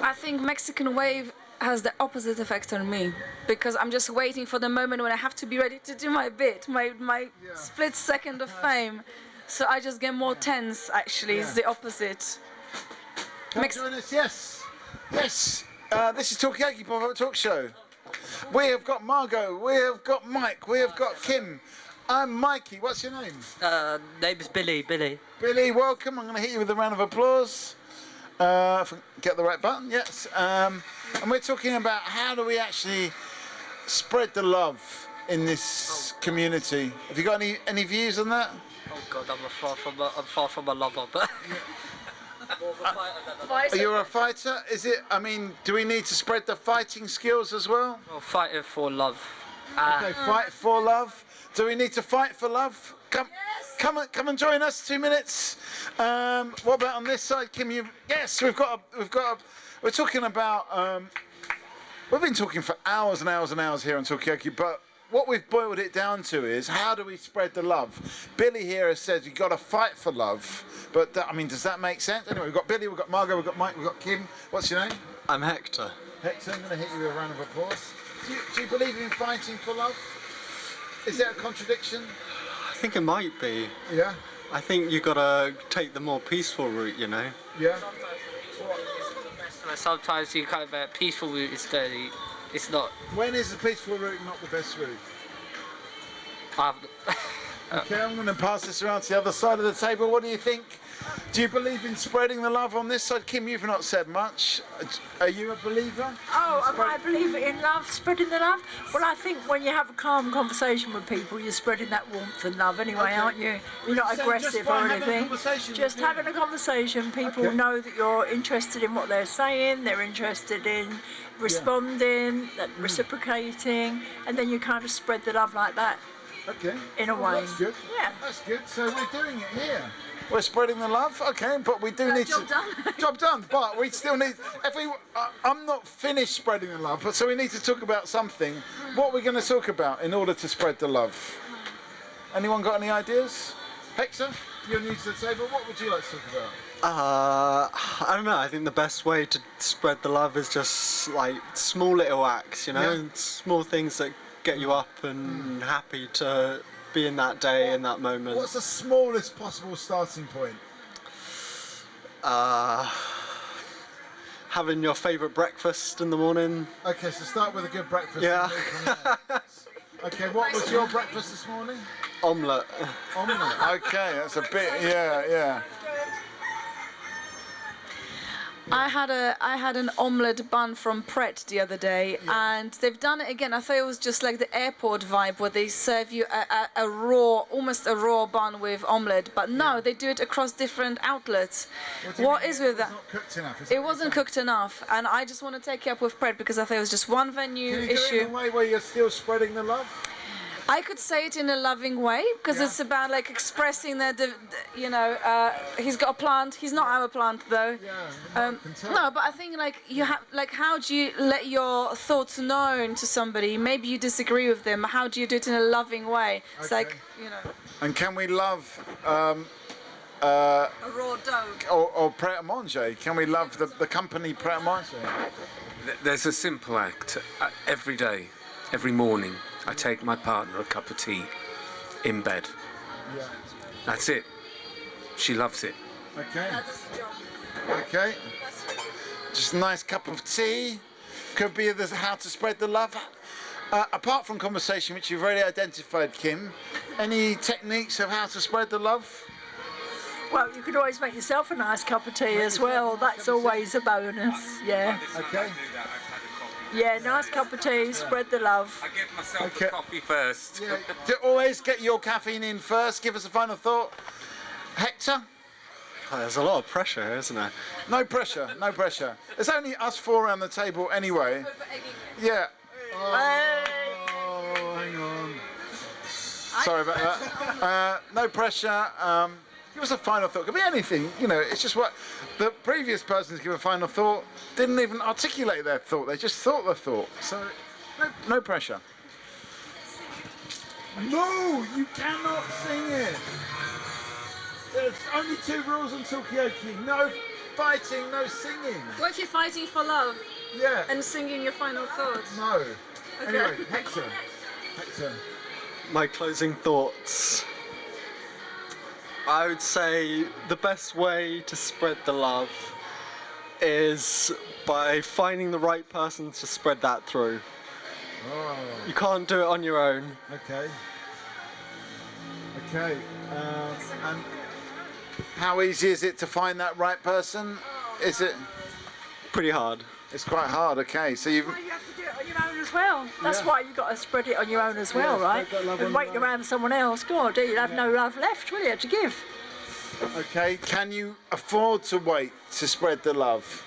I think Mexican wave has the opposite effect on me, because I'm just waiting for the moment when I have to be ready to do my bit, my split second of fame. So I just get more tense, actually. It's the opposite. Join us, yes. Yes. This is Talkaoke Pop-Up Talk Show. We have got Margot, we have got Mike, we have got Kim. I'm Mikey. What's your name? Name's Billy. Billy, welcome. I'm going to hit you with a round of applause. If I can get the right button, yes. And we're talking about how do we actually spread the love in this community. Have you got any views on that? Oh God, I'm far from a lover, but. You're a fighter? Do we need to spread the fighting skills as well? Well, fighting for love. Okay, fight for love. Do we need to fight for love? Come and join us. 2 minutes. What about on this side, Kim? Yes, we're talking about. We've been talking for hours and hours and hours here on Talkaoke, but what we've boiled it down to is how do we spread the love? Billy here has said you've got to fight for love, but does that make sense? Anyway, we've got Billy, we've got Margot, we've got Mike, we've got Kim. What's your name? I'm Hector. Hector, I'm going to hit you with a round of applause. Do you believe in fighting for love? Is there a contradiction? I think it might be. Yeah? I think you got to take the more peaceful route, Yeah? Sometimes you kind of a peaceful route is dirty. It's not. When is the peaceful route not the best route? Okay, I'm going to pass this around to the other side of the table. What do you think? Do you believe in spreading the love on this side? Kim, you've not said much. Are you a believer? Oh, am I a believer in love, spreading the love? Well, I think when you have a calm conversation with people, you're spreading that warmth and love anyway, aren't you? You're not aggressive or anything. Just having a conversation, people know that you're interested in what they're saying, they're interested in responding, reciprocating, and then you kind of spread the love like that. Okay. In a way. That's good. Yeah. That's good. So we're doing it here. We're spreading the love, okay, but we do need job to... done. Job done, but we still need... I'm not finished spreading the love, but so we need to talk about something. What are we going to talk about in order to spread the love? Anyone got any ideas? Hector, you're new to the table. What would you like to talk about? I don't know. I think the best way to spread the love is just like small little acts, small things that get you up and happy to be in that day, in that moment. What's the smallest possible starting point? Having your favourite breakfast in the morning. Okay, so start with a good breakfast. Yeah. Okay, what was your breakfast this morning? Omelette. Omelette. Okay, that's a bit. Yeah. I had an omelette bun from Pret the other day, and they've done it again. I thought it was just like the airport vibe where they serve you almost a raw bun with omelette, but no, they do it across different outlets. What is with that? It's not cooked enough. It wasn't cooked enough, and I just want to take it up with Pret because I thought it was just one venue Can you issue. do it in a way where you're still spreading the love? I could say it in a loving way because it's about like expressing that, he's got a plant. He's not our plant though. No, but I think like you have, like, how do you let your thoughts known to somebody? Maybe you disagree with them. How do you do it in a loving way? It's like, And can we love? A raw dough. Or pret-a-manger? Can we love the company pret-a-manger? There's a simple act. Every day, every morning, I take my partner a cup of tea in bed. Yeah. That's it. She loves it. Okay. Okay. Just a nice cup of tea. Could be how to spread the love. Apart from conversation, which you've already identified, Kim, any techniques of how to spread the love? Well, you could always make yourself a nice cup of tea as well. That's always a bonus. Yeah. Okay. Yeah, nice cup of tea, spread the love. I give myself a coffee first. Yeah. Always get your caffeine in first. Give us a final thought. Hector? Oh, there's a lot of pressure here, isn't there? No pressure, no pressure. There's only us four around the table anyway. Yeah. Oh, hang on. Sorry about that. No pressure. Give us a final thought. Could be anything, you know. It's just what the previous person's given a final thought didn't even articulate their thought. They just thought the thought. So, no pressure. No, you cannot sing it. There's only 2 rules on Talkaoke. No fighting, no singing. What if you're fighting for love? Yeah. And singing your final thoughts? No. Okay. Anyway, Hector. Hector. My closing thoughts. I would say the best way to spread the love is by finding the right person to spread that through. Oh. You can't do it on your own. Okay. Okay. And how easy is it to find that right person? Is it? Pretty hard. It's quite hard. Okay. So you've. You have to do it on your own as well. That's Yeah. why you've got to spread it on your own as well, Yeah, right? spread that love And on waiting your own. around for someone else, God, you'll have no love left, will you, to give? Okay. Can you afford to wait to spread the love?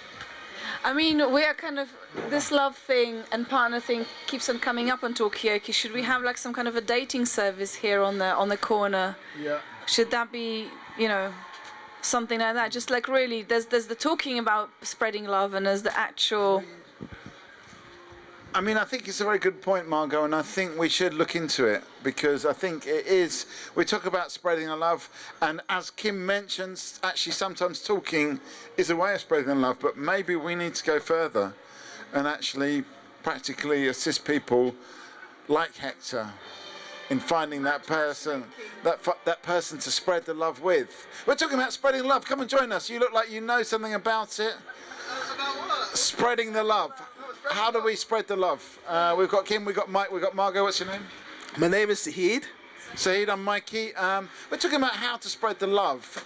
I mean, we are kind of, this love thing and partner thing keeps on coming up on Talkaoke. Should we have like some kind of a dating service here on the corner? Yeah. Should that be, you know, something like that? Just like really, there's the talking about spreading love and there's the actual. I mean, I think it's a very good point, Margot, and I think we should look into it because I think it is. We talk about spreading the love, and as Kim mentions, actually sometimes talking is a way of spreading the love, but maybe we need to go further and actually practically assist people like Hector in finding that person, that person to spread the love with. We're talking about spreading love. Come and join us. You look like you know something about it. About what? Spreading the love. How do we spread the love? We've got Kim, we've got Mike, we've got Margot. What's your name? My name is Sahid. Sahid, I'm Mikey. We're talking about how to spread the love.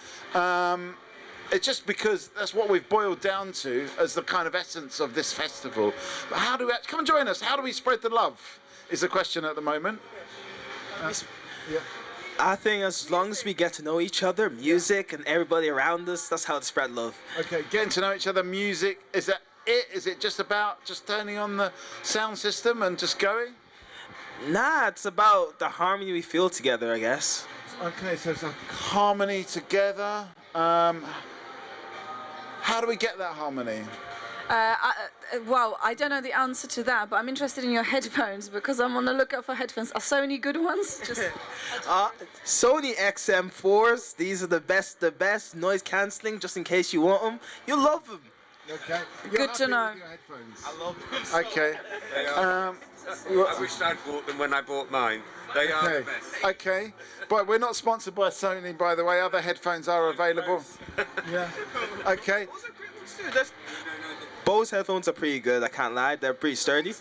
It's just because that's what we've boiled down to as the kind of essence of this festival. But how do we, come and join us, how do we spread the love is the question at the moment. Yeah. I think as long as we get to know each other, music and everybody around us, that's how to spread love. Okay, getting to know each other, music, is that it? Is it just about just turning on the sound system and just going? Nah, it's about the harmony we feel together, I guess. Okay, so it's a harmony together. How do we get that harmony? Well, I don't know the answer to that, but I'm interested in your headphones because I'm on the lookout for headphones. Are Sony good ones? Just Sony XM4s, these are the best noise cancelling, just in case you want them. You'll love them. Okay. Good to know. I love them. Okay. I wish I'd bought them when I bought mine. They are the best. Okay. But we're not sponsored by Sony, by the way. Other headphones are available. Yeah. Okay. Bose headphones are pretty good, I can't lie. They're pretty sturdy.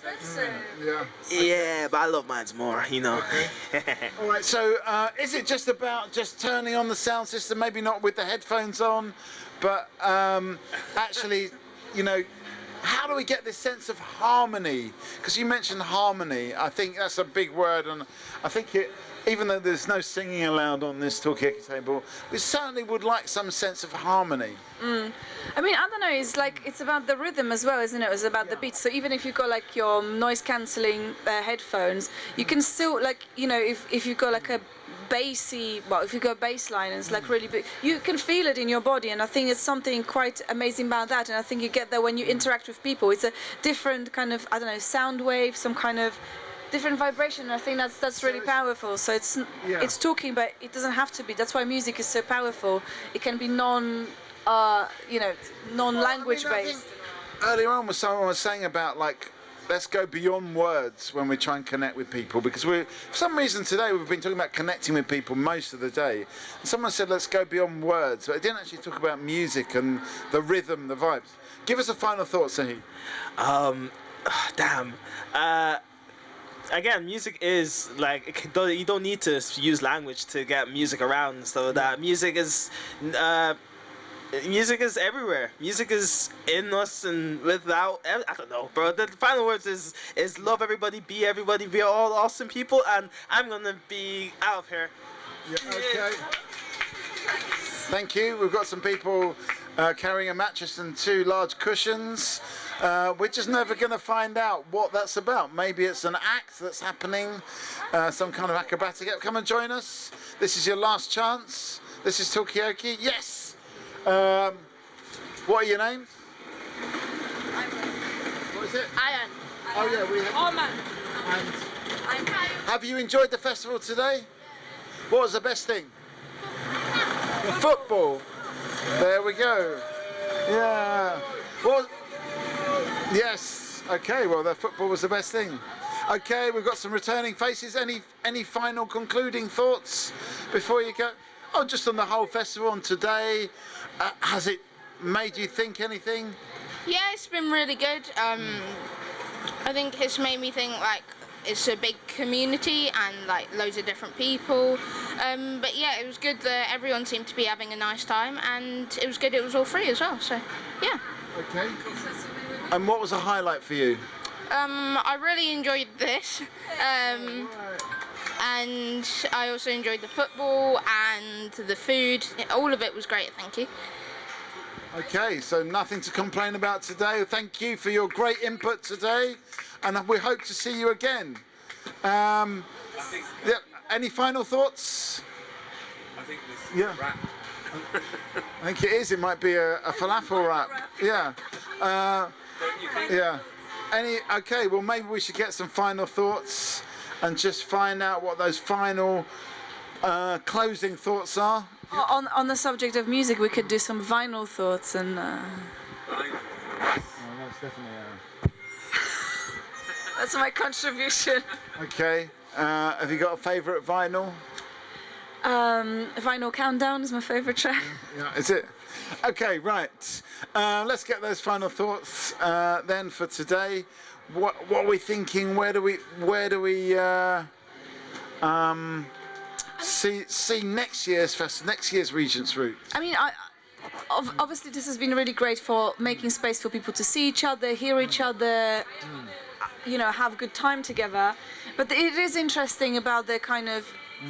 Yeah. Yeah, but I love mine's more, you know. All right. So, is it just about just turning on the sound system? Maybe not with the headphones on, but actually, you know, how do we get this sense of harmony? Because you mentioned harmony. I think that's a big word, and I think it. Even though there's no singing allowed on this Talkaoke table, we certainly would like some sense of harmony. I mean, I don't know, it's like, it's about the rhythm as well, isn't it? It's about the beat. So even if you've got like your noise cancelling headphones, you can still like, you know, if you've got like a bassy, well, if you go bass line and it's like really big, you can feel it in your body, and I think it's something quite amazing about that, and I think you get that when you interact with people. It's a different kind of, I don't know, sound wave, some kind of different vibration. I think that's really powerful. So it's talking, but it doesn't have to be. That's why music is so powerful. It can be non-language based. Earlier on, someone was saying about like, let's go beyond words when we try and connect with people, because for some reason today we've been talking about connecting with people most of the day. And someone said let's go beyond words, but it didn't actually talk about music and the rhythm, the vibes. Give us a final thought, Sahid. again, music is like you don't need to use language to get music around. So that music is everywhere. Music is in us and without. I don't know, bro. The final words is love everybody, be everybody. We are all awesome people, and I'm gonna be out of here. Yeah, okay. Thank you. We've got some people carrying a mattress and 2 large cushions. We're just never going to find out what that's about. Maybe it's an act that's happening, some kind of acrobatic. Come and join us. This is your last chance. This is Talkaoke. Yes. What are your names? What is it? Ian. Oh yeah, we have. Oman. And have you enjoyed the festival today? What was the best thing? Football. There we go. Yeah. Well, yes. Okay. Well, the football was the best thing. Okay. We've got some returning faces. Any final concluding thoughts before you go? Oh, just on the whole festival and today. Has it made you think anything? Yeah, it's been really good. I think it's made me think like it's a big community and like loads of different people. But yeah, it was good that everyone seemed to be having a nice time, and it was good it was all free as well. So yeah. Okay. And what was a highlight for you? I really enjoyed this. And I also enjoyed the football and the food. All of it was great, thank you. Okay, so nothing to complain about today. Thank you for your great input today, and we hope to see you again. Yeah, any final thoughts? I think this is a wrap. I think it is. It might be a falafel wrap. Yeah. Yeah. Okay, well maybe we should get some final thoughts and just find out what those final closing thoughts are. On the subject of music, we could do some vinyl thoughts and. Oh, that's definitely. That's my contribution. Okay. Have you got a favourite vinyl? Vinyl Countdown is my favourite track. Yeah, is it? Okay, right. Let's get those final thoughts then for today. What are we thinking? Where do we see next year's festival, next year's Regent's route? I mean, obviously this has been really great for making space for people to see each other, hear each other, you know, have a good time together. But it is interesting about the kind of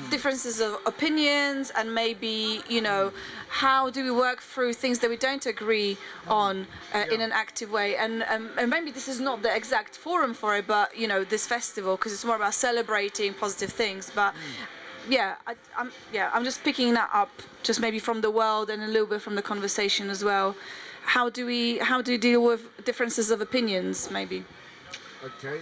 differences of opinions, and maybe, you know, how do we work through things that we don't agree on in an active way, and maybe this is not the exact forum for it, but you know, this festival, because it's more about celebrating positive things. But yeah, I'm just picking that up, just maybe from the world and a little bit from the conversation as well. How do we deal with differences of opinions, maybe? Okay.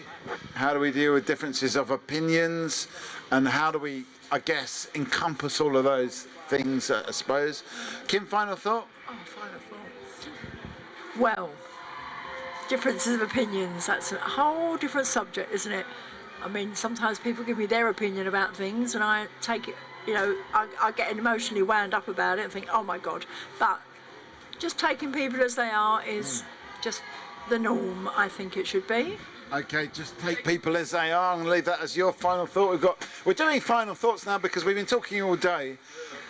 How do we deal with differences of opinions, and how do we, I guess, encompass all of those things, I suppose? Kim, final thought? Oh, final thought. Well, differences of opinions, that's a whole different subject, isn't it? I mean, sometimes people give me their opinion about things and I take it, you know, I get emotionally wound up about it and think, oh my God. But just taking people as they are is just the norm, I think it should be. Okay, just take people as they are and leave that as your final thought. We're doing final thoughts now because we've been talking all day,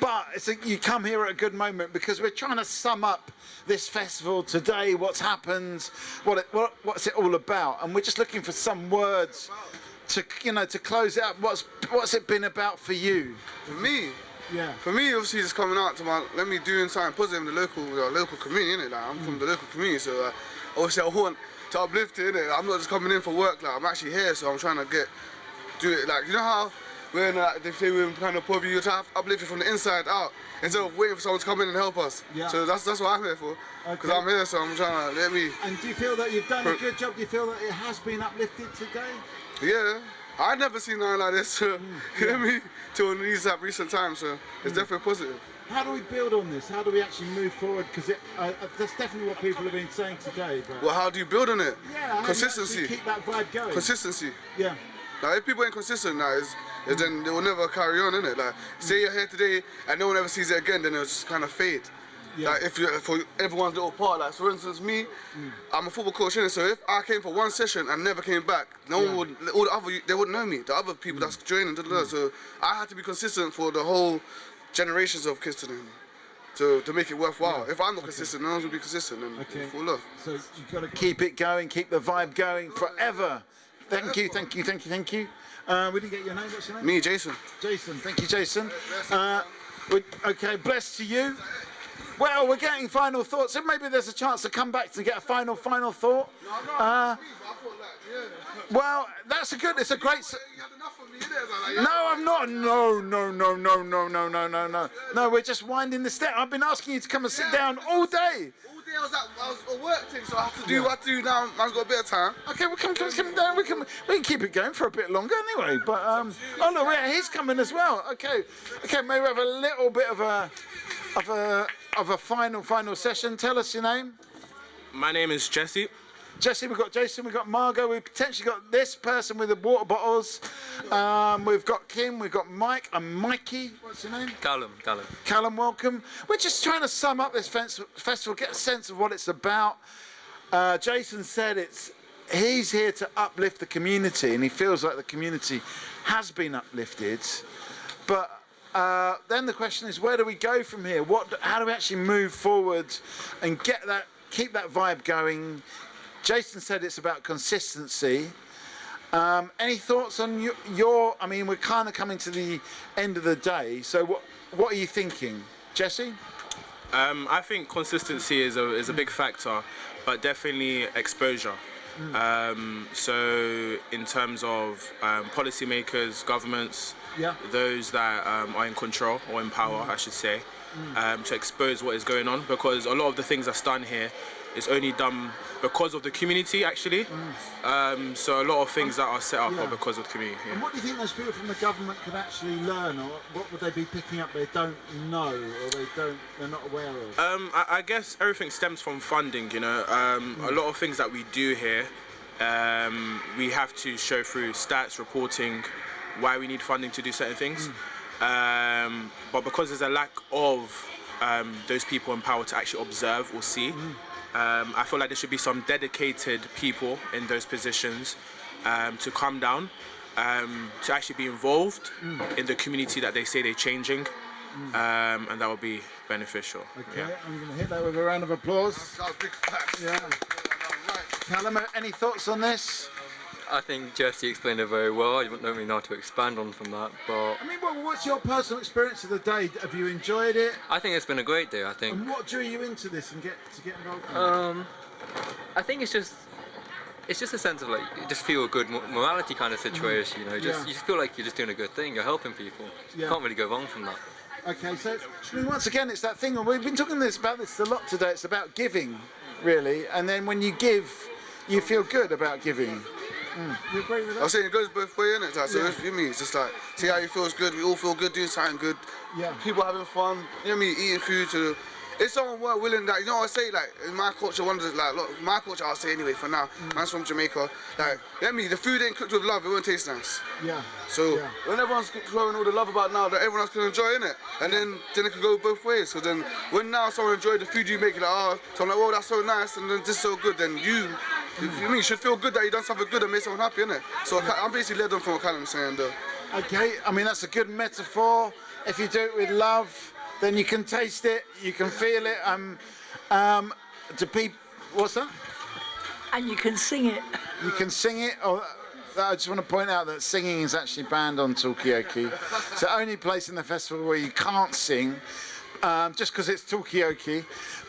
but you come here at a good moment because we're trying to sum up this festival today, what's happened, what's it all about, and we're just looking for some words to, you know, to close out. What's it been about for you? For me? Yeah. For me, obviously, just coming out to let me doing something positive in the local community, innit? Like, I'm from the local community, so obviously I want to uplift it, innit? I'm not just coming in for work, like I'm actually here, so I'm trying to do it, like, you know how when they say we're kind of poverty, you have to uplift it from the inside out instead of waiting for someone to come in and help us. Yeah. So that's what I'm here for, because I'm here, so I'm trying to let me. And do you feel that you've done a good job? Do you feel that it has been uplifted today? Yeah, I'd never seen nothing like this, hear me, till these recent times, so it's definitely positive. How do we build on this? How do we actually move forward? Because that's definitely what people have been saying today. But well, how do you build on it? Yeah, consistency. Keep that vibe going. Consistency. Yeah. Like, if people ain't consistent now, then they will never carry on, innit? Like, say you're here today and no one ever sees it again, then it'll just kind of fade. Like for everyone's little part. Like for instance, me, I'm a football coach, innit? So if I came for one session and never came back, no one would. All the other they wouldn't know me. The other people that's joining, so I had to be consistent for the whole generations of kids to know me. To make it worthwhile. If I'm not consistent, no one's will be consistent and fall off. So you've got to keep it going, keep the vibe going forever. Thank you. We didn't get your name. What's your name? Me, Jason. Jason. Thank you, Jason. Okay, blessed to you. Well, we're getting final thoughts. So maybe there's a chance to come back to get a final thought. Well, it's a great. No, I'm not. No. No, we're just winding this down. I've been asking you to come and sit down all day. All day I was a work thing, so I have to do what I do now. I've got a bit of time. Okay, we'll come down. We can keep it going for a bit longer anyway. But oh no, yeah, he's coming as well. Okay, maybe we have a little bit of a final session. Tell us your name. My name is Jesse. Jesse, we've got Jason, we've got Margot, we've potentially got this person with the water bottles. We've got Kim, we've got Mike and Mikey. What's your name? Callum. Callum, welcome. We're just trying to sum up this festival, get a sense of what it's about. Jason said he's here to uplift the community, and he feels like the community has been uplifted. But then the question is, where do we go from here? How do we actually move forward and keep that vibe going? Jason said it's about consistency. Any thoughts on your? I mean, we're kind of coming to the end of the day. So what are you thinking, Jesse? I think consistency is a big factor, but definitely exposure. So in terms of policymakers, governments, those that are in control or in power, I should say, to expose what is going on, because a lot of the things that's done here is only done because of the community, actually. So a lot of things that are set up are because of the community. And what do you think those people from the government could actually learn, or what would they be picking up they don't know, or they're not aware of? I guess everything stems from funding, you know. A lot of things that we do here, we have to show through stats, reporting, why we need funding to do certain things. But because there's a lack of those people in power to actually observe or see, I feel like there should be some dedicated people in those positions to come down, to actually be involved in the community that they say they're changing, and that will be beneficial. Okay, I'm going to hit that with a round of applause. Yeah. Callum, any thoughts on this? I think Jesse explained it very well. I don't really know how to expand on from that, but I mean, what's your personal experience of the day? Have you enjoyed it? I think it's been a great day. I think. And what drew you into this and get involved in it? I think it's just a sense of like, you just feel a good morality kind of situation. You know, you just feel like you're just doing a good thing. You're helping people. You can't really go wrong from that. Okay, so I mean, once again, it's that thing. We've been talking about this a lot today. It's about giving, really, and then when you give, you feel good about giving. You agree with that? I was saying it goes both ways, innit? Like, so if you mean, it's just like, see how you feels good, we all feel good doing something good. Yeah. People having fun, you know what I mean, eating food. If someone were willing, like, you know what I say, like, in my culture, my culture I'll say anyway for now, man's from Jamaica, like, you know what I mean, the food ain't cooked with love, it won't taste nice. Yeah. So when everyone's showing all the love about now, that everyone else can enjoy, innit? And then it can go both ways. So then when now someone enjoy the food you make, like, oh, so I'm like, well, that's so nice, and then this is so good, then you should feel good that you done something good and made someone happy, innit? So I'm basically led on from what Callum's saying, though. Okay, I mean, that's a good metaphor. If you do it with love, then you can taste it, you can feel it. To people, what's that? And you can sing it. You can sing it. I just want to point out that singing is actually banned on Talkaoke. It's the only place in the festival where you can't sing, just because it's Talkaoke.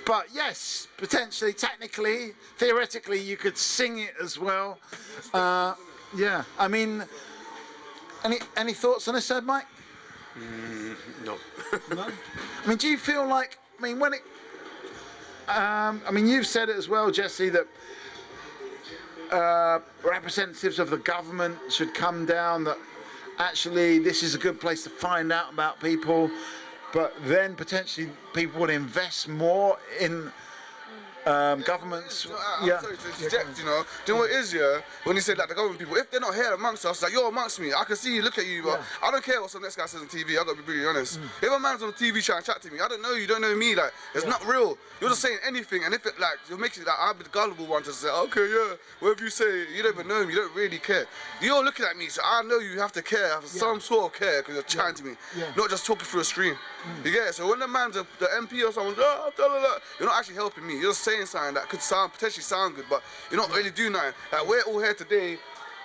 But yes, potentially, technically, theoretically, you could sing it as well. Yeah, I mean, any thoughts on this side, Mike? No. No? I mean, do you feel like, I mean, when it, I mean, you've said it as well, Jesse, that representatives of the government should come down, that actually this is a good place to find out about people, but then potentially people would invest more in governments. I'm sorry to interject, you know. Do you know what it is, yeah? When you say like the government people, if they're not here amongst us, like you're amongst me, I can see you, look at you, but I don't care what some next guy says on TV. I gotta be really honest. If a man's on TV trying to chat to me, I don't know you, don't know me. Like it's not real. You're just saying anything, and if it like it makes it like I'll be the gullible one to say, okay, yeah, whatever you say, you don't even know me, you don't really care. You're looking at me, so I know you have to care, have some sort of care, because you're chatting to me, not just talking through a screen. You get it? So when the man's the MP or someone, you're not actually helping me. You're just saying something that could potentially sound good, but you're not really doing nothing. Like we're all here today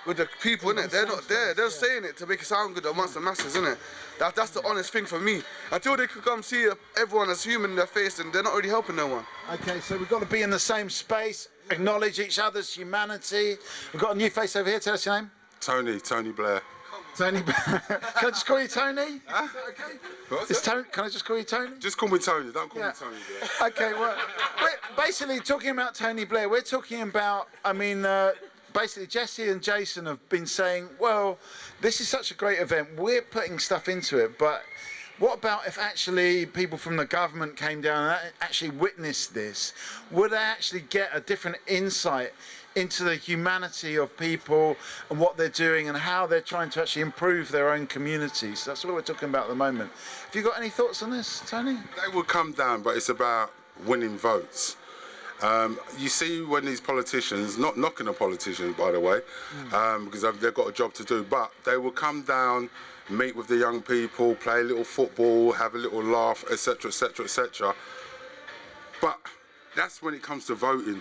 with the people, innit? They're not there. They're saying it to make it sound good amongst the masses, innit? That's the honest thing for me. Until they could come see everyone as human in their face, and they're not really helping no one. Okay, so we've got to be in the same space, acknowledge each other's humanity. We've got a new face over here. Tell us your name. Tony Blair. Tony Blair. Can I just call you Tony? Huh? Okay. What's that? Can I just call you Tony? Just call me Tony, don't call me Tony Blair. Okay, well, we're basically talking about Tony Blair. We're talking about, basically Jesse and Jason have been saying, well, this is such a great event. We're putting stuff into it, but what about if actually people from the government came down and actually witnessed this? Would they actually get a different insight into the humanity of people and what they're doing and how they're trying to actually improve their own communities? That's what we're talking about at the moment. Have you got any thoughts on this, Tony? They will come down, but it's about winning votes. You see when these politicians, not knocking the politicians by the way, because they've got a job to do, but they will come down, meet with the young people, play a little football, have a little laugh, etc, etc, etc. But that's when it comes to voting,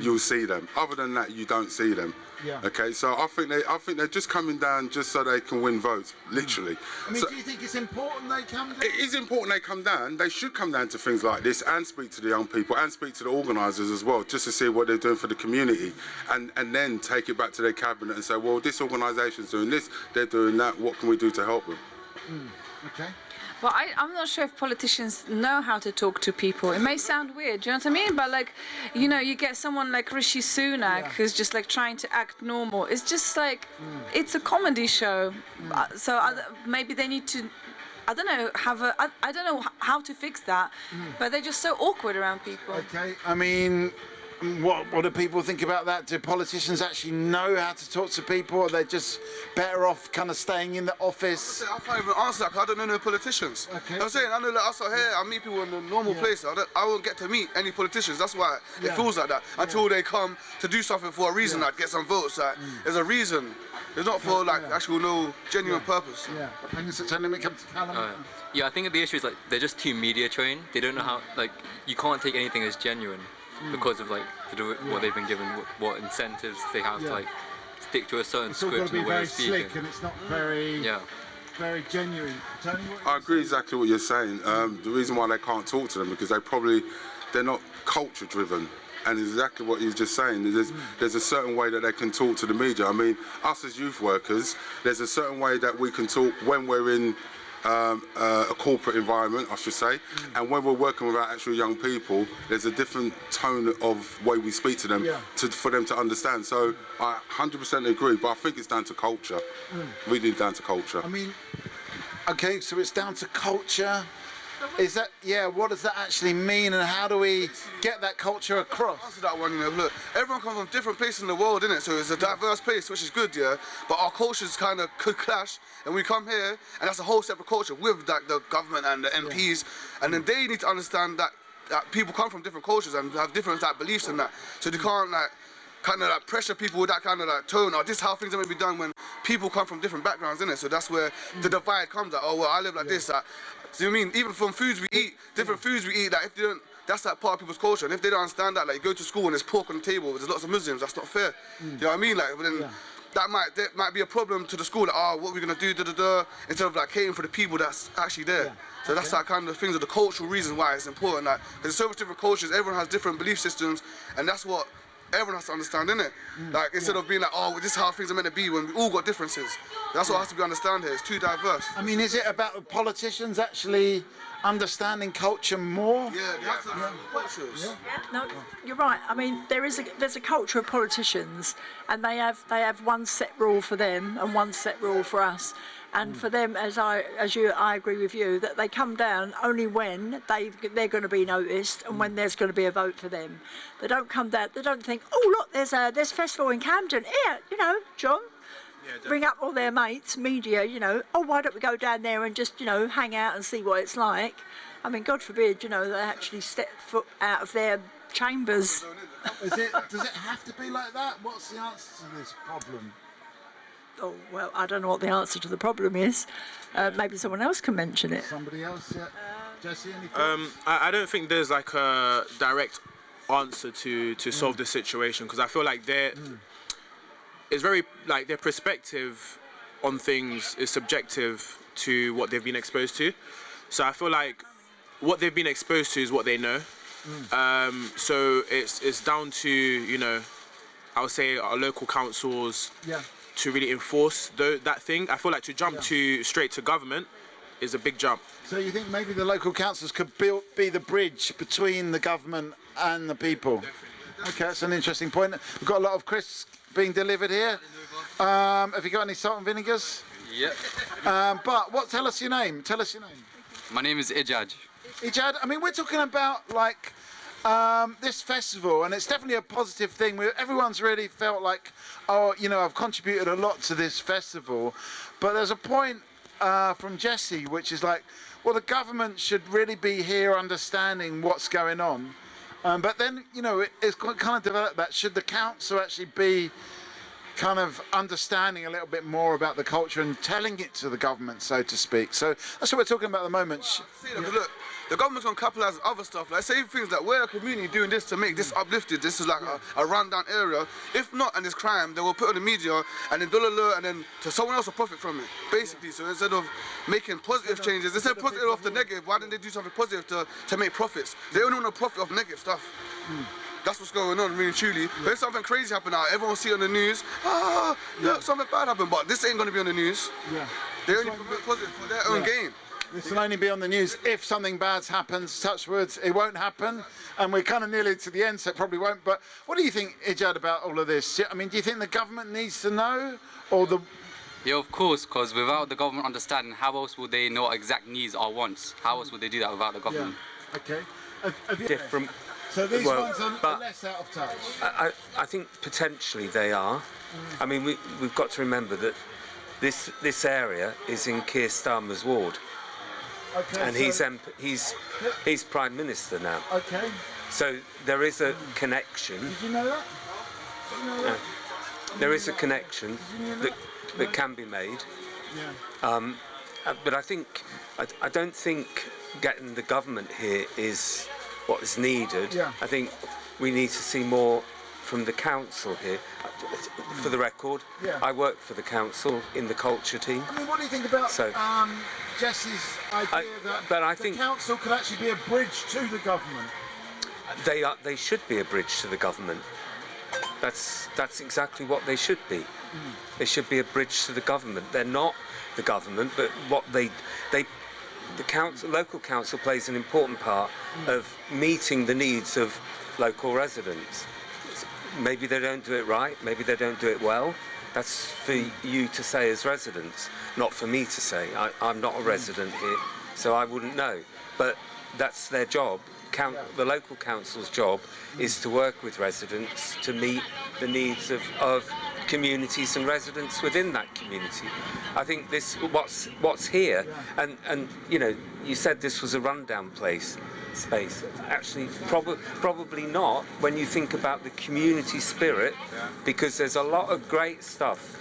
you'll see them. Other than that, you don't see them. Yeah. Okay, so I think they're just coming down just so they can win votes, literally. Do you think it's important they come down? It is important they come down. They should come down to things like this and speak to the young people and speak to the organisers as well, just to see what they're doing for the community, and then take it back to their cabinet and say, well, this organisation's doing this, they're doing that. What can we do to help them? Okay. But I'm not sure if politicians know how to talk to people. It may sound weird, do you know what I mean? But like, you know, you get someone like Rishi Sunak who's just like trying to act normal. It's just like, it's a comedy show. So maybe they need to, I don't know, I don't know how to fix that, but they're just so awkward around people. Okay, I mean, what do people think about that? Do politicians actually know how to talk to people, or are they just better off kind of staying in the office? I can't even answer that because I don't know no politicians. Okay. You know what I'm saying? I know that us out here, I meet people in the normal place. I won't get to meet any politicians. That's why it feels like that. Until they come to do something for a reason, like get some votes. Like, there's a reason. It's not for like actual no genuine purpose. Yeah. And so let me come to Callum. Yeah, I think the issue is like they're just too media trained. They don't know how, like, you can't take anything as genuine because of like what they've been given, what incentives they have to like stick to a certain script and way of speaking. It's all got to be very slick and it's not very very genuine. Tony, I agree exactly what you're saying. The reason why they can't talk to them because they're not culture driven. And exactly what you're just saying, there's a certain way that they can talk to the media. I mean, us as youth workers, there's a certain way that we can talk when we're in a corporate environment, I should say, and when we're working with our actual young people, there's a different tone of way we speak to them for them to understand. So I 100% agree, but I think it's down to culture. Really down to culture. I mean, okay, so it's down to culture. Is that, what does that actually mean, and how do we get that culture across? Answer that one, you know, look, everyone comes from different places in the world, innit? So it's a diverse place, which is good, but our cultures kind of could clash, and we come here, and that's a whole separate culture with like the government and the MPs, and then they need to understand that people come from different cultures and have different like beliefs in that, so they can't like kind of like pressure people with that kind of like tone, or this is how things are going to be done when people come from different backgrounds, innit? So that's where the divide comes at, oh well, I live like this, do you know what I mean? Even from foods we eat, different foods we eat, like if they don't, that's like part of people's culture, and if they don't understand that, like you go to school and there's pork on the table, there's lots of Muslims, that's not fair. You know what I mean? Like, but then that might be a problem to the school, like, what are we gonna do, instead of like catering for the people that's actually there. So that's that kind of things, are the cultural reasons why it's important. Like, there's so much different cultures, everyone has different belief systems, and that's what everyone has to understand, innit? Like, instead of being like, oh, this is how things are meant to be, when we all got differences. That's what has to be understood here. It's too diverse. I mean, is it about the politicians actually understanding culture more? Yeah, they have to understand cultures. No, you're right. I mean, there's a culture of politicians, and they have one set rule for them and one set rule for us. And for them, I agree with you, that they come down only when they're going to be noticed and when there's going to be a vote for them. They don't come down. They don't think, oh look, there's a festival in Camden. Here, John. Bring up all their mates, media. Oh, why don't we go down there and just hang out and see what it's like? I mean, God forbid, they actually step foot out of their chambers. Does it have to be like that? What's the answer to this problem? Oh, well, I don't know what the answer to the problem is. Maybe someone else can mention it. Somebody else, yeah. Jesse, any thoughts? I don't think there's like a direct answer to solve the situation, because I feel like it's very, like, their perspective on things is subjective to what they've been exposed to. So I feel like what they've been exposed to is what they know. So it's down to, I would say our local councils to really enforce that thing. I feel like to jump straight to government is a big jump. So you think maybe the local councils could be the bridge between the government and the people? Okay, that's an interesting point. We've got a lot of crisps being delivered here. Have you got any salt and vinegars? Yep. But tell us your name. Tell us your name. My name is Ijad. Ijad, I mean, we're talking about like this festival, and it's definitely a positive thing. Everyone's really felt like, oh, I've contributed a lot to this festival. But there's a point from Jesse, which is like, well, the government should really be here understanding what's going on. But then, it's kind of developed that should the council actually be kind of understanding a little bit more about the culture and telling it to the government, so to speak. So that's what we're talking about at the moment. Look, the government's gonna capitalise other stuff. Like, say things like, we're a community doing this to make this uplifted. This is like a rundown area. If not, and it's crime, they will put it on the media, and then and then someone else will profit from it, basically. So instead of making positive changes, instead of positive off the negative, why don't they do something positive to make profits? They only want to profit off negative stuff. That's what's going on, really truly. But if something crazy happened out, everyone will see it on the news. Look, something bad happened, but this ain't going to be on the news. They only promote positive for their own gain. This will only be on the news if something bad happens. Touch wood, it won't happen. And we're kind of nearly to the end, so it probably won't. But what do you think, Ijad, about all of this? I mean, do you think the government needs to know? Yeah, of course, because without the government understanding, how else would they know what exact needs or wants? How else would they do that without the government? Okay. Different. So these ones are less out of touch? I think potentially they are. I mean, we've got to remember that this area is in Keir Starmer's ward. Okay, and he's Prime Minister now. Okay. So there is a connection. Did you know that? There is a connection that can be made. Yeah. But I don't think getting the government here is what is needed. Yeah. I think we need to see more from the council here. For the record, I work for the council in the culture team. I mean, what do you think about Jesse's idea that the council could actually be a bridge to the government? They should be a bridge to the government. That's exactly what they should be. They should be a bridge to the government. They're not the government, but the local council plays an important part of meeting the needs of local residents. Maybe they don't do it right, maybe they don't do it well. That's for you to say as residents, not for me to say. I'm not a resident here, so I wouldn't know. But that's their job. The local council's job is to work with residents to meet the needs of communities and residents within that community. I think what's here, and you said this was a rundown space. Actually, probably not when you think about the community spirit, because there's a lot of great stuff.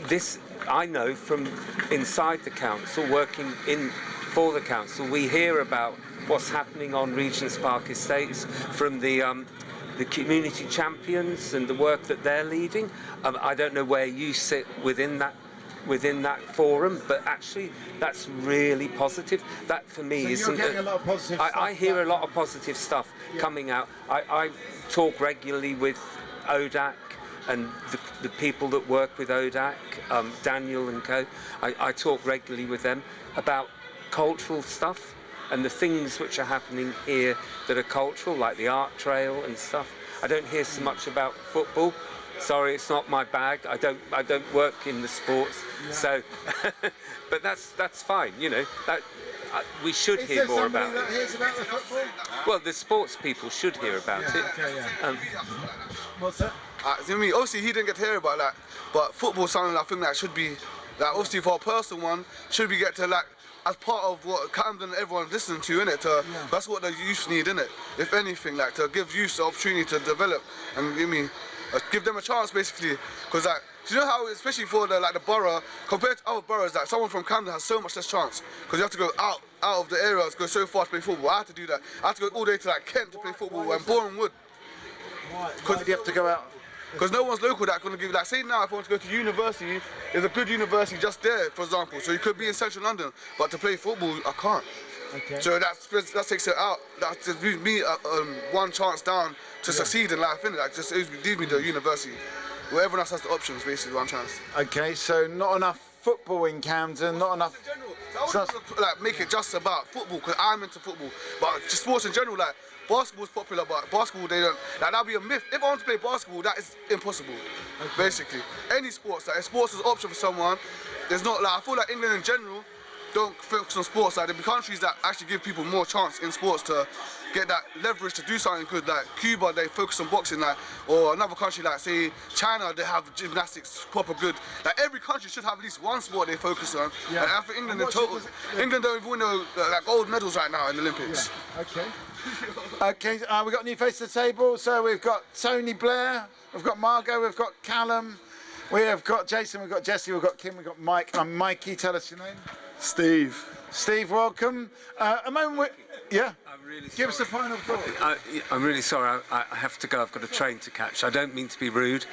This I know from inside the council, working for the council. We hear about what's happening on Regent's Park Estates from the community champions and the work that they're leading. I don't know where you sit within that forum, but actually that's really positive. That for me isn't. You're getting a lot of positive stuff. I hear a lot of positive stuff coming out. I talk regularly with ODAC and the people that work with ODAC, Daniel and co. I talk regularly with them about cultural stuff and the things which are happening here that are cultural, like the art trail and stuff. I don't hear so much about football. Sorry, it's not my bag. I don't work in the sports. So, but that's fine, you know. That we should Is hear there more somebody about that it. hears about the football? Well, the sports people should hear about Yeah, it. okay, yeah. What's that? See me, obviously he didn't get to hear about that, but football something I think that should be, like obviously for a personal one, should we get to like, as part of what Camden and everyone's listening to, innit? That's what the youth need, innit? If anything, like to give youth the opportunity to develop and give them a chance basically. Because like, do you know how, especially for the borough, compared to other boroughs, like someone from Camden has so much less chance. Because you have to go out of the area, go so far to play football. I had to do that. I had to go all the way to like Kent to play football and Boreham Wood. Why did you have to go out? Because no one's local that's going to give, like say now if I want to go to university, there's a good university just there, for example. So you could be in central London, but to play football, I can't. Okay. So that takes it out. That just leaves me one chance down to succeed in life, innit? Like just leaves me the university. Where everyone else has the options, basically, one chance. Okay, so not enough football in Camden, not enough... So like make it just about football, because I'm into football. But just sports in general, like basketball's popular, but basketball they don't. Like that'd be a myth. If I want to play basketball, that is impossible. Basically, any sports, like if sports is an option for someone, there's not like I feel like England in general don't focus on sports. Like there be countries that actually give people more chance in sports to get that leverage to do something good. Like Cuba, they focus on boxing, like, or another country like say China, they have gymnastics proper good. Like every country should have at least one sport they focus on. Yeah. Like, I think England in total, England don't even win like gold medals right now in the Olympics. Yeah. Okay. Okay, we've got a new face to the table. So we've got Tony Blair, we've got Margot, we've got Callum, we have got Jason, we've got Jesse, we've got Kim, we've got Mike. I'm Mikey, tell us your name. Steve. Steve, welcome. A moment, yeah? I'm really Give us a final thought. I'm really sorry, I have to go. I've got a train to catch. I don't mean to be rude.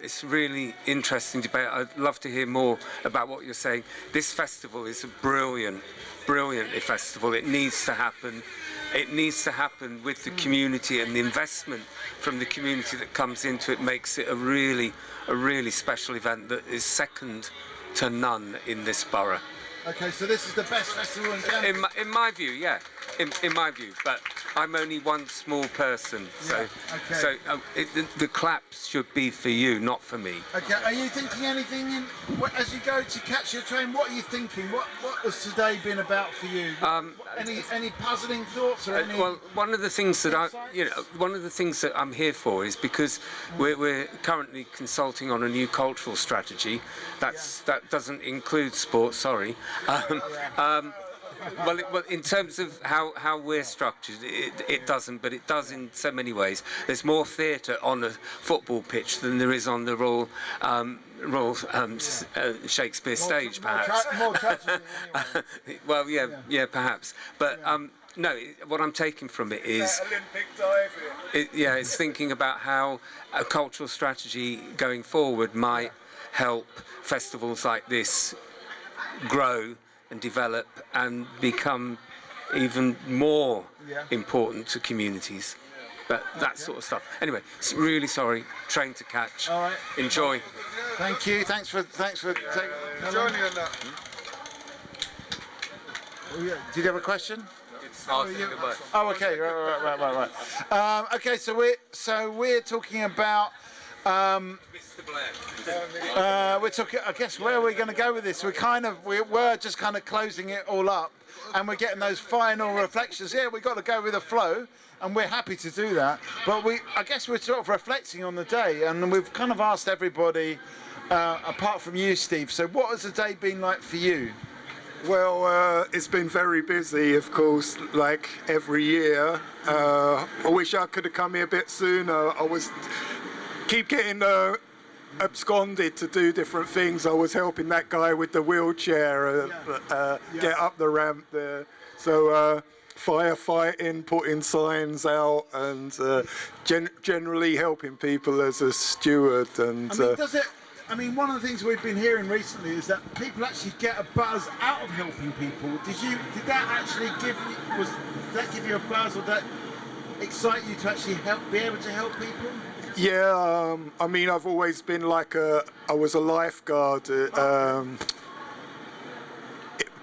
It's a really interesting debate. I'd love to hear more about what you're saying. This festival is a brilliant festival. It needs to happen. It needs to happen with the community, and the investment from the community that comes into it makes it a really special event that is second to none in this borough. Okay, so this is the best festival in Camden? In my view, yeah. In my view, but I'm only one small person, so the claps should be for you, not for me. Okay, are you thinking anything as you go to catch your train? What are you thinking? What has today been about for you? Any puzzling thoughts or any? Well, one of the things that I'm here for is because we're currently consulting on a new cultural strategy. That doesn't include sport. Sorry. Well, in terms of how we're structured, it doesn't, but it does in so many ways. There's more theatre on a football pitch than there is on the Royal Shakespeare stage, perhaps. More tragedy, anyway. Well, yeah, perhaps. But no, what I'm taking from it is, it's thinking about how a cultural strategy going forward might help festivals like this grow and develop and become even more important to communities. But that sort of stuff. Anyway, really sorry. Train to catch. All right. Enjoy. Thank you. Thanks for Joining on that. Did you have a question? Goodbye. Oh, okay. Right. Okay, so we're talking about. Mr. Blair. We're talking. I guess where are we going to go with this? We're just kind of closing it all up, and we're getting those final reflections. Yeah, we've got to go with the flow, and we're happy to do that. But I guess we're sort of reflecting on the day, and we've kind of asked everybody, apart from you, Steve. So, what has the day been like for you? Well, it's been very busy, of course, like every year. I wish I could have come here a bit sooner. Keep getting absconded to do different things. I was helping that guy with the wheelchair get up the ramp there. So firefighting, putting signs out, and generally helping people as a steward. And I mean, one of the things we've been hearing recently is that people actually get a buzz out of helping people. Did that actually give you a buzz, or that excite you to actually be able to help people? Yeah, I mean, I've always been I was a lifeguard.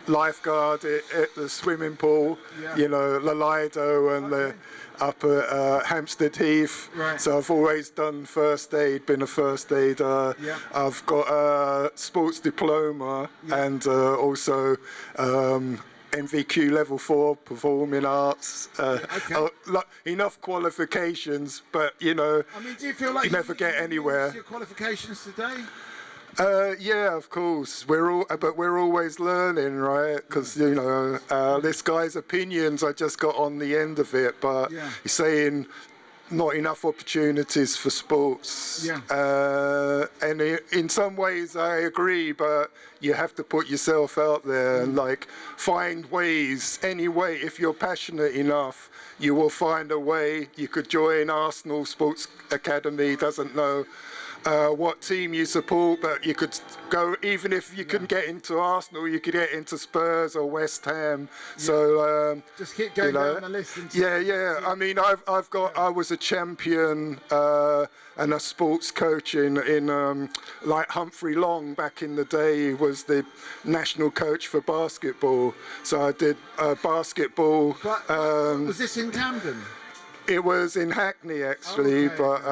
lifeguard at the swimming pool, you know, the Lido and the up at Hampstead Heath. Right. So I've always done first aid, been a first aider. I've got a sports diploma and also NVQ level 4 performing arts. Enough qualifications, but you know, I mean, do you feel like you never get anywhere. Use your qualifications today? Yeah, of course. But we're always learning, right? Because you know, this guy's opinions, I just got on the end of it. But he's saying not enough opportunities for sports. And in some ways, I agree. But you have to put yourself out there and like find ways. Any way, if you're passionate enough, you will find a way. You could join Arsenal Sports Academy. Doesn't know what team you support, but you could go, even if you couldn't get into Arsenal, you could get into Spurs or West Ham. So just keep going down the list. I mean, I was a champion and a sports coach in like Humphrey Long back in the day. He was the national coach for basketball. So I did basketball. Was this in Camden? It was in Hackney actually, but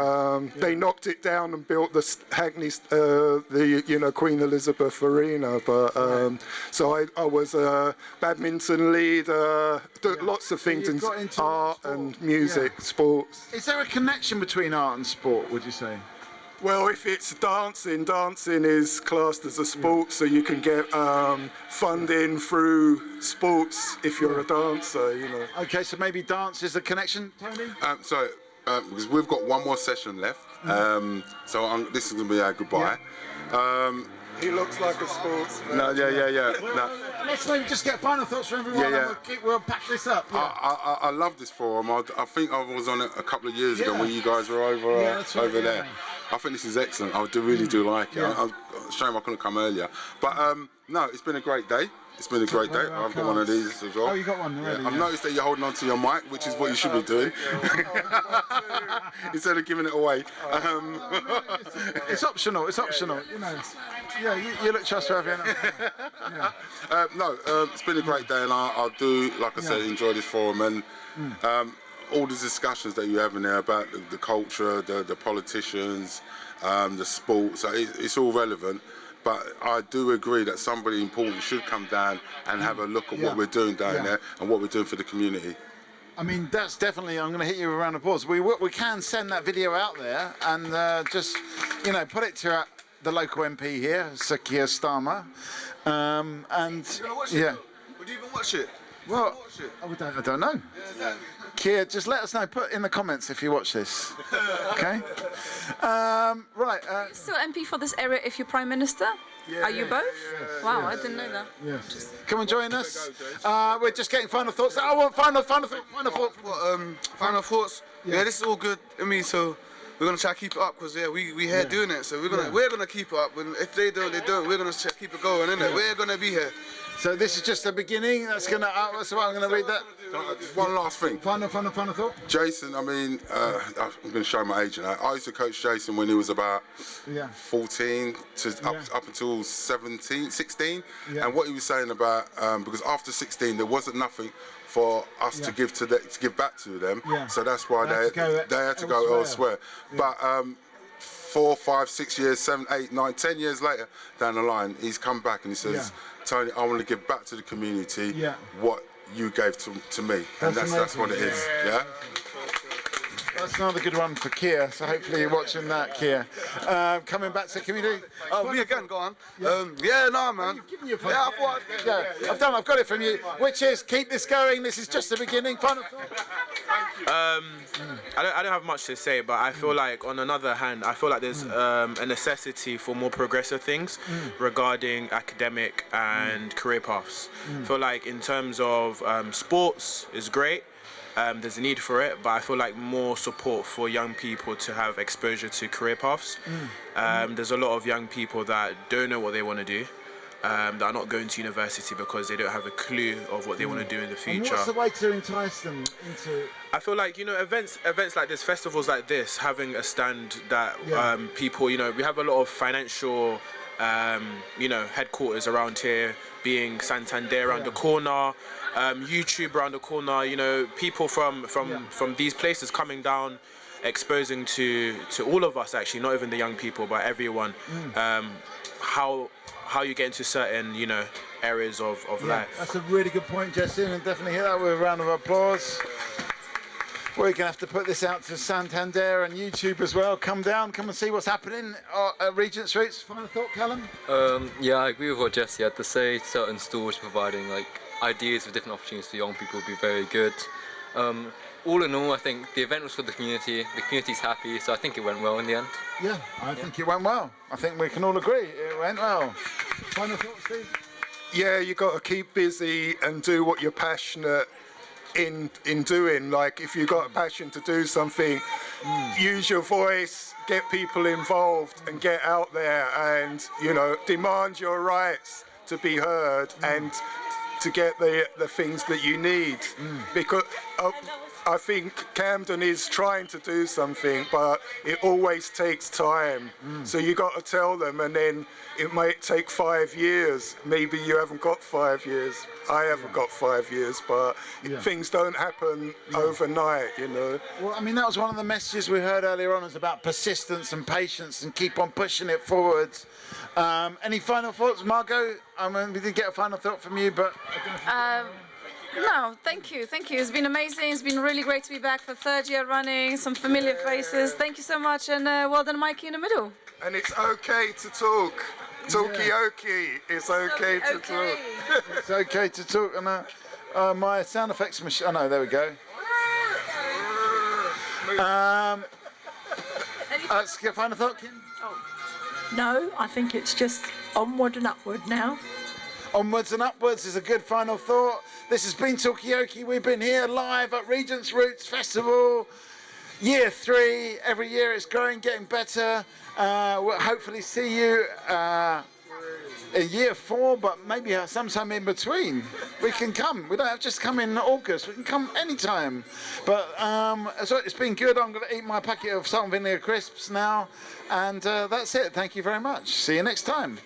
they knocked it down and built the Hackney, the Queen Elizabeth Arena. But so I was a badminton leader, lots of things in art and music, sports. Is there a connection between art and sport, would you say? Well, if it's dancing is classed as a sport, so you can get funding through sports if you're a dancer, you know. Okay, so maybe dance is the connection, Tony? Because we've got one more session left, this is going to be our goodbye. He looks like a sportsman. No. Let's maybe just get final thoughts from everyone and we'll pack this up. I love this forum. I think I was on it a couple of years ago when you guys were over there. I think this is excellent. I really do like it. Shame I couldn't come earlier. But no, it's been a great day. It's been a great day. I've got one of these as well. Oh, you got one already? I've noticed that you're holding on to your mic, which is what you should be doing. Instead of giving it away. It's optional, you know. You look trustworthy enough. It's been a great day, and I do, like I said, enjoy this forum and all the discussions that you have in there about the culture, the politicians, the sports. It's all relevant. But I do agree that somebody important should come down and have a look at what we're doing down there and what we're doing for the community. I mean, that's definitely, I'm going to hit you with a round of applause. We can send that video out there and just, you know, put it to the local MP here, Sakia Starmer. Would you even watch it? Well, I don't know. Kia, just let us know. Put in the comments if you watch this. Okay? Right. Still MP for this area if you're Prime Minister? Are you both? Wow, I didn't know that. Yes. Come and join us. We're just getting final thoughts. I want final thoughts. Final thoughts? Yeah, this is all good. I mean, so we're gonna try to keep it up because we here doing it. So we're gonna keep it up. And if they don't, they don't. We're gonna keep it going, innit? We're gonna be here. So this is just the beginning. That's gonna. So I'm gonna read that. One last thing. Final thought. Jason, I mean, I'm going to show my age now. I used to coach Jason when he was about 14 to up until 17, 16. And what he was saying about because after 16 there wasn't nothing for us to give back to them. So that's why they had to go elsewhere. But 4, 5, 6 years, 7, 8, 9, 10 years later down the line, he's come back and he says, Tony, I want to give back to the community what you gave to me, and that's what it is. Yeah. That's another good one for Kia. So hopefully you're watching that, Kia. Coming back to the community. Oh, me again. Go on. Man. I've got it from you. Which is keep this going. This is just the beginning. Final thought. I don't have much to say, but I feel like on another hand, I feel like there's a necessity for more progressive things regarding academic and career paths. I feel like in terms of sports is great. There's a need for it, but I feel like more support for young people to have exposure to career paths. There's a lot of young people that don't know what they want to do, that are not going to university because they don't have a clue of what they want to do in the future. And what's the way to entice them into? I feel like, you know, events like this, festivals like this, having a stand that people, you know, we have a lot of financial you know, headquarters around here, being Santander around the corner, YouTube around the corner. You know, people from these places coming down, exposing to all of us, actually, not even the young people, but everyone, how you get into certain, you know, areas of life. That's a really good point, Jesse, and definitely hear that with a round of applause. We're going to have to put this out to Santander and YouTube as well. Come down, come and see what's happening at Regent Streets. Final thought, Callum? Yeah, I agree with what Jesse had to say. Certain stores providing like ideas for different opportunities for young people would be very good. All in all, I think the event was for the community. The community's happy, so I think it went well in the end. Yeah, I think it went well. I think we can all agree it went well. Final thought, Steve? Yeah, you got to keep busy and do what you're passionate in doing. Like, if you've got a passion to do something, use your voice, get people involved, and get out there and, you know, demand your rights to be heard and to get the things that you need. Because I think Camden is trying to do something, but it always takes time. So you got to tell them, and then it might take 5 years. Maybe you haven't got 5 years. I haven't got 5 years, but things don't happen overnight, you know. Well, I mean, that was one of the messages we heard earlier on, is about persistence and patience and keep on pushing it forwards. Any final thoughts, Margot? I mean, we didn't get a final thought from you, but No, thank you. It's been amazing. It's been really great to be back for third year running. Some familiar faces. Thank you so much, and well done, Mikey, in the middle. And it's okay to talk. Talkaoke. It's okay to talk. It's okay to talk. And my sound effects machine. Oh no, there we go. Let's get a final thought, Kim. No, I think it's just onward and upward now. Onwards and upwards is a good final thought. This has been Talkaoke. We've been here live at Regent's Roots Festival, year 3. Every year it's growing, getting better. We'll hopefully see you in year 4, but maybe sometime in between. We can come. We don't have to just come in August. We can come anytime. But so it's been good. I'm going to eat my packet of salt and vinegar crisps now. And that's it. Thank you very much. See you next time.